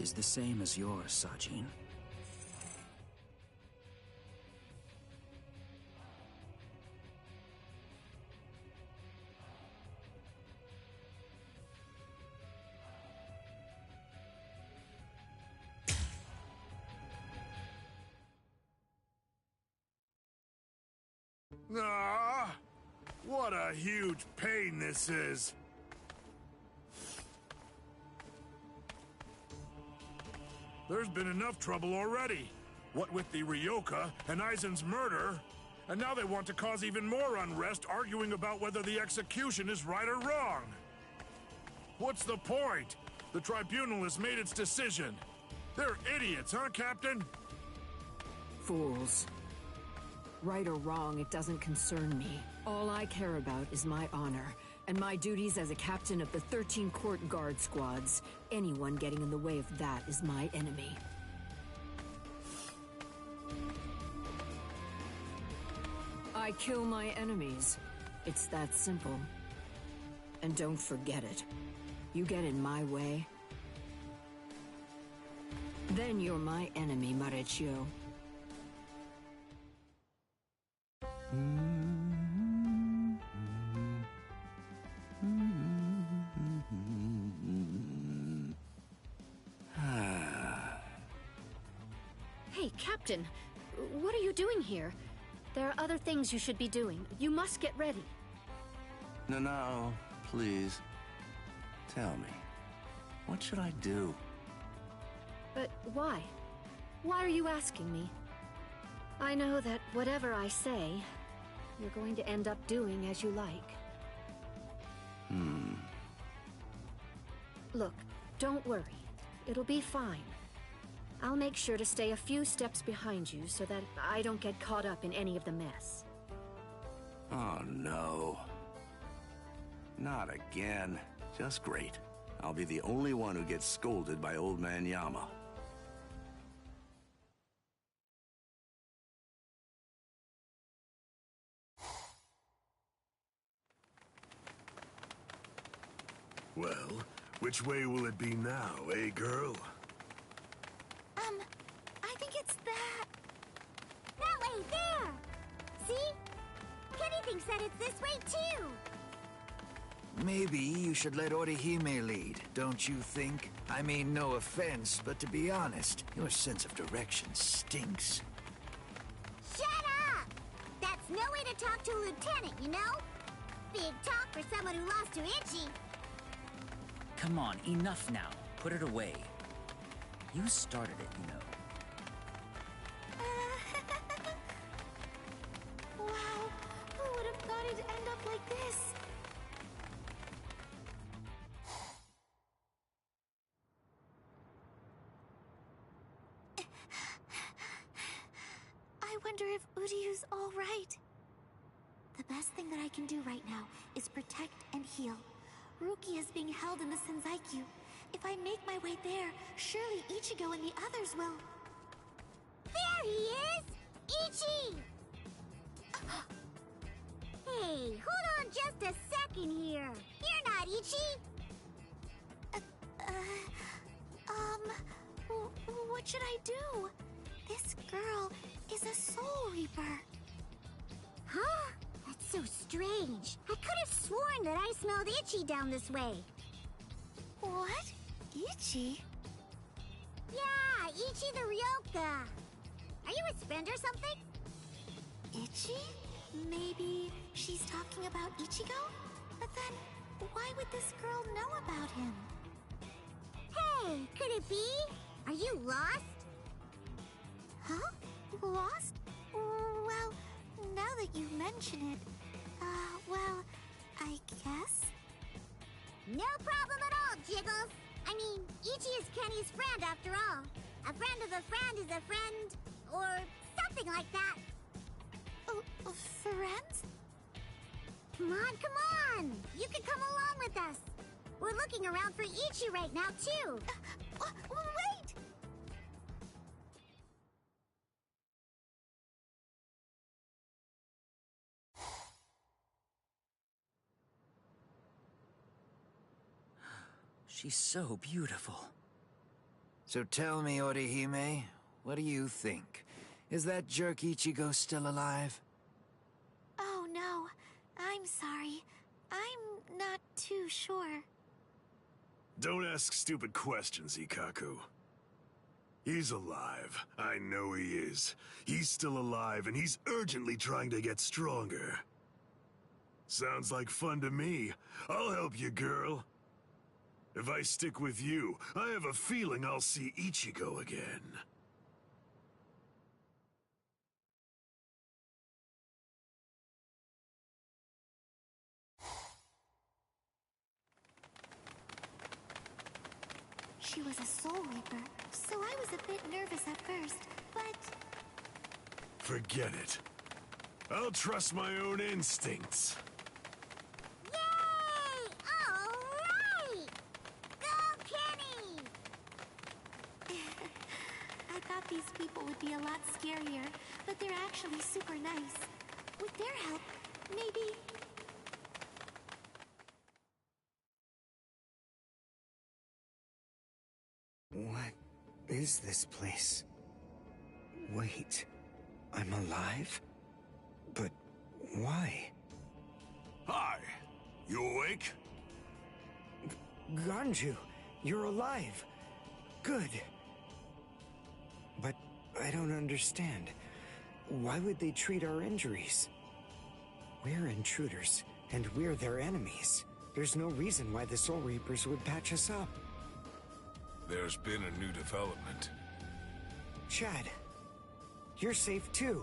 is the same as yours, Sajin. Ah, what a huge pain this is. There's been enough trouble already. What with the Ryoka and Aizen's murder, and now they want to cause even more unrest, arguing about whether the execution is right or wrong. What's the point? The tribunal has made its decision. They're idiots, huh, Captain? Fools. Right or wrong, it doesn't concern me. All I care about is my honor, and my duties as a captain of the 13 Court Guard squads. Anyone getting in the way of that is my enemy. I kill my enemies. It's that simple. And don't forget it. You get in my way, then you're my enemy, Marechio. Hey, Captain, what are you doing here? There are other things you should be doing. You must get ready. No, please. Tell me, what should I do? But why? Why are you asking me? I know that whatever I say, you're going to end up doing as you like. Hmm. Look, don't worry. It'll be fine. I'll make sure to stay a few steps behind you so that I don't get caught up in any of the mess. Oh, no. Not again. Just great. I'll be the only one who gets scolded by Old Man Yama. Well, which way will it be now, eh, girl? I think it's that way, there! See? Kenny thinks that it's this way, too! Maybe you should let Orihime lead, don't you think? I mean, no offense, but to be honest, your sense of direction stinks. Shut up! That's no way to talk to a lieutenant, you know? Big talk for someone who lost to Ichi. Come on, enough now. Put it away. You started it, you know. Wow, who would have thought it'd end up like this? I wonder if Uryu's all right. The best thing that I can do right now is protect and heal. Rukia is being held in the Senzaiku. If I make my way there, surely Ichigo and the others will... There he is! Ichi! Hey, hold on just a second here. You're not Ichi! What should I do? This girl is a Soul Reaper. Huh? That's so strange. I could have sworn that I smelled Ichi down this way. What? Ichi? Yeah, Ichi the Ryoka. Are you his friend or something? Ichi? Maybe she's talking about Ichigo? But then, why would this girl know about him? Hey, could it be? Are you lost? Huh? Lost? Well, now that you mention it, well, I guess? No problem at all, Jiggles. I mean, Ichi is Kenny's friend after all. A friend of a friend is a friend, or something like that. Friends? Come on! You can come along with us. We're looking around for Ichi right now, too. Wait! She's so beautiful. So tell me, Orihime, what do you think? Is that jerk Ichigo still alive? Oh no, I'm sorry. I'm not too sure. Don't ask stupid questions, Ikaku. He's alive. I know he is. He's still alive, and he's urgently trying to get stronger. Sounds like fun to me. I'll help you, girl. If I stick with you, I have a feeling I'll see Ichigo again. She was a Soul Reaper, so I was a bit nervous at first, but... Forget it. I'll trust my own instincts. Yay! All right! Go, Kenny! I thought these people would be a lot scarier, but they're actually super nice. With their help, maybe... What is this place? Wait, I'm alive? But why? Hi, you awake? Ganju, you're alive. Good. But I don't understand. Why would they treat our injuries? We're intruders, and we're their enemies. There's no reason why the Soul Reapers would patch us up. There's been a new development. Chad, you're safe too.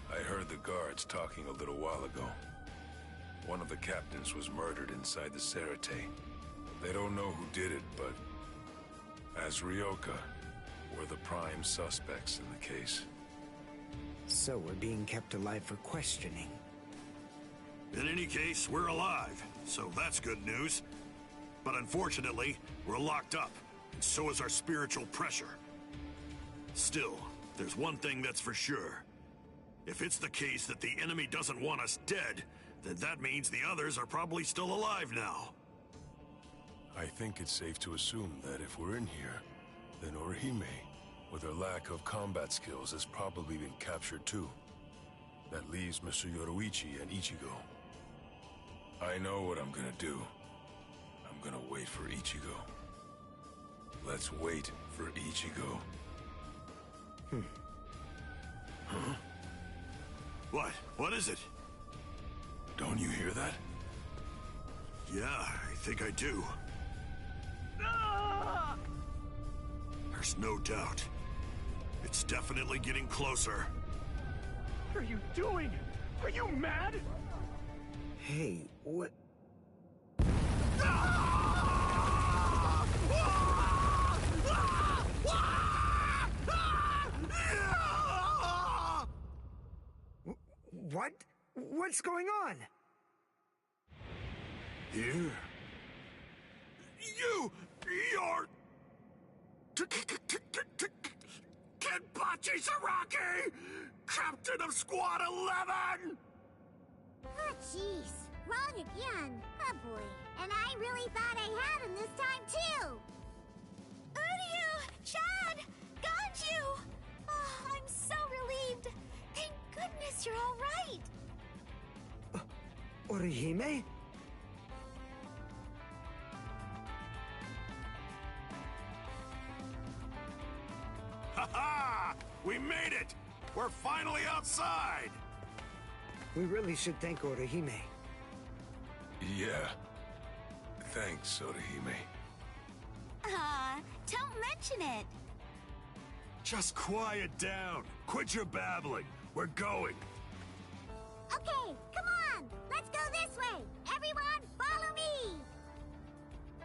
I heard the guards talking a little while ago. One of the captains was murdered inside the Sarate. They don't know who did it, but As Ryoka, we're the prime suspects in the case. So we're being kept alive for questioning. In any case, we're alive, so that's good news. But unfortunately, we're locked up, and so is our spiritual pressure. Still, there's one thing that's for sure. If it's the case that the enemy doesn't want us dead, then that means the others are probably still alive now. I think it's safe to assume that if we're in here, then Orihime, with her lack of combat skills, has probably been captured too. That leaves Mr. Yoruichi and Ichigo. I know what I'm gonna do. I'm gonna wait for Ichigo. Let's wait for Ichigo. Huh? What? What is it? Don't you hear that? Yeah, I think I do. There's no doubt. It's definitely getting closer. What are you doing? Are you mad? Hey, what? What? What's going on? Here? You're... Kenpachi Saraki! Captain of Squad 11! Oh, jeez. Wrong again. Oh, boy. And I really thought I had him this time, too. Uryu! Chad! Ganju! Oh, I'm so relieved. Thank goodness you're all right. Orihime? Ha-ha! We made it! We're finally outside! We really should thank Orihime. Yeah. Thanks, Orihime. Don't mention it. Just quiet down. Quit your babbling. We're going. Okay, come on. Let's go this way. Everyone, follow me.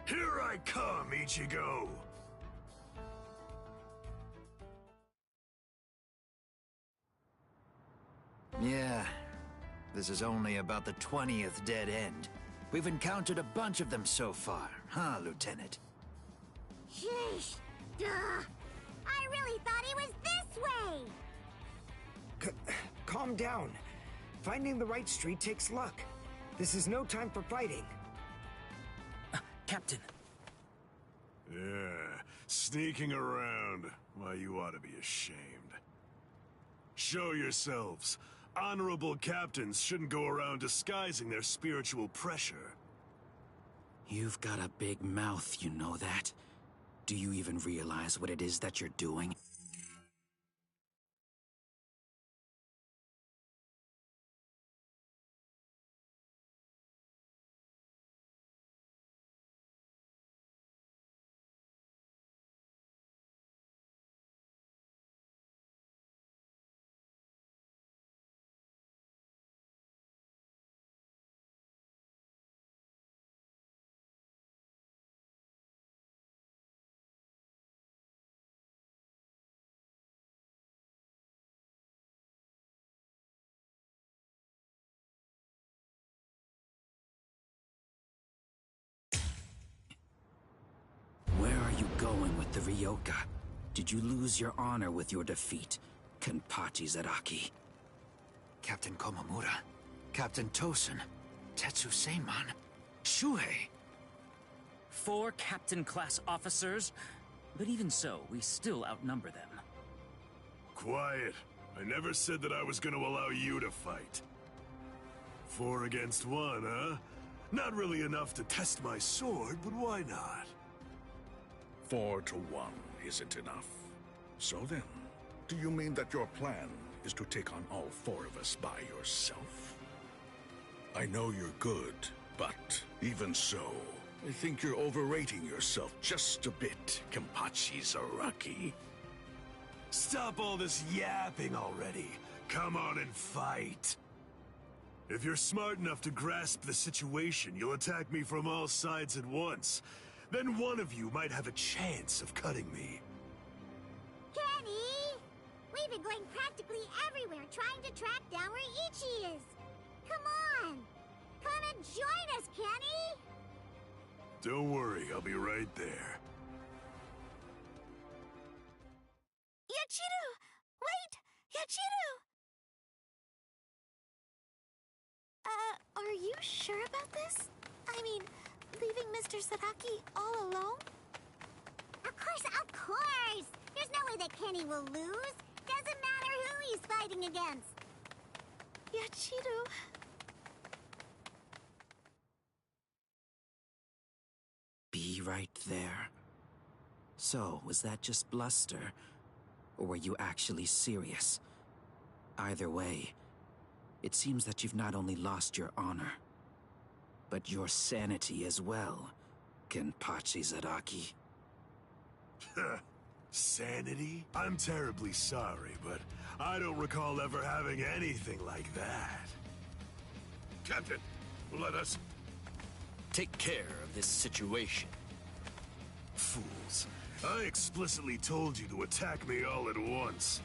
Here I come, Ichigo. Yeah, this is only about the 20th dead end. We've encountered a bunch of them so far, huh, Lieutenant? Sheesh. Duh. I really thought he was this way. Calm down. Finding the right street takes luck. This is no time for fighting. Captain. Yeah, sneaking around. Why, you ought to be ashamed. Show yourselves. Honorable captains shouldn't go around disguising their spiritual pressure. You've got a big mouth, you know that? Do you even realize what it is that you're doing? Where are you going with the Ryoka? Did you lose your honor with your defeat, Kenpachi Zaraki? Captain Komamura, Captain Tosen, Tetsu Seiman, Shuhei. 4 captain-class officers? But even so, we still outnumber them. Quiet. I never said that I was going to allow you to fight. 4 against 1, huh? Not really enough to test my sword, but why not? 4 to 1 isn't enough. So then, do you mean that your plan is to take on all 4 of us by yourself? I know you're good, but even so, I think you're overrating yourself just a bit, Kenpachi Zaraki. Stop all this yapping already. Come on and fight. If you're smart enough to grasp the situation, you'll attack me from all sides at once. then one of you might have a chance of cutting me. Kenny! We've been going practically everywhere trying to track down where Ichi is. Come on! Come and join us, Kenny! Don't worry, I'll be right there. Yachiru! Wait! Yachiru! Are you sure about this? I mean, leaving Mr. Sadaki all alone? Of course! There's no way that Kenny will lose. Doesn't matter who he's fighting against. Yachiru... Be right there. So, was that just bluster? Or were you actually serious? Either way, it seems that you've not only lost your honor, but your sanity as well, Kenpachi Zaraki. Sanity? I'm terribly sorry, but I don't recall ever having anything like that. Captain, let us... take care of this situation. Fools. I explicitly told you to attack me all at once.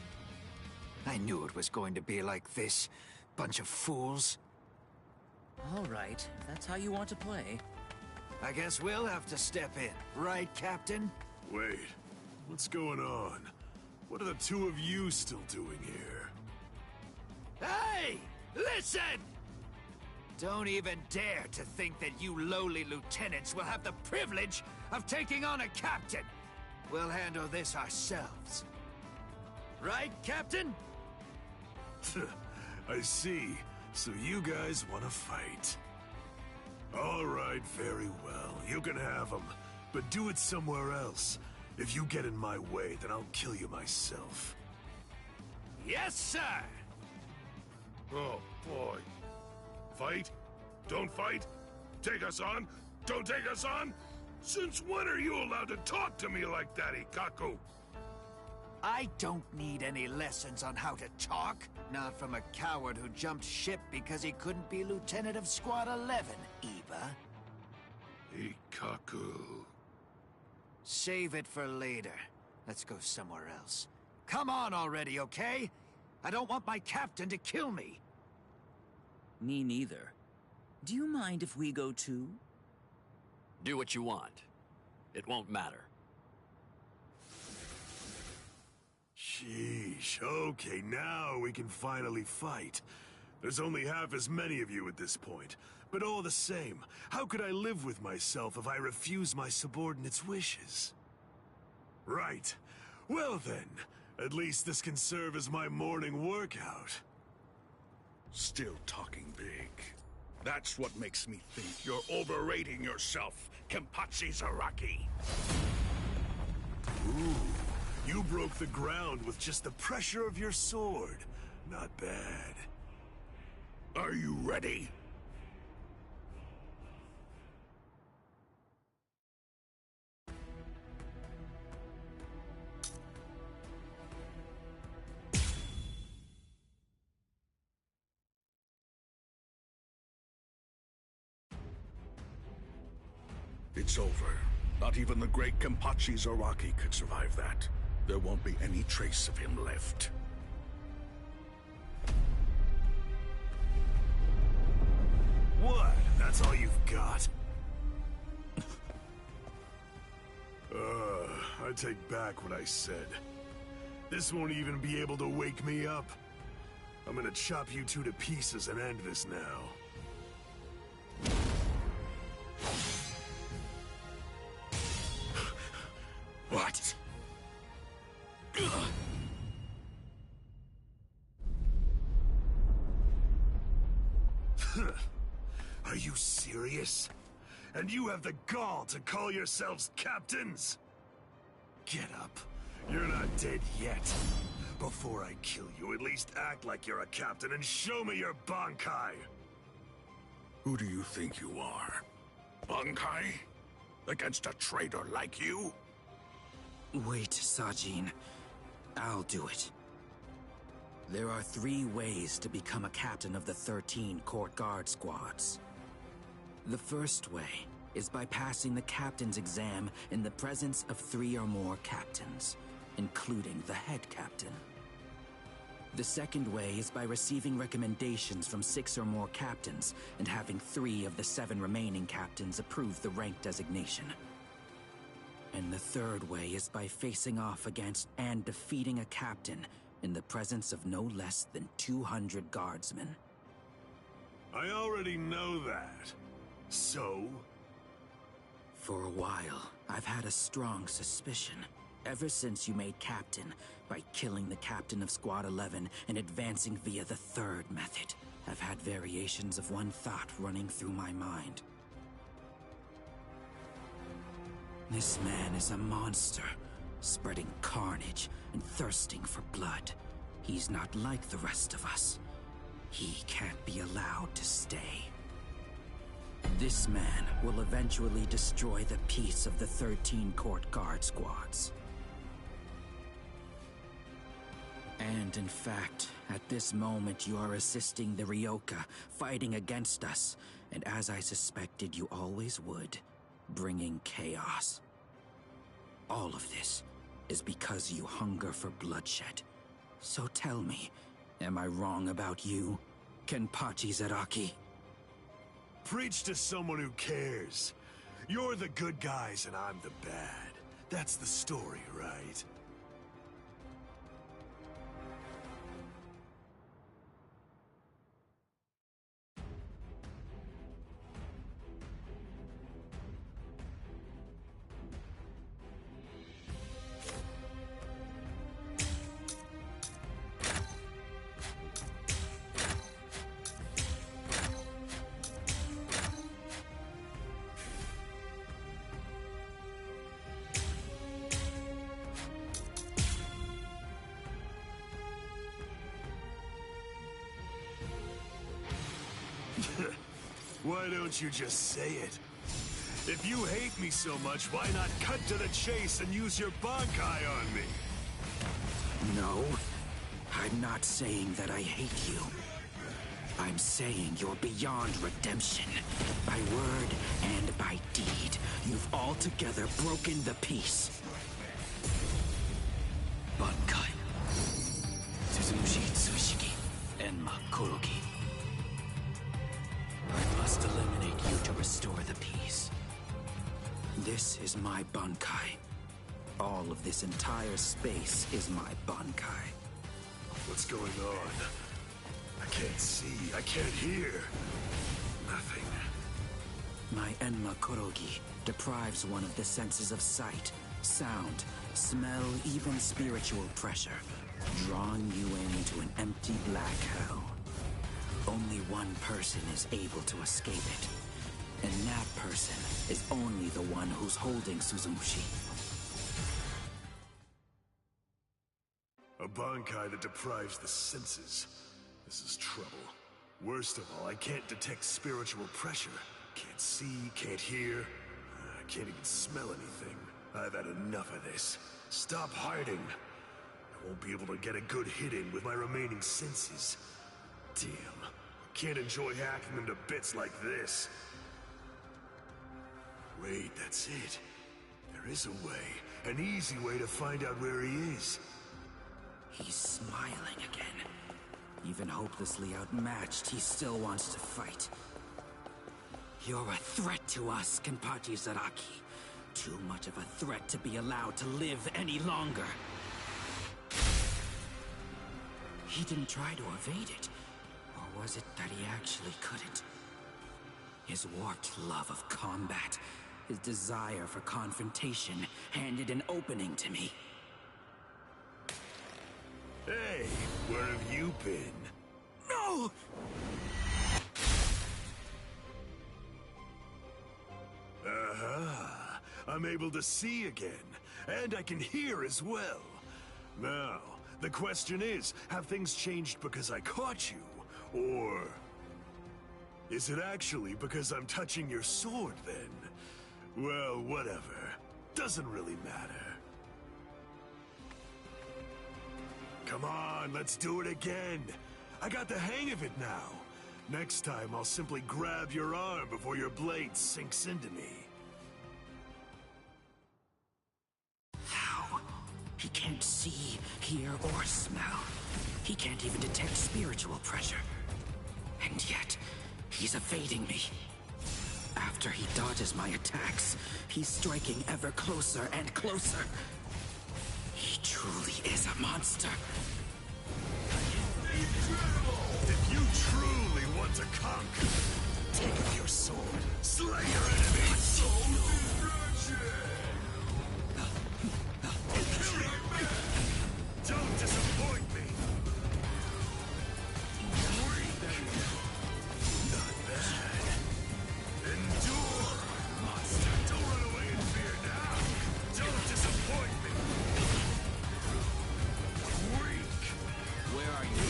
I knew it was going to be like this. Bunch of fools. All right, if that's how you want to play. I guess we'll have to step in, right, Captain? Wait, what's going on? What are the two of you still doing here? Hey! Listen! Don't even dare to think that you lowly lieutenants will have the privilege of taking on a captain. We'll handle this ourselves. Right, Captain? I see. So you guys want to fight. All right, very well. You can have them. But do it somewhere else. If you get in my way, then I'll kill you myself. Yes, sir! Oh, boy. Fight? Don't fight? Take us on? Don't take us on? Since when are you allowed to talk to me like that, Ikaku? I don't need any lessons on how to talk. Not from a coward who jumped ship because he couldn't be Lieutenant of Squad 11, Iba. Ikaku... Save it for later. Let's go somewhere else. Come on already, okay? I don't want my captain to kill me. Me neither. Do you mind if we go too? Do what you want. It won't matter. Sheesh, okay, now we can finally fight. There's only half as many of you at this point. But all the same, how could I live with myself if I refuse my subordinates' wishes? Right. Well then, at least this can serve as my morning workout. Still talking big. That's what makes me think you're overrating yourself, Kenpachi Zaraki. Ooh, you broke the ground with just the pressure of your sword. Not bad. Are you ready? It's over. Not even the great Kenpachi Zaraki could survive that. There won't be any trace of him left. What? That's all you've got? I take back what I said. This won't even be able to wake me up. I'm gonna chop you two to pieces and end this now. What? Are you serious? And you have the gall to call yourselves captains? Get up. You're not dead yet. Before I kill you, at least act like you're a captain and show me your Bankai! Who do you think you are? Bankai? Against a traitor like you? Wait, Sajin. I'll do it. There are 3 ways to become a captain of the 13 court guard squads. The first way is by passing the captain's exam in the presence of 3 or more captains, including the head captain. The second way is by receiving recommendations from 6 or more captains and having 3 of the 7 remaining captains approve the rank designation. And the third way is by facing off against and defeating a captain in the presence of no less than 200 guardsmen. I already know that. So? For a while, I've had a strong suspicion. Ever since you made captain, by killing the captain of Squad 11 and advancing via the third method, I've had variations of one thought running through my mind. This man is a monster, spreading carnage and thirsting for blood. He's not like the rest of us. He can't be allowed to stay. This man will eventually destroy the peace of the 13 court guard squads. And in fact, at this moment you are assisting the Ryoka, fighting against us, and as I suspected you always would, bringing chaos. All of this is because you hunger for bloodshed. So tell me, am I wrong about you, Kenpachi Zaraki? Preach to someone who cares. You're the good guys and I'm the bad. That's the story, right? Why don't you just say it? If you hate me so much, why not cut to the chase and use your Bankai on me? No, I'm not saying that I hate you. I'm saying you're beyond redemption. By word and by deed, you've altogether broken the peace. Bankai. Suzushi Tsushiki. Enma Kuroki. I must eliminate you to restore the peace. This is my Bankai. All of this entire space is my Bankai. What's going on? I can't see, I can't hear. Nothing. My Enma Kurogi deprives one of the senses of sight, sound, smell, even spiritual pressure, drawing you into an empty black hell. Only one person is able to escape it, and that person is only the one who's holding Suzushi. A Bankai that deprives the senses. This is trouble. Worst of all, I can't detect spiritual pressure. Can't see, can't hear. I can't even smell anything. I've had enough of this. Stop hiding. I won't be able to get a good hit in with my remaining senses. Damn. Can't enjoy hacking them to bits like this. Wait, that's it. There is a way. An easy way to find out where he is. He's smiling again. Even hopelessly outmatched, he still wants to fight. You're a threat to us, Kenpachi Zaraki. Too much of a threat to be allowed to live any longer. He didn't try to evade it. Or was it that he actually couldn't? His warped love of combat, his desire for confrontation, handed an opening to me. Hey, where have you been? No! I'm able to see again, and I can hear as well. Now, the question is, have things changed because I caught you? Or is it actually because I'm touching your sword, then? Well, whatever. Doesn't really matter. Come on, let's do it again. I got the hang of it now. Next time, I'll simply grab your arm before your blade sinks into me. How? He can't see, hear, or smell. He can't even detect spiritual pressure. And yet, he's evading me. After he dodges my attacks, he's striking ever closer and closer. He truly is a monster. If you truly want to conquer, take up your sword, slay your enemy. Soul destruction! Don't disappoint me. Not bad. Endure, monster. Don't run away in fear now. Don't disappoint me. Weak. Where are you?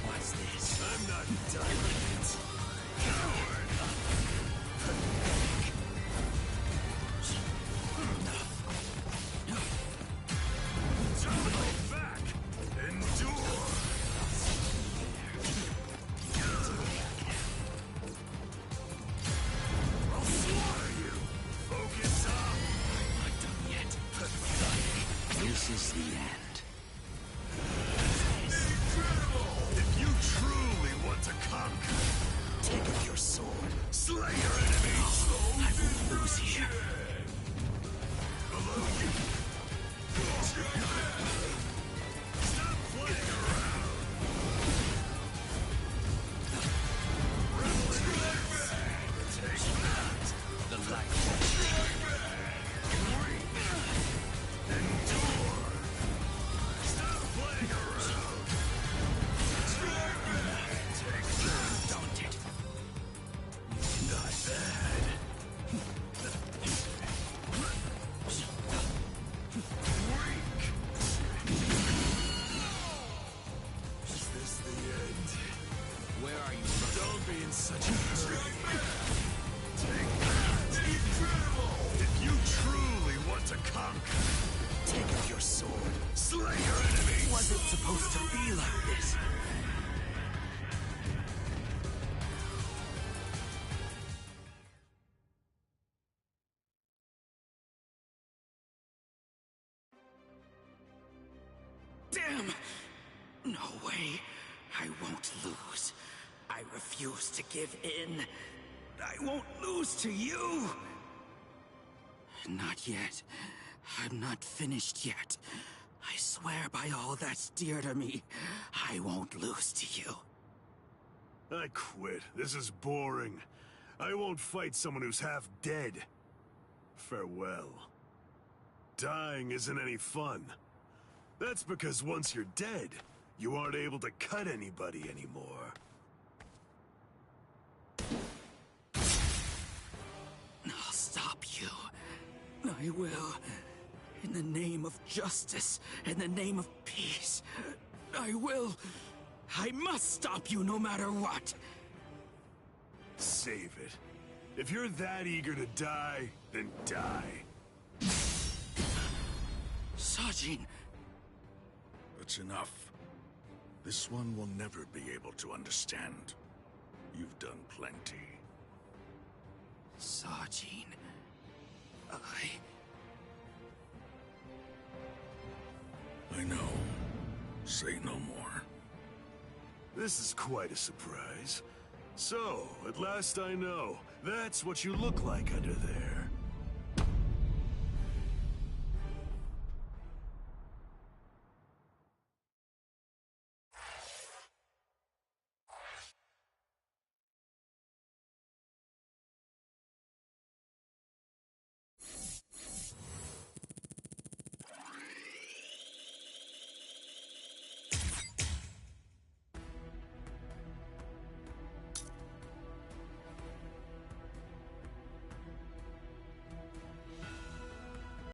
What's this? I'm not done yet. Coward. Double back. Endure. I'll slaughter you. Focus up. I'm not done yet. This is the end. If you truly want to conquer, take up your sword, slay your enemies. I won't lose here. Below you. Stop playing around. Take that. The light. Endure. Stop playing around. Take that. Daunted. Not bad. Weak. Is this the end? Where are you? Don't be in such a hurry. Take that. Incredible. If you truly want to conquer, take up your sword, slay your enemies. Was it supposed to be like this? Damn! No way. I won't lose. I refuse to give in. I won't lose to you! Not yet. I'm not finished yet. I swear by all that's dear to me, I won't lose to you. I quit. This is boring. I won't fight someone who's half dead. Farewell. Dying isn't any fun. That's because once you're dead, you aren't able to cut anybody anymore. I'll stop you. I will. In the name of justice, in the name of peace. I will. I must stop you no matter what. Save it. If you're that eager to die, then die. Sajin! It's enough. This one will never be able to understand. You've done plenty. Sajin... I know. Say no more. This is quite a surprise. So, at last I know. That's what you look like under there.